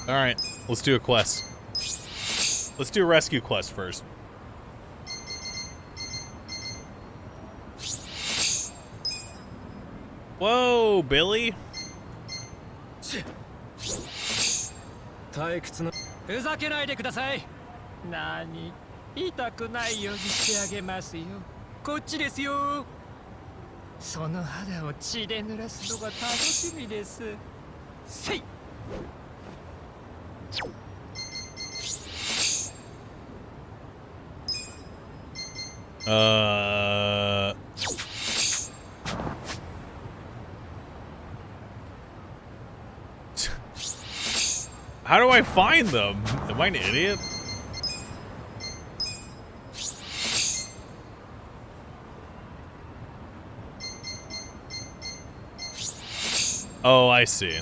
All right, let's do a quest. Let's do a rescue quest first. Whoa, Billy. 退屈なふざけないでください。何痛くないようにしてあげますよ。こっちですよ。その肌を血で濡らすのが楽しみです。せい。How do I find them? Am I an idiot? Oh, I see.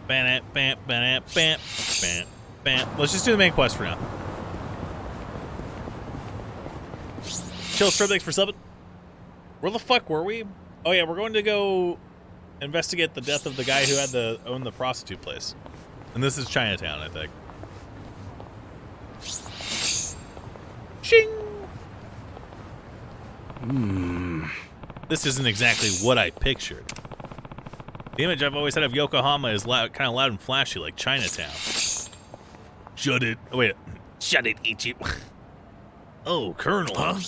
Bam, bam, bam, bam, bam, bam. Let's just do the main quest for now. Chill, Strip, thanks for subbing. Where the fuck were we? Oh yeah, we're going to go investigate the death of the guy who had to own the prostitute place. And this is Chinatown, I think. Shing! This isn't exactly what I pictured. The image I've always had of Yokohama is kind of loud and flashy, like Chinatown. Shut it. Oh, wait. Shut it, Ichi. Oh, Colonel, huh?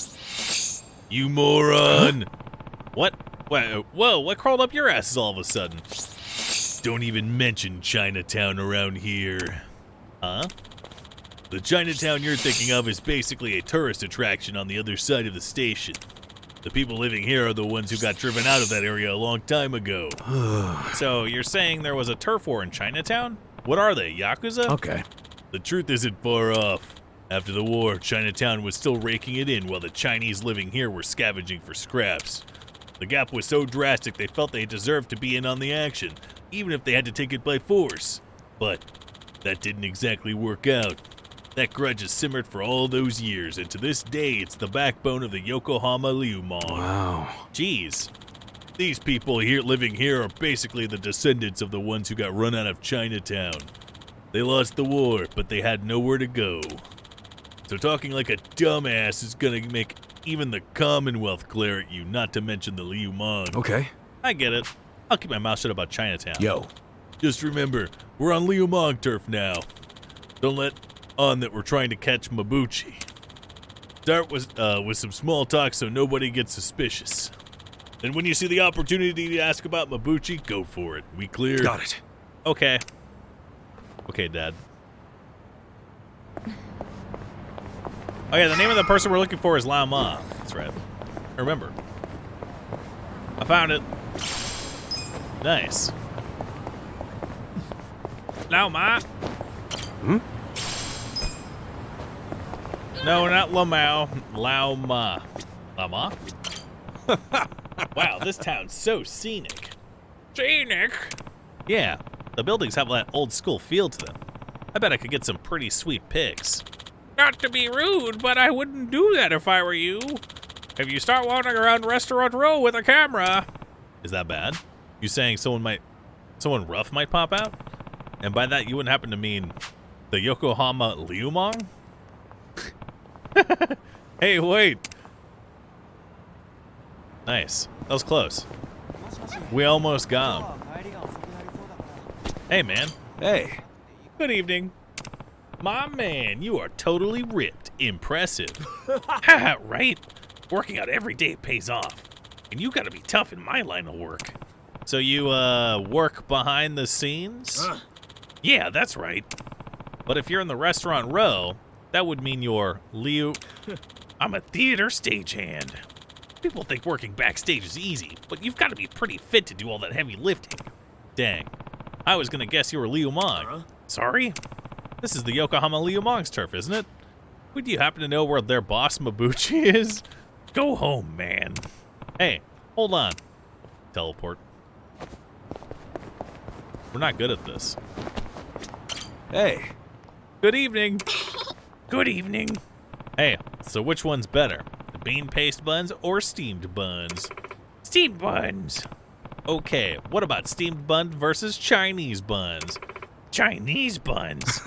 You moron. Huh? What? Whoa, what crawled up your asses all of a sudden? Don't even mention Chinatown around here. Huh? The Chinatown you're thinking of is basically a tourist attraction on the other side of the station. The people living here are the ones who got driven out of that area a long time ago. So, you're saying there was a turf war in Chinatown? What are they, Yakuza? Okay. The truth isn't far off. After the war, Chinatown was still raking it in while the Chinese living here were scavenging for scraps. The gap was so drastic they felt they deserved to be in on the action, even if they had to take it by force. But that didn't exactly work out. That grudge has simmered for all those years, and to this day, it's the backbone of the Yokohama Liumon. Wow. Jeez. These people here living here are basically the descendants of the ones who got run out of Chinatown. They lost the war, but they had nowhere to go. So talking like a dumbass is gonna make even the Commonwealth glare at you, not to mention the Liu Mang. Okay. I get it. I'll keep my mouth shut about Chinatown. Yo. Just remember, we're on Liu Mang turf now. Don't let on that we're trying to catch Mabuchi. Start with some small talk so nobody gets suspicious. And when you see the opportunity to ask about Mabuchi, go for it. We clear? Got it. Okay. Okay, Dad. Oh yeah, the name of the person we're looking for is Lao Ma. That's right. I remember. I found it. Nice. Lao Ma. Hmm? No, not Lamau. Lao Ma. Lao Ma? Wow, this town's so scenic. Scenic? Yeah, the buildings have that old school feel to them. I bet I could get some pretty sweet pics. Not to be rude, but I wouldn't do that if I were you. If you start wandering around Restaurant Row with a camera. Is that bad? You saying someone rough might pop out? And by that, you wouldn't happen to mean the Yokohama Liu Mang? Hey, wait. Nice. That was close. We almost got him. Hey, man. Hey. Good evening. My man, you are totally ripped. Impressive. Haha, right? Working out every day pays off. And you gotta be tough in my line of work. So you, work behind the scenes? Yeah, that's right. But if you're in the restaurant row, that would mean you're Liu... I'm a theater stagehand. People think working backstage is easy, but you've got to be pretty fit to do all that heavy lifting. Dang. I was gonna guess you were Liu Mang. Sorry? This is the Yokohama Liu Mang's turf, isn't it? Would you happen to know where their boss Mabuchi is? Go home, man. Hey, hold on. Teleport. We're not good at this. Hey. Good evening. Good evening. Hey, so which one's better? The bean paste buns or steamed buns? Steamed buns. Okay, what about steamed buns versus Chinese buns? Chinese buns.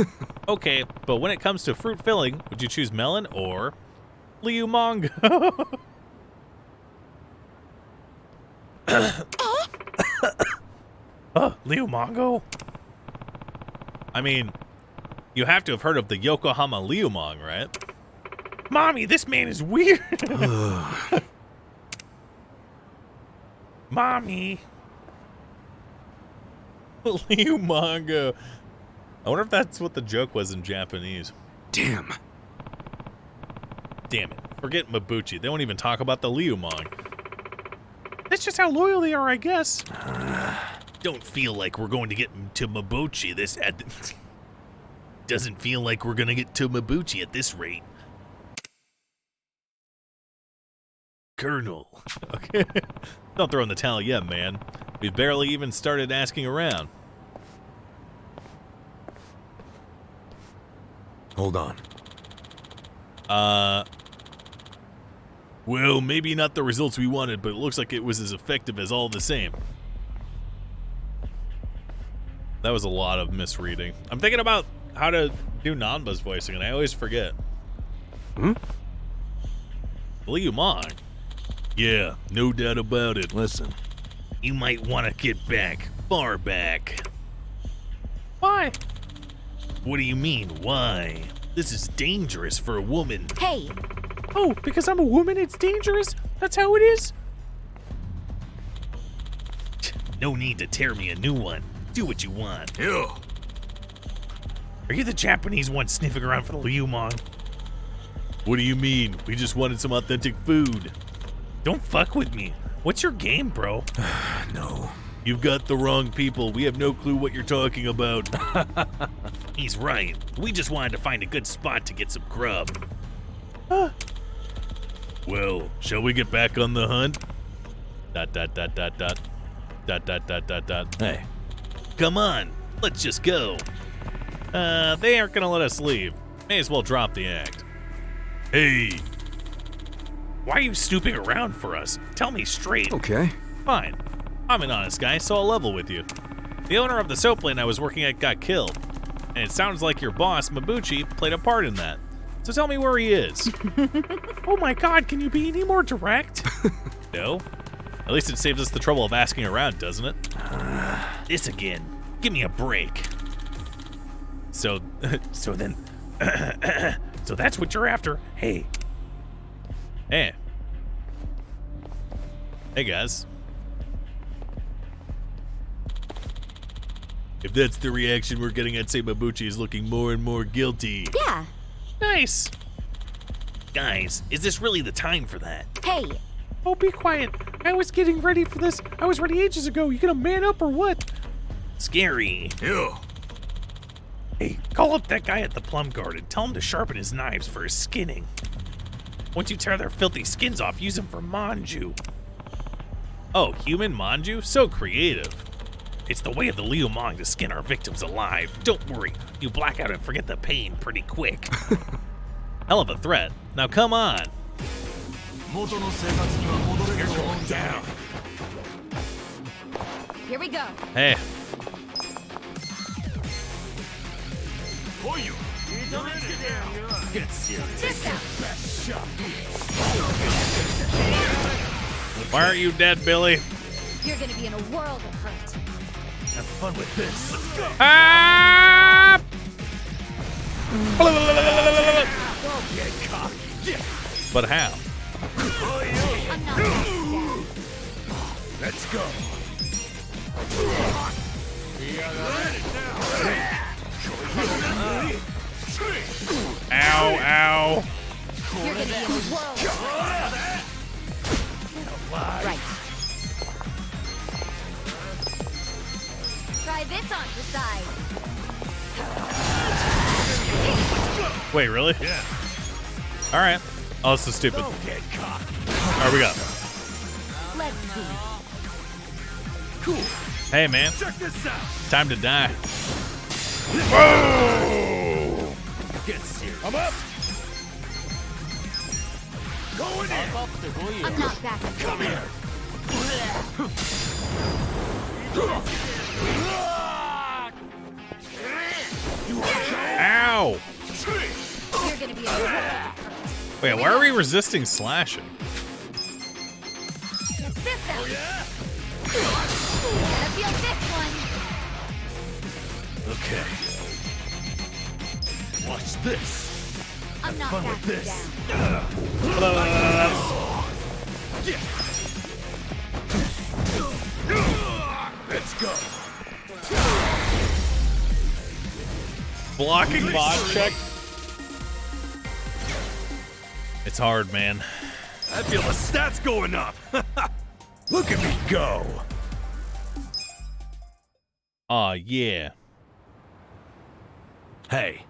Okay, but when it comes to fruit filling, would you choose melon or Liu Mang? Liu Mango? I mean, you have to have heard of the Yokohama Liu Mang, right? Mommy, this man is weird. Mommy. Liu Mango. I wonder if that's what the joke was in Japanese. Damn. Damn it. Forget Mabuchi. They won't even talk about the Liu Mang. That's just how loyal they are, I guess. Don't feel like we're going to get to Mabuchi doesn't feel like we're going to get to Mabuchi at this rate. Colonel. Okay. Don't throw in the towel yet, man. We've barely even started asking around. Hold on. Well, maybe not the results we wanted, but it looks like it was as effective as all the same. That was a lot of misreading. I'm thinking about how to do Nanba's voicing, and I always forget. Hmm? Liu Mang? Yeah, no doubt about it. Listen. You might want to get back. Far back. Why? What do you mean, why? This is dangerous for a woman. Hey. Oh, because I'm a woman, it's dangerous? That's how it is? No need to tear me a new one. Do what you want. Ew. Are you the Japanese one sniffing around for the Liu Mang? What do you mean? We just wanted some authentic food. Don't fuck with me. What's your game, bro? No. You've got the wrong people. We have no clue what you're talking about. He's right. We just wanted to find a good spot to get some grub. Well, shall we get back on the hunt? ... Hey. Come on, let's just go. They aren't gonna let us leave. May as well drop the act. Hey. Why are you snooping around for us? Tell me straight. Okay. Fine. I'm an honest guy, so I'll level with you. The owner of the soap lane I was working at got killed. And it sounds like your boss, Mabuchi, played a part in that. So tell me where he is. Oh my god, can you be any more direct? No? At least it saves us the trouble of asking around, doesn't it? This again. Give me a break. So then... so that's what you're after. Hey. Hey. Hey, guys. If that's the reaction we're getting, I'd say Mabuchi is looking more and more guilty. Yeah. Nice. Guys, is this really the time for that? Hey. Oh, be quiet. I was getting ready for this. I was ready ages ago. You gonna man up or what? Scary. Yeah. Hey, call up that guy at the plum garden. Tell him to sharpen his knives for his skinning. Once you tear their filthy skins off, use them for manju. Oh, human manju? So creative. It's the way of the Liumang to skin our victims alive. Don't worry, you black out and forget the pain pretty quick. Hell of a threat. Now come on. You're going down. Here we go. Hey. Get serious. Why aren't you dead, Billy? You're gonna be in a world of hurt. Have fun with this. Let's go. Ah! Don't get cocky. But how? I'm not dead. Let's go. Ow, ow. You're gonna be in a world of hurt. Right. Try this on the side. Wait, really? Yeah. All right. Oh, this is stupid. Don't get cocky. All right, we go. Let's see. Cool. Hey, man. Check this out. Time to die. Whoa! Get serious. I'm up. Going in. I'm not back. Come here. Ow! You're gonna be in a world of hurt. Wait, why are we resisting slashing? Check this out. Gotta feel this one. Okay. Watch this. I'm not Fun backing with this. down. Let's go. Blocking mod check. It's hard, man. I feel the stats going up. Look at me go. Aw, yeah. Hey.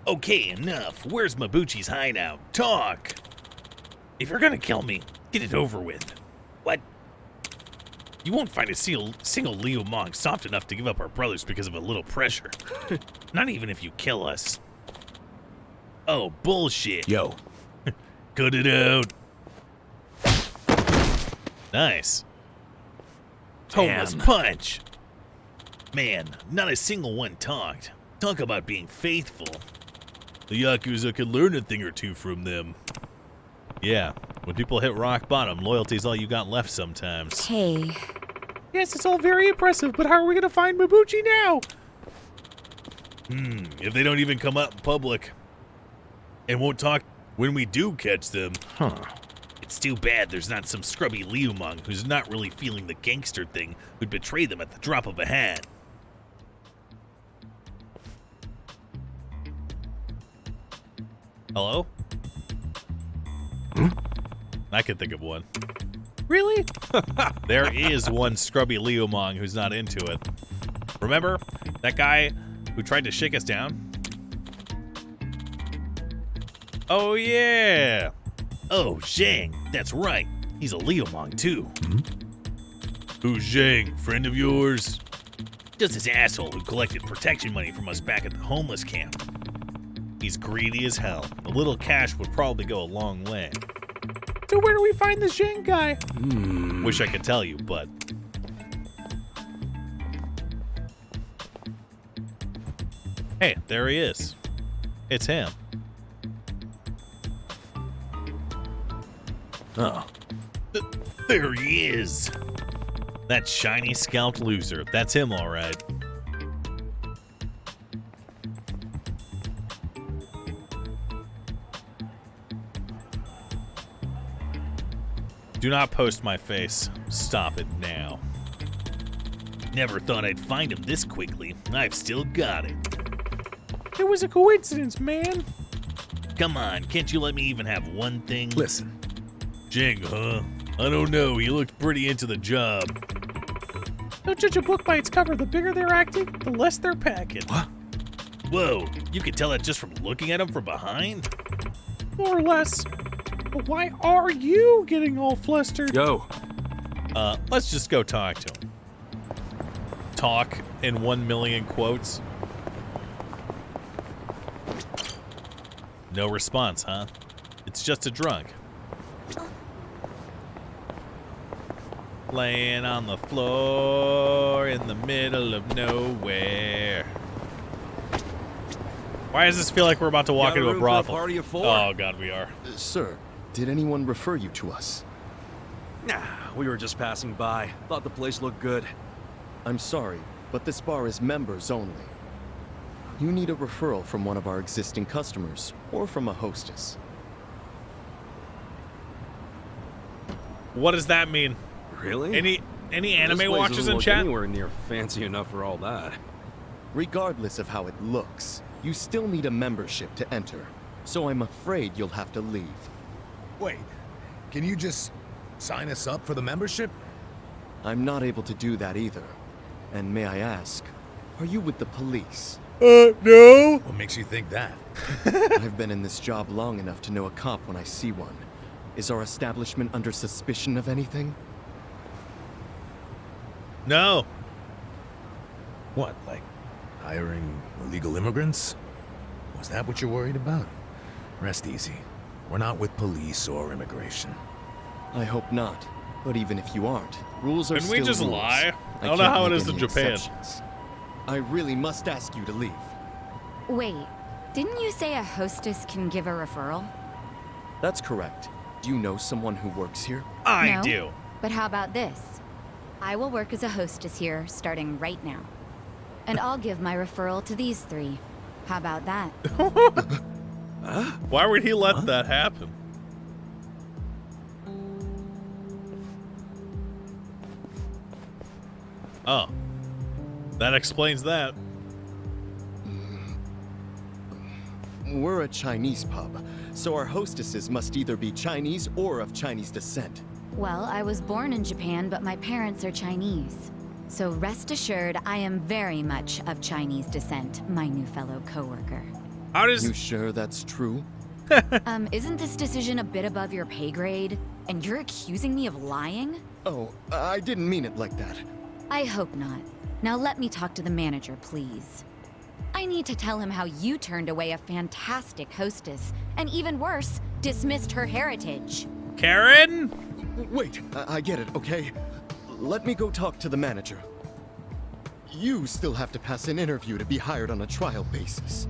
Okay, enough. Where's Mabuchi's hideout? Talk. If you're gonna kill me, get it over with. What? You won't find a single Liumang soft enough to give up our brothers because of a little pressure. Not even if you kill us. Oh, bullshit. Yo. Cut it out. Nice. Homeless Damn. punch. Man, not a single one talked. Talk about being faithful. The Yakuza could learn a thing or two from them. Yeah, when people hit rock bottom, loyalty's all you got left sometimes. Hey. Yes, it's all very impressive, but how are we gonna find Mabuchi now? If they don't even come out in public and won't talk when we do catch them. Huh. It's too bad there's not some scrubby Liumang who's not really feeling the gangster thing who'd betray them at the drop of a hat. Hello? I can think of one. Really? There is one scrubby Liumang who's not into it. Remember that guy who tried to shake us down? Oh, yeah. Oh, Zhang. That's right. He's a Liumang, too. Who's Zhang? Friend of yours? Just this asshole who collected protection money from us back at the homeless camp. He's greedy as hell. A little cash would probably go a long way. So where do we find this Zhang guy? Wish I could tell you, but... Hey, there he is. It's him. Oh. There he is. That shiny scalped loser. That's him, all right. Do not post my face. Stop it now. Never thought I'd find him this quickly. I've still got it. It was a coincidence, man. Come on, can't you let me even have one thing? Listen. Jing, huh? I don't know, he looked pretty into the job. Don't judge a book by its cover. The bigger they're acting, the less they're packing. What? Whoa, you can tell that just from looking at him from behind? More or less. But why are you getting all flustered? Yo. Let's just go talk to him. Talk in 1 million quotes. No response, huh? It's just a drunk. Laying on the floor in the middle of nowhere. Why does this feel like we're about to walk into a brothel? Party of 4? Oh god, we are. Sir, did anyone refer you to us? Nah, we were just passing by. Thought the place looked good. I'm sorry, but this bar is members only. You need a referral from one of our existing customers, or from a hostess. What does that mean? Really? Any This anime place watchers doesn't in look chat? Anywhere near fancy enough for all that. Regardless of how it looks, you still need a membership to enter, so I'm afraid you'll have to leave. Wait, can you just sign us up for the membership? I'm not able to do that either. And may I ask, are you with the police? No. What makes you think that? I've been in this job long enough to know a cop when I see one. Is our establishment under suspicion of anything? No. What, like hiring illegal immigrants? Was that what you're worried about? Rest easy. We're not with police or immigration. I hope not. But even if you aren't, rules are Can still we just rules. lie? I don't can't know how it make is in any Japan. exceptions. I really must ask you to leave. Wait, didn't you say a hostess can give a referral? That's correct. Do you know someone who works here? I No? do. But how about this? I will work as a hostess here starting right now. And I'll give my referral to these 3. How about that? Why would he let that happen? Oh. That explains that. We're a Chinese pub, so our hostesses must either be Chinese or of Chinese descent. Well, I was born in Japan, but my parents are Chinese. So rest assured, I am very much of Chinese descent, my new fellow coworker. How does... You sure that's true? Isn't this decision a bit above your pay grade? And you're accusing me of lying? Oh, I didn't mean it like that. I hope not. Now let me talk to the manager, please. I need to tell him how you turned away a fantastic hostess, and even worse, dismissed her heritage. Karen? Wait, I get it, okay? Let me go talk to the manager. You still have to pass an interview to be hired on a trial basis.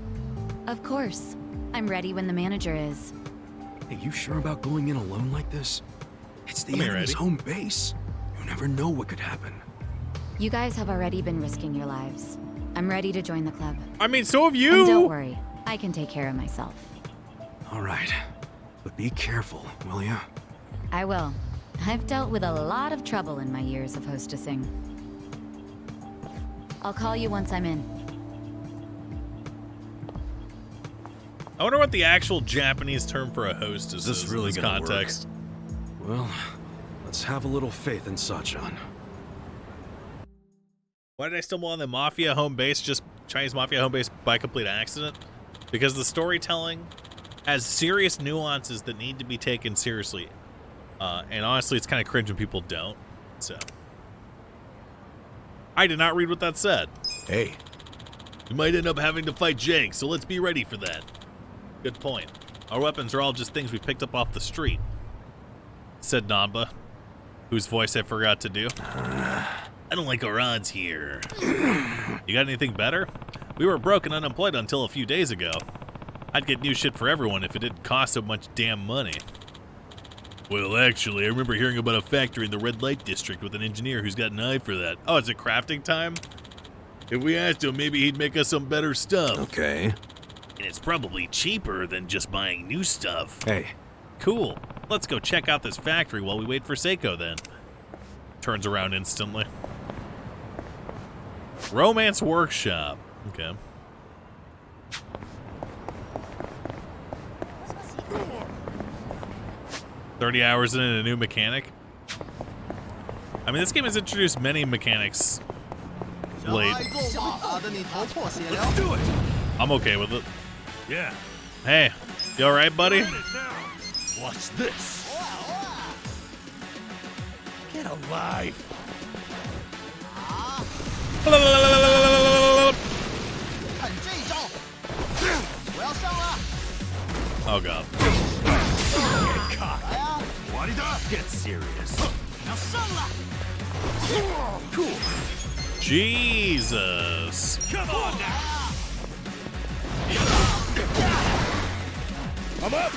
Of course. I'm ready when the manager is. Hey, you sure about going in alone like this? It's the enemy's home base. You never know what could happen. You guys have already been risking your lives. I'm ready to join the club. I mean, so have you. And don't worry, I can take care of myself. All right. But be careful, will ya? I will. I've dealt with a lot of trouble in my years of hostessing. I'll call you once I'm in. I wonder what the actual Japanese term for a hostess Is this really in this gonna context. Well, let's have a little faith in Sachan. Why did I stumble on the Mafia home base, just Chinese Mafia home base, by complete accident? Because the storytelling has serious nuances that need to be taken seriously. And honestly, it's kind of cringe when people don't. So, I did not read what that said. Hey. We might end up having to fight Jank, so let's be ready for that. Good point. Our weapons are all just things we picked up off the street, said Namba, whose voice I forgot to do. I don't like our odds here. You got anything better? We were broke and unemployed until a few days ago. I'd get new shit for everyone if it didn't cost so much damn money. Well, actually, I remember hearing about a factory in the red light district with an engineer who's got an eye for that. Oh, it's a crafting time? If we asked him, maybe he'd make us some better stuff. Okay. And it's probably cheaper than just buying new stuff. Hey. Cool. Let's go check out this factory while we wait for Seiko then. Turns around instantly. Romance Workshop. Okay. $30 hours in and a new mechanic. I mean, this game has introduced many mechanics late. Let's do it. I'm okay with it. Yeah. Hey, you alright, buddy? Watch this. Get alive. Oh god. Get caught. Get serious. Cool. Jesus. Come on now. I'm up.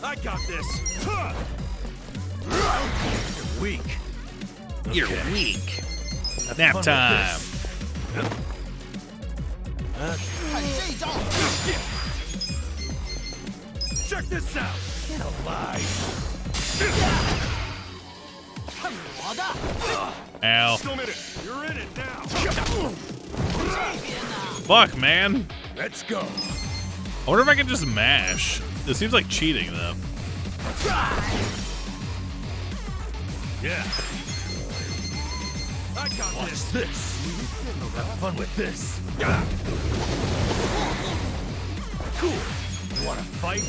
I got this. You're weak. You're weak. Nap time. Check this out. Get alive. Ow. Still minute. You're in it now. Fuck, man. Let's go. I wonder if I can just mash. This seems like cheating, though. Yeah. I got this. Have fun with this. Cool. You wanna fight?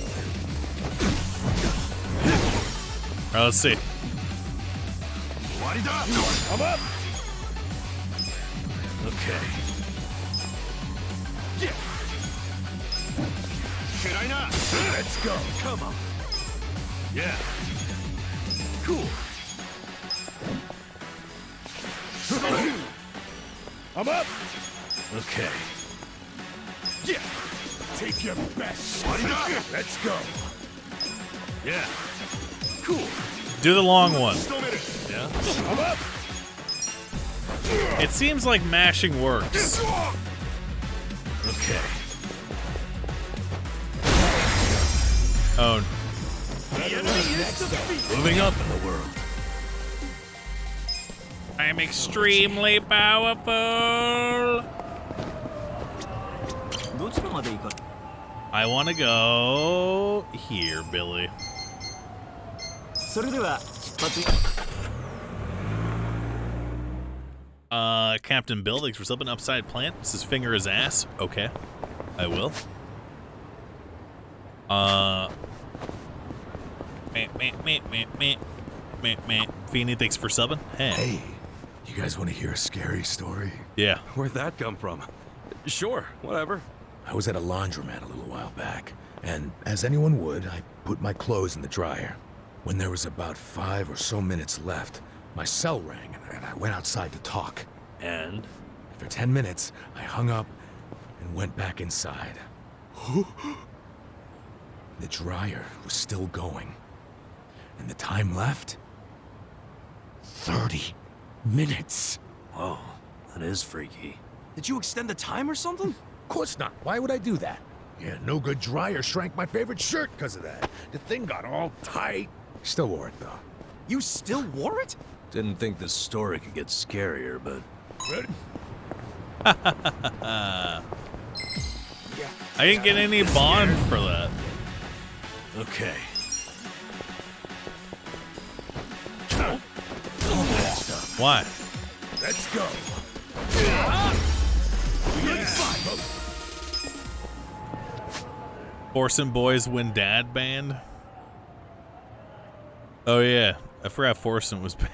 Alright, let's see. I'm up. Okay. Yeah. Should I not? Let's go. Come on. Yeah. Cool. I'm up. Okay. Yeah. Take your best. Let's go. Yeah. Cool. Do the long one. Yeah. I'm up. It seems like mashing works. Okay. Oh. Moving up in the world. I'm extremely powerful. I want to go here, Billy. Captain Bill, thanks for subbing. Upside plant. This is finger his ass. Okay, I will. Feeny, thanks for subbing. Hey, you guys want to hear a scary story? Yeah. Where'd that come from? Sure, whatever. I was at a laundromat a little while back, and as anyone would, I put my clothes in the dryer. When there was about 5 or so minutes left, my cell rang, and I went outside to talk. And? After 10 minutes, I hung up and went back inside. The dryer was still going. And the time left? 30 minutes. Whoa, that is freaky. Did you extend the time or something? Of course not. Why would I do that? Yeah, no good dryer shrank my favorite shirt because of that. The thing got all tight. Still wore it, though. You still wore it? Didn't think this story could get scarier, but... Ready? I didn't get any bond for that. Okay. Why? Let's go. Forcing Boys Win Dad band. Oh yeah, I forgot Forcing was banned.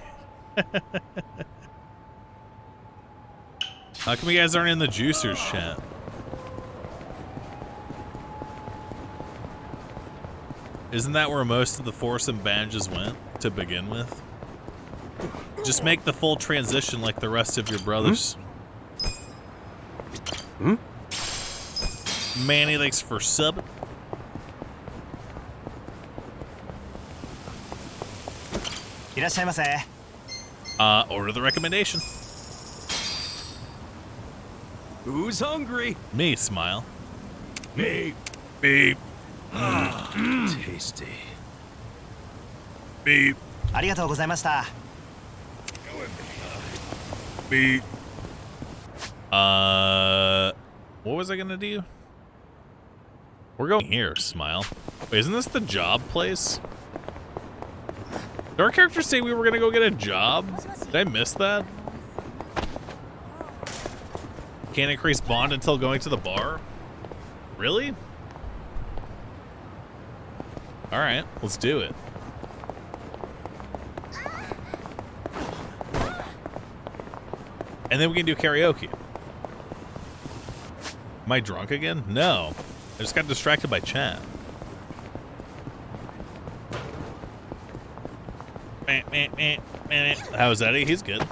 How come you guys aren't in the Juicers chat? Isn't that where most of the Forcing badges went to begin with? Just make the full transition like the rest of your brothers. Manny, thanks for sub. Order the recommendation. Who's hungry? Me, Smile. Me. Beep. Tasty. Beep. Beep. What was I gonna do? We're going here, Smile. Wait, isn't this the job place? Did our characters say we were gonna go get a job? Did I miss that? Can't increase bond until going to the bar? Really? Alright, let's do it. And then we can do karaoke. Am I drunk again? No. I just got distracted by chat. How's Eddie? He's good.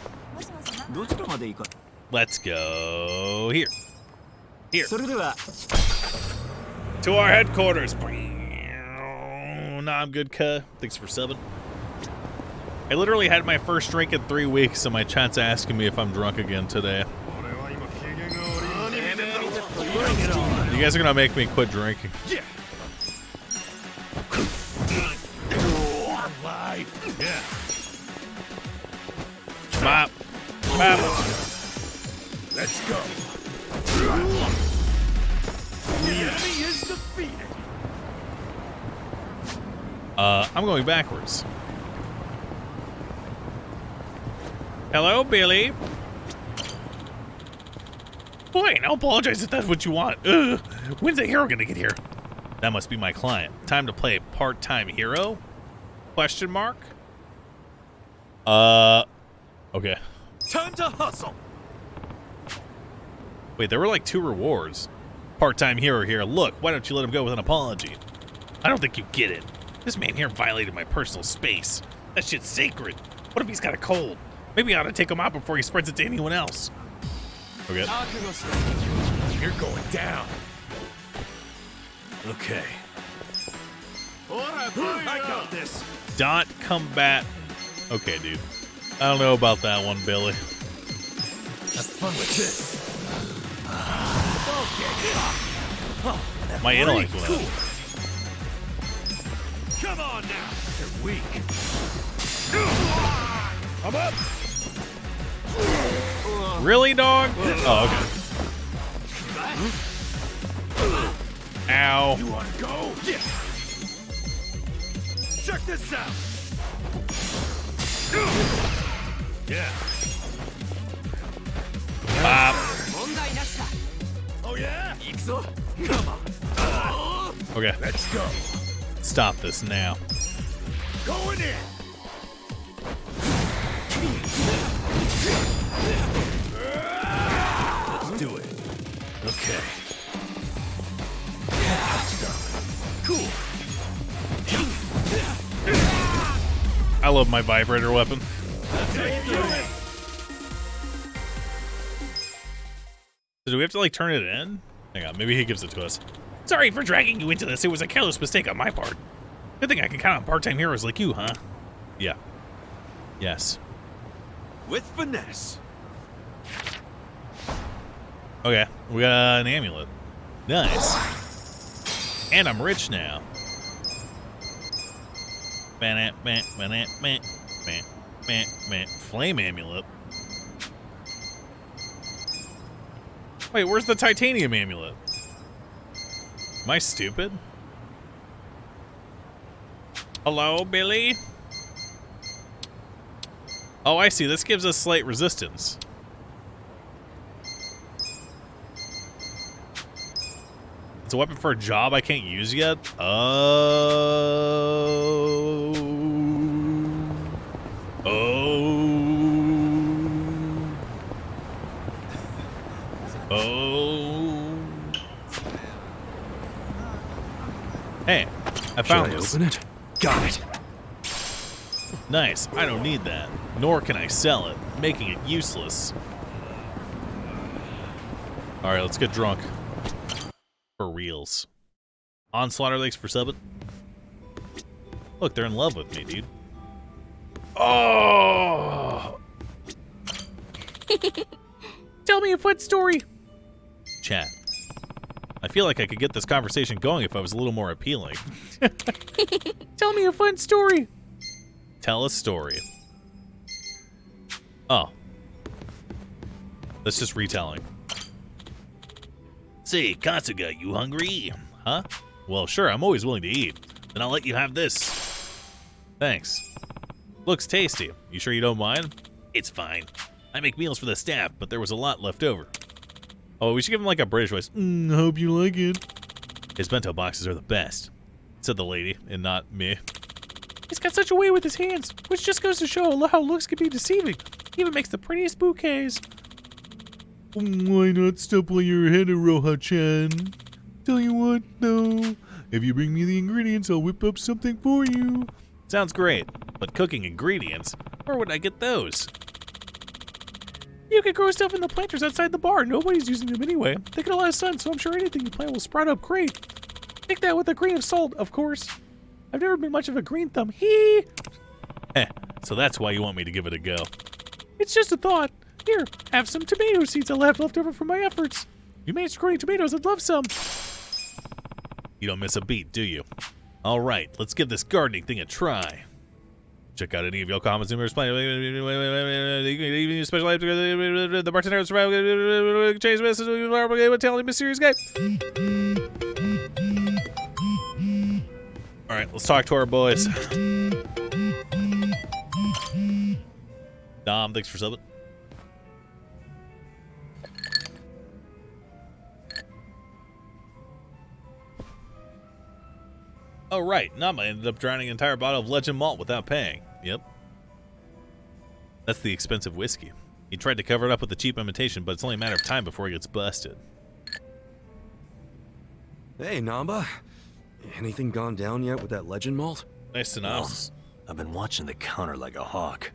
Let's go here. Here. To our headquarters. Nah, I'm good, cuh. Thanks for subbing. I literally had my first drink in 3 weeks, and my chat's asking me if I'm drunk again today. You guys are gonna make me quit drinking. Yeah. Bop. Bop. Let's go. The enemy is defeated. I'm going backwards. Hello, Billy. Boy, no apologize if that's what you want. Ugh. When's the hero gonna get here? That must be my client. Time to play part-time hero? Question mark? Okay. Time to hustle. Wait, there were like 2 rewards. Part-time hero here. Look, why don't you let him go with an apology? I don't think you get it. This man here violated my personal space. That shit's sacred. What if he's got a cold? Maybe I ought to take him out before he spreads it to anyone else. Okay. You're going down. Okay. I got this. Dot combat. Okay, dude. I don't know about that one, Billy. Have fun with this. My intellect went up. Come on now. They're weak. I'm up. Really, dog? Oh, okay. Ow. You want to go? Yeah. Check this out. Yeah. Bop. Oh yeah. Come on. Okay. Let's go. Stop this now. Going in. Let's do it. Okay. Cool. I love my vibrator weapon. So do we have to like turn it in? Hang on, maybe he gives it to us. Sorry for dragging you into this. It was a careless mistake on my part. Good thing I can count on part-time heroes like you, huh? Yeah. Yes. With finesse. Okay, we got an amulet. Nice. And I'm rich now. Flame amulet. Wait, where's the titanium amulet? Am I stupid? Hello, Billy? Oh, I see. This gives us slight resistance. It's a weapon for a job I can't use yet? Oh. Hey, I found this. Open it? Got it. Nice. I don't need that. Nor can I sell it, making it useless. All right, let's get drunk. For reals. Onslaughter, thanks for subbing. Look, they're in love with me, dude. Oh! Tell me a fun story. Chat. I feel like I could get this conversation going if I was a little more appealing. Tell me a fun story. Tell a story. Oh. That's just retelling. Say, Katsuga, you hungry? Huh? Well, sure, I'm always willing to eat. Then I'll let you have this. Thanks. Looks tasty. You sure you don't mind? It's fine. I make meals for the staff, but there was a lot left over. Oh, we should give him like a British voice. Hope you like it. His bento boxes are the best, said the lady, and not me. He's got such a way with his hands, which just goes to show how looks can be deceiving. He even makes the prettiest bouquets. Why not step on your head, Aroha-chan? Tell you what, though, if you bring me the ingredients, I'll whip up something for you. Sounds great, but cooking ingredients? Where would I get those? You could grow stuff in the planters outside the bar. Nobody's using them anyway. They get a lot of sun, so I'm sure anything you plant will sprout up great. Take that with a grain of salt, of course. I've never been much of a green thumb. Hee! So that's why you want me to give it a go. It's just a thought. Here, have some tomato seeds I'll have left over from my efforts. You made growing tomatoes, I'd love some. You don't miss a beat, do you? All right, let's give this gardening thing a try. Check out any of your comments and respond. Special the bartender change message telling mysterious guy. All right, let's talk to our boys. Dom, thanks for subbing. Oh, right. Nama ended up drowning an entire bottle of Legend Malt without paying. Yep. That's the expensive whiskey. He tried to cover it up with a cheap imitation, but it's only a matter of time before he gets busted. Hey, Namba. Anything gone down yet with that Legend Malt? Nice synopsis. I've been watching the counter like a hawk,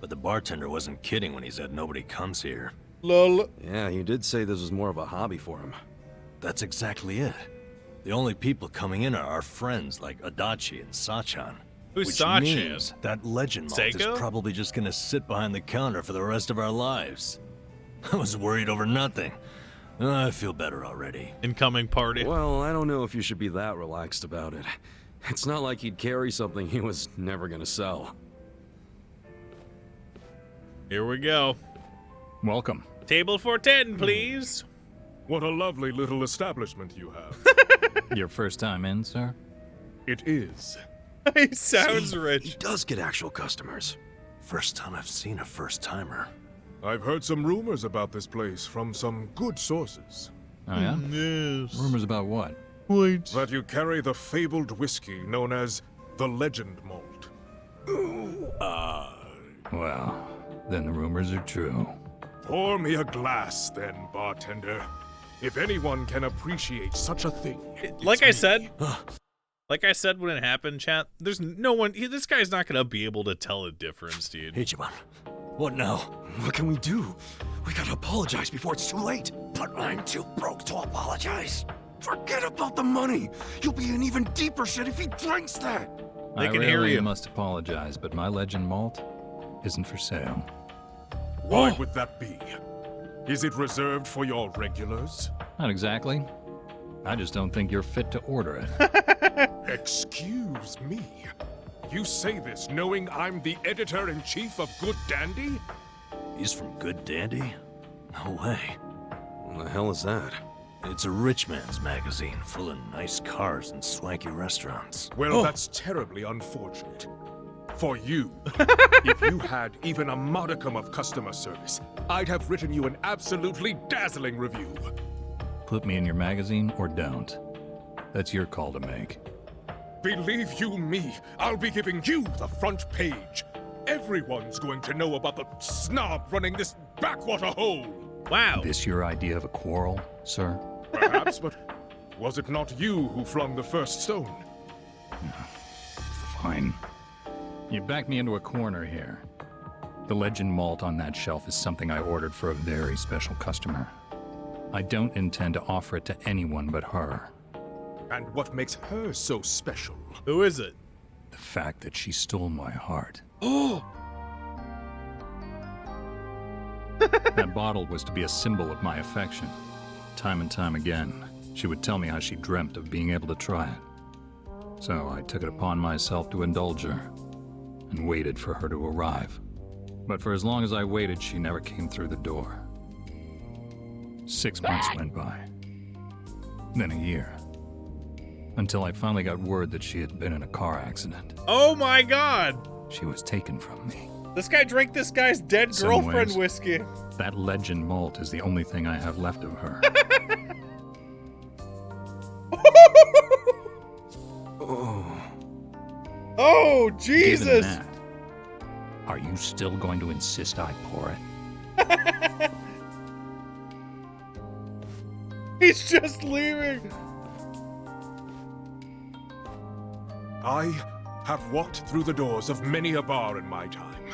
but the bartender wasn't kidding when he said nobody comes here. Lol. Yeah, you did say this was more of a hobby for him. That's exactly it. The only people coming in are our friends like Adachi and Sachan. Who's which Sachan? means that Legend Malt Seiko? is probably just gonna sit behind the counter for the rest of our lives. I was worried over nothing. I feel better already. Incoming party. Well, I don't know if you should be that relaxed about it. It's not like he'd carry something he was never gonna sell. Here we go. Welcome. Table for 10, please. What a lovely little establishment you have. Your first time in, sir? It is. He sounds See, rich. He does get actual customers. First time I've seen a first-timer. I've heard some rumors about this place from some good sources. Oh, yeah? Yes. Rumors about what? Wait. That you carry the fabled whiskey known as the Legend Malt. Well, then the rumors are true. Pour me a glass, then, bartender. If anyone can appreciate such a thing, Like I said when it happened, chat, there's no one, this guy's not going to be able to tell the difference, dude. Ichiban, what now? What can we do? We gotta apologize before it's too late. But I'm too broke to apologize. Forget about the money. You'll be in even deeper shit if he drinks that. They I can hear really you. must apologize, but my Legend Malt isn't for sale. Why would that be? Is it reserved for your regulars? Not exactly. I just don't think you're fit to order it. Excuse me. You say this knowing I'm the editor-in-chief of Good Dandy? He's from Good Dandy? No way. What the hell is that? It's a rich man's magazine full of nice cars and swanky restaurants. Well, that's terribly unfortunate. For you, if you had even a modicum of customer service, I'd have written you an absolutely dazzling review. Put me in your magazine or don't. That's your call to make. Believe you me, I'll be giving you the front page. Everyone's going to know about the snob running this backwater hole. Wow. This your idea of a quarrel, sir? Perhaps, but was it not you who flung the first stone? Fine. You backed me into a corner here. The Legend Malt on that shelf is something I ordered for a very special customer. I don't intend to offer it to anyone but her. And what makes her so special? Who is it? The fact that she stole my heart. Oh! That bottle was to be a symbol of my affection. Time and time again, she would tell me how she dreamt of being able to try it. So I took it upon myself to indulge her, and waited for her to arrive. But for as long as I waited, she never came through the door. 6 months went by. Then a year. Until I finally got word that she had been in a car accident. Oh my god! She was taken from me. This guy drank this guy's dead Some girlfriend ways, whiskey. That legend malt is the only thing I have left of her. Oh, Given Jesus! that, are you still going to insist I pour it? He's just leaving. I have walked through the doors of many a bar in my time,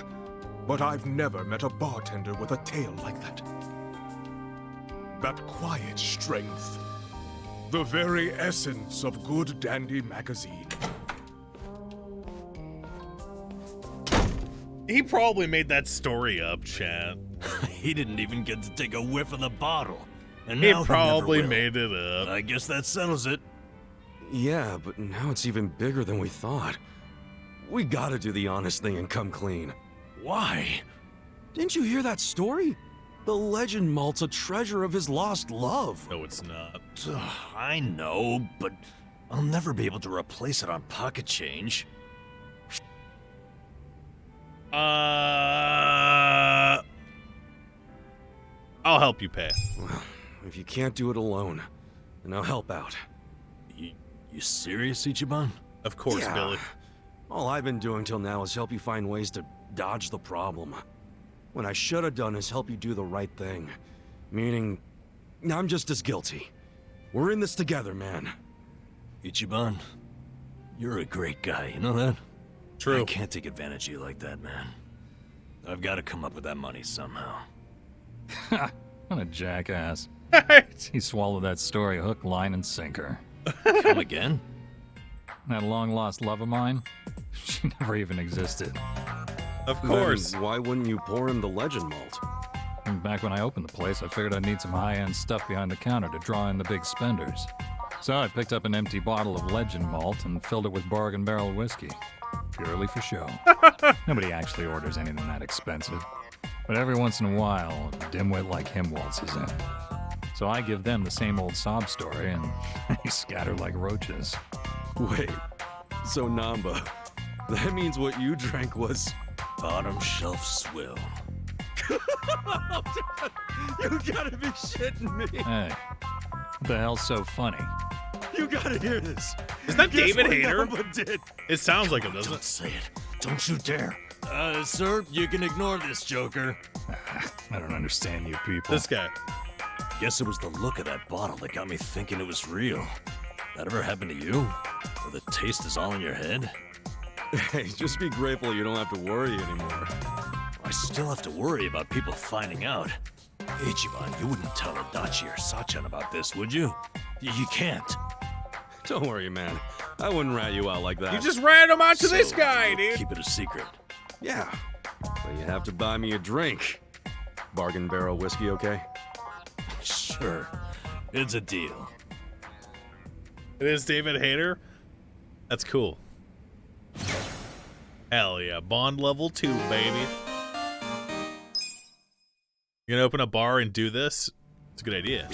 but I've never met a bartender with a tale like that. That quiet strength, the very essence of good dandy magazine. He probably made that story up, chat. He didn't even get to take a whiff of the bottle. And He now probably never will. made it up. I guess that settles it. Yeah, but now it's even bigger than we thought. We gotta do the honest thing and come clean. Why? Didn't you hear that story? The legend malt's a treasure of his lost love. No, it's not. I know, but I'll never be able to replace it on pocket change. I'll help you pay. Well, if you can't do it alone, then I'll help out. You serious, Ichiban? Of course, Yeah. Billy. All I've been doing till now is help you find ways to dodge the problem. What I should have done is help you do the right thing. Meaning, I'm just as guilty. We're in this together, man. Ichiban, you're a great guy, you know that? True. I can't take advantage of you like that, man. I've got to come up with that money somehow. What a jackass. He swallowed that story hook, line, and sinker. Come again? That long-lost love of mine, she never even existed. Of course. Then why wouldn't you pour him the legend malt? And back when I opened the place, I figured I'd need some high-end stuff behind the counter to draw in the big spenders. So I picked up an empty bottle of legend malt and filled it with bargain barrel whiskey. Purely for show. Nobody actually orders anything that expensive. But every once in a while, a dimwit like him waltzes in. So I give them the same old sob story, and they scatter like roaches. Wait, so Namba, that means what you drank was... Bottom shelf swill. You gotta be shitting me. Hey, what the hell's so funny? You gotta hear this. Is that Guess David what Hayter? Namba did? It sounds like him, doesn't Don't it? say it. Don't you dare. Sir, you can ignore this, Joker. I don't understand you people. This guy. Guess it was the look of that bottle that got me thinking it was real. That ever happened to you? Or the taste is all in your head? Hey, just be grateful you don't have to worry anymore. I still have to worry about people finding out. Ichiban, you wouldn't tell Adachi or Sachan about this, would you? You can't. Don't worry, man. I wouldn't rat you out like that. You just ran him out to this So, guy, dude. Keep it a secret. Yeah, but you have to buy me a drink. Bargain barrel whiskey, okay? Sure. It's a deal. It is David Hayter. That's cool. Hell yeah. Bond level 2, baby. You're gonna open a bar and do this? It's a good idea.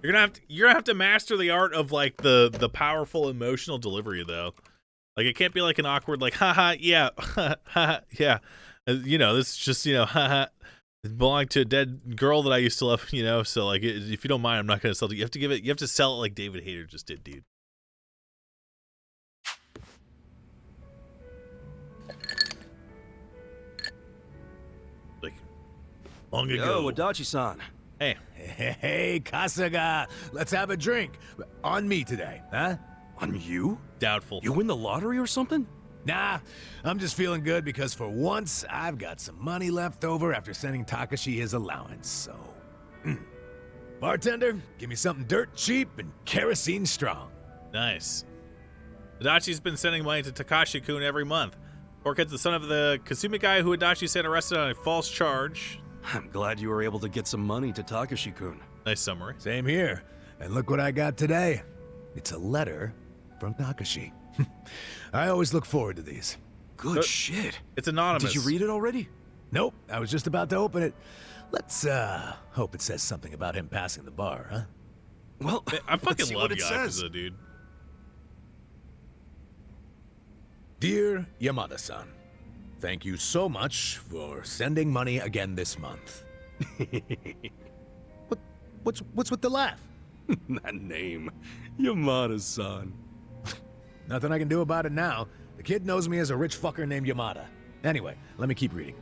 You're gonna have to master the art of like the powerful emotional delivery though. Like it can't be like an awkward like haha yeah haha yeah. You know, this is just, you know, haha. It belonged to a dead girl that I used to love, you know, so like if you don't mind, I'm not gonna sell it. You have to sell it like David Hayter just did, dude. Like long ago. Yo, Adachi-san. Hey. Hey, Kasaga, let's have a drink. On me today, huh? On you? Doubtful. You win the lottery or something? Nah, I'm just feeling good because for once, I've got some money left over after sending Takashi his allowance, so... Bartender, give me something dirt cheap and kerosene strong. Nice. Adachi's been sending money to Takashi-kun every month. Poor kid's the son of the Kasumi guy who Adachi said arrested on a false charge. I'm glad you were able to get some money to Takashi-kun. Nice summary. Same here. And look what I got today. It's a letter from Takashi. I always look forward to these. Good shit. It's anonymous. Did you read it already? Nope, I was just about to open it. Let's, hope it says something about him passing the bar, huh? Well, I fucking love what it says. Yakuza, dude. Dear Yamada-san, thank you so much for sending money again this month. What's with the laugh? That name, Yamada-san. Nothing I can do about it now. The kid knows me as a rich fucker named Yamada. Anyway, let me keep reading.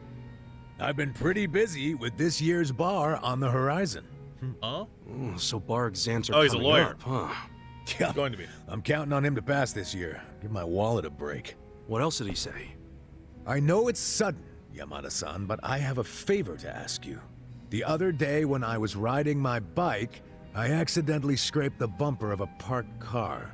I've been pretty busy with this year's bar on the horizon. Huh? Ooh, so bar exams are he's a coming lawyer. up, huh? Yeah, He's going to be. I'm counting on him to pass this year. Give my wallet a break. What else did he say? I know it's sudden, Yamada-san, but I have a favor to ask you. The other day when I was riding my bike, I accidentally scraped the bumper of a parked car.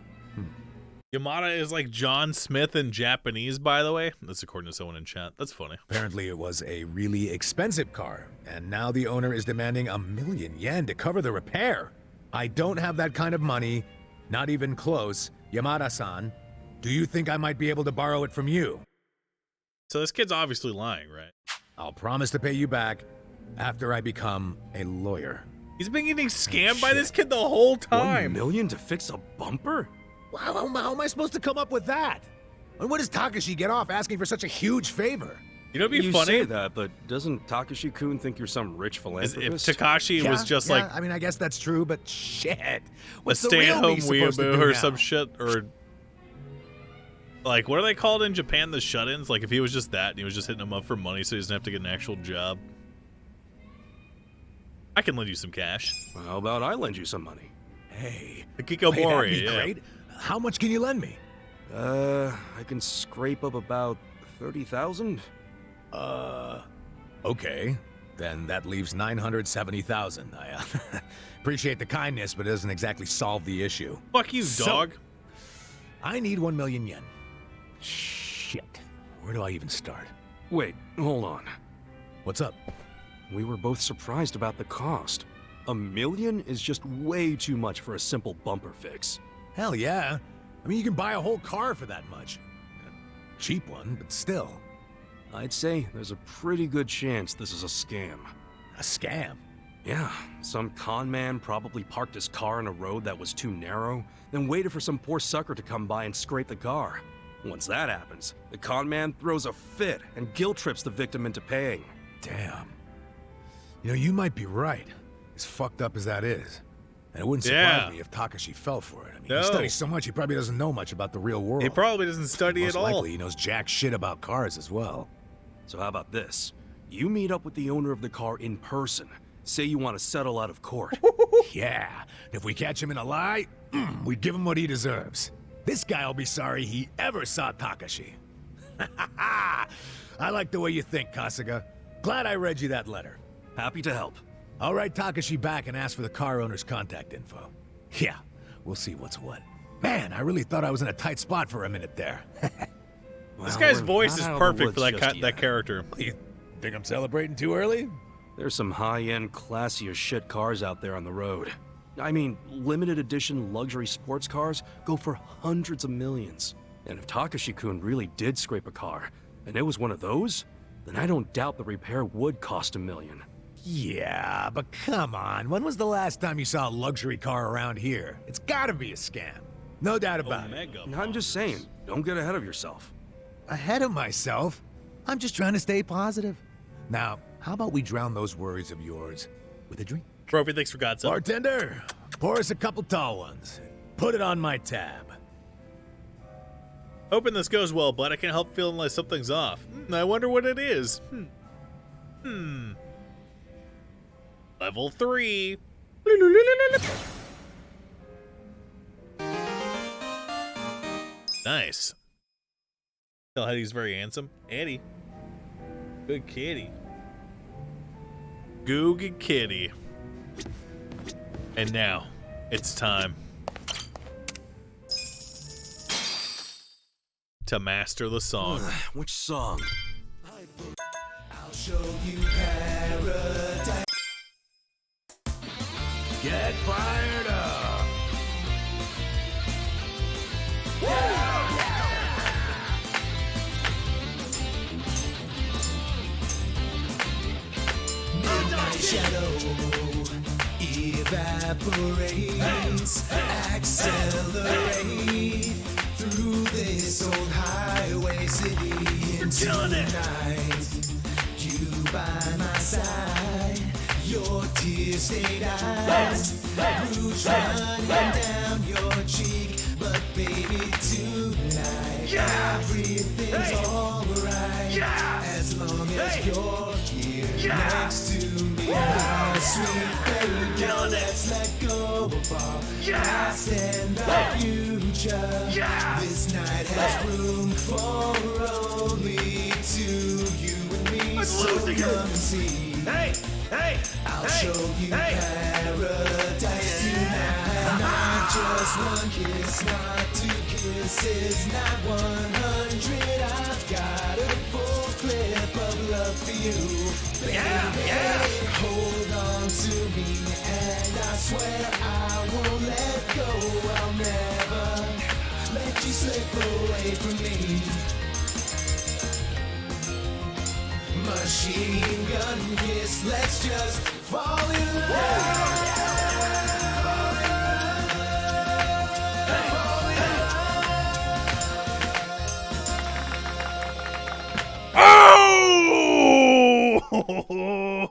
Yamada is like John Smith in Japanese, by the way. That's according to someone in chat. That's funny. Apparently it was a really expensive car, and now the owner is demanding 1,000,000 yen to cover the repair. I don't have that kind of money, not even close. Yamada-san, do you think I might be able to borrow it from you? So this kid's obviously lying, right? I'll promise to pay you back after I become a lawyer. He's been getting scammed by this kid the whole time. 1 million to fix a bumper? How am I supposed to come up with that? And what does Takashi get off asking for such a huge favor? You know what'd be You funny? say that, but doesn't Takashi-kun think you're some rich If philanthropist? Takashi was just like I mean, I guess that's true, but shit. a What's the real stay-at-home me supposed to weeaboo do or now? some shit, or like what are they called in Japan? The shut-ins. Like if he was just that and he was just hitting them up for money, so he doesn't have to get an actual job. I can lend you some cash. How about I lend you some money? Hey, The Kikomori, hey, that'd be yeah. great. How much can you lend me? I can scrape up about 30,000. Okay. Then that leaves 970,000. I appreciate the kindness, but it doesn't exactly solve the issue. Fuck you, dog. I need 1,000,000 yen. Shit. Where do I even start? Wait, hold on. What's up? We were both surprised about the cost. 1 million is just way too much for a simple bumper fix. Hell yeah. I mean, you can buy a whole car for that much. A cheap one, but still. I'd say there's a pretty good chance this is a scam. A scam? Yeah, some con man probably parked his car on a road that was too narrow, then waited for some poor sucker to come by and scrape the car. Once that happens, the con man throws a fit and guilt trips the victim into paying. Damn. You know, you might be right, as fucked up as that is. And it wouldn't surprise Yeah. me if Takashi fell for it. I mean, No. he studies so much, he probably doesn't know much about the real world. He probably doesn't study Most at all. likely, he knows jack shit about cars as well. So how about this? You meet up with the owner of the car in person. Say you want to settle out of court. Yeah, if we catch him in a lie, we'd give him what he deserves. This guy'll be sorry he ever saw Takashi. I like the way you think, Kasuga. Glad I read you that letter. Happy to help. I'll write Takashi back and ask for the car owner's contact info. Yeah, we'll see what's what. Man, I really thought I was in a tight spot for a minute there. This guy's we're voice not is out of the perfect for woods that just that yet. character. You think I'm celebrating too early? There's some high-end, classy as shit cars out there on the road. I mean, limited edition luxury sports cars go for hundreds of millions. And if Takashi-kun really did scrape a car, and it was one of those, then I don't doubt the repair would cost $1 million. Yeah, but come on. When was the last time you saw a luxury car around here? It's gotta be a scam. No doubt about it. I'm just saying, don't get ahead of yourself. Ahead of myself? I'm just trying to stay positive. Now, how about we drown those worries of yours with a drink? Trophy, thanks for God's sake. Bartender, pour us a couple tall ones. Put it on my tab. Hoping this goes well, but I can't help feeling like something's off. I wonder what it is. Level 3. Nice. Tell Eddie's very handsome. Eddie. Good kitty. Good kitty. And now, it's time to master the song. Which song? I'll show you paradise. Get fired up! Midnight shadow evaporates, accelerate through this old highway city into the night. You by my side, your tear-stained eyes, rouge running down your cheek, but baby tonight everything's alright as long as you're here next to me. My sweet baby, let's let go of our past and our future. This night has room for only two, you and me. So come and see. I'll show you paradise tonight. Not just one kiss, not two kisses, not 100. I've got a full clip of love for you, baby. Hold on to me, and I swear I won't let go. I'll never let you slip away from me. Machine gun kiss, let's just fall in Oh!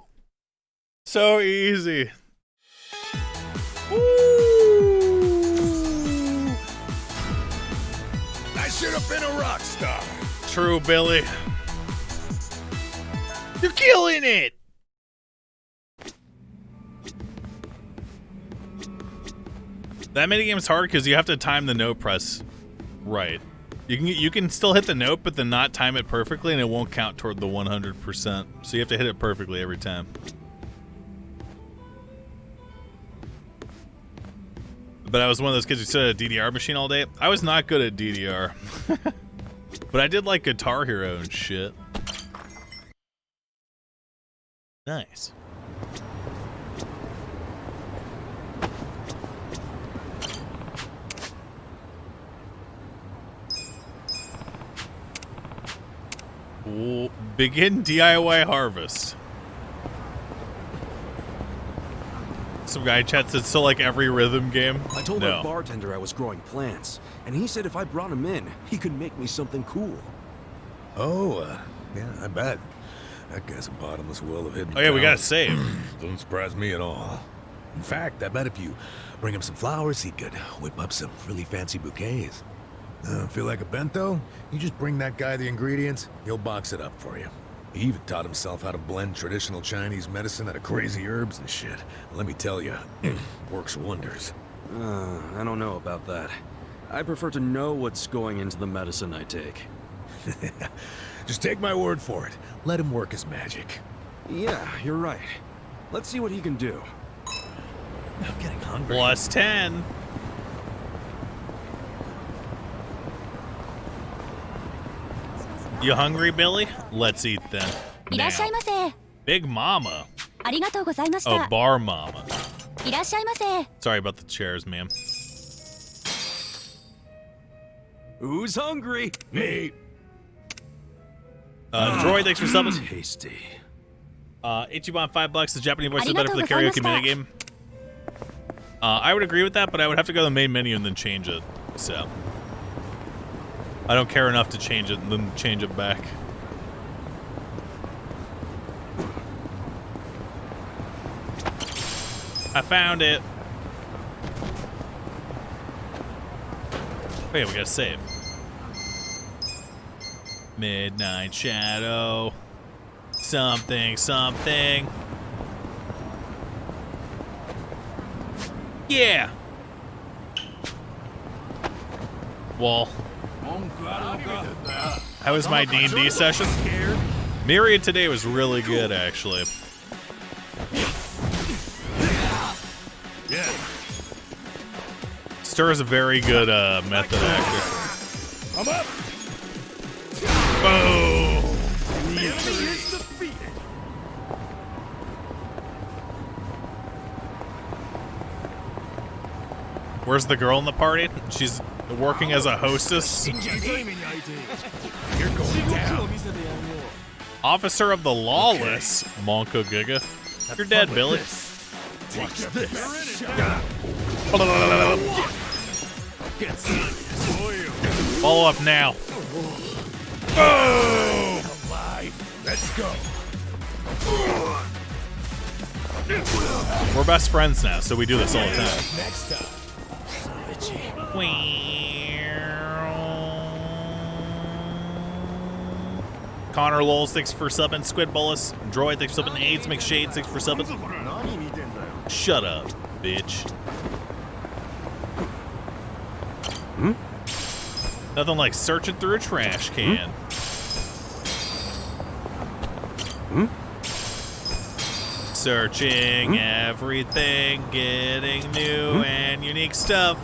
So easy. Woo! I should have been a rock star. True, Billy. You're killing it. That minigame is hard because you have to time the note press right. You can still hit the note, but then not time it perfectly, and it won't count toward the 100%. So you have to hit it perfectly every time. But I was one of those kids who stood at a DDR machine all day. I was not good at DDR. But I did like Guitar Hero and shit. Nice. Ooh, begin DIY harvest. Some guy in chat said, so like every rhythm game? I told No. our bartender I was growing plants, and he said if I brought him in, he could make me something cool. Oh, yeah, I bet. That guy's a bottomless well of hidden Oh yeah, we gotta talent. save. Doesn't surprise me at all. In fact, I bet if you bring him some flowers, he could whip up some really fancy bouquets. Feel like a bento? You just bring that guy the ingredients, he'll box it up for you. He even taught himself how to blend traditional Chinese medicine out of crazy herbs and shit. Let me tell you, works wonders. I don't know about that. I prefer to know what's going into the medicine I take. Just take my word for it. Let him work his magic. Yeah, you're right. Let's see what he can do. I'm getting hungry. Plus 10. You hungry, Billy? Let's eat then. いらっしゃいませ。 Big Mama. ありがとうございまし Oh, た。 Bar Mama. いらっしゃいませ。 Sorry about the chairs, ma'am. Who's hungry? Me. Droid, thanks for subbing. Tasty. Ichiban, $5. The Japanese voice is better for the karaoke minigame. I would agree with that, but I would have to go to the main menu and then change it. So I don't care enough to change it and then change it back. I found it. Wait, we gotta save. Midnight Shadow. Something, something. Yeah. Wall. How was my D&D session? Myriad today was really good, actually. Yeah. Stir is a very good method actor. I'm up. Boom! The enemy is defeated. Where's the girl in the party? She's working as a hostess. You're going down. Officer of the Lawless, Monko Giga. You're dead, Billy. Watch this. Follow up now. Boom! Let's go. We're best friends now, so we do this all the time. Next time. Connor Lowell, 6 for subbing. Squid Bolus, Droid, thanks for subbing. AIDS McShade, 6 for subbing. Shut up, bitch. Nothing like searching through a trash can. Searching everything, getting new and unique stuff.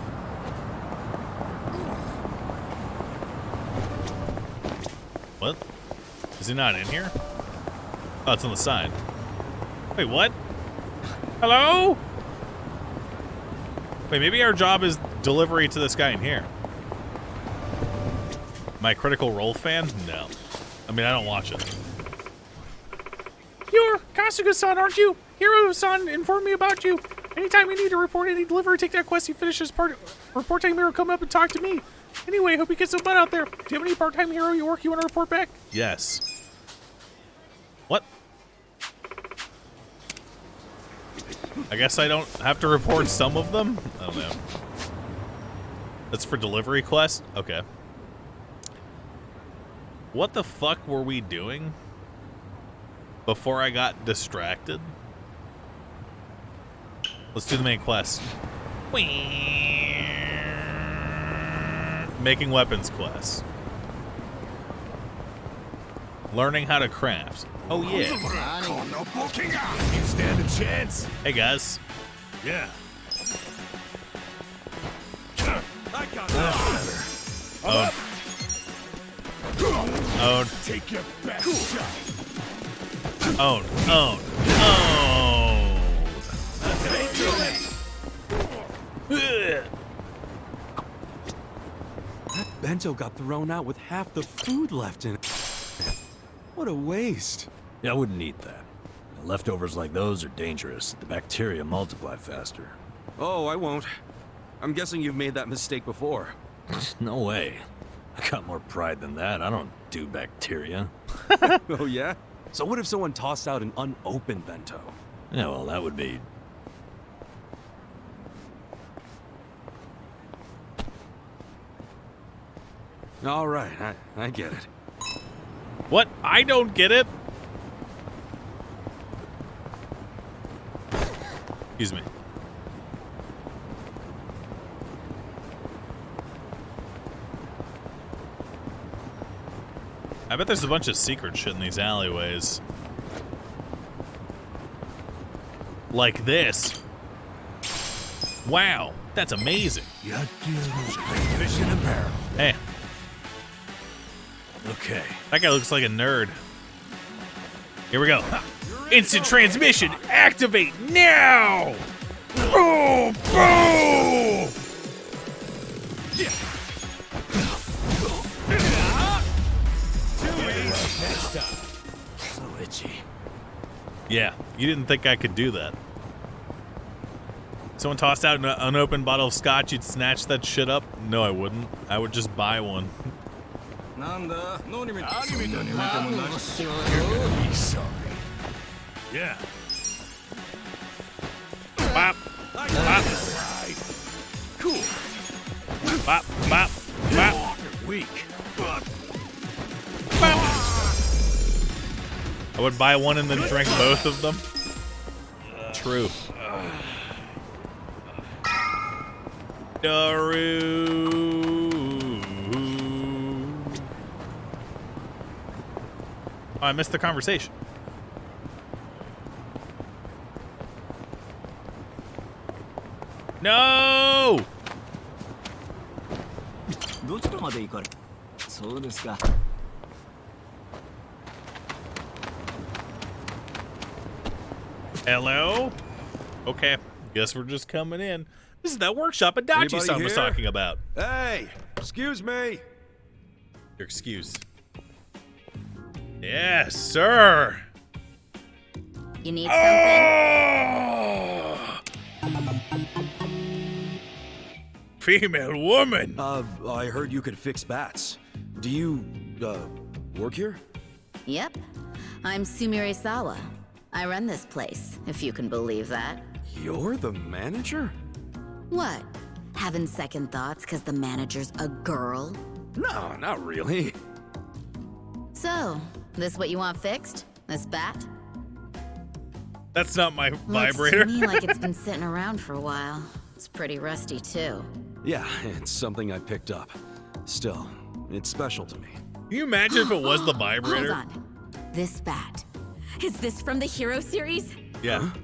What? Is he not in here? Oh, it's on the side. Wait, what? Hello? Wait, maybe our job is delivery to this guy in here. Am I a Critical Role fan? No. I mean, I don't watch it. You're Kasuga-san, aren't you? Hiro-san informed me about you. Anytime you need to report any delivery, take that quest you finish as part report time hero, come up and talk to me. Anyway, hope you get some butt out there. Do you have any part-time hero you work you want to report back? Yes. What? I guess I don't have to report some of them? I don't know. That's for delivery quest? Okay. What the fuck were we doing before I got distracted? Let's do the main quest. Making weapons quest. Learning how to craft. Oh yeah. You stand a chance. Hey guys. Yeah. I got that. Own. Own. Take your best shot. Own. Own. Own. That bento got thrown out with half the food left in it. What a waste. Yeah, I wouldn't eat that. Leftovers like those are dangerous. The bacteria multiply faster. Oh, I won't. I'm guessing you've made that mistake before. No way. I got more pride than that. I don't do bacteria. Oh, yeah? So what if someone tossed out an unopened bento? Yeah, well, that would be... All right, I get it. What? I don't get it. Excuse me. I bet there's a bunch of secret shit in these alleyways. Like this. Wow, that's amazing. Fish in a barrel. Hey. Okay. That guy looks like a nerd. Here we go. Instant transmission, activate now! Boom! Boom! So itchy. Yeah, you didn't think I could do that. Someone tossed out an unopened bottle of scotch, you'd snatch that shit up? No, I wouldn't. I would just buy one. You're gonna be sorry. Yeah. Bop. Bop. Cool. Bop. Bop. Bop. Weak. I would buy one and then drink both of them. True. Daru. Oh, I missed the conversation. No! どちらまで行かれそうですか Hello? Okay, guess we're just coming in. This is that workshop Adachi-san was talking about. Hey, excuse me. Your excuse. Yes, sir. You need something? Female woman. I heard you could fix bats. Do you, work here? Yep. I'm Sumire-sawa. I run this place, if you can believe that. You're the manager? What? Having second thoughts because the manager's a girl? No, not really. So, this what you want fixed? This bat? That's not my Looks vibrator. to me like it's been sitting around for a while. It's pretty rusty too. Yeah, it's something I picked up. Still, it's special to me. Can you imagine if it was the vibrator? Hold on. This bat. Is this from the Hero series? Yeah. Huh?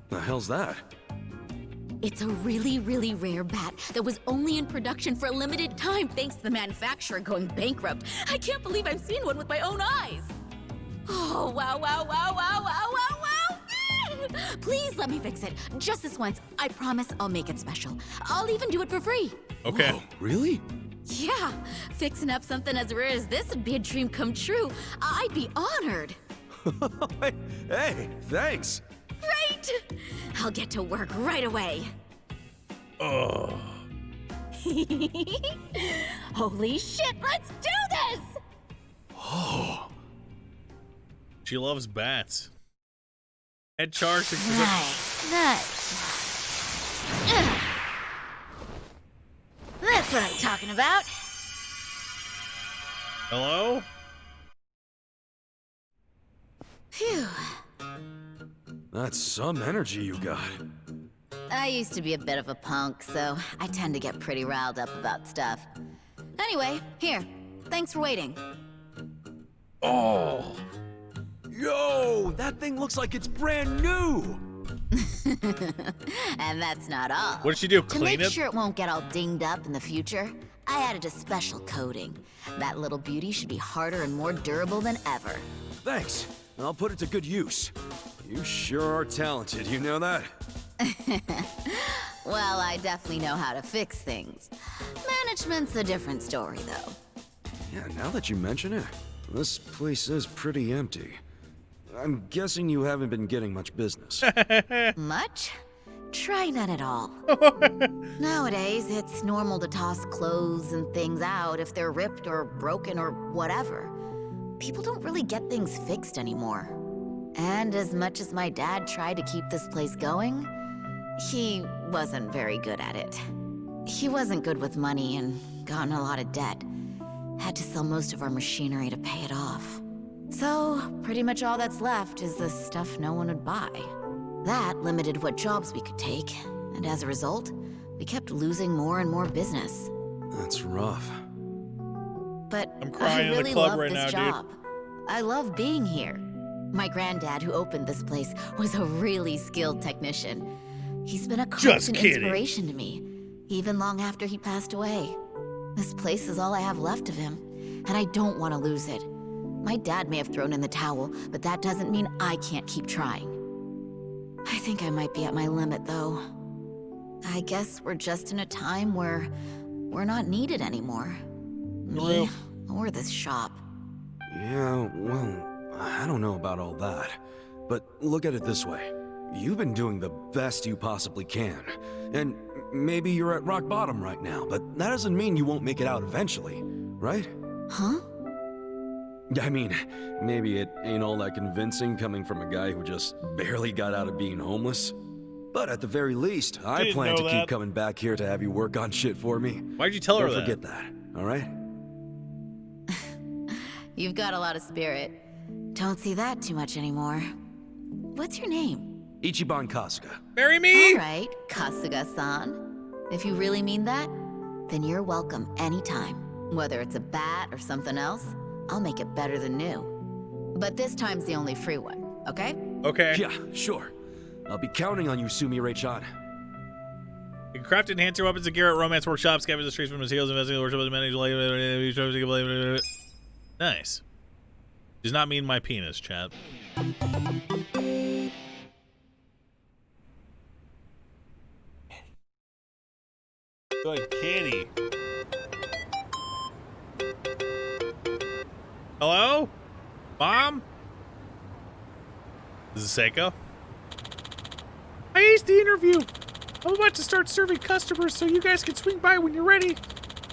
The hell's that? It's a really, really rare bat that was only in production for a limited time thanks to the manufacturer going bankrupt. I can't believe I'm seeing one with my own eyes. Oh, wow, wow, wow, wow, wow, wow, wow. Please let me fix it. Just this once. I promise I'll make it special. I'll even do it for free. Okay. Whoa, really? Yeah, fixing up something as rare as this would be a dream come true. I'd be honored. Hey, thanks. Great! I'll get to work right away. Oh. Holy shit, let's do this! Oh. She loves bats. Head charged. Nice. That's what I'm talking about. Hello? Phew. That's some energy you got. I used to be a bit of a punk, so I tend to get pretty riled up about stuff. Anyway, here. Thanks for waiting. Oh! Yo, that thing looks like it's brand new! And that's not all. What did she do, To clean make it? sure it won't get all dinged up in the future, I added a special coating. That little beauty should be harder and more durable than ever. Thanks. I'll put it to good use. You sure are talented, you know that? Well, I definitely know how to fix things. Management's a different story, though. Yeah, now that you mention it, this place is pretty empty. I'm guessing you haven't been getting much business. Much? Try none at all. Nowadays, it's normal to toss clothes and things out if they're ripped or broken or whatever. People don't really get things fixed anymore. And as much as my dad tried to keep this place going, he wasn't very good at it. He wasn't good with money and got in a lot of debt. Had to sell most of our machinery to pay it off. So, pretty much all that's left is the stuff no one would buy. That limited what jobs we could take, and as a result, we kept losing more and more business. That's rough. But I'm crying I really in the club love right this now, job. I love being here. My granddad, who opened this place, was a really skilled technician. He's been a constant inspiration to me, even long after he passed away. This place is all I have left of him, and I don't want to lose it. My dad may have thrown in the towel, but that doesn't mean I can't keep trying. I think I might be at my limit, though. I guess we're just in a time where we're not needed anymore. Me or this shop. Yeah, well, I don't know about all that. But look at it this way. You've been doing the best you possibly can. And maybe you're at rock bottom right now, but that doesn't mean you won't make it out eventually, right? Huh? I mean, maybe it ain't all that convincing coming from a guy who just barely got out of being homeless. But at the very least, I Didn't plan know to that. keep coming back here to have you work on shit for me. Why'd you tell her Don't that? forget that, alright? You've got a lot of spirit. Don't see that too much anymore. What's your name? Ichiban Kasuga. Marry me! Alright, Kasuga-san. If you really mean that, then you're welcome anytime. Whether it's a bat or something else, I'll make it better than new. But this time's the only free one, okay? Okay. Yeah, sure. I'll be counting on you, Sumi-Ray-chan. You can craft and enhance your weapons and gear at romance workshops, scavenge the streets from materials, investing in the workshop, manage nice. Does not mean my penis, chat. Good kitty. Hello? Mom? Is it Seiko? I aced the interview. I'm about to start serving customers, so you guys can swing by when you're ready.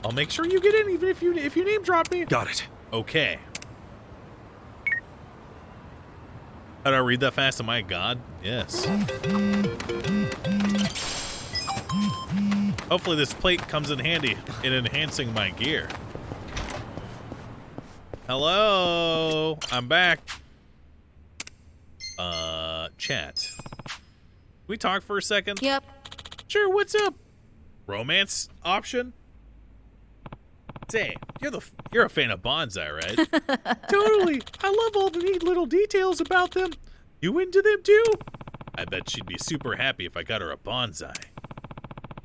I'll make sure you get in, even if you name drop me. Got it. Okay. How do I read that fast? Am I a god? Yes. Hopefully this plate comes in handy in enhancing my gear. Hello? I'm back. Chat. Can we talk for a second? Yep. Sure, what's up? Romance option? Say, you're a fan of bonsai, right? Totally. I love all the neat little details about them. You into them too? I bet she'd be super happy if I got her a bonsai.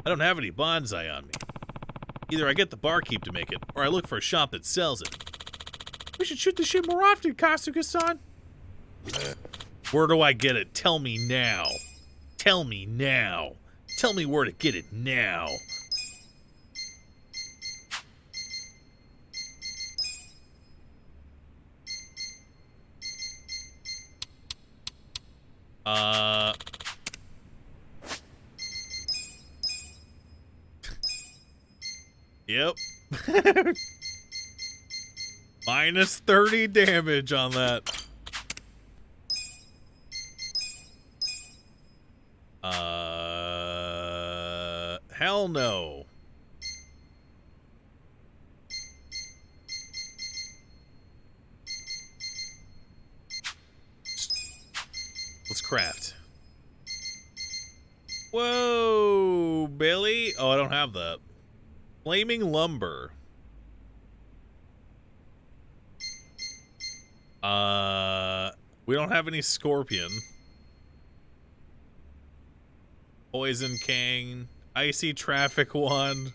I don't have any bonsai on me. Either I get the barkeep to make it, or I look for a shop that sells it. We should shoot the shit more often, Kasuga-san. Where do I get it? Tell me now. Tell me now. Tell me where to get it now. Yep. Minus 30 damage on that. Hell no. Let's craft. Whoa, Billy. Oh, I don't have that. Flaming lumber. We don't have any scorpion. Poison cane. Icy traffic wand.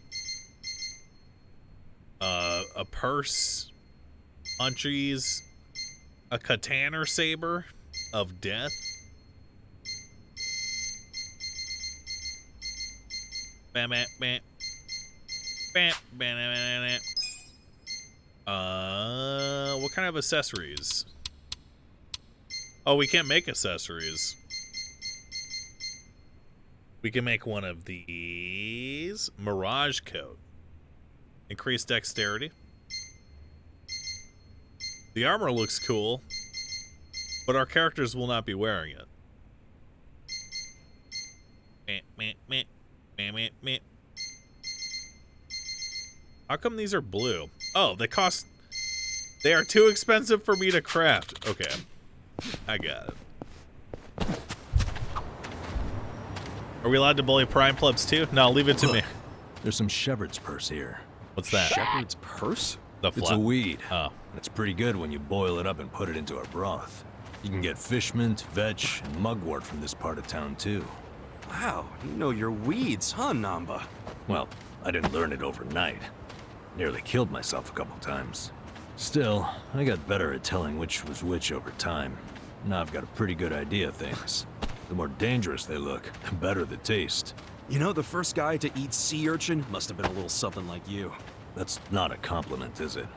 A purse. Munchies. A katana saber of death. Bam, bam, bam. Bam, bam, bam, bam. What kind of accessories? Oh, we can't make accessories. We can make one of these. Mirage coat. Increased dexterity. The armor looks cool, but our characters will not be wearing it. Meh, meh, meh. Meh, meh, meh. How come these are blue? Oh, they are too expensive for me to craft. Okay. I got it. Are we allowed to bully Prime Plebs too? No, leave it to me. There's some shepherd's purse here. What's that? Shepherd's purse? It's a weed. Oh. It's pretty good when you boil it up and put it into a broth. You can get fish mint, vetch, and mugwort from this part of town too. Wow, you know your weeds, huh, Namba? Well, I didn't learn it overnight. Nearly killed myself a couple times. Still, I got better at telling which was which over time. Now I've got a pretty good idea of things. The more dangerous they look, the better the taste. You know, the first guy to eat sea urchin must have been a little something like you. That's not a compliment, is it?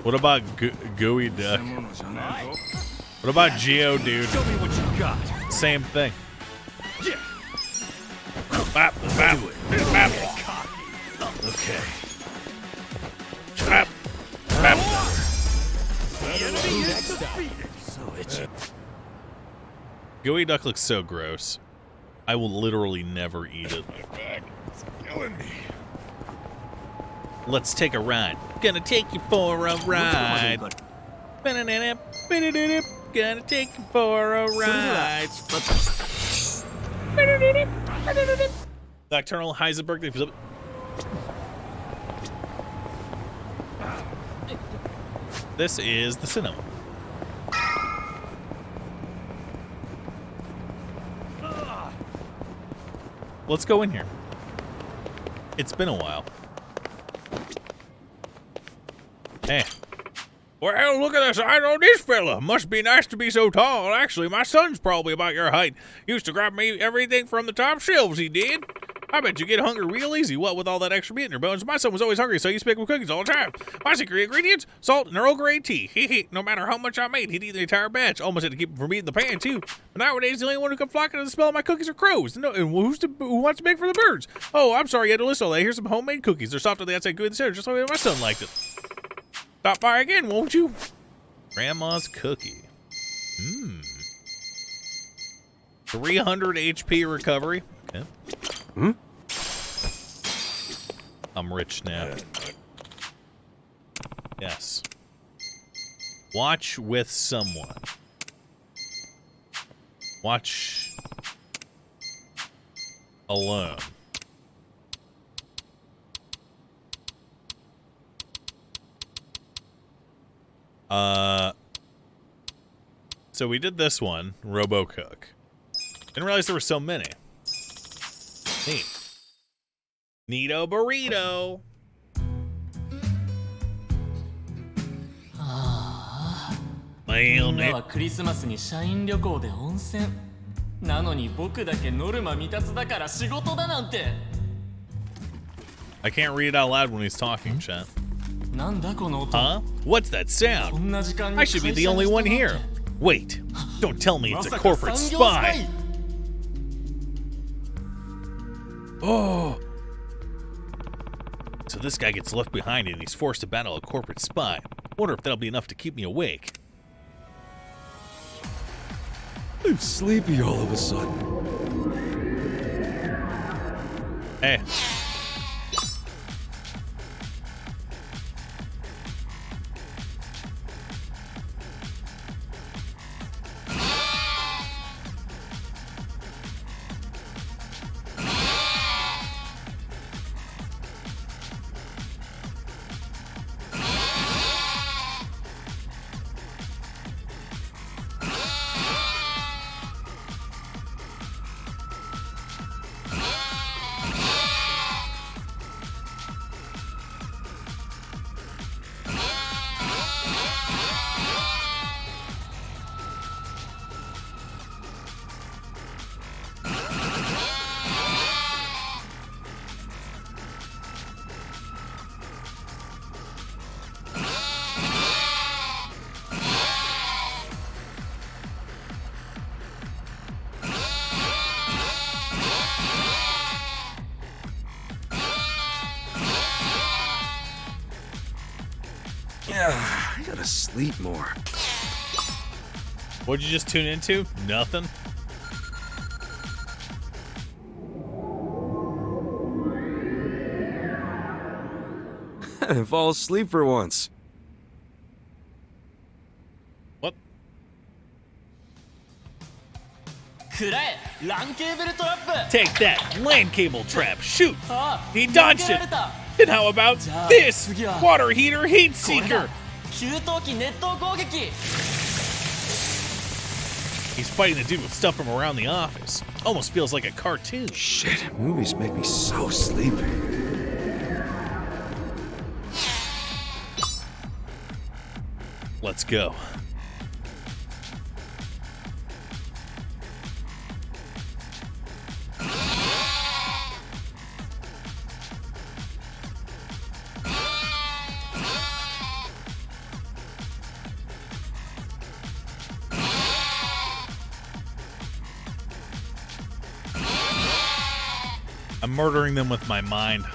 What about Gooey Duck? What about Geo Dude? Show me what you got. Same thing. Yeah. Bap, bap, bap. Okay. Bap, bap. The enemy is defeated. So itchy. Gooey Duck looks so gross. I will literally never eat it. It's killing me. Let's take a ride. Gonna take you for a ride. Gonna take you for a ride. Nocturnal Heisenberg. This is the cinema. Let's go in here. It's been a while. Hey. Well, look at this. I know this fella. Must be nice to be so tall. Actually, my son's probably about your height. Used to grab me everything from the top shelves, he did. I bet you get hungry real easy, what with all that extra meat in your bones. My son was always hungry, so he used to pick with cookies all the time. My secret ingredients, salt and Earl Grey tea. No matter how much I made, he'd eat the entire batch. Almost had to keep him from eating the pan, too. But nowadays, the only one who can flock into the smell of my cookies are crows. No, and who wants to bake for the birds? Oh, I'm sorry you had to list all that. Here's some homemade cookies. They're soft on the outside, good in the center, just like my son liked it. Stop by again, won't you? Grandma's cookie. 300 HP recovery. Okay. I'm rich now. Yes. Watch with someone. Watch alone. So we did this one, RoboCook. Didn't realize there were so many. Neat. Neato burrito. みんなはクリスマスに社員旅行で温泉。なのに僕だけノルマ未達だから仕事だなんて。I can't read it out loud when he's talking, chat. なんだこの音。 Huh? What's that sound? I should be the only one here. Wait, don't tell me it's a corporate spy. Oh. So this guy gets left behind and he's forced to battle a corporate spy. Wonder if that'll be enough to keep me awake. I'm sleepy all of a sudden. Hey. I gotta sleep more. What'd you just tune into? Nothing? And fall asleep for once. What? Take that, land cable trap. Shoot! He dodged it. And how about this water heater heat seeker? He's fighting the dude with stuff from around the office. Almost feels like a cartoon. Shit, movies make me so sleepy. Let's go. I'm murdering them with my mind.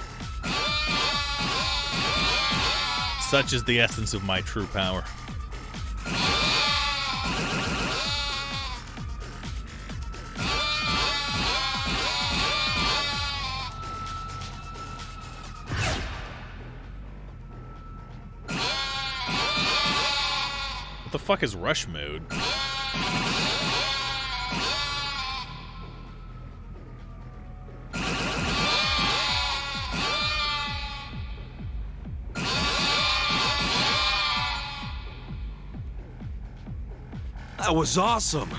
Such is the essence of my true power. What the fuck is rush mode? That was awesome.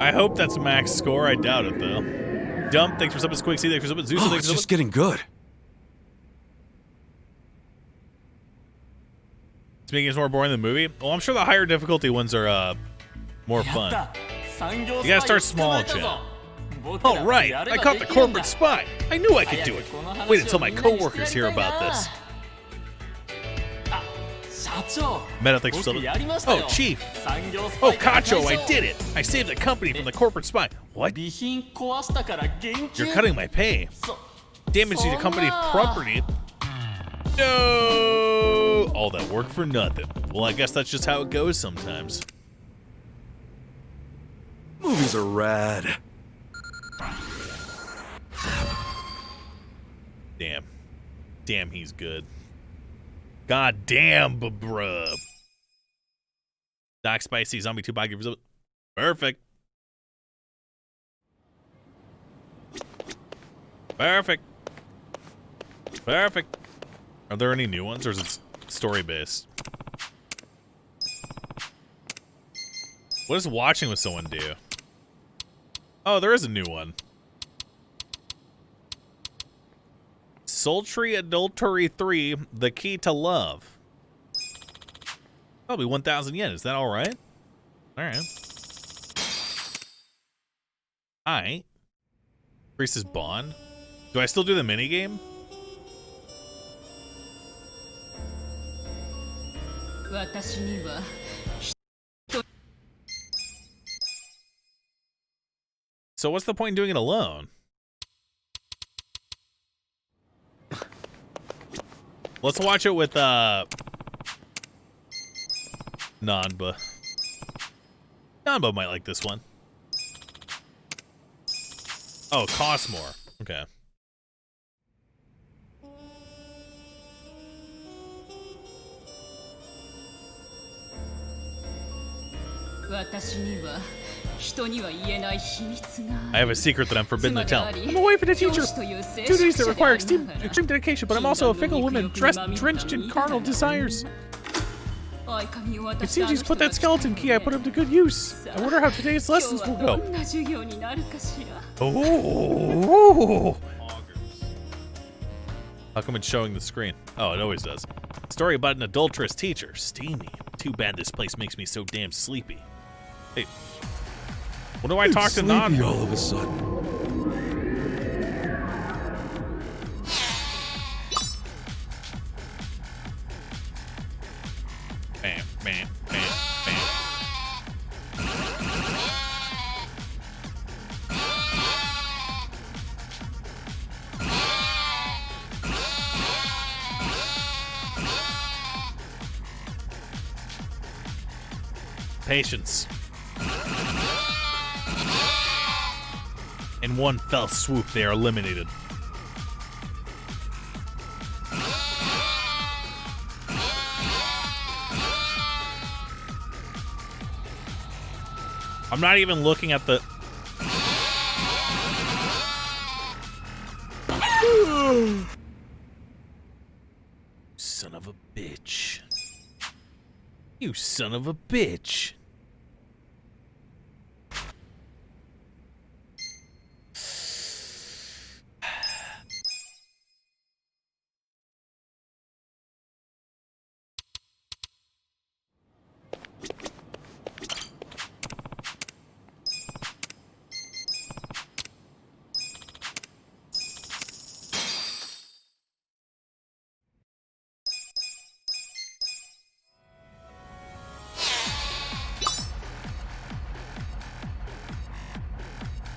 I hope that's max score. I doubt it, though. Dump, thanks for subbing. Squig C, thanks for subbing. Zeus, Oh, thanks it's for just subbing. getting good. It's making it more boring than the movie. Well, I'm sure the higher difficulty ones are more fun. You gotta start small, Chan. Oh, right. I caught the corporate spy. I knew I could do it. Wait until my coworkers hear about this. Meta, thanks for subbing. Oh, Chief. Oh, Kacho, I did it. I saved the company from the corporate spy. What? You're cutting my pay. Damaging the company's property. No! All that work for nothing. Well, I guess that's just how it goes sometimes. Movies are rad. Damn. Damn, he's good. God damn, bruh. Doc Spicy, Zombie 2 Bog, perfect. Perfect. Perfect. Are there any new ones, or is it story-based? What does watching with someone do? Oh, there is a new one. Sultry Adultery 3, The Key to Love. Probably 1,000 yen. Is that all right? All right. All right. Priestess Bond. Do I still do the minigame? So what's the point in doing it alone? Let's watch it with Nanba. Nanba might like this one. Oh, it costs more. Okay. I have a secret that I'm forbidden to tell. I'm a wife and a teacher. Duties that require extreme dedication, but I'm also a fickle woman, drenched in carnal desires. It seems he's put that skeleton key I put him to good use. I wonder how today's lessons will go. Oh. How come it's showing the screen? Oh, it always does. Story about an adulterous teacher. Steamy. Too bad this place makes me so damn sleepy. Hey. When do I talk to Nan? All of a sudden. Bam, bam, bam, bam. Patience. In one fell swoop, they are eliminated. I'm not even looking at the... Son of a bitch. You son of a bitch.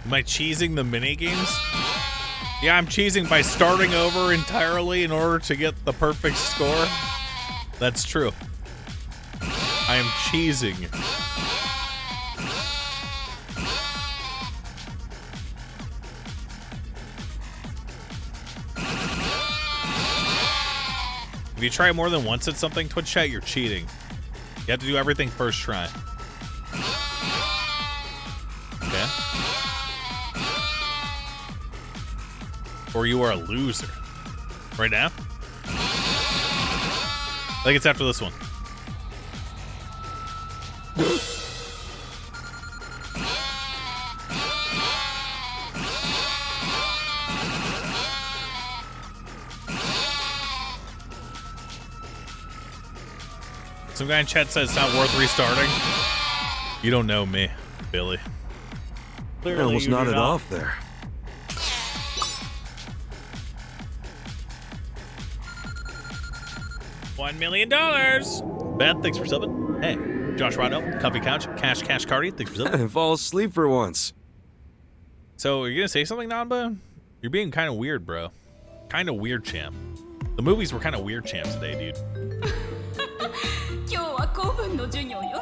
Am I cheesing the minigames? Yeah, I'm cheesing by starting over entirely in order to get the perfect score. That's true. I am cheesing. If you try more than once at something, Twitch chat, you're cheating. You have to do everything first try. Okay? Or you are a loser. Right now? I think it's after this one. Some guy in chat says it's not worth restarting. You don't know me, Billy. I almost nodded off there. $1 million. Beth, thanks for subbing. Hey, Josh Rado, Comfy Couch, Cash Cardi, thanks for subbing. Fall asleep for once. So, are you gonna say something, Nanba? You're being kind of weird, bro. Kind of weird, champ. The movies were kind of weird, champ, today, dude.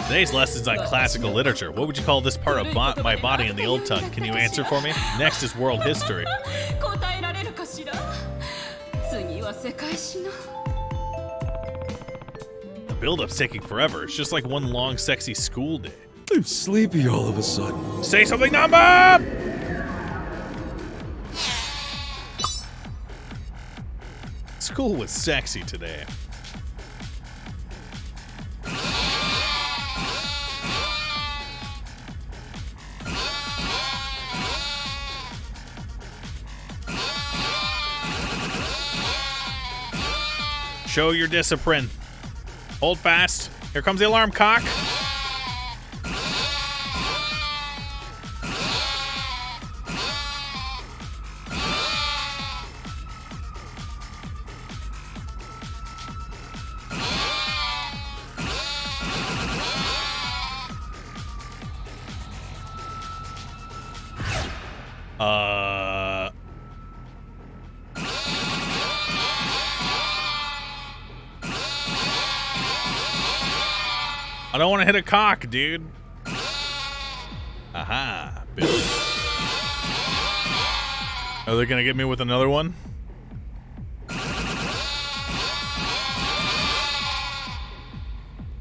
Today's lesson's on classical literature. What would you call this part of my body in the old tongue? Can you answer for me? Next is world history. The build-up's taking forever. It's just like one long, sexy school day. I'm sleepy all of a sudden. Say something, Namba! School was sexy today. Show your discipline. Hold fast. Here comes the alarm, cock. I don't want to hit a cock, dude. Aha, Billy. Are they gonna get me with another one?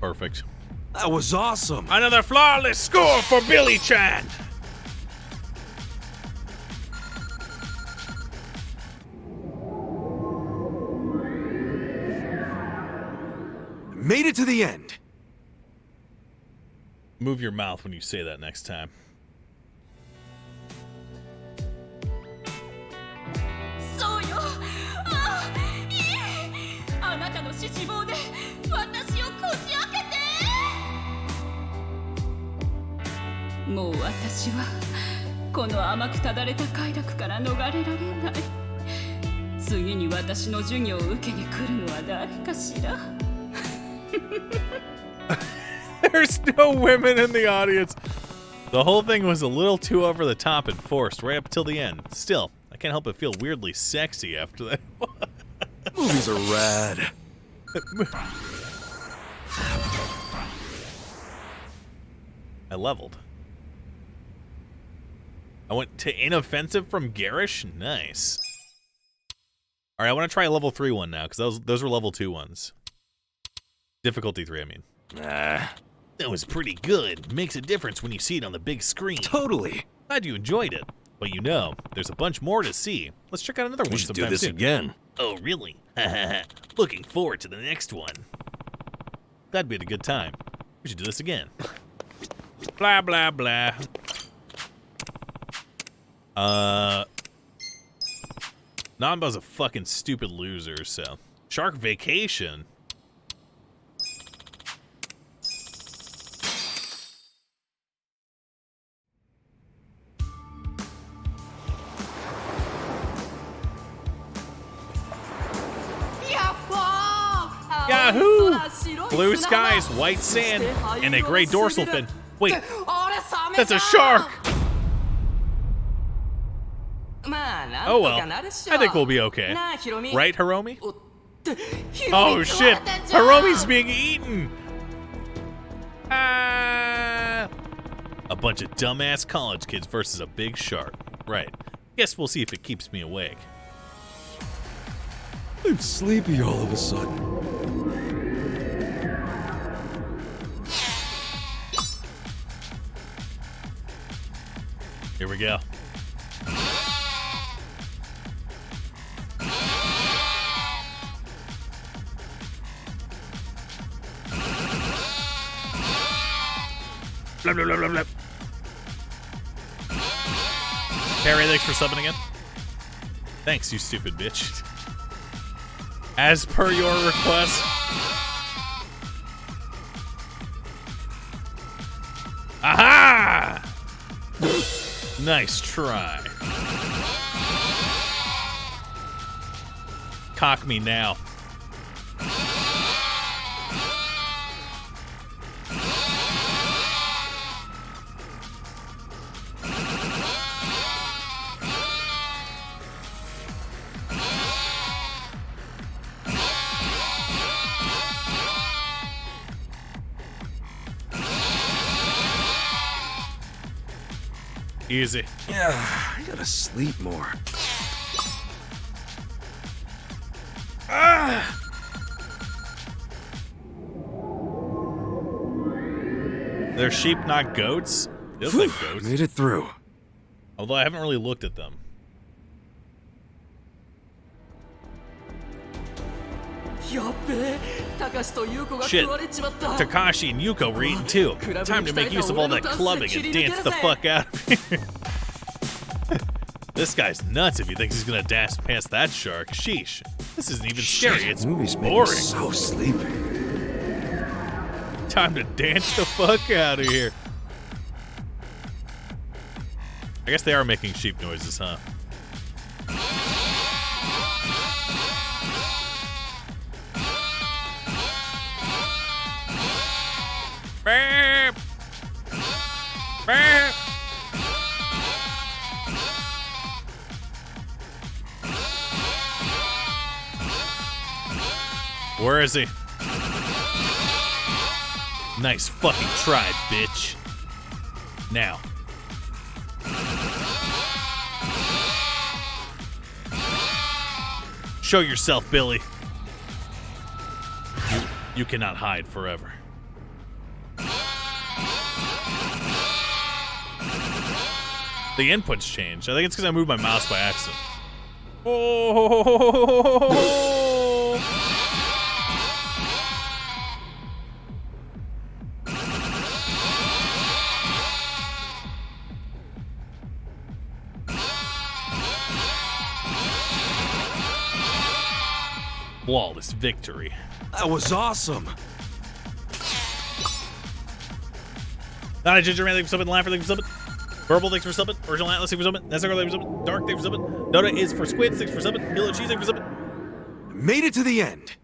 Perfect. That was awesome. Another flawless score for Billy Chan. Made it to the end. Move your mouth when you say that next time. There's no women in the audience. The whole thing was a little too over the top and forced right up till the end. Still, I can't help but feel weirdly sexy after that. Movies are rad. I leveled. I went to inoffensive from garish. Nice. All right, I want to try a level 3 one now because those were level 2 ones. Difficulty 3, I mean. That was pretty good. Makes a difference when you see it on the big screen. Totally. Glad you enjoyed it. But you know, there's a bunch more to see. Let's check out another one We should do sometime this soon. again. Oh, really? Looking forward to the next one. Glad we had a good time. We should do this again. Blah, blah, blah. Nanba's a fucking stupid loser, so. Shark Vacation? Yahoo! Blue skies, white sand, and a gray dorsal fin. Wait, that's a shark! Oh well, I think we'll be okay. Right, Hiromi? Oh shit, Hiromi's being eaten! A bunch of dumbass college kids versus a big shark. Right, guess we'll see if it keeps me awake. I'm sleepy all of a sudden. Here we go. Blah, blah, blah, blah, blah. Perry, thanks for subbing again. Thanks, you stupid bitch. As per your request. Aha! Nice try. Cock me now. Easy. Yeah, I gotta sleep more. Ah! They're sheep, not goats? They look like goats. Made it through. Although I haven't really looked at them. Shit. Takashi and Yuko were eating too. Time to make use of all that clubbing and dance the fuck out of here. This guy's nuts if he thinks he's gonna dash past that shark. Sheesh. This isn't even scary, it's boring. So sleepy. Time to dance the fuck out of here. I guess they are making sheep noises, huh? Beep. Beep. Where is he? Nice fucking try, bitch. Now. Show yourself, Billy. You cannot hide forever. The inputs change. I think it's because I moved my mouse by accident. Oh! Flawless victory. That was awesome. Not a Ginger Man, thanks for subbing. Laugher, thanks for subbing. Verbal, thanks for subbing. Original Atlas, thanks for subbing. Nestor, thanks for subbing. Dark, thanks for subbing. Dota is for Squids, thanks for subbing. Hilo Cheese, thanks for subbing. Made it to the end.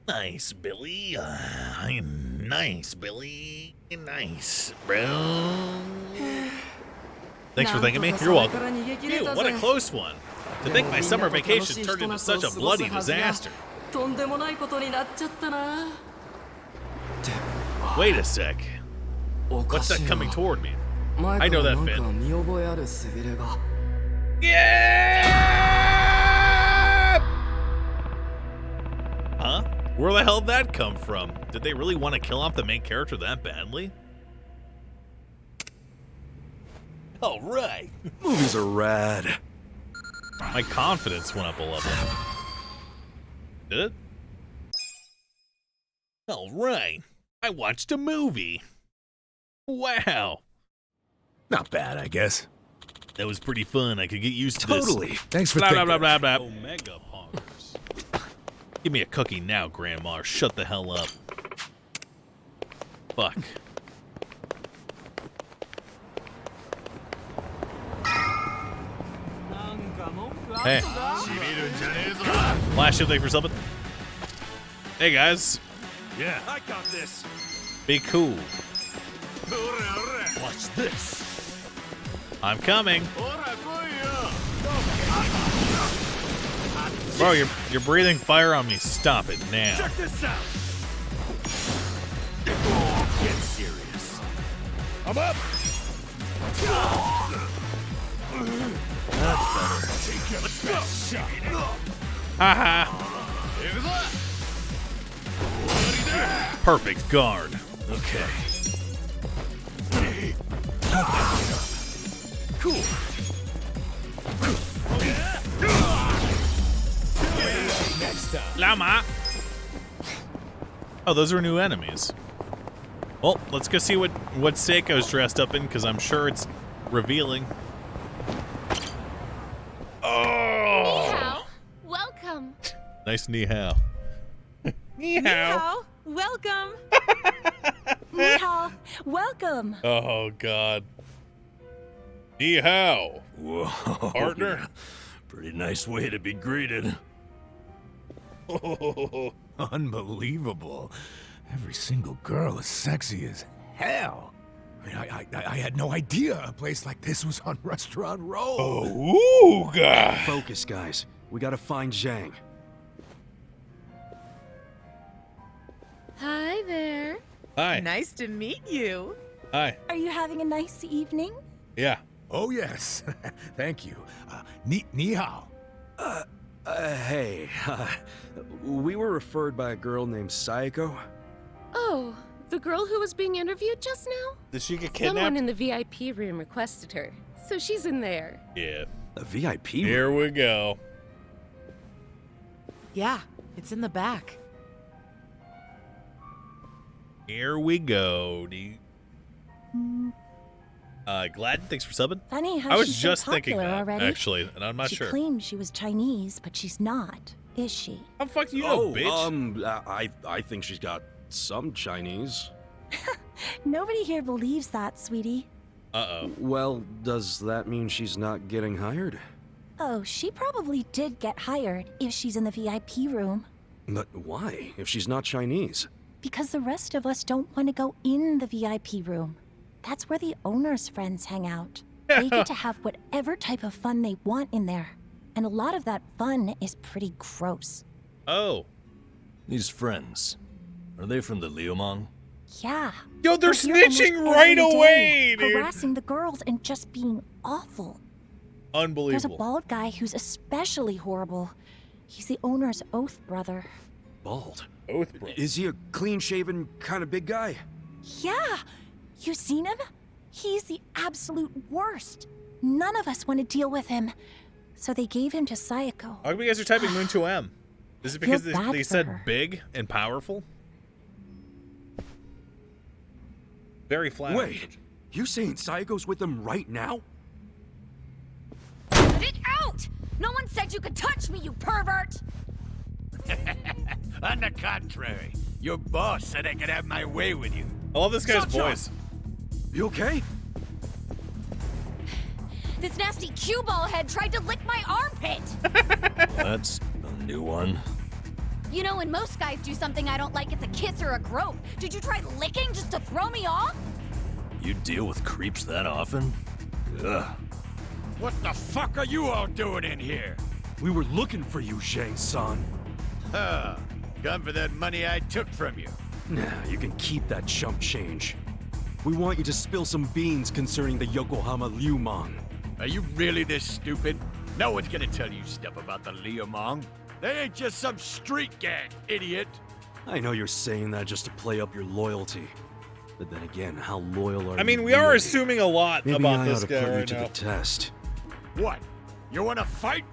Nice, Billy. Nice, Billy. Nice, bro. Thanks for thanking me. You're welcome. Ew, what a close one. To think my summer vacation turned into such a bloody disaster. Wait a sec. What's that coming toward me? I know that fit. Yeah! Huh? Where the hell did that come from? Did they really want to kill off the main character that badly? All right. Movies are rad. My confidence went up a level. Did it? All right. I watched a movie. Wow. Not bad, I guess. That was pretty fun. I could get used to this. Totally. Thanks for blah, thinking. blah, blah, blah, blah. Omega Pongers. Give me a cookie now, Grandma, or shut the hell up. Fuck. Hey. Flash shield, thank you for subbing. Hey, guys. Yeah, I got this. Be cool. Watch this. I'm coming. Bro, you're breathing fire on me. Stop it now. Check this out. Get serious. I'm up. That's better. Take your best shot. Haha. Perfect guard. Okay. Cool. Next time. Llama. Oh, those are new enemies. Well, let's go see what Seiko's dressed up in, because I'm sure it's revealing. Oh! Ni hao. Welcome. Nice ni hao. Ni hao. Welcome. Ni hao. Welcome. Oh, God. Ni hao. Whoa. Partner. Yeah. Pretty nice way to be greeted. Unbelievable. Every single girl is sexy as hell. I mean, I had no idea a place like this was on Restaurant Row. Oh, God. Focus, guys. We gotta find Zhang. Hi there. Hi. Nice to meet you. Hi. Are you having a nice evening? Yeah. Oh, yes. Thank you. Ni hao. Hey. We were referred by a girl named Saiko. Oh, the girl who was being interviewed just now? Did she get Someone kidnapped? in the VIP room requested her, so she's in there. Yeah. A VIP room? Here we go. Yeah, it's in the back. Here we go, dude. Glad, thanks for subbing. Funny how I was she's so just thinking popular that, already. actually, and I'm not she sure. claimed she was Chinese, but she's not, is she? How the fuck do you know, bitch? I think she's got some Chinese. Nobody here believes that, sweetie. Uh-oh. Well, does that mean she's not getting hired? Oh, she probably did get hired if she's in the VIP room. But why, if she's not Chinese? Because the rest of us don't want to go in the VIP room. That's where the owner's friends hang out. They get to have whatever type of fun they want in there. And a lot of that fun is pretty gross. Oh. These friends, are they from the Liumang? Yeah. Yo, they're We're here snitching almost right every day, away, dude. harassing the girls and just being awful. There's a Unbelievable. bald guy who's especially horrible. He's the owner's oath brother. Bald? Oath brother. Is he a clean-shaven kind of big guy? Yeah! You seen him? He's the absolute worst. None of us want to deal with him. So they gave him to Sayako. How come you guys are typing Moon 2M? Is it because Feel bad they for said her. big and powerful? Very flat. Wait, you saying Saiko's with them right now? Get out! No one said you could touch me, you pervert! On the contrary, your boss said I could have my way with you. I love this guy's Shut up. voice. You okay? This nasty cue ball head tried to lick my armpit! That's a new one. You know, when most guys do something I don't like, it's a kiss or a grope. Did you try licking just to throw me off? You deal with creeps that often? Ugh. What the fuck are you all doing in here? We were looking for you, Zhang-san. Huh. Come for that money I took from you. Nah, you can keep that chump change. We want you to spill some beans concerning the Yokohama Liumang. Are you really this stupid? No one's gonna tell you stuff about the Liumang. They ain't just some street gang, idiot. I know you're saying that just to play up your loyalty. But then again, how loyal are you? I mean, we are really? assuming a lot Maybe about I this ought to guy put you right to now. the test. What? You wanna fight?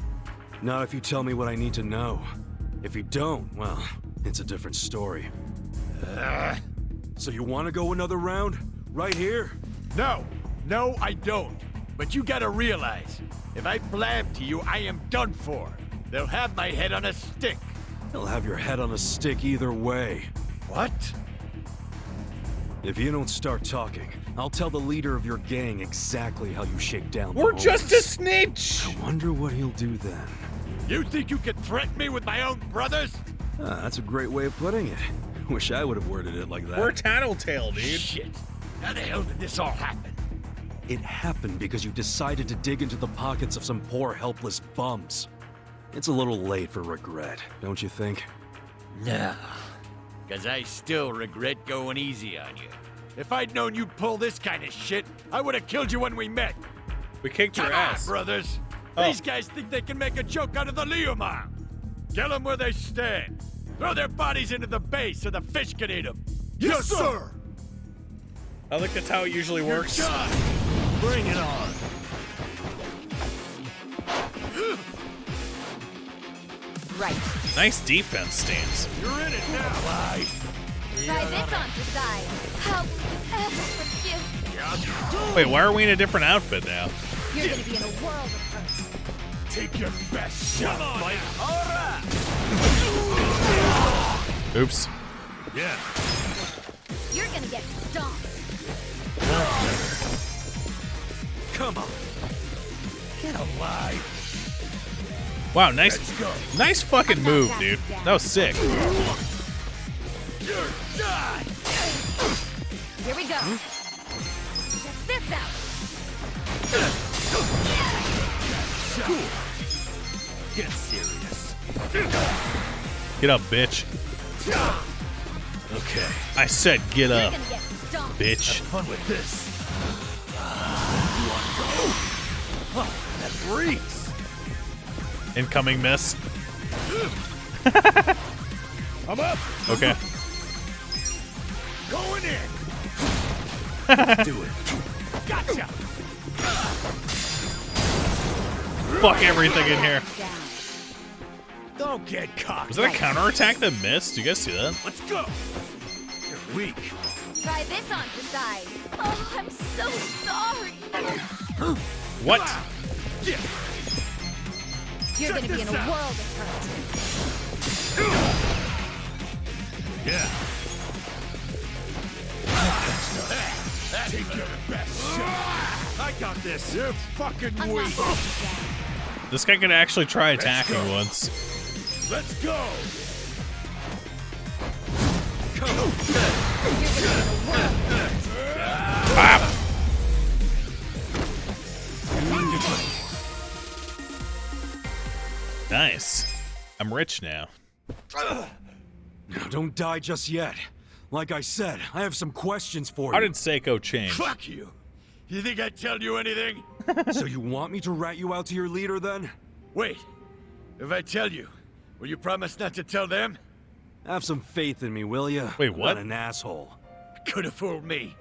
Not if you tell me what I need to know. If you don't, well, it's a different story. So you want to go another round? Right here? No, I don't. But you gotta realize, if I blab to you, I am done for. They'll have my head on a stick. They'll have your head on a stick either way. What? If you don't start talking, I'll tell the leader of your gang exactly how you shake down the We're just a homies. snitch! I wonder what he'll do then. You think you can threaten me with my own brothers? That's a great way of putting it. Wish I would have worded it like that. We're Tattletale, dude. Shit. How the hell did this all happen? It happened because you decided to dig into the pockets of some poor, helpless bums. It's a little late for regret, don't you think? No. Because I still regret going easy on you. If I'd known you'd pull this kind of shit, I would have killed you when we met. We kicked your Come ass. on, brothers. Oh. These guys think they can make a joke out of the Liumang. Kill them where they stand. Throw their bodies into the bay so the fish can eat them. Yes, sir! I think that's how it usually works. Bring it on. Right. Nice defense stance. You're in it now. Try this on the side. How will you ever forgive? Wait, why are we in a different outfit now? You're gonna be in a world of hurt. Take your best shot, Mike. Oops. Yeah. You're gonna get stomped. Come on. Get alive. Wow, nice fucking move, dude. That was sick. You're done. Here we go. Check this out. Cool. Get serious. Get up, bitch. Okay. I said get You're up, gonna get stomped. bitch. Have fun with this. You want to go? Oh, that breeze. Incoming miss. I'm up. Okay. Going in. Let's do it. Gotcha. Fuck everything in here. Don't get cocky. Was that a counterattack that missed? You guys see that? Let's go. You're weak. Try this on the side. Oh, I'm so sorry. What? Yeah. You're Check gonna be in a this out. world of hurt. Yeah. Take your best shot. I got this. You're fucking I'm not weak. gonna be down. This guy could actually try attacking go. once. Let's go. Come on. You're gonna be in a world of hurt. Ah! Nice. I'm rich now. Now, don't die just yet. Like I said, I have some questions for How you. did Seiko change? Fuck you. You think I'd tell you anything? So you want me to rat you out to your leader then? Wait. If I tell you, will you promise not to tell them? Have some faith in me, will you? Wait, I'm what? not an asshole. Could have fooled me.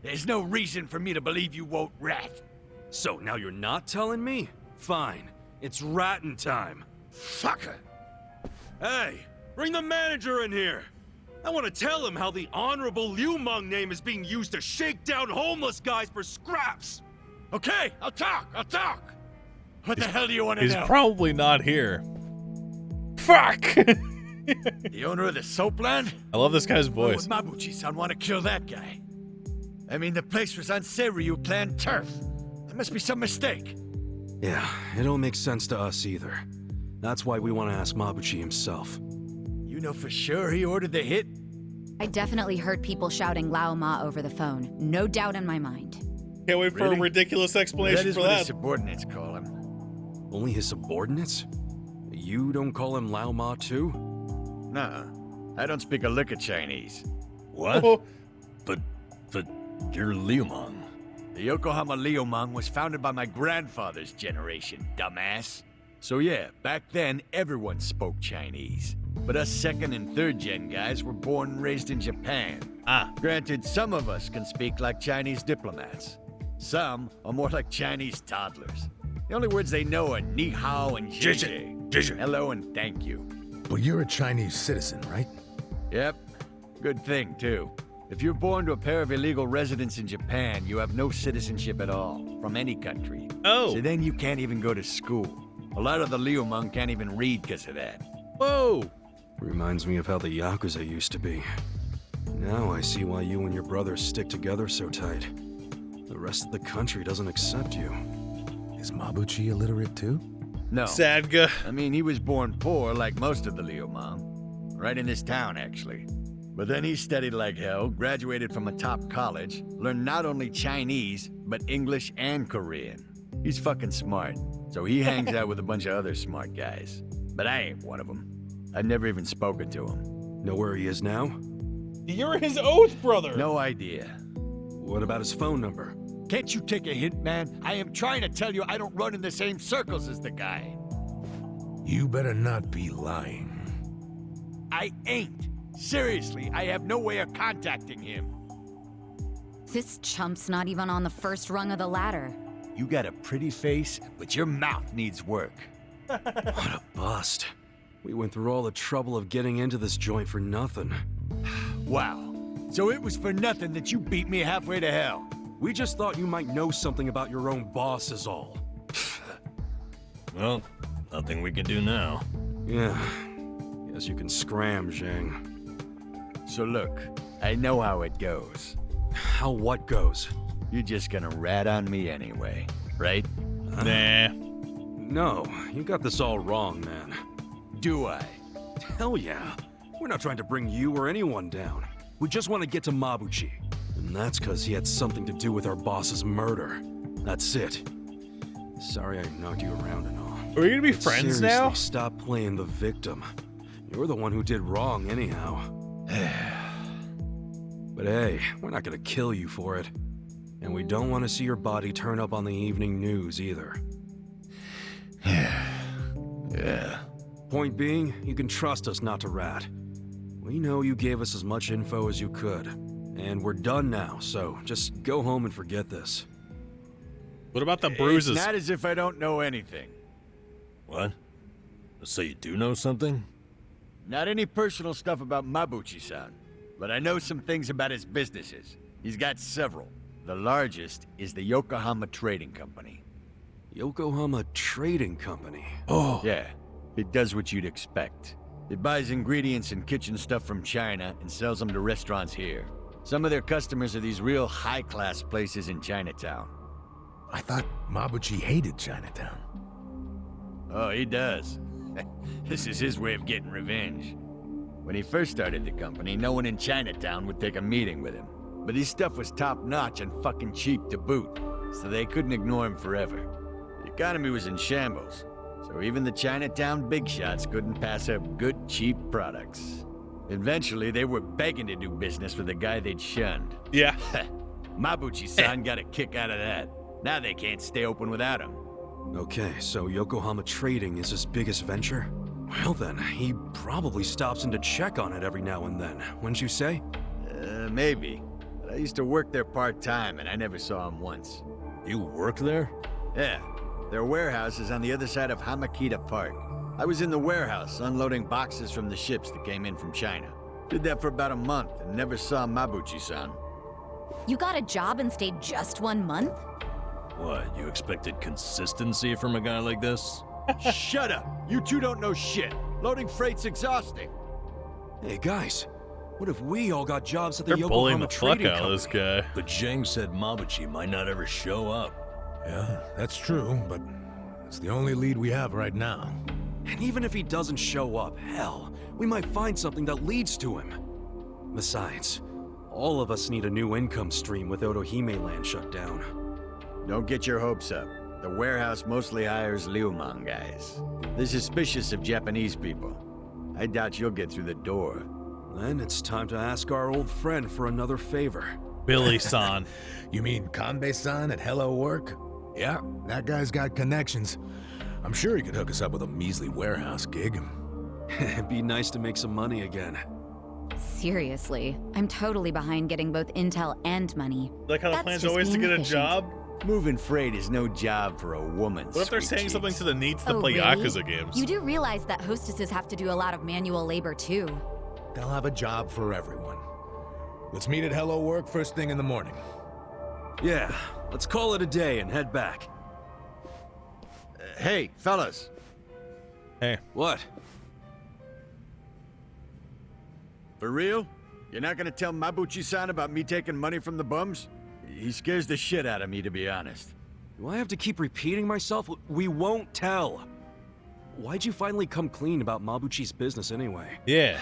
There's no reason for me to believe you won't rat. So now you're not telling me? Fine. It's ratting time. Fucker. Hey, bring the manager in here. I want to tell him how the honorable Liu Meng name is being used to shake down homeless guys for scraps. Okay, I'll talk. What the hell do you want to He's know? probably not here. Fuck! The owner of the soapland? I love this guy's Why voice. would Mabuchi-san want to kill that guy? I mean, the place was on Seiryu clan turf. There must be some mistake. Yeah, it don't make sense to us either. That's why we want to ask Mabuchi himself. You know for sure he ordered the hit? I definitely heard people shouting Lao Ma over the phone. No doubt in my mind. Can't wait for a ridiculous explanation That is for what that. his subordinates call him. Only his subordinates? You don't call him Lao Ma too? Nuh-uh. I don't speak a lick of Chinese. What? Oh. But you're Liu Meng. The Yokohama Liumang was founded by my grandfather's generation, dumbass. So yeah, back then everyone spoke Chinese. But us second and third gen guys were born and raised in Japan. Granted, some of us can speak like Chinese diplomats. Some are more like Chinese toddlers. The only words they know are ni hao and JJ. Hello and thank you. But you're a Chinese citizen, right? Yep. Good thing, too. If you're born to a pair of illegal residents in Japan, you have no citizenship at all, from any country. Oh. So then you can't even go to school. A lot of the Liumang can't even read because of that. Whoa. Reminds me of how the Yakuza used to be. Now I see why you and your brothers stick together so tight. The rest of the country doesn't accept you. Is Mabuchi illiterate too? No. Sadga. I mean, he was born poor like most of the Liumang. Right in this town, actually. But then he studied like hell, graduated from a top college, learned not only Chinese, but English and Korean. He's fucking smart, so he hangs out with a bunch of other smart guys. But I ain't one of them. I've never even spoken to him. Know where he is now? You're his oath brother. No idea. What about his phone number? Can't you take a hint, man? I am trying to tell you I don't run in the same circles as the guy. You better not be lying. I ain't. Seriously, I have no way of contacting him. This chump's not even on the first rung of the ladder. You got a pretty face, but your mouth needs work. What a bust. We went through all the trouble of getting into this joint for nothing. Wow. So it was for nothing that you beat me halfway to hell. We just thought you might know something about your own boss is all. Well, nothing we can do now. Yeah. Guess you can scram, Zhang. So look, I know how it goes. How what goes? You're just gonna rat on me anyway, right? Nah. No, you got this all wrong, man. Do I? Hell yeah. We're not trying to bring you or anyone down. We just want to get to Mabuchi. And that's because he had something to do with our boss's murder. That's it. Sorry I knocked you around and all. Are we gonna be But friends seriously, now? Stop playing the victim. You're the one who did wrong anyhow. But hey, we're not gonna kill you for it. And we don't want to see your body turn up on the evening news either. Yeah. Point being, you can trust us not to rat. We know you gave us as much info as you could. And we're done now, so just go home and forget this. What about the bruises? It's not as if I don't know anything. What? So you do know something? Not any personal stuff about Mabuchi-san, but I know some things about his businesses. He's got several. The largest is the Yokohama Trading Company. Yokohama Trading Company? Oh. Yeah, it does what you'd expect. It buys ingredients and kitchen stuff from China and sells them to restaurants here. Some of their customers are these real high-class places in Chinatown. I thought Mabuchi hated Chinatown. Oh, he does. This is his way of getting revenge. When he first started the company, no one in Chinatown would take a meeting with him. But his stuff was top-notch and fucking cheap to boot, so they couldn't ignore him forever. The economy was in shambles, so even the Chinatown big shots couldn't pass up good, cheap products. Eventually, they were begging to do business with the guy they'd shunned. Yeah. Mabuchi-san got a kick out of that. Now they can't stay open without him. Okay, so Yokohama Trading is his biggest venture? Well then, he probably stops in to check on it every now and then, wouldn't you say? Maybe. But I used to work there part-time, and I never saw him once. You work there? Yeah. Their warehouse is on the other side of Hamakita Park. I was in the warehouse, unloading boxes from the ships that came in from China. Did that for about a month, and never saw Mabuchi-san. You got a job and stayed just 1 month? What, you expected consistency from a guy like this? Shut up! You two don't know shit! Loading freight's exhausting! Hey guys, what if we all got jobs at the They're bullying Yokohama the fuck Trading out of this Company? guy. But Zhang said Mabuchi might not ever show up. Yeah, that's true, but it's the only lead we have right now. And even if he doesn't show up, hell, we might find something that leads to him. Besides, all of us need a new income stream with Otohime Land shut down. Don't get your hopes up. The warehouse mostly hires Liumang guys. They're suspicious of Japanese people. I doubt you'll get through the door. Then it's time to ask our old friend for another favor. Billy-san. You mean Kanbei-san at Hello Work? Yeah, that guy's got connections. I'm sure he could hook us up with a measly warehouse gig. It'd be nice to make some money again. Seriously, I'm totally behind getting both intel and money. Like how the That's plan's just always to being get a efficient. job? Moving freight is no job for a woman. What if they're sweet saying something cheeks. to the needs to Oh, play really? Yakuza games? You do realize that hostesses have to do a lot of manual labor too. They'll have a job for everyone. Let's meet at Hello Work first thing in the morning. Yeah, let's call it a day and head back. Hey, fellas. Hey. What? For real? You're not gonna tell Mabuchi-san about me taking money from the bums? He scares the shit out of me, to be honest. Do I have to keep repeating myself? We won't tell. Why'd you finally come clean about Mabuchi's business anyway? Yeah.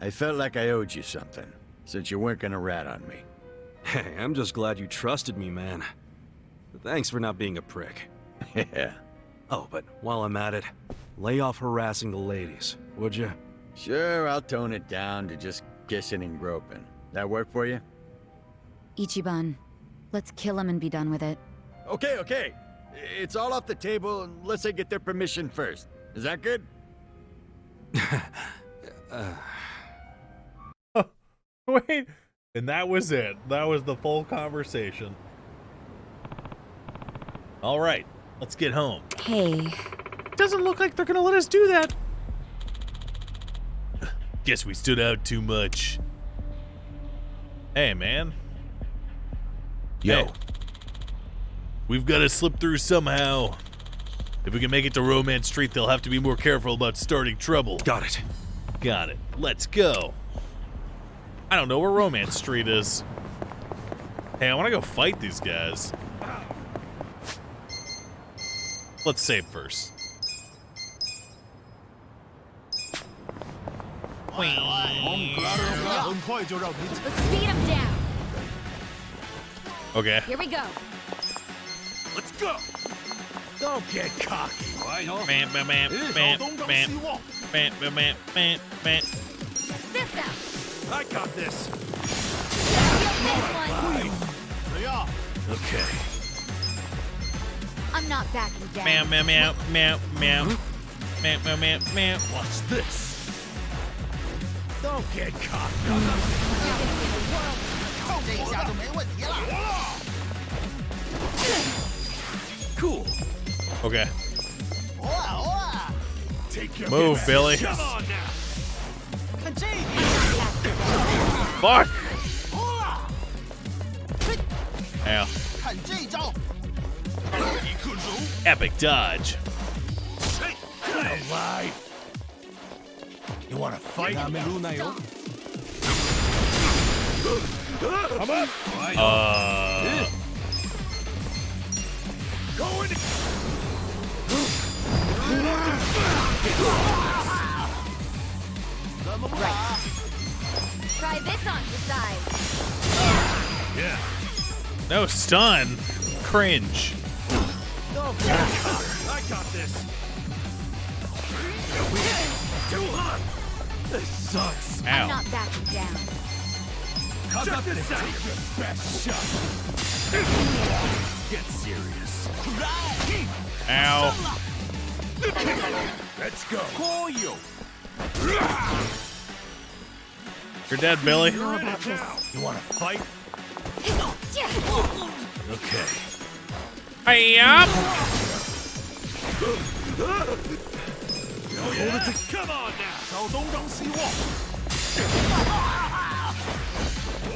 I felt like I owed you something, since you weren't gonna rat on me. Hey, I'm just glad you trusted me, man. Thanks for not being a prick. Yeah. Oh, but while I'm at it, lay off harassing the ladies, would you? Sure, I'll tone it down to just kissing and groping. That work for you? Ichiban, let's kill him and be done with it. Okay, okay. It's all off the table unless I get their permission first. Is that good? Wait. And that was it. That was the full conversation. All right. Let's get home. Hey. Doesn't look like they're gonna let us do that. Guess we stood out too much. Hey, man. Yo. Hey. We've got to slip through somehow. If we can make it to Romance Street, they'll have to be more careful about starting trouble. Got it. Got it. Let's go. I don't know where Romance Street is. Hey, I want to go fight these guys. Let's save first. Let's speed him down. Okay. Here we go. Let's go. Don't get cocky. Bam, bam, bam, bam, bam, bam, bam, bam, bam, bam. This out. I got this. Okay. I'm not backing down. Meow, meow, meow, meow, meow. Meow, meow, meow, meow. What's this? Don't get cocky. Cool. Okay. Take your Move, Billy. Come on now. Fuck. Ow. Epic dodge. Alive. You want to fight? Come up. Go in. Right. Try this on the side. Yeah. No stun. Cringe. Don't get cocky. I got this. Too hot. This sucks. I'm not backing down. Check this out. Take your best shot. Get serious. Ow. Let's go. Call you. You're dead, Billy. You want to fight? Okay. Hey, up. Oh, yeah. Come on now.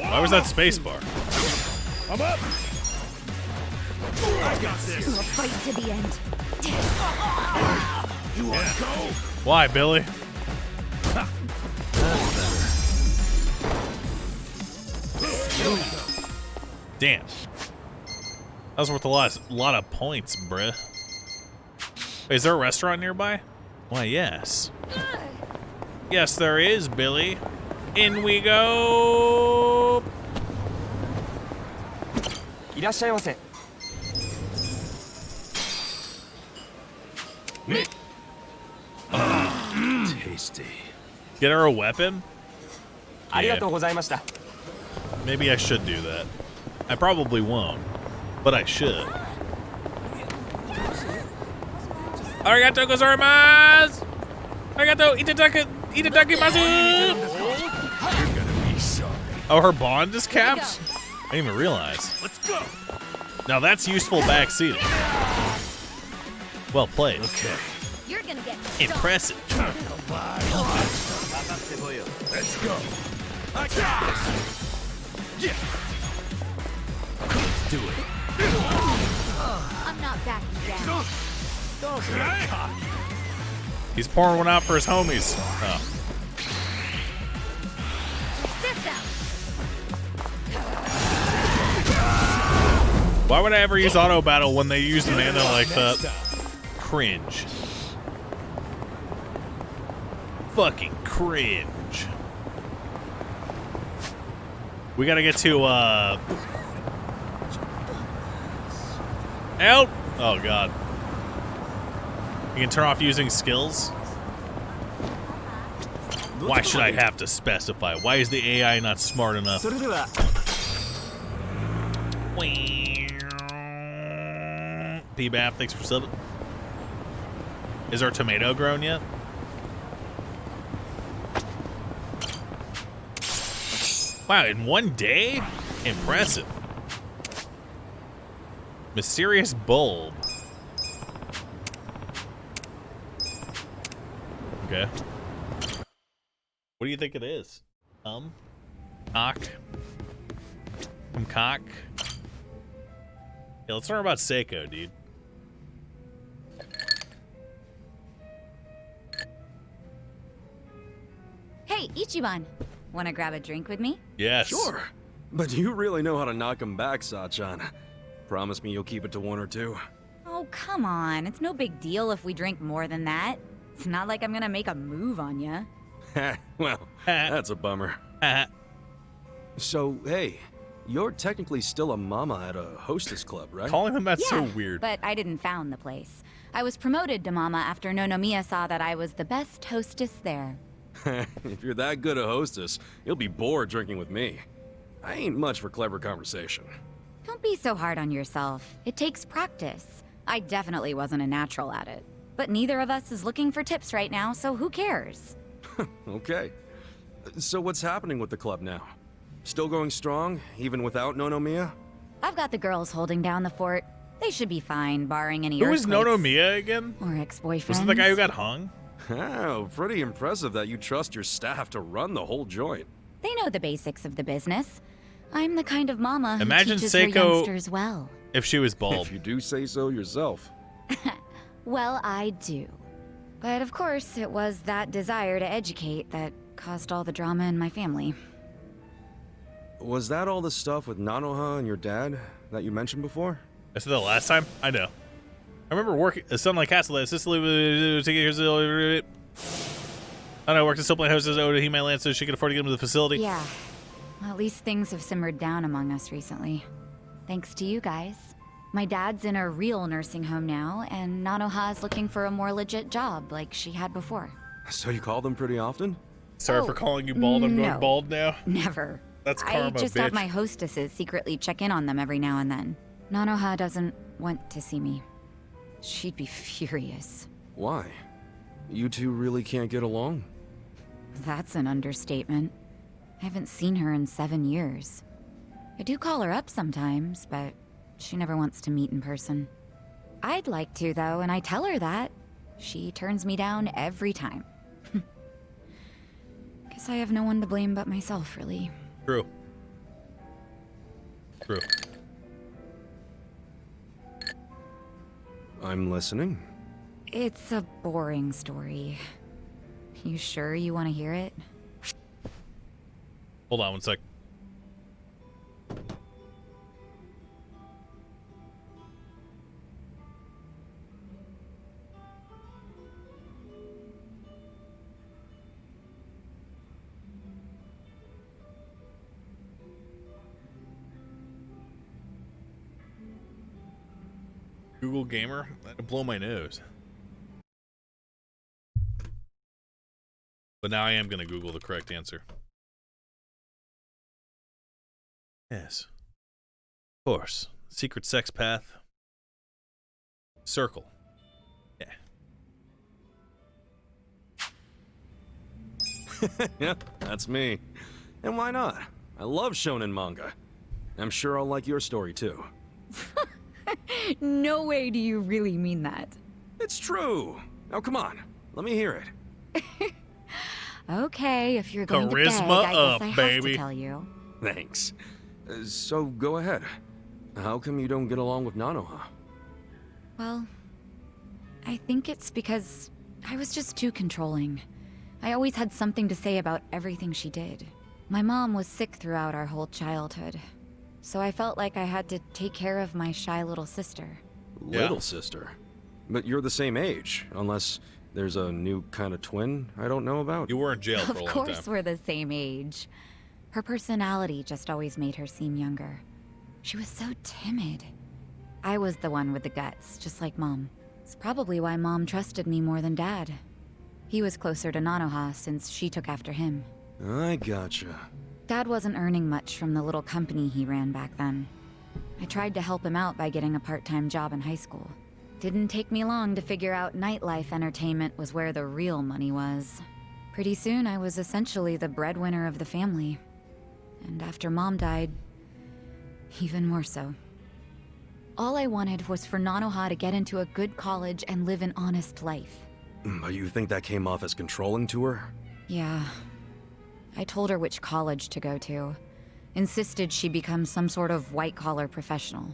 Why was that space bar? I'm up. I got this. To a fight to the end. You want to go? Why, Billy? Damn. That was worth a lot of points, bruh. Wait, is there a restaurant nearby? Why, yes. Yes, there is, Billy. In we go. いらっしゃいませ。 Tasty. Get her a weapon? ありがとうございました。 Maybe I should do that. I probably won't, but I should. Arigato gozaimasu! Arigato itadakimasu! Oh, her bond is capped? I didn't even realize. Let's go. Now that's useful backseating. Well played. Okay. You're gonna get Impressive. Let's go. I got this. Yeah. Do it. I'm not backing down. Don't get cocky. He's pouring one out for his homies. Oh. This out. Why would I ever use auto battle when they use mana like that? Cringe. Fucking cringe. We gotta get to help! Oh god. You can turn off using skills? Why should I have to specify? Why is the AI not smart enough? P-Bath, thanks for subbing. Is our tomato grown yet? Wow, in one day? Impressive. Mysterious bulb. Okay. What do you think it is? Cock? From Cock. Yeah, let's learn about Seiko, dude. Hey, Ichiban. Wanna grab a drink with me? Yes. Sure. But you really know how to knock him back, Sachan. Promise me you'll keep it to 1 or 2. Oh, come on. It's no big deal if we drink more than that. It's not like I'm gonna make a move on ya. Well, that's a bummer. So, hey, you're technically still a mama at a hostess club, right? Calling him that's so Yeah, weird. But I didn't found the place. I was promoted to mama after Nonomiya saw that I was the best hostess there. If you're that good a hostess, you'll be bored drinking with me. I ain't much for clever conversation. Don't be so hard on yourself. It takes practice. I definitely wasn't a natural at it. But neither of us is looking for tips right now, so who cares? Okay. So what's happening with the club now? Still going strong, even without Nonomiya? I've got the girls holding down the fort. They should be fine, barring any Who is earthquakes. Nonomiya again? Or ex-boyfriends. Was it the guy who got hung? Oh, pretty impressive that you trust your staff to run the whole joint. They know the basics of the business. I'm the kind of mama who Imagine teaches her Seiko youngsters well. if she was bald. If you do say so yourself. Well, I do. But of course, it was that desire to educate that caused all the drama in my family. Was that all the stuff with Nanoha and your dad that you mentioned before? I said that last time? I know. I remember working at Sunlight Castle at Sicily. I don't know, worked at Soapline Hostess owed He My Land so she could afford to get him to the facility. Yeah. Well, at least things have simmered down among us recently. Thanks to you guys. My dad's in a real nursing home now, and Nanoha's looking for a more legit job like she had before. So you call them pretty often? Sorry for calling you bald. I'm no. going bald now. Never. That's karma, I just bitch. have my hostesses secretly check in on them every now and then. Nanoha doesn't want to see me. She'd be furious. Why? You two really can't get along? That's an understatement. I haven't seen her in 7 years. I do call her up sometimes, but she never wants to meet in person. I'd like to, though, and I tell her that. She turns me down every time. Guess I have no one to blame but myself, really. True. True. I'm listening. It's a boring story. You sure you want to hear it? Hold on one sec. Google Gamer? That'd blow my nose. But now I am going to Google the correct answer. Yes. Of course. Secret sex path. Circle. Yeah. Yep, that's me. And why not? I love shonen manga. I'm sure I'll like your story too. No way do you really mean that. It's true. Now come on, let me hear it. Okay, if you're going to beg, Charisma I up, guess I have baby. to tell you. Thanks. So go ahead. How come you don't get along with Nanoha? Well, I think it's because I was just too controlling. I always had something to say about everything she did. My mom was sick throughout our whole childhood, so I felt like I had to take care of my shy little sister. Little sister? But you're the same age, unless there's a new kind of twin I don't know about? You were in jail for a Of long course time. we're the same age. Her personality just always made her seem younger. She was so timid. I was the one with the guts, just like Mom. It's probably why Mom trusted me more than Dad. He was closer to Nanoha since she took after him. I gotcha. Dad wasn't earning much from the little company he ran back then. I tried to help him out by getting a part-time job in high school. Didn't take me long to figure out nightlife entertainment was where the real money was. Pretty soon I was essentially the breadwinner of the family. And after Mom died, even more so. All I wanted was for Nanoha to get into a good college and live an honest life. But you think that came off as controlling to her? Yeah. I told her which college to go to. Insisted she become some sort of white-collar professional.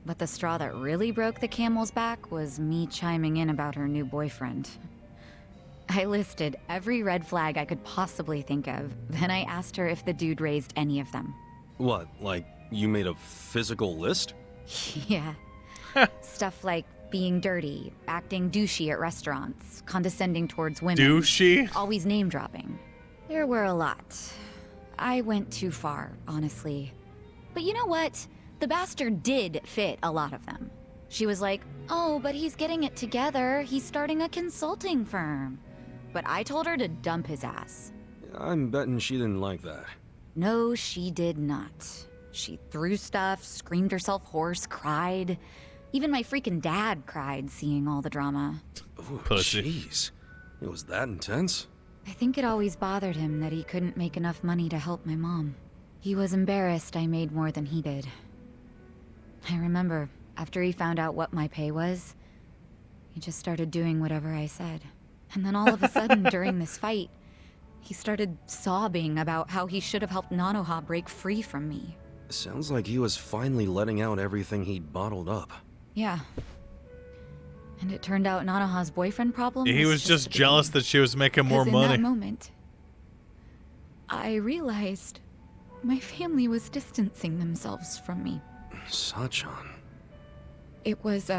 But the straw that really broke the camel's back was me chiming in about her new boyfriend. I listed every red flag I could possibly think of, then I asked her if the dude raised any of them. What, like you made a physical list? Yeah. Stuff like being dirty, acting douchey at restaurants, condescending towards women. Douchey? Always name-dropping. There were a lot. I went too far, honestly. But you know what? The bastard did fit a lot of them. She was like, oh, but he's getting it together. He's starting a consulting firm. But I told her to dump his ass. I'm betting she didn't like that. No, she did not. She threw stuff, screamed herself hoarse, cried. Even my freaking dad cried seeing all the drama. Ooh, Pussy. Jeez. It was that intense? I think it always bothered him that he couldn't make enough money to help my mom. He was embarrassed I made more than he did. I remember, after he found out what my pay was, he just started doing whatever I said. And then all of a sudden, during this fight, he started sobbing about how he should have helped Nanoha break free from me. Sounds like he was finally letting out everything he'd bottled up. Yeah. And it turned out Nanoha's boyfriend problem He was just jealous that she was making more in money. that moment, I realized my family was distancing themselves from me. Sachan. It was,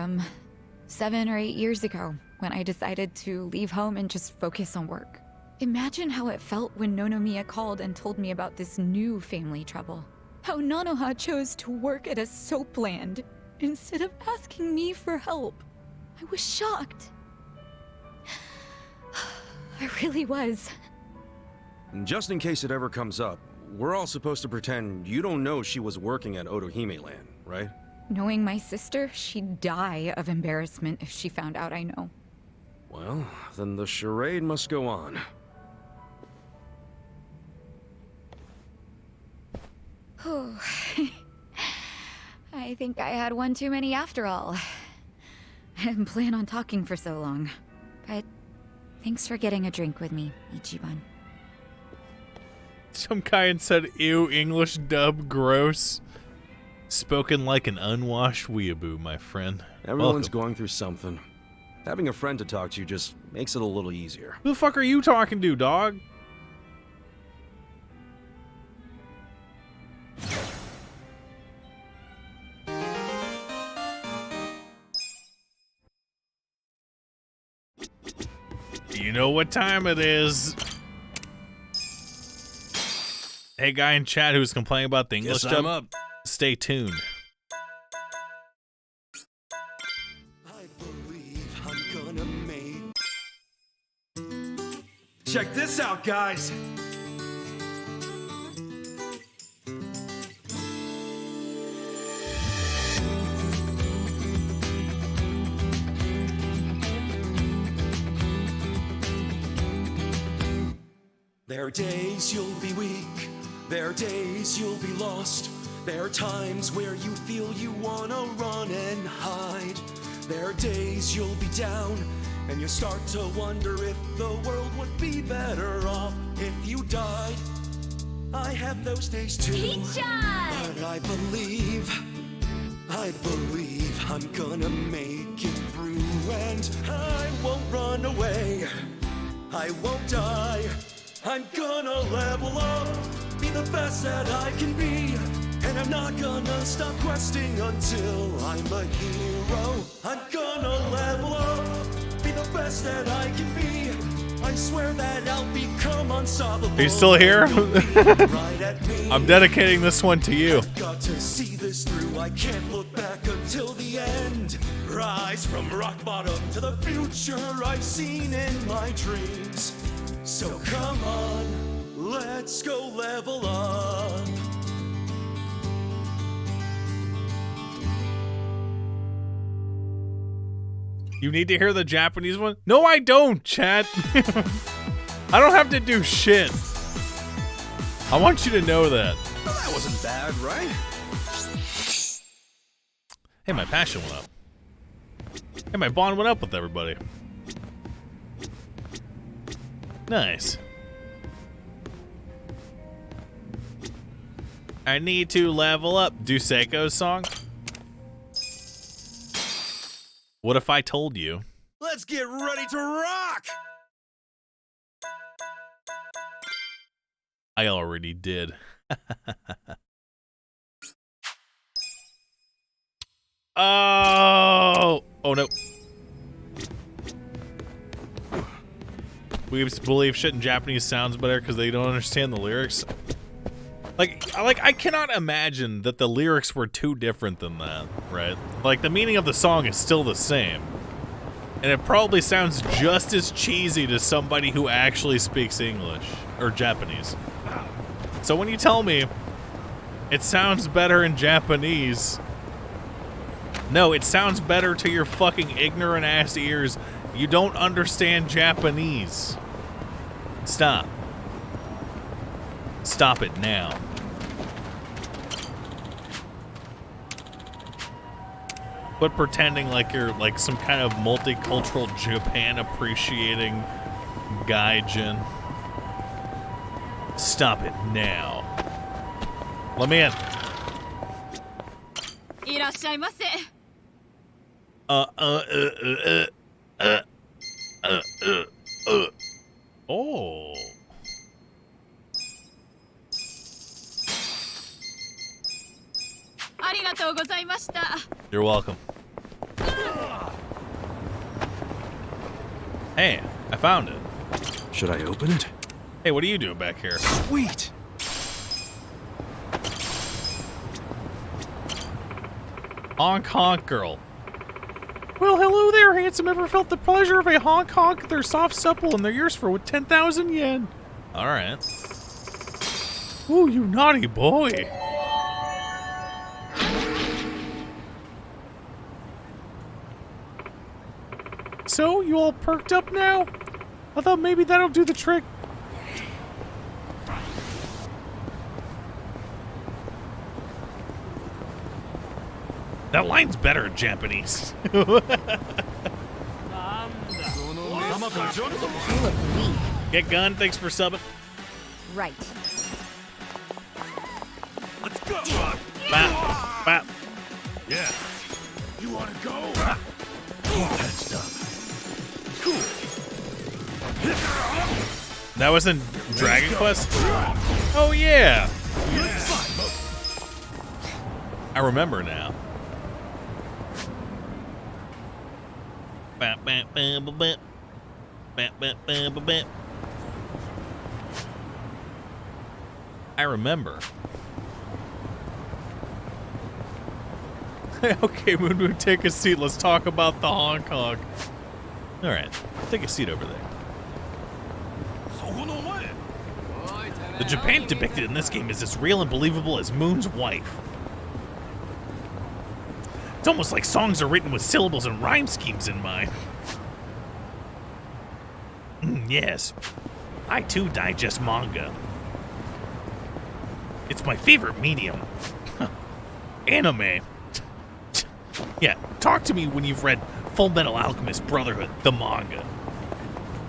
7 or 8 years ago when I decided to leave home and just focus on work. Imagine how it felt when Nonomiya called and told me about this new family trouble. How Nanoha chose to work at a soap land instead of asking me for help. I was shocked. I really was. Just in case it ever comes up, we're all supposed to pretend you don't know she was working at Otohime Land, right? Knowing my sister, she'd die of embarrassment if she found out I know. Well, then the charade must go on. I think I had one too many after all. I didn't plan on talking for so long. But thanks for getting a drink with me, Ichiban. Some guy said, ew, English dub, gross. Spoken like an unwashed weeaboo, my friend. Everyone's going through something. Having a friend to talk to just makes it a little easier. Who the fuck are you talking to, dog? You know what time it is. Hey, guy in chat who's complaining about the English Guess I'm dub, up. stay tuned. Check this out, guys. There are days you'll be weak, there are days you'll be lost. There are times where you feel you wanna run and hide. There are days you'll be down, and you start to wonder if the world would be better off if you died. I have those days too, but I believe I'm gonna make it through, and I won't run away, I won't die. I'm gonna level up, be the best that I can be, and I'm not gonna stop questing until I'm a hero. I'm gonna level up, be the best that I can be. I swear that I'll become unstoppable. Are you still here? I'm dedicating this one to you. Got to see this through, I can't look back until the end. Rise from rock bottom to the future I've seen in my dreams. So come on, let's go level up. You need to hear the Japanese one? No, I don't, chat. I don't have to do shit. I want you to know that. Well, that wasn't bad, right? Hey, my passion went up. Hey, my bond went up with everybody. Nice. I need to level up. Do Seiko's song? What if I told you? Let's get ready to rock! I already did. Oh no. We believe shit in Japanese sounds better because they don't understand the lyrics. Like I cannot imagine that the lyrics were too different than that, right? Like the meaning of the song is still the same. And it probably sounds just as cheesy to somebody who actually speaks English or Japanese. So when you tell me it sounds better in Japanese, no, it sounds better to your fucking ignorant ass ears. You don't understand Japanese. Stop. Stop it now. Quit pretending like you're like some kind of multicultural Japan appreciating gaijin. Stop it now. Let me in. Oh. You're welcome. Hey, I found it. Should I open it? Hey, what are you doing back here? Sweet! Honk honk girl. Well, hello there, handsome. Ever felt the pleasure of a honk honk? They're soft, supple, and they're yours for 10,000 yen. Alright. Ooh, you naughty boy. So, you all perked up now? I thought maybe that'll do the trick. That line's better in Japanese. You look weak. Get gun, thanks for subbing. Right. Let's go! Bap, bap. Yeah. You wanna go? Keep that stuff. That was in Dragon Quest? Oh yeah. I remember now. Bap, bap, bap, bap, bap. Bap, bap, bap, bap, bap. I remember. Okay, Moonmoon, take a seat. Let's talk about the Hong Kong. All right, take a seat over there. The Japan depicted in this game is as real and believable as Moon's wife. It's almost like songs are written with syllables and rhyme schemes in mind. Yes, I too digest manga. It's my favorite medium. Anime. Yeah, talk to me when you've read Full Metal Alchemist Brotherhood, the manga.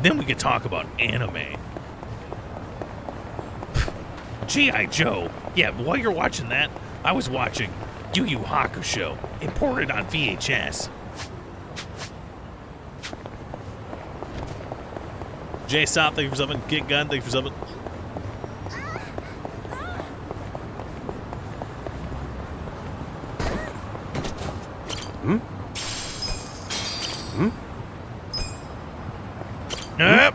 Then we could talk about anime. G.I. Joe. Yeah, while you're watching that, I was watching Yu Yu Hakusho, imported on VHS. J Stop, thank you for something. Get Gun, thank you for something. Yep.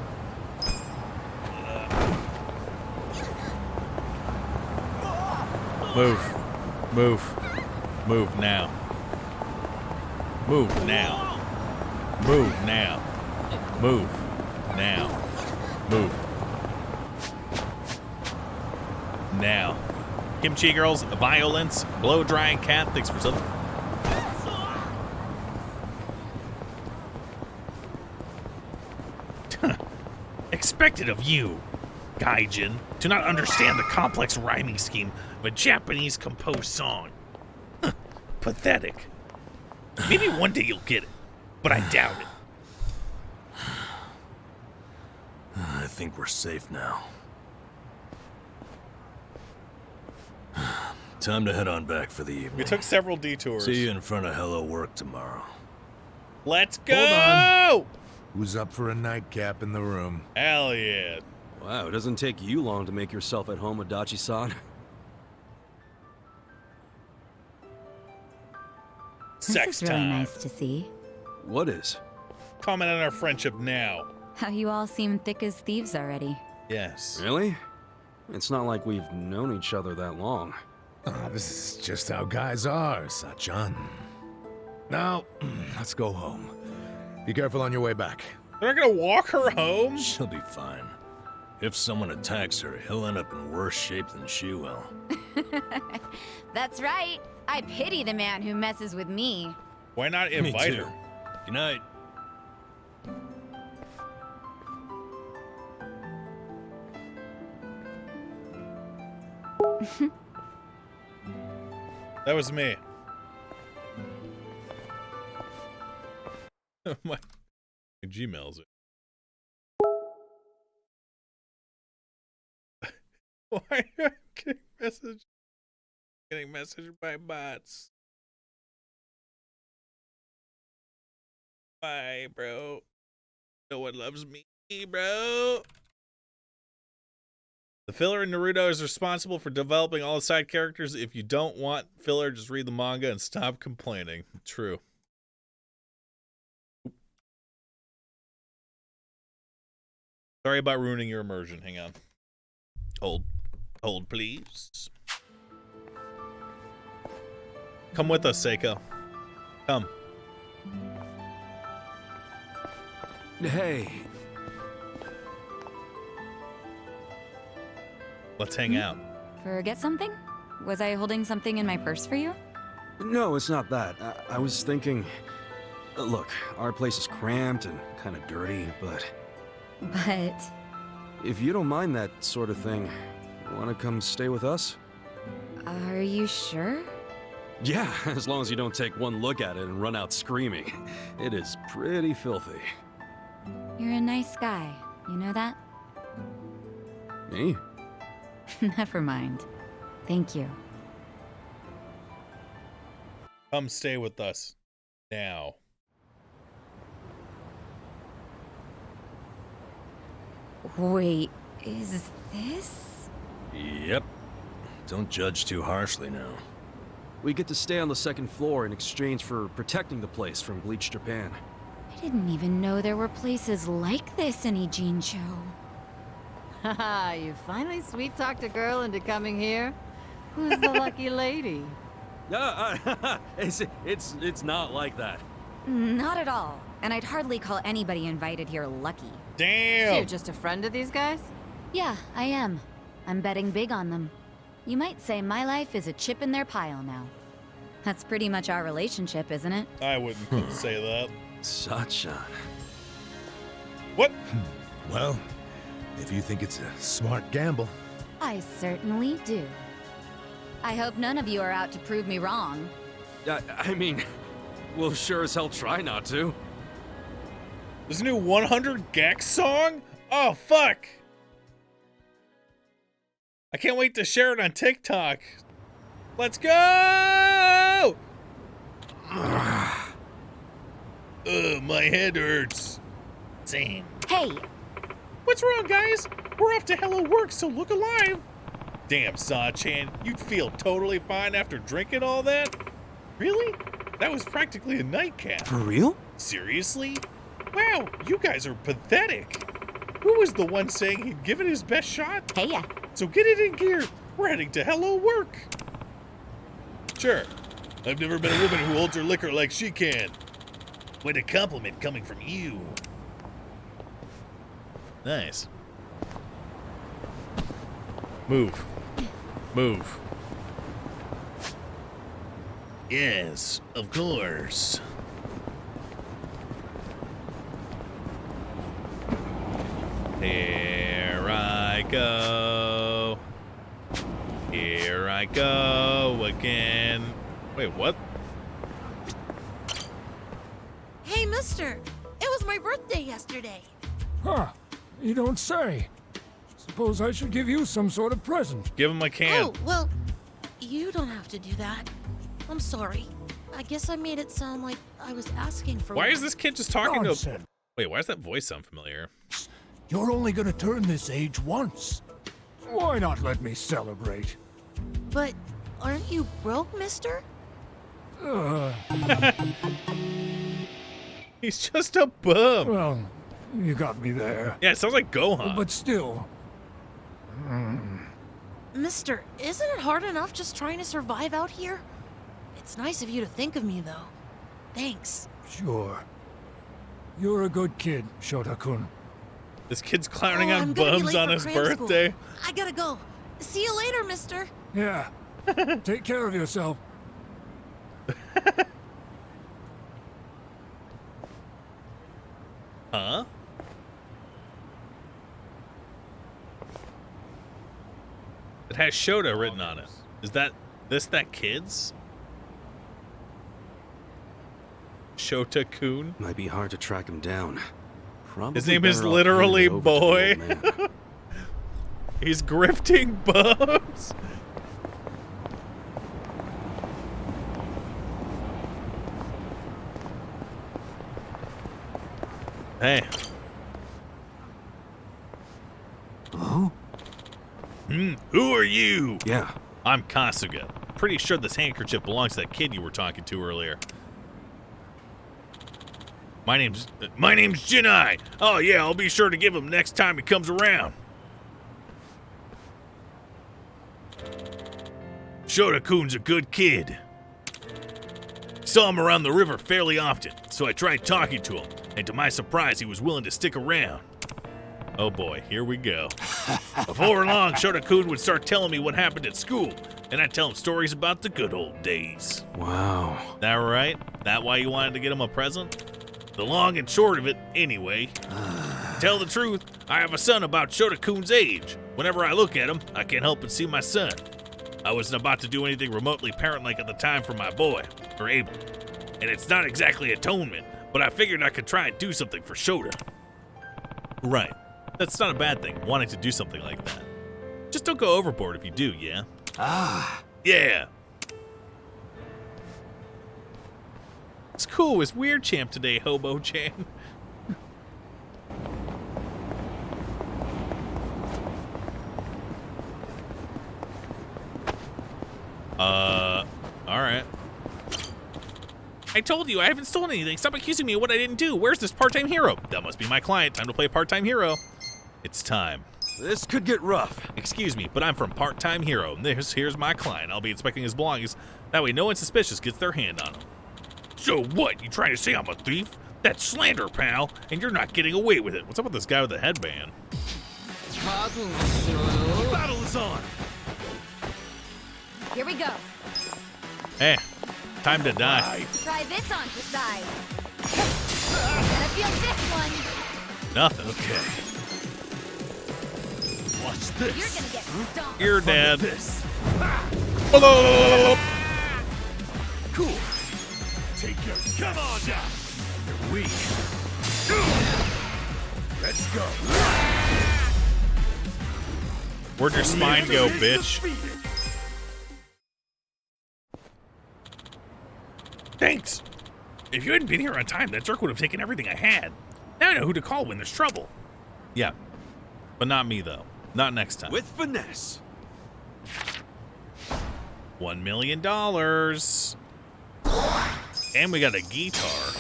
Move. Move. Move now. Move now. Move now. Move now. Move. Now. Kimchi Girls, Violence, Blow Drying Cat, thanks for something. Expected of you, gaijin, to not understand the complex rhyming scheme of a Japanese composed song. Pathetic. Maybe one day you'll get it, but I doubt it. I think we're safe now. time to head on back for the evening. We took several detours. See you in front of Hello Work tomorrow. Let's go! Hold on. Who's up for a nightcap in the room? Hell yeah. Wow, it doesn't take you long to make yourself at home, Adachi-san. Sex This is really time. nice to see. What is? Comment on our friendship now. How you all seem thick as thieves already. Yes. Really? It's not like we've known each other that long. Ah, this is just how guys are, Sachan. Now, let's go home. Be careful on your way back. They're not gonna walk her home? She'll be fine. If someone attacks her, he'll end up in worse shape than she will. That's right. I pity the man who messes with me. Why not Me invite too. her? Good night. That was me. My Gmail's it. Why am I getting messaged by bots? Why, bro? No one loves me, bro. The filler in Naruto is responsible for developing all the side characters. If you don't want filler, just read the manga and stop complaining. True. Sorry about ruining your immersion. Hang on. Hold, please. Come with us, Seiko. Come. Hey. Let's hang out. Forget something? Was I holding something in my purse for you? No, it's not that. I was thinking... Look, our place is cramped and kind of dirty, but... But... If you don't mind that sort of thing, want to come stay with us? Are you sure? Yeah, as long as you don't take one look at it and run out screaming. It is pretty filthy. You're a nice guy. You know that? Me? Never mind. Thank you. Come stay with us. Now. Wait, is this? Yep. Don't judge too harshly now. We get to stay on the second floor in exchange for protecting the place from Bleach Japan. I didn't even know there were places like this in Ijincho. Haha, you finally sweet-talked a girl into coming here? Who's the lucky lady? It's not like that. Not at all. And I'd hardly call anybody invited here lucky. Damn! So you're just a friend of these guys? Yeah, I am. I'm betting big on them. You might say my life is a chip in their pile now. That's pretty much our relationship, isn't it? I wouldn't say that. Sachan. What? Well, if you think it's a smart gamble. I certainly do. I hope none of you are out to prove me wrong. I mean, we'll sure as hell try not to. This new 100 Gex song? Oh, fuck! I can't wait to share it on TikTok. Let's go! My head hurts. Same. Hey! What's wrong, guys? We're off to Hello Work, so look alive. Damn, Sa-chan, you'd feel totally fine after drinking all that? Really? That was practically a nightcap. For real? Seriously? Wow, you guys are pathetic. Who was the one saying he'd give it his best shot? Hey ya. So get it in gear. We're heading to Hello Work. Sure. I've never met a woman who holds her liquor like she can. What a compliment coming from you. Nice. Move. Move. Yes, of course. Here I go. Here I go again. Wait, what? Hey, mister. It was my birthday yesterday. Huh. You don't say. Suppose I should give you some sort of present. Give him a can. Oh, well, You don't have to do that. I'm sorry. I guess I made it sound like I was asking for Why one. is this kid just talking to... Nonsense. Wait, why does that voice sound familiar? You're only gonna turn this age once. Why not let me celebrate? But aren't you broke, mister? He's just a bum. Well, you got me there. Yeah, it sounds like Gohan. But still. Mister, isn't it hard enough just trying to survive out here? It's nice of you to think of me, though. Thanks. Sure. You're a good kid, Shota-kun. This kid's clowning Oh, on I'm gonna be bums late on for his cram school. birthday. I gotta go. See you later, mister. Yeah. Take care of yourself. Huh? It has Shota written on it. Is that kid's? Shota-kun? Might be hard to track him down. Probably His name is better off literally handing it over Boy. to the old man. He's grifting bums. Hey. Huh? Who are you? Yeah. I'm Kasuga. Pretty sure this handkerchief belongs to that kid you were talking to earlier. My name's Jinai. Oh yeah, I'll be sure to give him next time he comes around. Shota-kun's a good kid. Saw him around the river fairly often, so I tried talking to him, and to my surprise, he was willing to stick around. Oh boy, here we go. Before long, Shota-kun would start telling me what happened at school, and I'd tell him stories about the good old days. Wow. That right? That why you wanted to get him a present? The long and short of it, anyway. Tell the truth, I have a son about Shota-kun's age. Whenever I look at him, I can't help but see my son. I wasn't about to do anything remotely parent-like at the time for my boy, or Abel. And it's not exactly atonement, but I figured I could try and do something for Shota. Right. That's not a bad thing, wanting to do something like that. Just don't go overboard if you do, yeah? Ah. Yeah. It's cool. It's Weird Champ today, Hobo-chan. Alright. I told you, I haven't stolen anything. Stop accusing me of what I didn't do. Where's this part-time hero? That must be my client. Time to play part-time hero. It's time. This could get rough. Excuse me, but I'm from Part-Time Hero. Here's my client. I'll be inspecting his belongings. That way no one suspicious gets their hand on him. So what? You trying to say I'm a thief? That's slander, pal, and you're not getting away with it. What's up with this guy with the headband? Battle is on. Here we go. Hey, time to die. Try this on the side. Gonna feel this one. Nothing. Okay. Watch this. You're gonna get stomped. You're dead. This. Hello. Cool. Take your. Come on now. You're weak. Let's go. Where'd your spine go, bitch? Thanks. If you hadn't been here on time, that jerk would have taken everything I had. Now I know who to call when there's trouble. Yeah, but not me though. Not next time. With finesse. $1 million. And we got a guitar.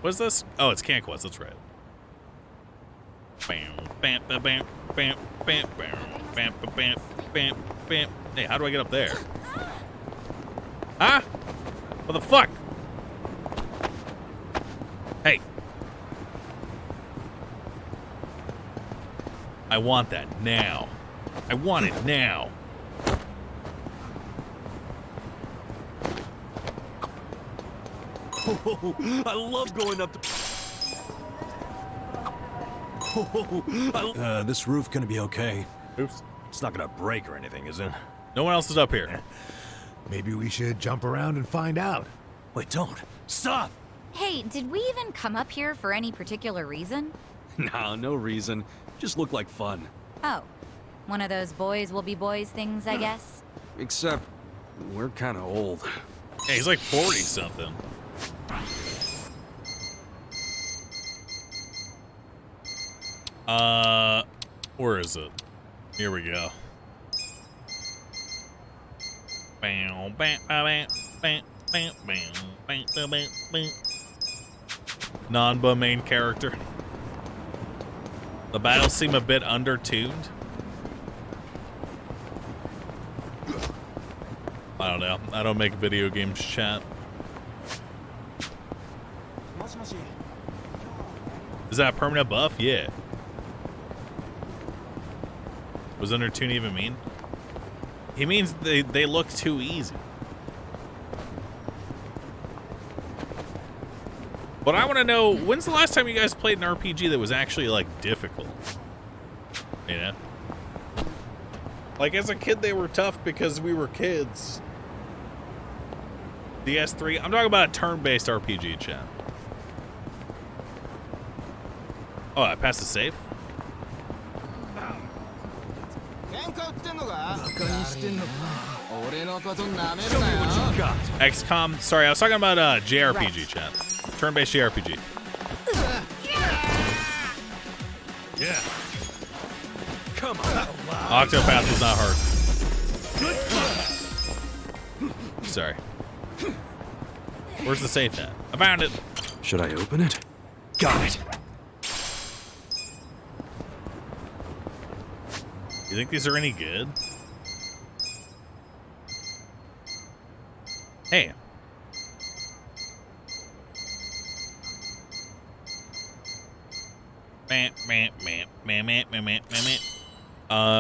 What's this? Oh, it's Conquest. That's right. Bam, bam, bam, bam, bam, bam, bam, bam, bam, bam, bam. Hey, how do I get up there? Huh? What the fuck? Hey. I want that now. I want it now. I love going up to... This roof gonna be okay? Oops. It's not gonna break or anything, is it? No one else is up here. Maybe we should jump around and find out. Wait, don't. Stop! Hey, did we even come up here for any particular reason? Nah, no reason. Just looked like fun. Oh. One of those boys will be boys things, I guess. Except, we're kind of old. Yeah, he's like 40-something. Where is it? Here we go. Nanba main character. The battles seem a bit undertuned. I don't know. I don't make video games chat. Is that a permanent buff? Yeah. Was undertune even mean? He means they look too easy. But I want to know, when's the last time you guys played an RPG that was actually, like, difficult? You know? Like, as a kid, they were tough because we were kids. DS3, I'm talking about a turn-based RPG, chat. Oh, I passed the safe? XCOM, sorry, I was talking about JRPG, chat. Turn-based JRPG. Yeah. Come on. Octopath was not hard. Sorry. Where's the safe at? I found it. Should I open it? Got it. You think these are any good? Hey.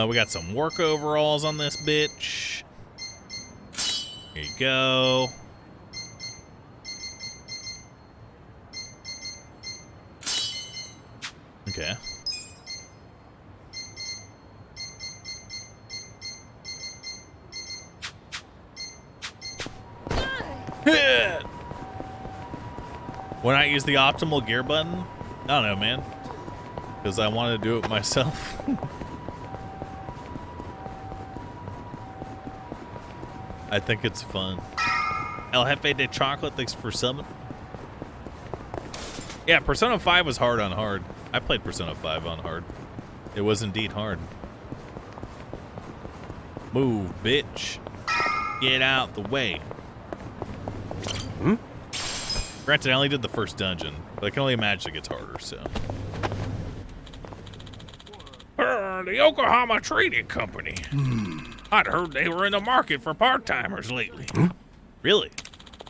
We got some work overalls on this bitch. Here you go. Okay. When I use the optimal gear button? I don't know, man. Because I want to do it myself. I think it's fun. El Jefe de Chocolate, thanks for summon. Yeah, Persona 5 was hard on hard. I played Persona 5 on hard. It was indeed hard. Move, bitch. Get out the way. Granted, I only did the first dungeon, but I can only imagine it gets harder, so. The Yokohama Trading Company. I'd heard they were in the market for part-timers lately. Really?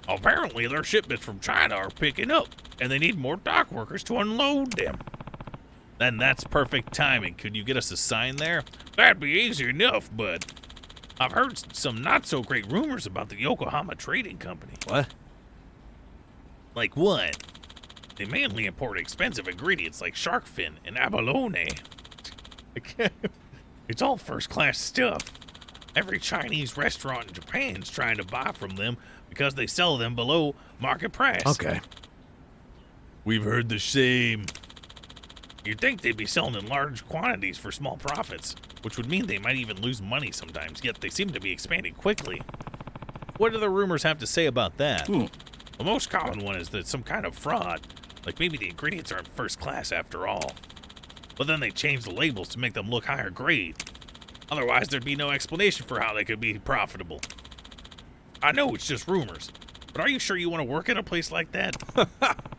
Apparently, their shipments from China are picking up, and they need more dock workers to unload them. Then that's perfect timing. Could you get us a sign there? That'd be easy enough, but I've heard some not-so-great rumors about the Yokohama Trading Company. What? Like what? They mainly import expensive ingredients like shark fin and abalone. It's all first-class stuff. Every Chinese restaurant in Japan's trying to buy from them because they sell them below market price. Okay. We've heard the same. You'd think they'd be selling in large quantities for small profits, which would mean they might even lose money sometimes, yet they seem to be expanding quickly. What do the rumors have to say about that? The most common one is that it's some kind of fraud, like maybe the ingredients aren't first class after all. But then they change the labels to make them look higher grade. Otherwise, there'd be no explanation for how they could be profitable. I know it's just rumors, but are you sure you want to work at a place like that?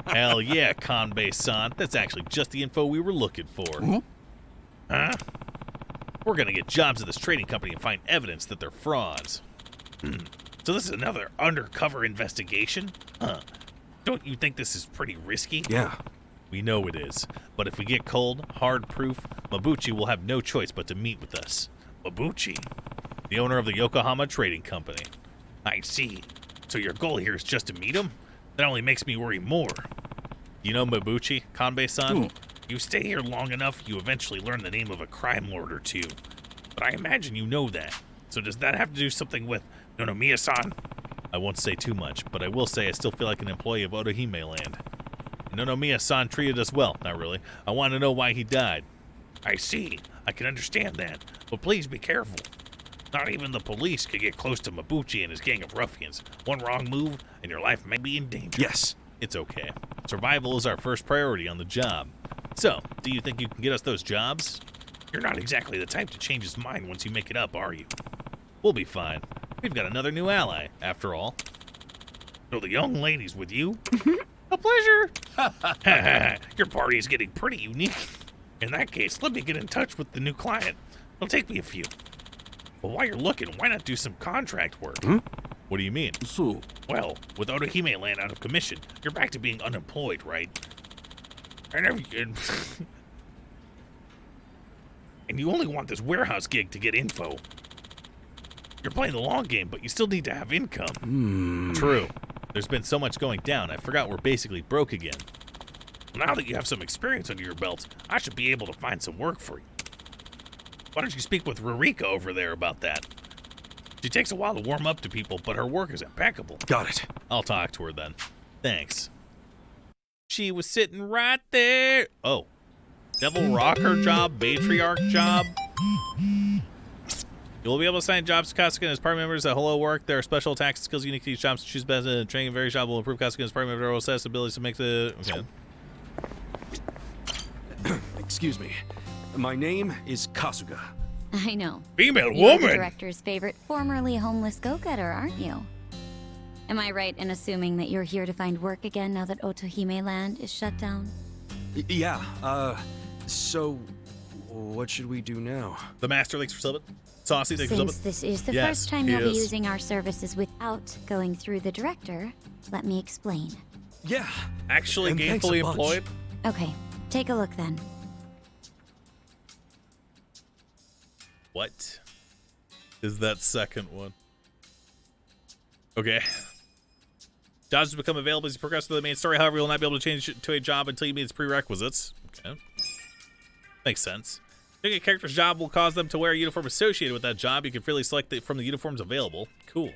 Hell yeah, Kanbei-san. That's actually just the info we were looking for. Huh? We're gonna get jobs at this trading company and find evidence that they're frauds. So this is another undercover investigation? Huh. Don't you think this is pretty risky? Yeah. We know it is. But if we get cold, hard proof, Mabuchi will have no choice but to meet with us. Mabuchi? The owner of the Yokohama Trading Company. I see. So your goal here is just to meet him? That only makes me worry more. You know Mabuchi, Kanbei-san? You stay here long enough, you eventually learn the name of a crime lord or two. But I imagine you know that. So does that have to do something with Nonomiya-san? I won't say too much, but I will say I still feel like an employee of Otohime Land. Nonomiya-san treated us well. Not really. I want to know why he died. I see. I can understand that, but please be careful. Not even the police could get close to Mabuchi and his gang of ruffians. One wrong move, and your life may be in danger. Yes. It's okay. Survival is our first priority on the job. So, do you think you can get us those jobs? You're not exactly the type to change his mind once you make it up, are you? We'll be fine. We've got another new ally, after all. So the young lady's with you? A pleasure. Your party is getting pretty unique. In that case, let me get in touch with the new client. It'll take me a few. But while you're looking, why not do some contract work? What do you mean? So, well, with Otohime land out of commission, you're back to being unemployed, right? And you only want this warehouse gig to get info. You're playing the long game, but you still need to have income. True. There's been so much going down, I forgot we're basically broke again. Now that you have some experience under your belt, I should be able to find some work for you. Why don't you speak with Rurika over there about that? She takes a while to warm up to people, but her work is impeccable. Got it. I'll talk to her then. Thanks. She was sitting right there. Oh. Devil Rocker job, Matriarch job. You'll be able to assign jobs to Kasuga and his party members at Hello Work. There are special attacks skills unique to each job. So choose best in training. Very job will improve Kasuga and his party members' overall assess abilities to make the... Okay. Excuse me. My name is Kasuga. I know. Female You're woman. the director's favorite formerly homeless go-getter, aren't you? Am I right in assuming that you're here to find work again now that Otohime land is shut down? Yeah, so what should we do now? The Master thanks for subbing. Saucy thanks for Since subbing. this is the Yes, first time he you'll be is. using our services without going through the director, let me explain. Yeah. Actually And thanks gainfully a bunch. employed? Okay, take a look then. What is that second one? Okay. Jobs become available as you progress through the main story. However, you will not be able to change it to a job until you meet its prerequisites. Okay. Makes sense. Picking a character's job will cause them to wear a uniform associated with that job. You can freely select it from the uniforms available. Cool.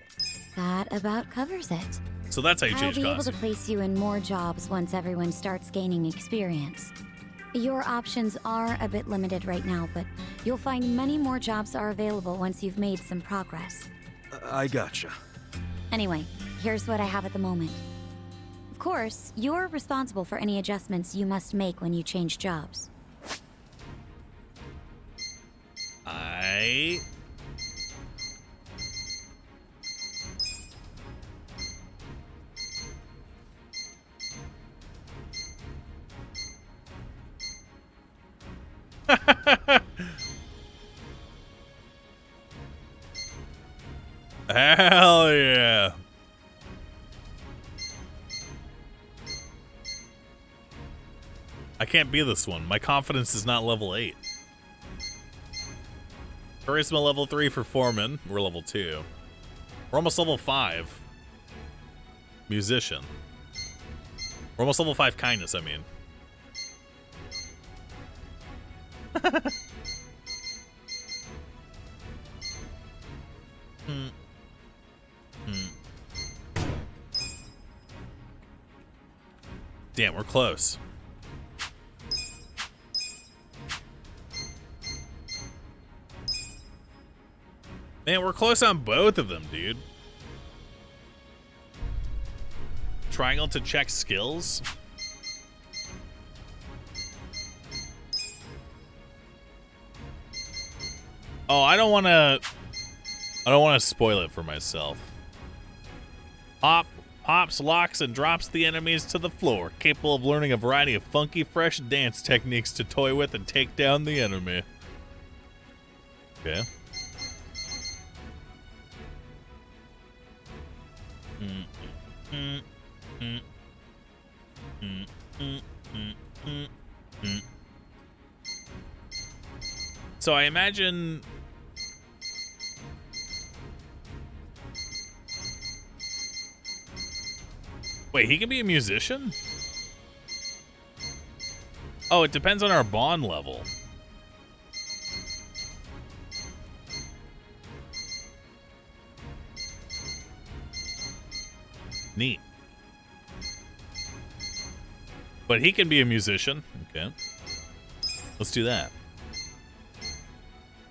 That about covers it. So that's how you I'll change be able costume. to place you in more jobs once everyone starts gaining experience. Your options are a bit limited right now, but you'll find many more jobs are available once you've made some progress. I gotcha. Anyway, here's what I have at the moment. Of course, you're responsible for any adjustments you must make when you change jobs. Hell yeah. I can't be this one. My confidence is not level 8. Charisma level 3 for Foreman. We're level 2. We're almost level 5. Musician. We're almost level 5 kindness, I mean. Damn, we're close. Man, we're close on both of them, dude. Triangle to check skills. Oh, I don't want to spoil it for myself. Hops, locks, and drops the enemies to the floor, capable of learning a variety of funky, fresh dance techniques to toy with and take down the enemy. Okay. So I imagine... Wait, he can be a musician? Oh, it depends on our bond level. Neat. But he can be a musician. Okay. Let's do that.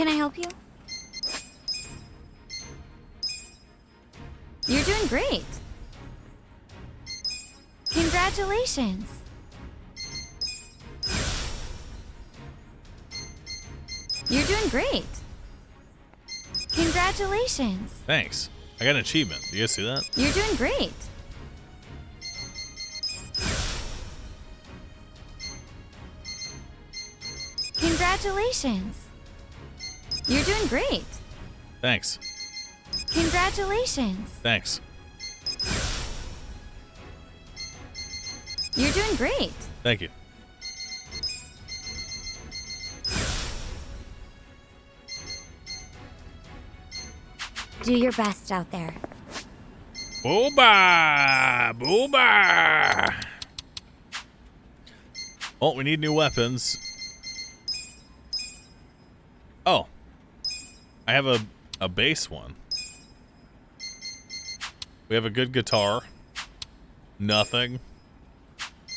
Can I help you? You're doing great. Congratulations. You're doing great. Congratulations. Thanks. I got an achievement. You guys see that? You're doing great. Congratulations. You're doing great. Thanks. Congratulations. Thanks. You're doing great. Thank you. Do your best out there. Booba! Booba! Oh, we need new weapons. Oh. I have a bass one. We have a good guitar. Nothing.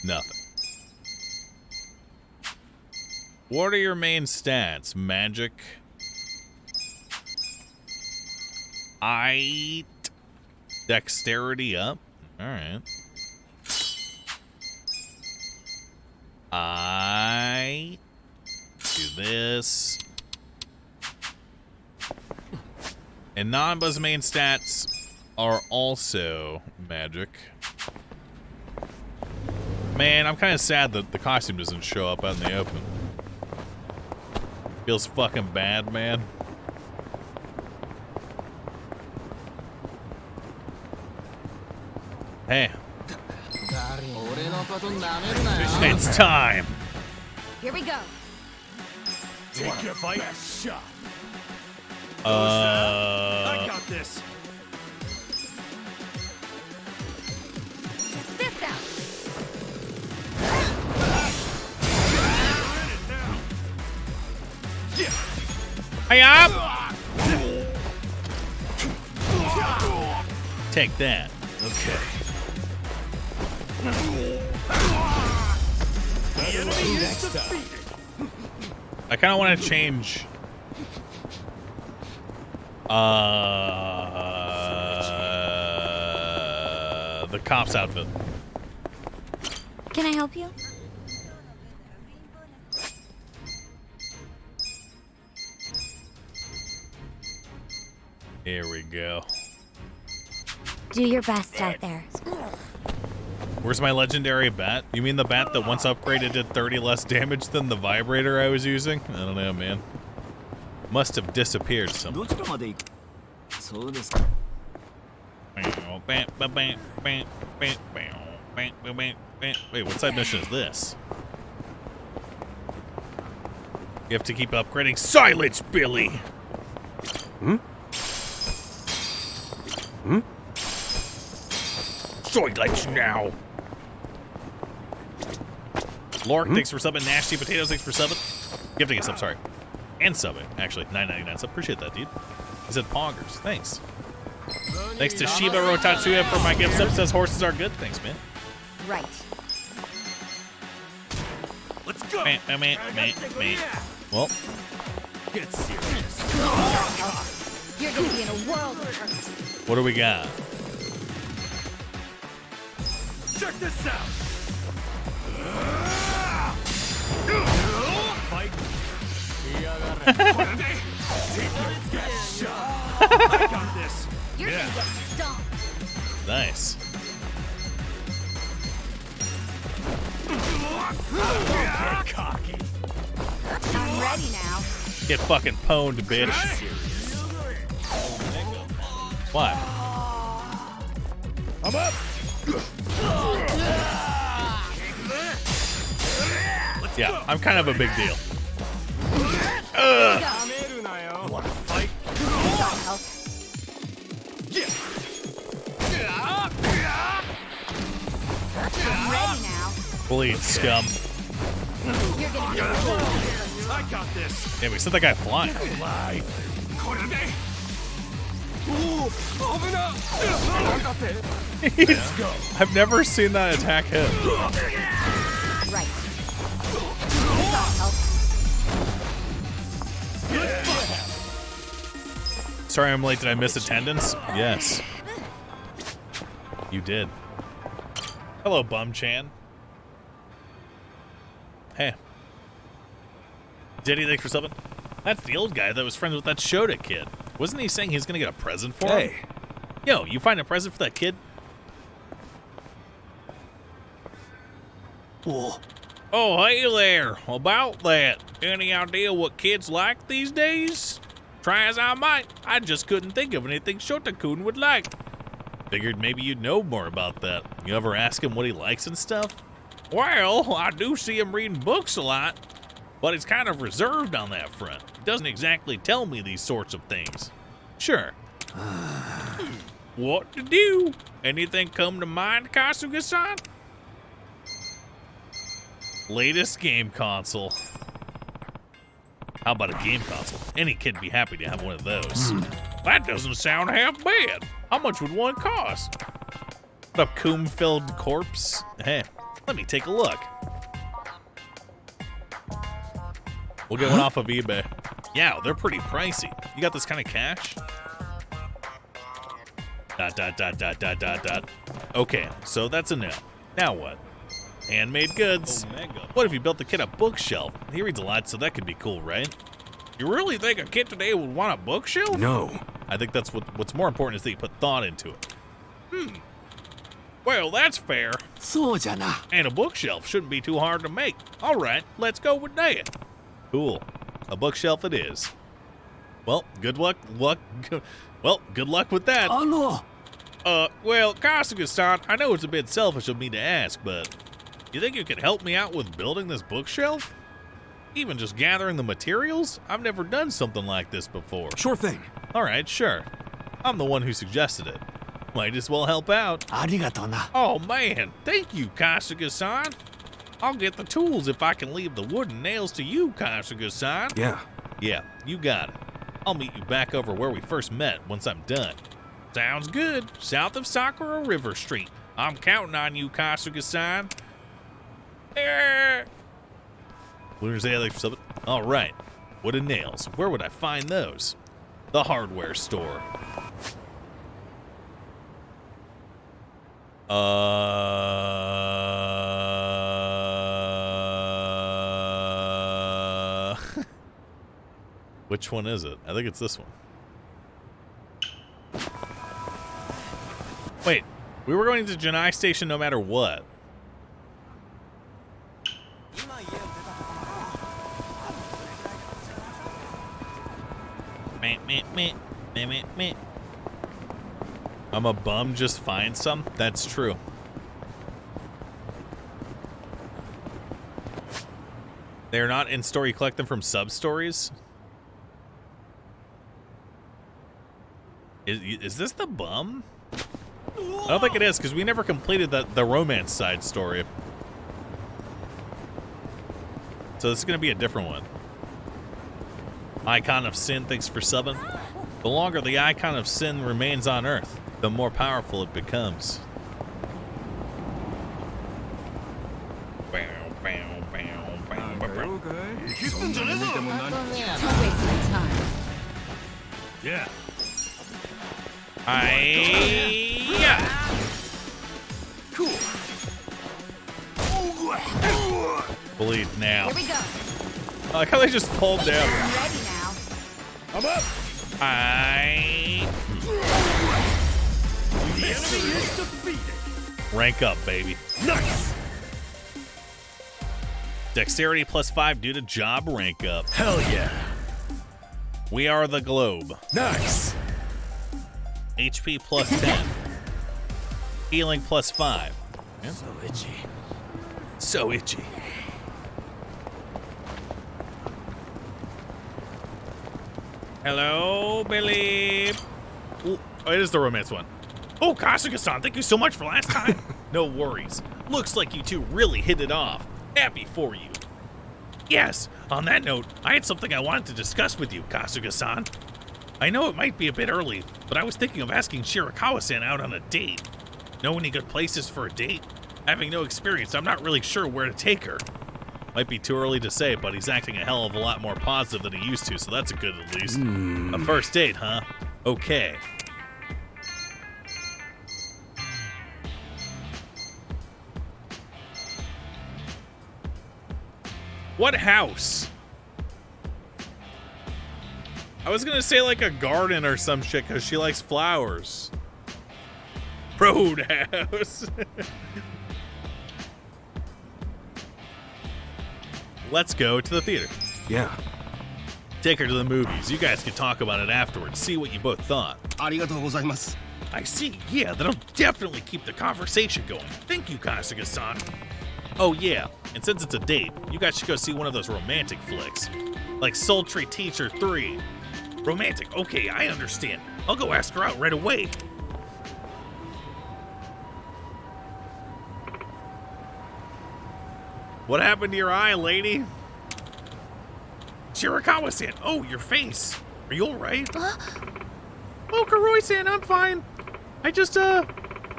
Nothing. What are your main stats? Magic. Dexterity up. Alright. I do this. And Nanba's main stats are also magic. Man, I'm kind of sad that the costume doesn't show up out in the open. Feels fucking bad, man. Hey. It's time. Here we go. Take your best shot. I got this. Fist out. Hey up! Take that. Okay. I kind of want to change the cop's outfit. Can I help you? Here we go. Do your best out there. Where's my legendary bat? You mean the bat that once upgraded did 30 less damage than the vibrator I was using? I don't know, man. Must have disappeared somewhere. Wait, what side mission is this? You have to keep upgrading. Silence, Billy! Hmm? Hmm? Silence now! Lork, thanks for subbing. Nasty Potatoes, thanks for subbing. Gifting us, I'm sorry. And subbing, actually. $9.99 sub. Appreciate that, dude. He said Pongers. Thanks. Thanks to Shiba Rotatsuya for my gift sub. Says horses are good. Thanks, man. Right. Let's go. Well. Get serious. You're gonna be in a world of hurt. What do we got? Check this out. I got this. You're gonna get stomped. Nice. Get cocky. I'm ready now. Get fucking pwned, bitch. What? I'm up. Yeah, I'm kind of a big deal. Want to fight? I'm ready now. Bleed, scum. You're gonna be in a world of hurt. I got this. Damn, we sent that guy flying. I've never seen that attack hit. Right. Sorry I'm late. Did I miss attendance? Yes. You did. Hello, Bum-chan. Hey. Diddy, thanks for subbing. That's the old guy that was friends with that Shota kid. Wasn't he saying he was gonna get a present for him? Yo, you find a present for that kid? Whoa. Oh, hey there. About that, any idea what kids like these days? Try as I might, I just couldn't think of anything Shota-kun would like. Figured maybe you'd know more about that. You ever ask him what he likes and stuff? Well, I do see him reading books a lot, but he's kind of reserved on that front. He doesn't exactly tell me these sorts of things. Sure. What to do? Anything come to mind, Kasuga-san? Latest game console. How about a game console? Any kid'd be happy to have one of those. That doesn't sound half bad. How much would one cost? What up, coom-filled corpse? Hey, let me take a look. We'll get one off of eBay. Yeah, they're pretty pricey. You got this kind of cash? ... Okay, so that's a no. Now what? Handmade goods. What if you built the kid a bookshelf? He reads a lot, so that could be cool, right? You really think a kid today would want a bookshelf? No. I think that's what's more important is that you put thought into it. Well, that's fair. And a bookshelf shouldn't be too hard to make. All right, let's go with that. Cool. A bookshelf it is. Well, good luck with that. Oh no. Well, Kasuga-san, I know it's a bit selfish of me to ask, but you think you could help me out with building this bookshelf? Even just gathering the materials? I've never done something like this before. Sure thing. All right, sure. I'm the one who suggested it. Might as well help out. Oh man, thank you, Kasuga-san. I'll get the tools if I can leave the wooden nails to you, Kasuga-san. Yeah. Yeah, you got it. I'll meet you back over where we first met once I'm done. Sounds good. South of Sakura River Street. I'm counting on you, Kasuga-san. All right. Wooden nails. Where would I find those? The hardware store. Which one is it? I think it's this one. Wait, we were going to Janai Station no matter what. I'm a bum, just find some? That's true. They're not in store, you collect them from sub-stories? Is this the bum? I don't think it is, because we never completed the romance side story. So this is going to be a different one. Icon of Sin, thanks for subbing. The longer the Icon of Sin remains on Earth, the more powerful it becomes. Yeah. Cool. Bleed now. Here we go. I like how they just pulled down. I'm ready now. I'm up. The enemy is defeated. Rank up, baby. Nice. Dexterity +5 due to job rank up. Hell yeah. We are the globe. Nice. HP +10. Healing +5. Yeah. So itchy. So itchy. Hello, Billy. Ooh, oh, it is the romance one. Oh, Kasuga-san, thank you so much for last time. No worries. Looks like you two really hit it off. Happy for you. Yes, on that note, I had something I wanted to discuss with you, Kasuga-san. I know it might be a bit early, but I was thinking of asking Shirakawa-san out on a date. Know any good places for a date? Having no experience, I'm not really sure where to take her. Might be too early to say, but he's acting a hell of a lot more positive than he used to, so that's a good at least. A first date, huh? Okay. What house? I was gonna say like a garden or some shit because she likes flowers. Roadhouse. Let's go to the theater. Yeah. Take her to the movies. You guys can talk about it afterwards. See what you both thought. I see. Yeah, that'll definitely keep the conversation going. Thank you, Kasuga-san. Oh, yeah. And since it's a date, you guys should go see one of those romantic flicks. Like Sultry Teacher 3. Romantic. Okay, I understand. I'll go ask her out right away. What happened to your eye, lady? Shirakawa-san. Oh, your face. Are you alright? Oh, Kuroi-san, I'm fine. I just,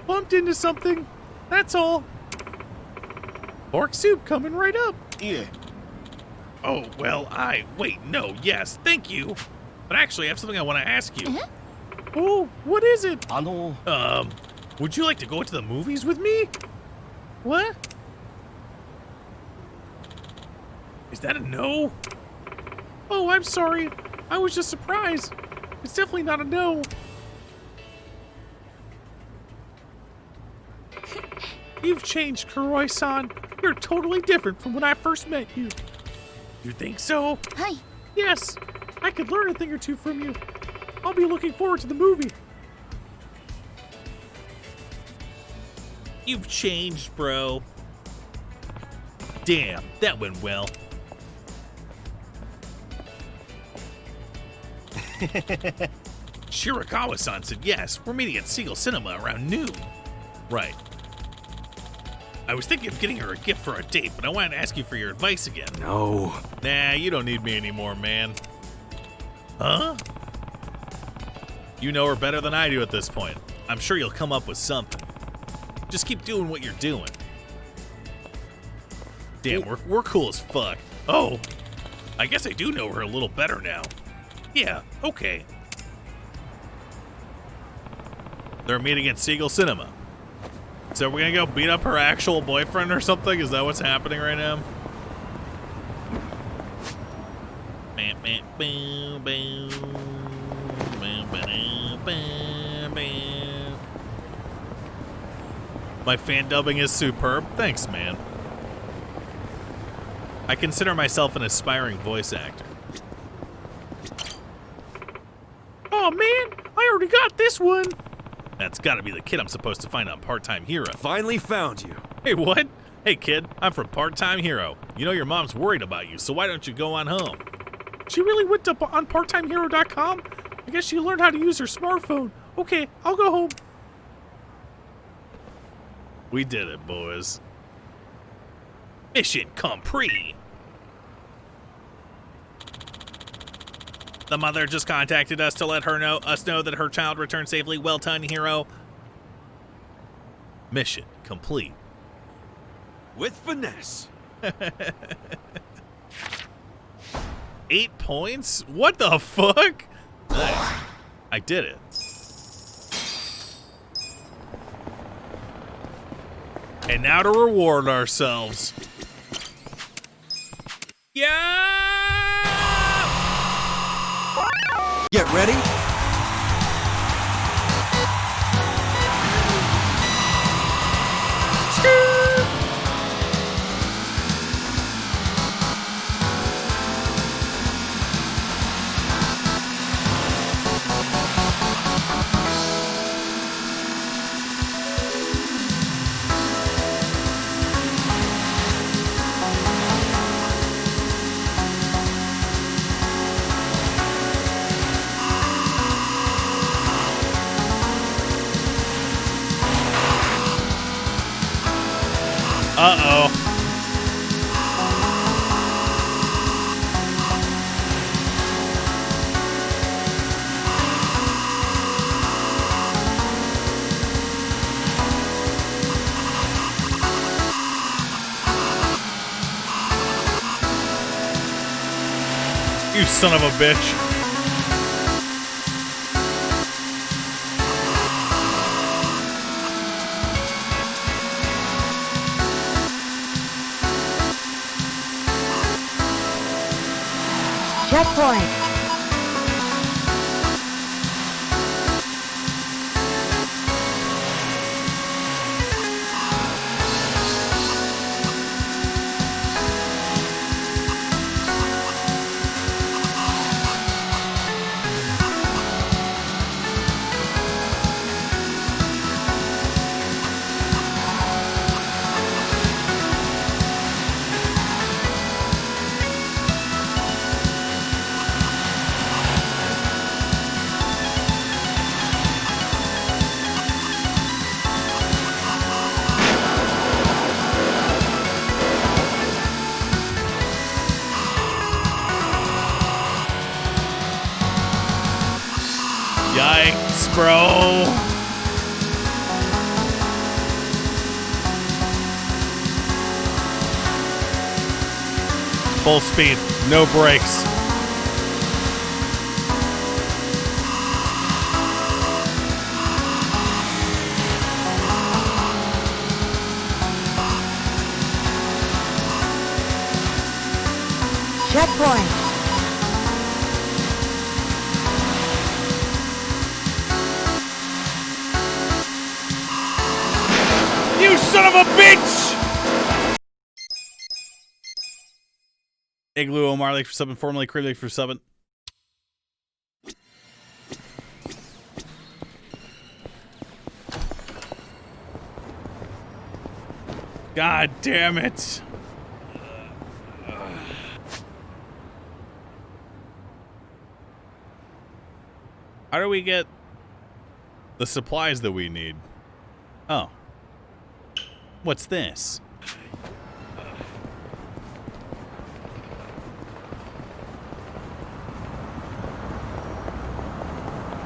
bumped into something. That's all. Pork soup coming right up. Yeah. Oh, well, wait, no, yes, thank you. But actually, I have something I want to ask you. Oh, what is it? Would you like to go to the movies with me? What? Is that a no? Oh, I'm sorry. I was just surprised. It's definitely not a no. You've changed, Kuroi-san. You're totally different from when I first met you. You think so? Hi. Yes, I could learn a thing or two from you. I'll be looking forward to the movie. You've changed, bro. Damn, that went well. Shirakawa-san said yes. We're meeting at Seagull Cinema around noon. Right. I was thinking of getting her a gift for our date, but I wanted to ask you for your advice again. No. Nah, you don't need me anymore, man. Huh? You know her better than I do at this point. I'm sure you'll come up with something. Just keep doing what you're doing. Damn, we're cool as fuck. Oh, I guess I do know her a little better now. Yeah, okay. They're meeting at Seagull Cinema. So we're gonna go beat up her actual boyfriend or something? Is that what's happening right now? My fan dubbing is superb. Thanks, man. I consider myself an aspiring voice actor. Oh man, I already got this one. That's gotta be the kid I'm supposed to find on Part-Time Hero. Finally found you. Hey, what? Hey, kid, I'm from Part-Time Hero. You know your mom's worried about you, so why don't you go on home? She really went up on parttimehero.com? I guess she learned how to use her smartphone. Okay, I'll go home. We did it, boys. Mission complete. The mother just contacted us to let us know that her child returned safely. Well done, hero. Mission complete. With finesse. 8 points? What the fuck? Nice. I did it. And now to reward ourselves. Yeah! Get ready. Uh-oh. You son of a bitch. Checkpoint. Yikes, bro. Full speed, no brakes. Checkpoint. You son of a bitch! Igloo O'Marley for subbing, formerly Craig for subbing. God damn it. How do we get the supplies that we need? Oh. What's this?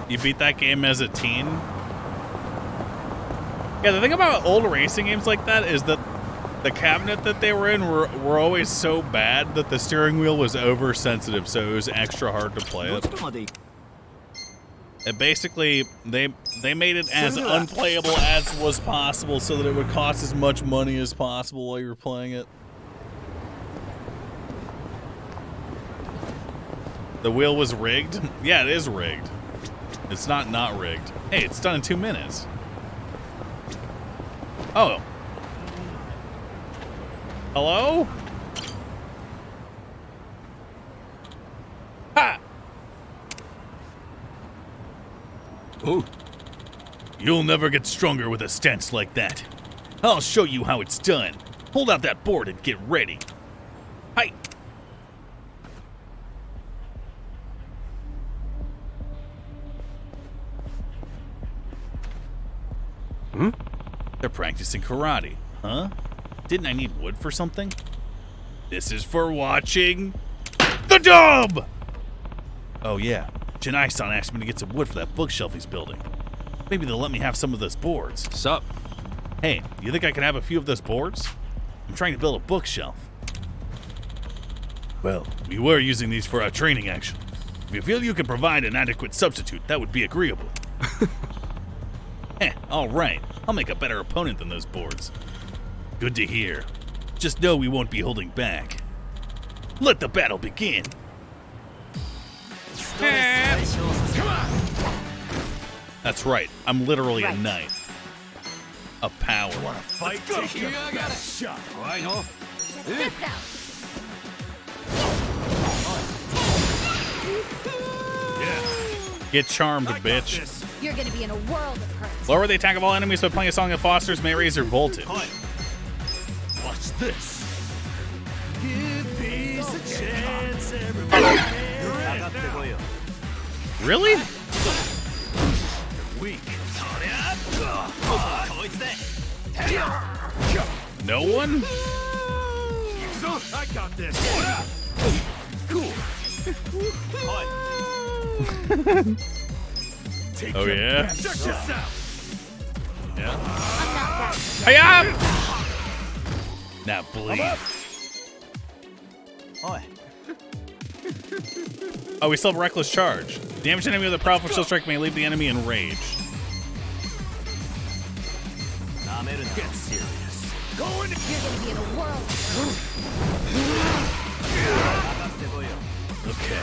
You beat that game as a teen? Yeah, the thing about old racing games like that is that the cabinet that they were in were always so bad that the steering wheel was oversensitive, so it was extra hard to play it. And basically, they made it as unplayable as was possible so that it would cost as much money as possible while you were playing it. The wheel was rigged? Yeah, it is rigged. It's not rigged. Hey, it's done in 2 minutes. Oh. Hello? Ha! Oh. You'll never get stronger with a stance like that. I'll show you how it's done. Hold out that board and get ready. Hi. Hmm? They're practicing karate, huh? Didn't I need wood for something? This is for watching the dub! Oh yeah, Janai-san asked me to get some wood for that bookshelf he's building. Maybe they'll let me have some of those boards. Sup? Hey, you think I can have a few of those boards? I'm trying to build a bookshelf. Well, we were using these for our training action. If you feel you can provide an adequate substitute, that would be agreeable. All right. I'll make a better opponent than those boards. Good to hear. Just know we won't be holding back. Let the battle begin. Come on. That's right. I'm literally a knight. A power. You wanna fight? Here I got a shot. I know. Check this out. Get charmed, bitch. You're gonna be in a world of hurt. Lower the attack of all enemies by playing a song that fosters may raise their voltage. Watch this. Give peace a chance, everybody. Really? Weak. No one? I got this. Cool. Oh yeah? Check this out. Yeah. Hiya! Now bleed. Oh, we still have Reckless Charge. Damage an enemy with a powerful shield strike may leave the enemy in rage. Get serious. You're gonna be in a world. Okay.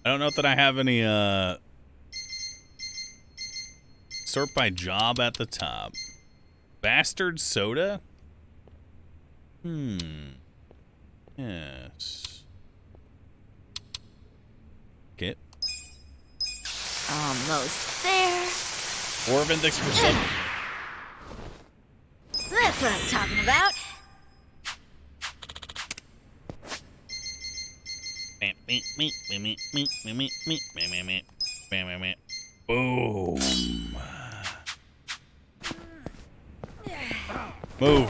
I don't know that I have any, sort by job at the top. Bastard soda? Yes. Okay. Almost there. Orvin, thanks for sub. That's what I'm talking about. Boom. Move.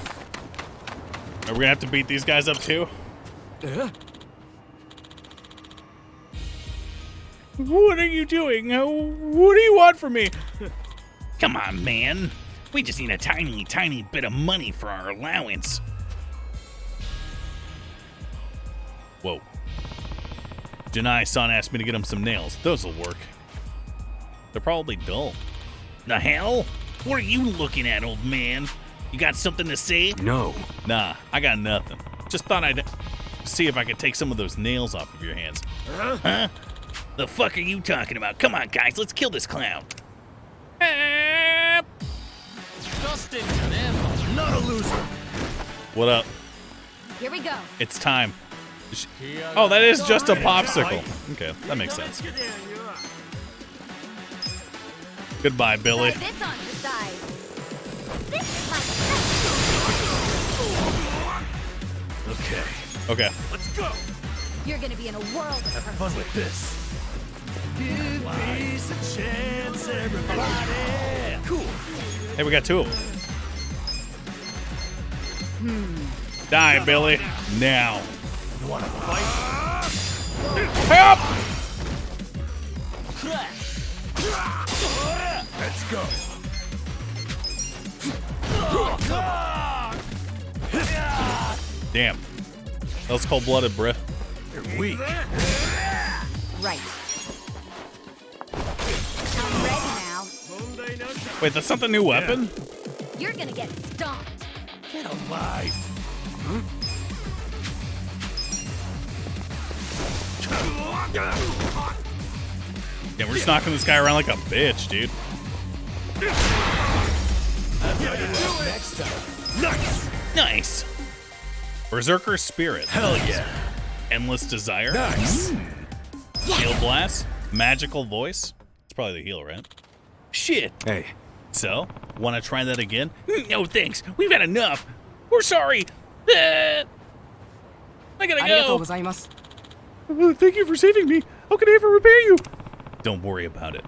Are we gonna have to beat these guys up too? What are you doing? What do you want from me? Come on, man. We just need a tiny, tiny bit of money for our allowance. Whoa. Janai-san asked me to get him some nails. Those'll work. They're probably dull. The hell? What are you looking at, old man? You got something to say? No. Nah, I got nothing. Just thought I'd see if I could take some of those nails off of your hands. Huh? The fuck are you talking about? Come on, guys, let's kill this clown. Justin, not a loser. What up? Here we go. It's time. Oh, that is just a popsicle. Okay, that makes sense. Goodbye, Billy. Try this on your side. This is my Okay. Okay. Let's go. You're gonna be in a world of Have fun with this. Give peace a chance, everybody. Cool. Hey, we got two of them. Die, Billy. Now. You wanna fight? Help! Let's go. Damn. That was cold-blooded, bruh. You're weak. right. I'm ready now. Wait, that's not the new weapon? You're gonna get stomped. Get alive. Yeah, we're just knocking this guy around like a bitch, dude. Next time. Nice. Berserker Spirit. Hell yeah. Endless Desire. Nice. Heal Blast. Magical Voice. It's probably the heal, right? Shit. Hey. So, want to try that again? No thanks. We've had enough. We're sorry. I gotta go. Thank you for saving me. How can I ever repay you? Don't worry about it.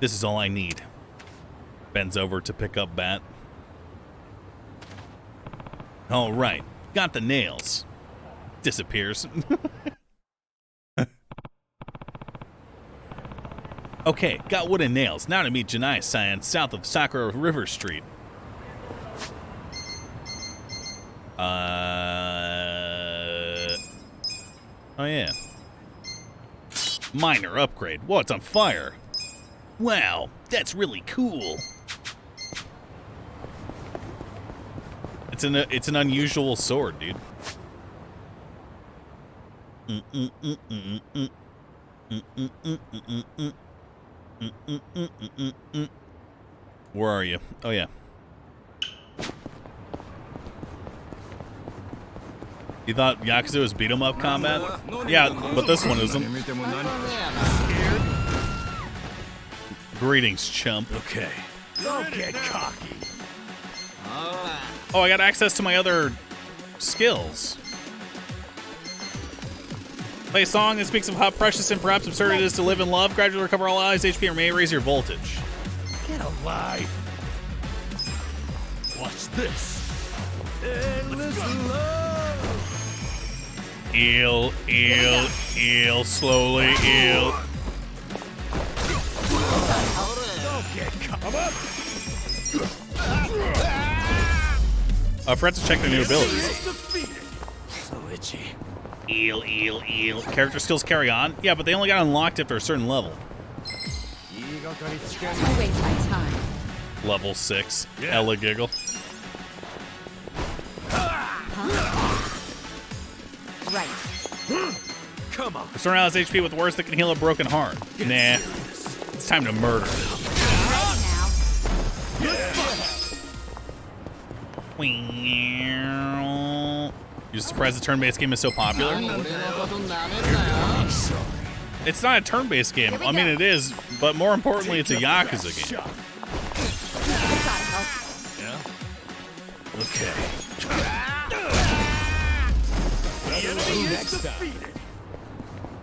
This is all I need. Bends over to pick up Bat. All right. Got the nails. Disappears. Okay, got wooden nails. Now to meet Janai-san south of Sakura River Street. Oh yeah. Minor upgrade. Whoa, it's on fire. Wow, that's really cool. It's an unusual sword, dude. Where are you? Oh yeah. You thought Yakuza was beat 'em up combat? Yeah, but this one isn't. Greetings, chump. Okay. Don't get cocky. Oh, I got access to my other skills. Play a song that speaks of how precious and perhaps absurd it is to live in love. Gradually recover all allies' HP or may raise your voltage. Get alive. Watch this. Endless love. Eel, slowly, eel. Don't get cocky. I forgot to check their new abilities. So itchy. Eel. Character skills carry on? Yeah, but they only got unlocked after a certain level. Don't waste my time. Level 6. Ella giggle. Right. Come on. Restore Alice HP with words that can heal a broken heart. Nah. It's time to murder. You surprised the turn-based game is so popular? It's not a turn-based game. I mean, it is, but more importantly, it's a Yakuza game. Yeah. Okay. Next time.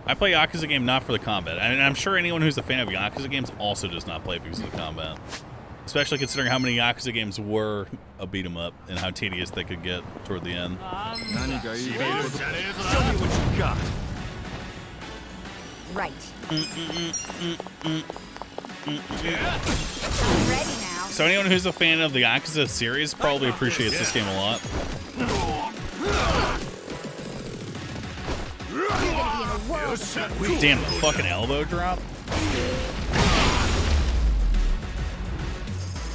I play Yakuza game not for the combat. I mean, I'm sure anyone who's a fan of Yakuza games also does not play because of the combat. Especially considering how many Yakuza games were a beat 'em up and how tedious they could get toward the end. Show me what you got. Right. Ready now. So anyone who's a fan of the Yakuza series probably appreciates this game a lot. Damn, the fucking elbow drop.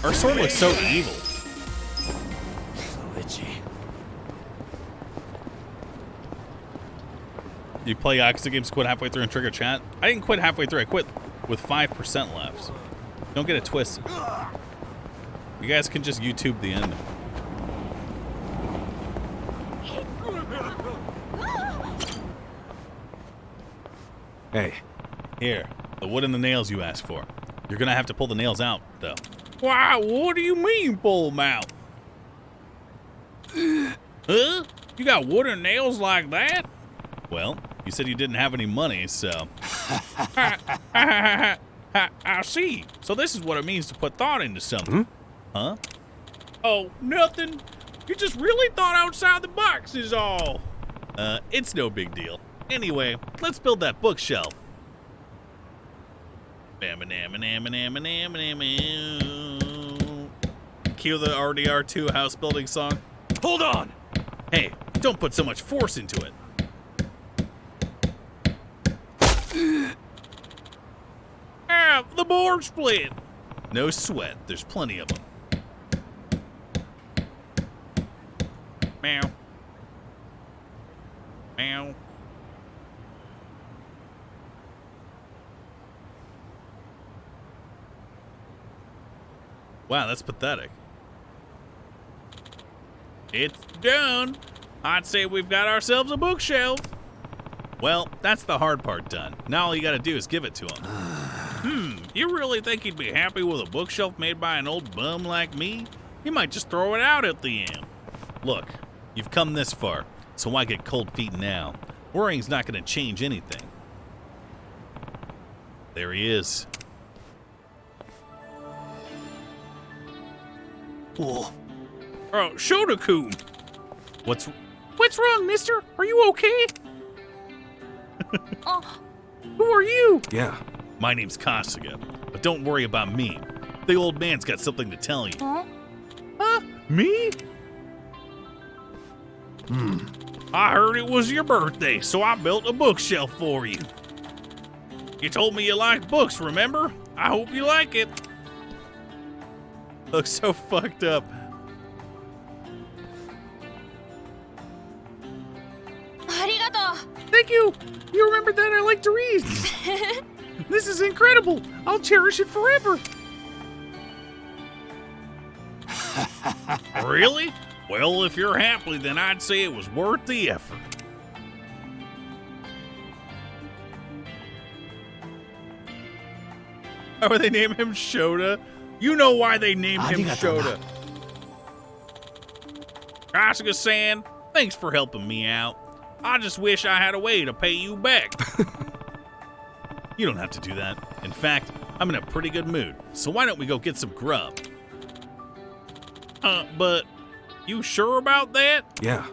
Our sword looks so evil. You play Yakuza games, quit halfway through and trigger chat? I didn't quit halfway through, I quit with 5% left. Don't get it twisted. You guys can just YouTube the end. Hey. Here, the wood and the nails you asked for. You're gonna have to pull the nails out, though. Wow, what do you mean, pull them out? Huh? You got wood and nails like that? Well, you said you didn't have any money, so... I see. So this is what it means to put thought into something. Huh? Oh, nothing. You just really thought outside the box is all. It's no big deal. Anyway, let's build that bookshelf. Cue the RDR2 house building song. Hold on! Hey, don't put so much force into it. Ah, the board split. No sweat, there's plenty of them. Meow. Meow. Wow, that's pathetic. It's done. I'd say we've got ourselves a bookshelf. Well, that's the hard part done. Now all you gotta do is give it to him. You really think he'd be happy with a bookshelf made by an old bum like me? He might just throw it out at the end. Look, you've come this far, so why get cold feet now? Worrying's not gonna change anything. There he is. Oh, Shoda-kun! What's wrong, mister? Are you okay? Who are you? Yeah. My name's Kasuga, but don't worry about me. The old man's got something to tell you. Huh? Me? I heard it was your birthday, so I built a bookshelf for you. You told me you liked books, remember? I hope you like it. Looks so fucked up. Thank you! You remembered that I like to read. This is incredible. I'll cherish it forever. Really? Well, if you're happy, then I'd say it was worth the effort. Why would they name him Shoda? You know why they named him Shoda. Kasuga-san, thanks for helping me out. I just wish I had a way to pay you back. You don't have to do that. In fact, I'm in a pretty good mood, so why don't we go get some grub? But you sure about that? Yeah.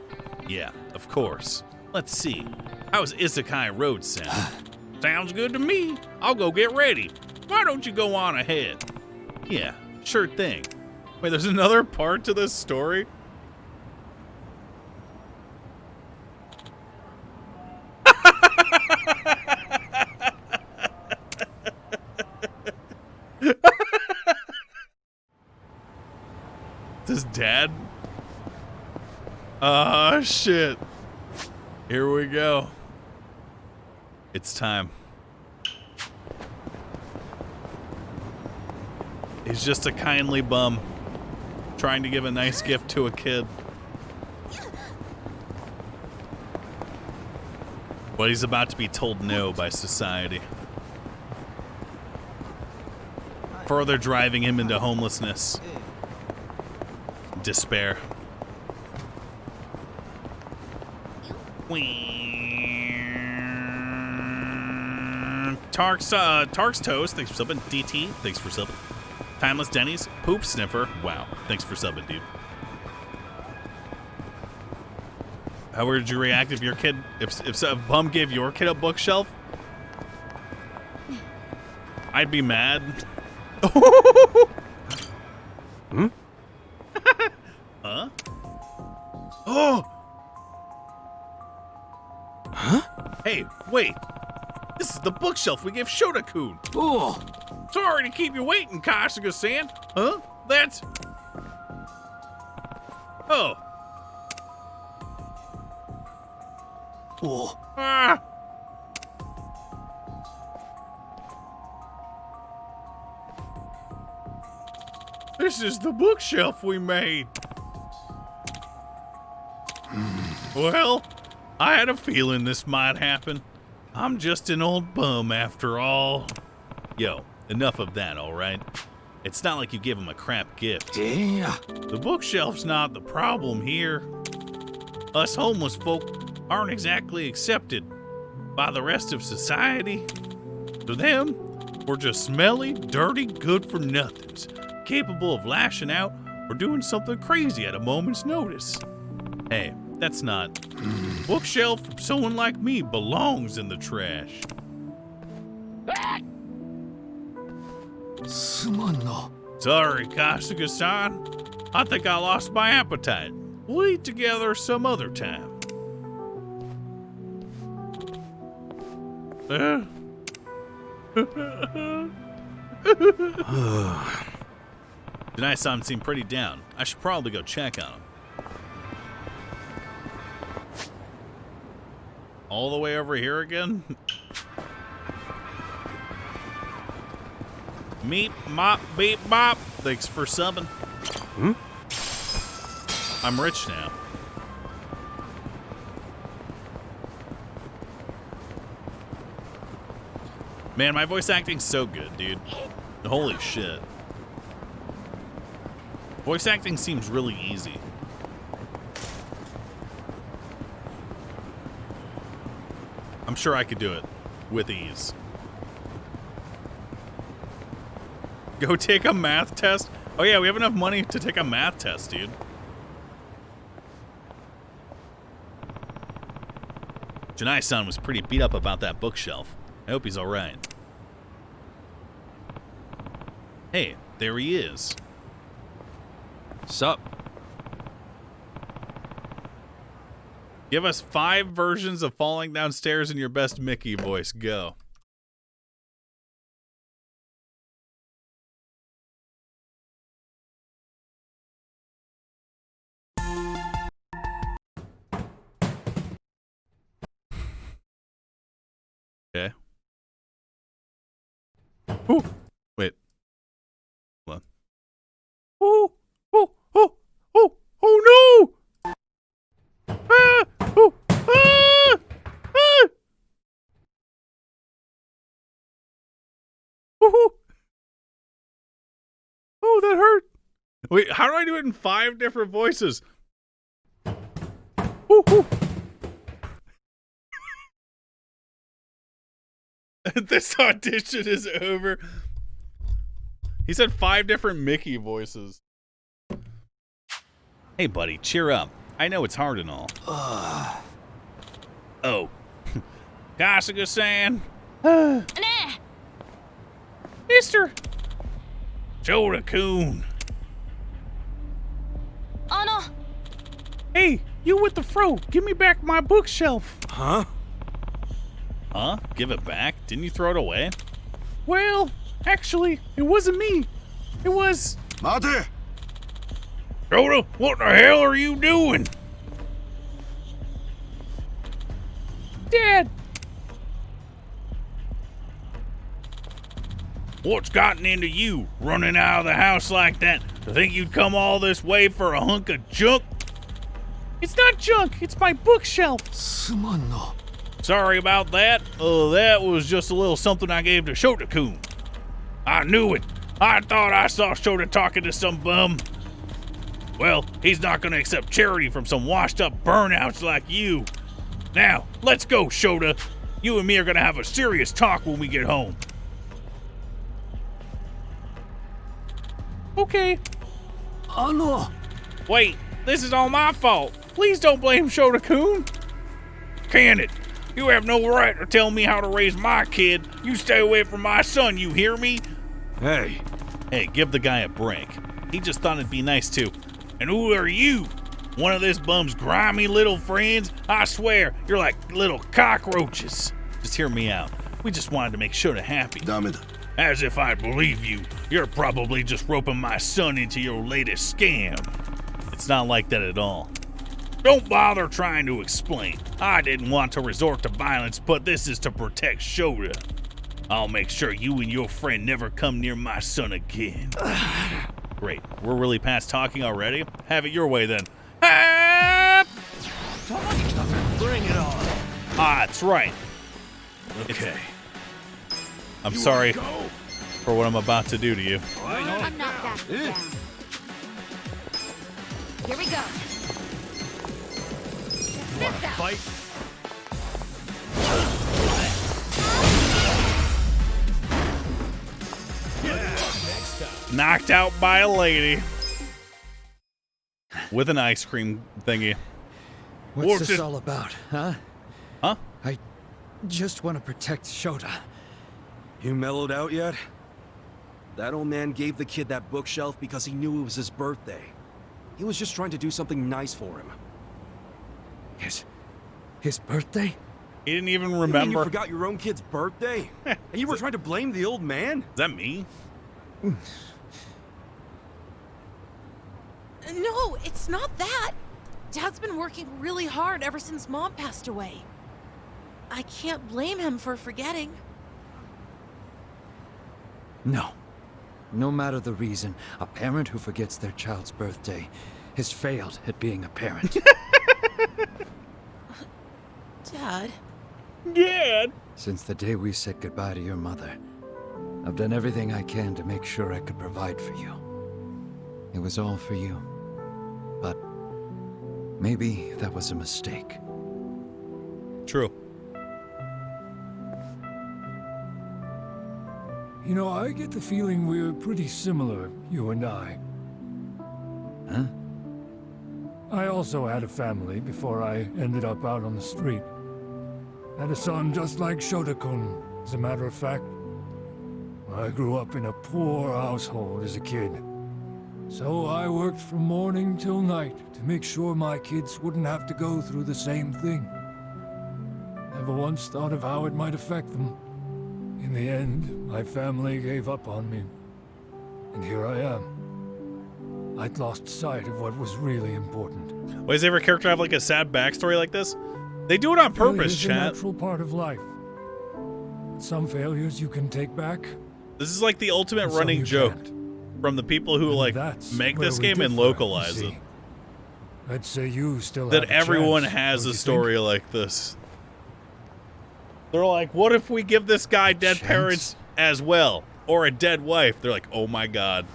Yeah, of course. Let's see. How's Isekai Road sound? Sounds good to me. I'll go get ready. Why don't you go on ahead? Yeah, sure thing. Wait, there's another part to this story? This dad? Ah, shit. Here we go. It's time. He's just a kindly bum trying to give a nice gift to a kid. But he's about to be told no by society. Further driving him into homelessness. Despair. Tark's Toast, thanks for subbing. DT, thanks for subbing. Timeless Denny's, Poop Sniffer, wow, thanks for subbing, dude. How would you react if your kid, if a bum gave your kid a bookshelf? I'd be mad. Hmm? Huh? Oh! Huh? Hey, wait. This is the bookshelf we gave Shota-kun. Oh! Sorry to keep you waiting, Kasuga-san. Huh? That's... Oh. Oh. Ah. This is the bookshelf we made. Well, I had a feeling this might happen. I'm just an old bum after all. Yo, enough of that, all right? It's not like you give him a crap gift. Yeah. The bookshelf's not the problem here. Us homeless folk aren't exactly accepted by the rest of society. To them, we're just smelly, dirty, good-for-nothings, capable of lashing out or doing something crazy at a moment's notice. Hey, that's not... Bookshelf from someone like me belongs in the trash. Sorry, Kasuga-san. I think I lost my appetite. We'll eat together some other time. Denai-san seemed pretty down. I should probably go check on him. All the way over here again? Meep, mop, beep, bop. Thanks for subbing. Hmm? I'm rich now. Man, my voice acting's so good, dude. Holy shit. Voice acting seems really easy. I'm sure I could do it with ease. Go take a math test? Oh yeah, we have enough money to take a math test, dude. Janai-san was pretty beat up about that bookshelf. I hope he's alright. Hey, there he is. Sup? Give us 5 versions of falling downstairs in your best Mickey voice. Go. Okay. Ooh. Wait. Hold on. Oh, oh, oh, oh, oh no! Ah! Oh! Ah! Ah! Oh! Oh, that hurt. Wait, how do I do it in 5 different voices? Oh, oh. This audition is over. He said 5 different Mickey voices. Hey, buddy, cheer up. I know it's hard and all. Oh. Kasuga-san. Mister! Shota-kun. Hey, you with the fro. Give me back my bookshelf. Huh? Huh? Give it back? Didn't you throw it away? Well, actually, it wasn't me. It was... Mate! Shota, what the hell are you doing? Dad! What's gotten into you, running out of the house like that? To think you'd come all this way for a hunk of junk? It's not junk, it's my bookshelf. Sorry about that. That was just a little something I gave to Shota-kun. I knew it. I thought I saw Shota talking to some bum. Well, he's not gonna accept charity from some washed up burnouts like you. Now, let's go, Shota. You and me are gonna have a serious talk when we get home. Okay. Oh no. Wait, this is all my fault. Please don't blame Shota-kun. Can it? You have no right to tell me how to raise my kid. You stay away from my son, you hear me? Hey. Hey, give the guy a break. He just thought it'd be nice too. And who are you? One of this bum's grimy little friends? I swear, you're like little cockroaches. Just hear me out. We just wanted to make Shota happy. As if I believe you. You're probably just roping my son into your latest scam. It's not like that at all. Don't bother trying to explain. I didn't want to resort to violence, but this is to protect Shota. I'll make sure you and your friend never come near my son again. Great. We're really past talking already? Have it your way then. Bring it on. Ah, that's right. Okay. I'm sorry for what I'm about to do to you. I'm not backing down. Here we go. This out. Fight. Knocked out by a lady. With an ice cream thingy. What's this all about, huh? Huh? I just want to protect Shota. You mellowed out yet? That old man gave the kid that bookshelf because he knew it was his birthday. He was just trying to do something nice for him. His birthday? He didn't even You mean remember. you forgot your own kid's birthday? And you were trying to blame the old man? Is that me? No, it's not that. Dad's been working really hard ever since Mom passed away. I can't blame him for forgetting. No. No matter the reason, a parent who forgets their child's birthday has failed at being a parent. Dad? Dad? Since the day we said goodbye to your mother, I've done everything I can to make sure I could provide for you. It was all for you. But maybe that was a mistake. True. You know, I get the feeling we're pretty similar, you and I. Huh? I also had a family before I ended up out on the street. Had a son just like Shota-kun, as a matter of fact. I grew up in a poor household as a kid. So I worked from morning till night to make sure my kids wouldn't have to go through the same thing. Never once thought of how it might affect them. In the end, my family gave up on me. And here I am. I'd lost sight of what was really important. Why does every character have like a sad backstory like this? They do it on purpose, It's a chat. natural part of life. Some failures you can take back. This is like the ultimate And some running you joke can't. from the people who like That's make where this we game and differ, you localize it. see. I'd say you still That have a everyone chance, has don't a you story like this. They're like, what if we give this guy dead parents as well? Or a dead wife? They're like, oh my god.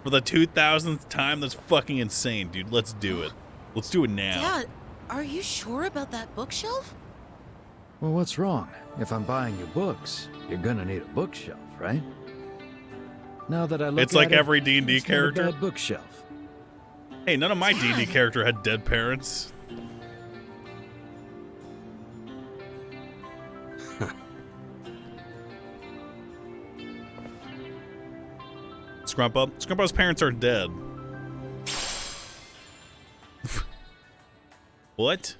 For the 2000th time? That's fucking insane, dude. Let's do it. Let's do it now. Dad, are you sure about that bookshelf? Well, what's wrong? If I'm buying you books, you're gonna need a bookshelf, right? Now that I look It's like at it, every D&D it's not a character. bad bookshelf. Hey, none of my D&D character had dead parents. Scrumpo? Scrumpo's parents are dead. What?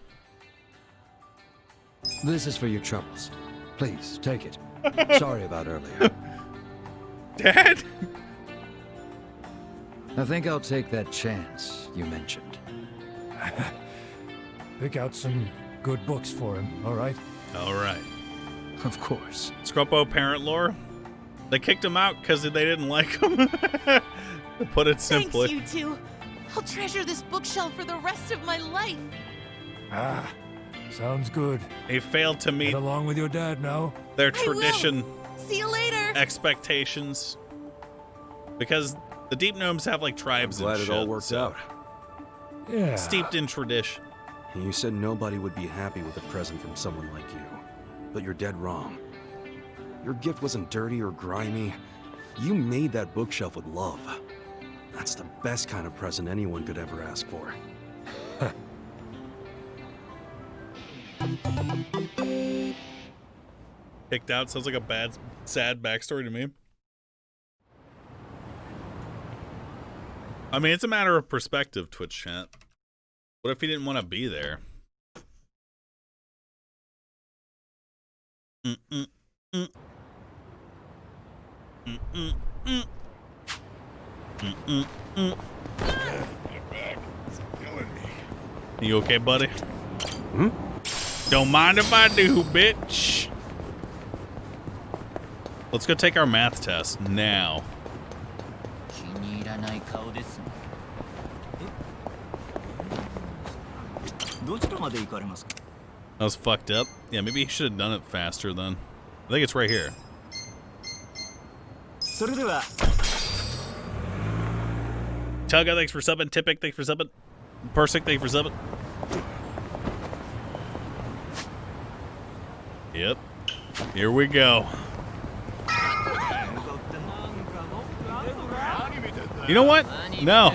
This is for your troubles. Please, take it. Sorry about earlier. Dad? I think I'll take that chance you mentioned. Pick out some good books for him, all right? All right. Of course. Scrumpo parent lore? They kicked him out because they didn't like him. To put it simply. Thanks, you two. I'll treasure this bookshelf for the rest of my life. Ah, sounds good. He failed to meet Get along with your dad now. their tradition See you later. expectations. Because the Deep Gnomes have like tribes I'm glad and it shit. all worked out. Yeah. Steeped in tradition. You said nobody would be happy with a present from someone like you. But you're dead wrong. Your gift wasn't dirty or grimy. You made that bookshelf with love. That's the best kind of present anyone could ever ask for. Kicked out sounds like a bad, sad backstory to me. I mean, it's a matter of perspective, Twitch chat. What if he didn't want to be there? You okay, buddy? Hmm? Don't mind if I do, bitch. Let's go take our math test now. That was fucked up. Yeah, maybe he should have done it faster then. I think it's right here. Tugga, thanks for subbing. Tipic, thanks for subbing. Persic, thanks for subbing. Yep. Here we go. You know what? No.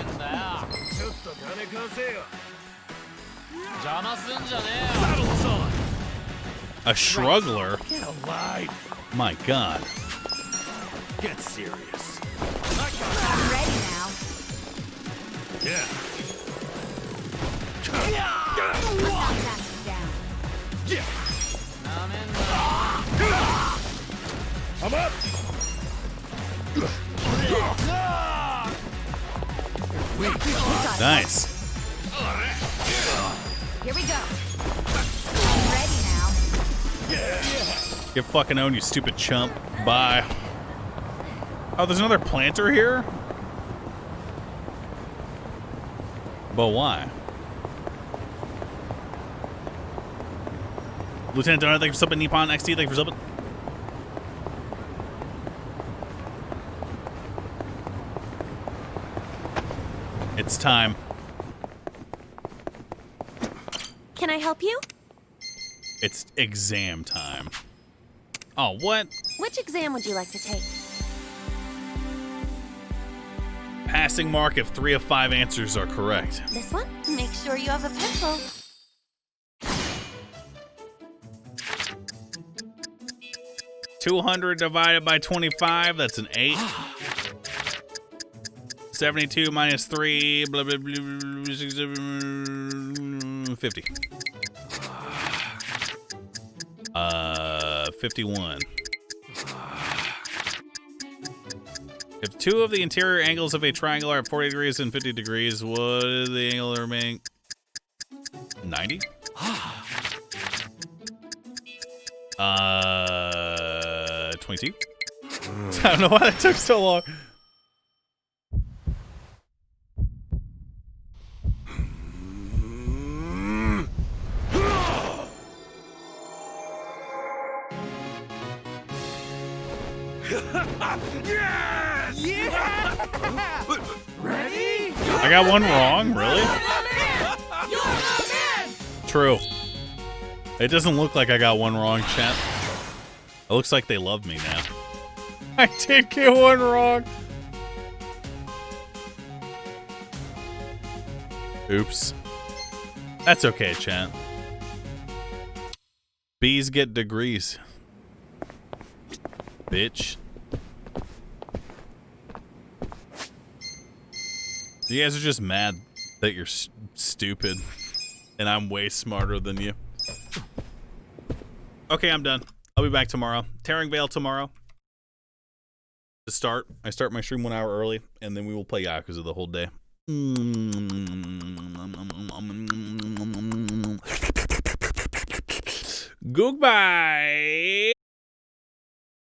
A Shruggler? Get alive. My God. Get serious. I'm ready now. Yeah. I'm up. Nice. Here we go. I'm ready now. Get fucking owned, you stupid chump. Bye. Oh, there's another planter here? But why? Lieutenant Donut, thanks for subbing. Nippon XT, thanks for subbing. It's time. Can I help you? It's exam time. Oh, what? Which exam would you like to take? Passing mark if 3 of 5 answers are correct. This one? Make sure you have a pencil. $200 divided by 25, that's an 8. 72 minus 3, blah, blah, blah, 50. 51. If 2 of the interior angles of a triangle are at 40 degrees and 50 degrees, what is the angle that remain? 90? 22? I don't know why that took so long. Yes! Yeah! Ready? I got one wrong, really? You're the man! True. It doesn't look like I got one wrong, chat. It looks like they love me now. I did get one wrong. Oops. That's okay, chat. Bees get degrees. Bitch. You guys are just mad that you're stupid and I'm way smarter than you. Okay, I'm done. I'll be back tomorrow. Tearing Veil tomorrow. To start, I start my stream 1 hour early, and then we will play Yakuza the whole day. Goodbye.